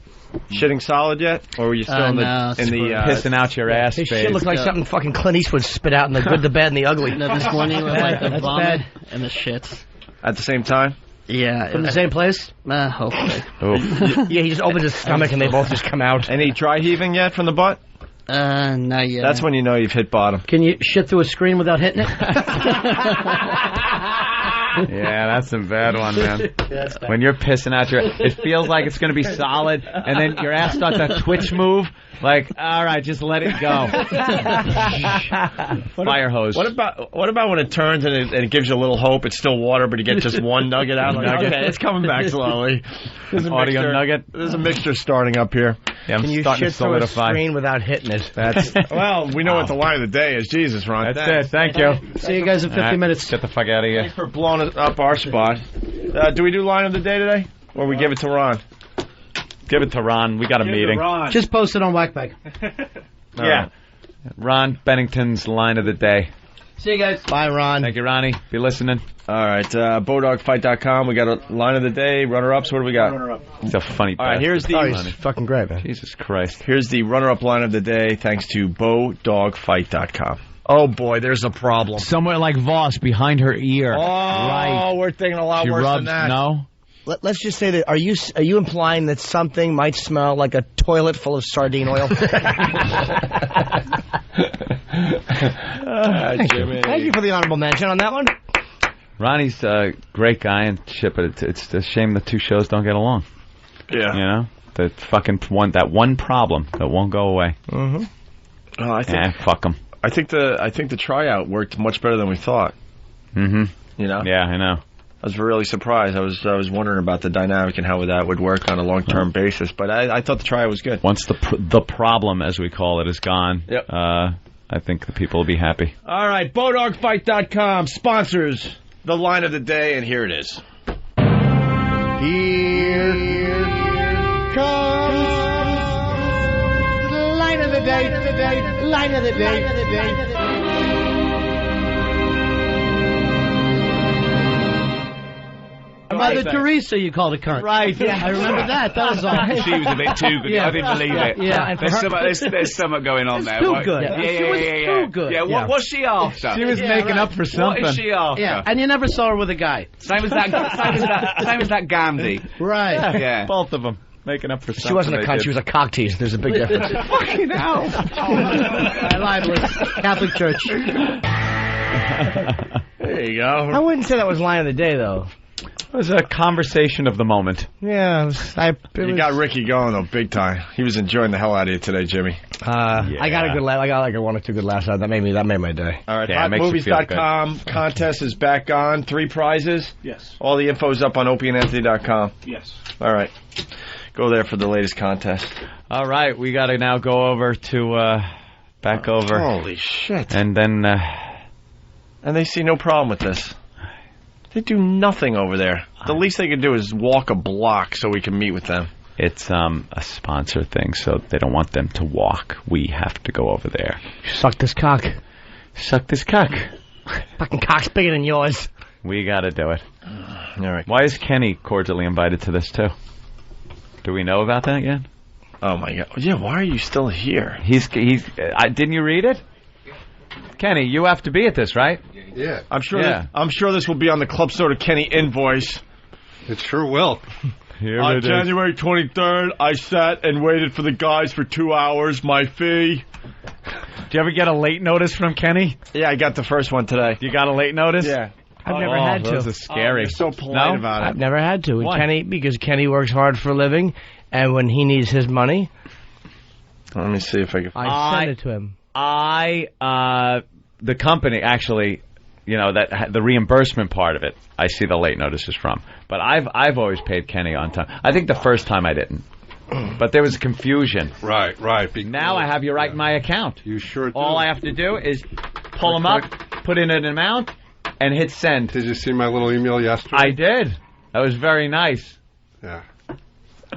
Shitting solid yet? Or were you still in the pissing out your ass His phase? shit looks like something fucking Clint Eastwood spit out in the good, the bad, and the ugly. No, this morning was like the That's vomit bad. and the shits. At the same time? Yeah. From the same place? Hopefully. Yeah, he just opens his stomach and they both just come out. Any dry heaving yet from the butt? Not yet. That's when you know you've hit bottom. Can you shit through a screen without hitting it? Yeah, that's a bad one, man. When you're pissing out it feels like it's going to be solid, and then your ass starts that twitch move. Like, all right, just let it go. Fire hose. What about when it turns and it gives you a little hope? It's still water, but you get just one nugget out. Like, okay, it's coming back slowly. There's Audio nugget. There's a mixture starting up here. Yeah, I'm Can you starting shit to through a solidify. screen without hitting it? That's well, we know what the line of the day is. Jesus, Ron. That's it. Thank you. See you guys in 50 minutes. Get the fuck out of here. Thanks for blowing up our spot. Do we do line of the day today, or we give it to Ron? Give it to Ron. We got a meeting. Just post it on Whackbag. Yeah. Ron Bennington's line of the day. See you guys. Bye, Ron. Thank you, Ronnie. Be listening. All right, BowDogFight.com. We got a line of the day, runner-ups. What do we got? He's a funny All right, here's the he's fucking great, man. Jesus Christ. Here's the runner-up line of the day, thanks to BowDogFight.com. Oh boy, there's a problem. Somewhere like Voss behind her ear. Oh, right. We're thinking a lot She worse rubs, than that. No. Let's just say that. Are you implying that something might smell like a toilet full of sardine oil? Jimmy. Thank you for the honorable mention on that one. Ronnie's a great guy and shit, but it's a shame the two shows don't get along. Yeah. You know? The fucking one problem that won't go away. Mm-hmm. Oh, I think. Fuck them. I think the tryout worked much better than we thought. Mm-hmm. You know? Yeah, I know. I was really surprised. I was wondering about the dynamic and how that would work on a long-term basis, but I thought the tryout was good. Once the problem, as we call it, is gone, yep. I think the people will be happy. All right, BowDogFight.com sponsors the line of the day, and here it is. Here comes the line of the day, line of the day. Mother Teresa, you called a cunt. Right, yeah. I remember that. That was all. She was a bit too good. Yeah. I didn't believe it. Yeah. There's something going on there. Too What- good. Yeah, She was too good. Yeah, what was she after? She was making up for something. What is she after? Yeah, and you never saw her with a guy. Same as that Gandhi. Right. Yeah. Both of them making up for something. She wasn't a they cunt. did. She was a cock tease. There's a big difference. Fucking hell. I lied with Catholic Church. There you go. I wouldn't say that was line of the day, though. It was a conversation of the moment. Yeah, You got Ricky going, though, big time. He was enjoying the hell out of you today, Jimmy. I got a good laugh. I got like a 1 or 2 good laughs out. That made my day. All right, Yeah, it makes you feel HotMovies.com contest is back on. 3 prizes. Yes. All the info's up on OpieandAnthony.com. Yes. All right. Go there for the latest contest. All right, we got to now go over to back over. Holy shit. And then And they see no problem with this. They do nothing over there. The least they can do is walk a block so we can meet with them. it's a sponsor thing, so they don't want them to walk. We have to go over there. Suck this cock. Suck this cock. Fucking cock's bigger than yours. We got to do it. All right. Why is Kenny cordially invited to this too? Do we know about that yet? Oh my God! Yeah, why are you still here? He's. Didn't you read it, Kenny? You have to be at this, right? Yeah, I'm sure. Yeah. I'm sure this will be on the Club Soda Kenny invoice. it sure will. Here On it is. January 23rd, I sat and waited for the guys for 2 hours. My fee. Did you ever get a late notice from Kenny? Yeah, I got the first one today. You got a late notice? Yeah. I've never had to. Those are scary. You're so polite No? about it. I've never had to. Why? Kenny, because Kenny works hard for a living, and when he needs his money, Let me see if I can. I send it to him. The company actually, you know, that the reimbursement part of it, I see the late notices from. But I've always paid Kenny on time. I think the first time I didn't. But there was confusion. Right. Now I have you right in my account. You sure do. All I have to do is pull them up, put in an amount, and hit send. Did you see my little email yesterday? I did. That was very nice. Yeah.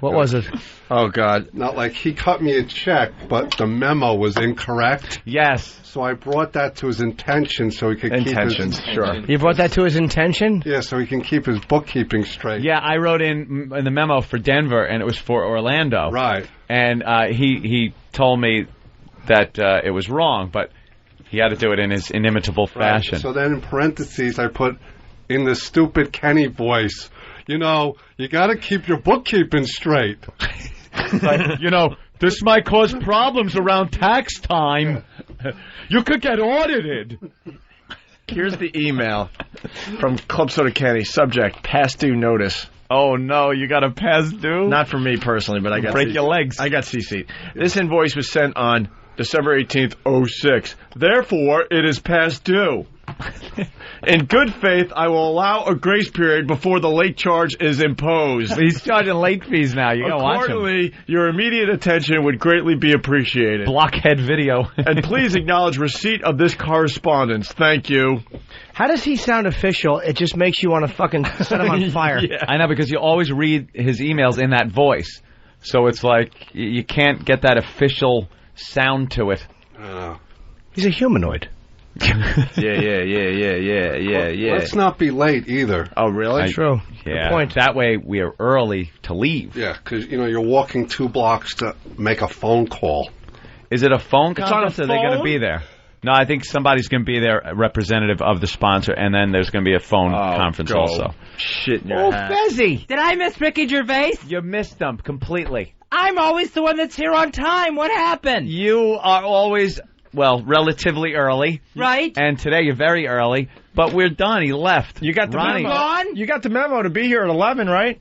What was it? Oh, God. Not like he cut me a check, but the memo was incorrect. Yes. So I brought that to his intention so he could keep his... Sure. You brought that to his intention? Yeah, so he can keep his bookkeeping straight. Yeah, I wrote in the memo for Denver, and it was for Orlando. Right. And he told me that it was wrong, but he had to do it in his inimitable fashion. Right. So then in parentheses I put, in the stupid Kenny voice, you know, you got to keep your bookkeeping straight. Like, you know, this might cause problems around tax time. You could get audited. Here's the email from Club Soda Kenny. Subject, past due notice. Oh, no, you got a past due? Not for me personally, but I got break your legs. I got CC. This invoice was sent on December 18th, 06. Therefore, it is past due. In good faith, I will allow a grace period before the late charge is imposed. He's charging late fees now. You gotta watch him. Accordingly, your immediate attention would greatly be appreciated. Blockhead video. And please acknowledge receipt of this correspondence. Thank you. How does he sound official? It just makes you want to fucking set him on fire. Yeah. I know, because you always read his emails in that voice. So it's like you can't get that official sound to it. He's a humanoid. Yeah. Let's not be late either. Oh, really? True. Yeah. Good point. That way we are early to leave. Yeah, because, you know, you're walking 2 blocks to make a phone call. Is it a phone It's on a conference or are they going to phone? be there? No, I think somebody's going to be there, a representative of the sponsor, and then there's going to be a phone conference also. Shit in your Oh, hat. Fezzy! Did I miss Ricky Gervais? You missed them completely. I'm always the one that's here on time. What happened? You are always, well, relatively early. Right. And today you're very early, but we're done. He left. You got the Ronnie. memo. Gone? You got the memo to be here at 11, right?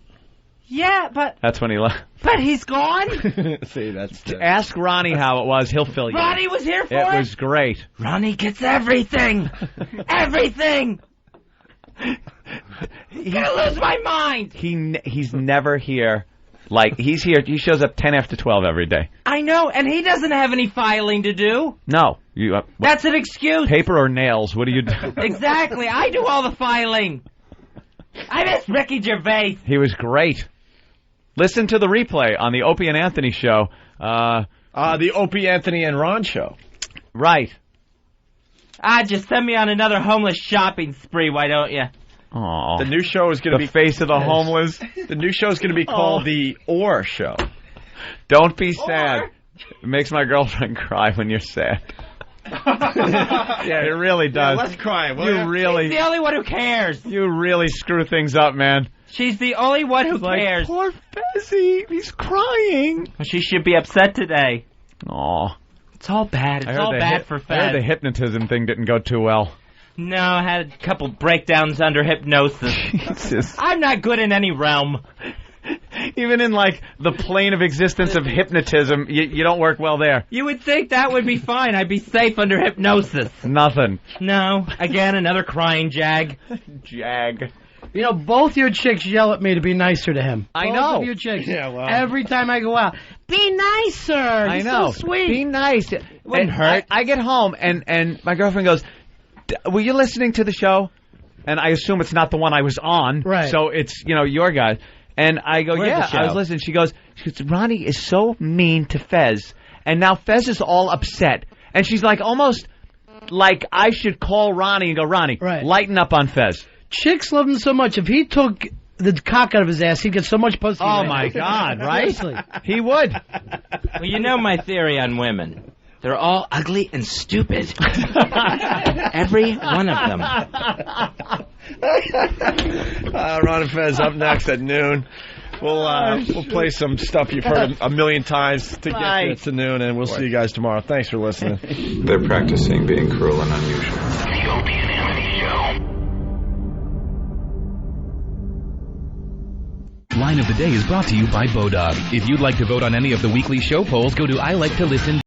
Yeah, but That's when he left. he's gone? See, that's... Ask Ronnie how it was. He'll fill you in. Ronnie was here for it? It was great. Ronnie gets everything. Everything. Gonna lose my mind. He's never here. Like, he's here. He shows up 10 after 12 every day. I know, and he doesn't have any filing to do. No. You. That's an excuse. Paper or nails? What do you do? Exactly. I do all the filing. I miss Ricky Gervais. He was great. Listen to the replay on the Opie and Anthony show. The Opie, Anthony, and Ron show. Right. Just send me on another homeless shopping spree, why don't you? Aww. The new show is going to be... The face of the homeless. The new show is going to be called The Or Show. Don't be sad. It makes my girlfriend cry when you're sad. Yeah, it really does. Yeah, let's cry. You really... She's the only one who cares. You really screw things up, man. She's the only one who cares. Poor Fezzy, he's crying. Well, she should be upset today. Aw. It's all bad. It's all bad for Fez. I heard the hypnotism thing didn't go too well. No, I had a couple breakdowns under hypnosis. Jesus. I'm not good in any realm. Even in, like, the plane of existence of hypnotism, you don't work well there. You would think that would be fine. I'd be safe under hypnosis. Nothing. No. Again, another crying jag. Jag. You know, both your chicks yell at me to be nicer to him. I both know. Of your chicks. Yeah, well. Every time I go out, be nicer. I know. So sweet. Be nice. Wouldn't hurt. I get home, and my girlfriend goes, were you listening to the show? And I assume it's not the one I was on. Right. So it's, your guys. And I go, Where's yeah, the show? I was listening. She goes, Ronnie is so mean to Fez. And now Fez is all upset. And she's like, almost like I should call Ronnie and go, Ronnie, lighten up on Fez. Chicks love him so much. If he took the cock out of his ass, he'd get so much pussy. Oh, my God, right? He would. Well, you know my theory on women. They're all ugly and stupid. Every one of them. Ron and Fez up next at noon. We'll play some stuff you've heard a million times to get you to noon, and we'll see you guys tomorrow. Thanks for listening. They're practicing being cruel and unusual. The Opie and Anthony Show. Line of the Day is brought to you by Bodog. If you'd like to vote on any of the weekly show polls, go to I Like to Listen.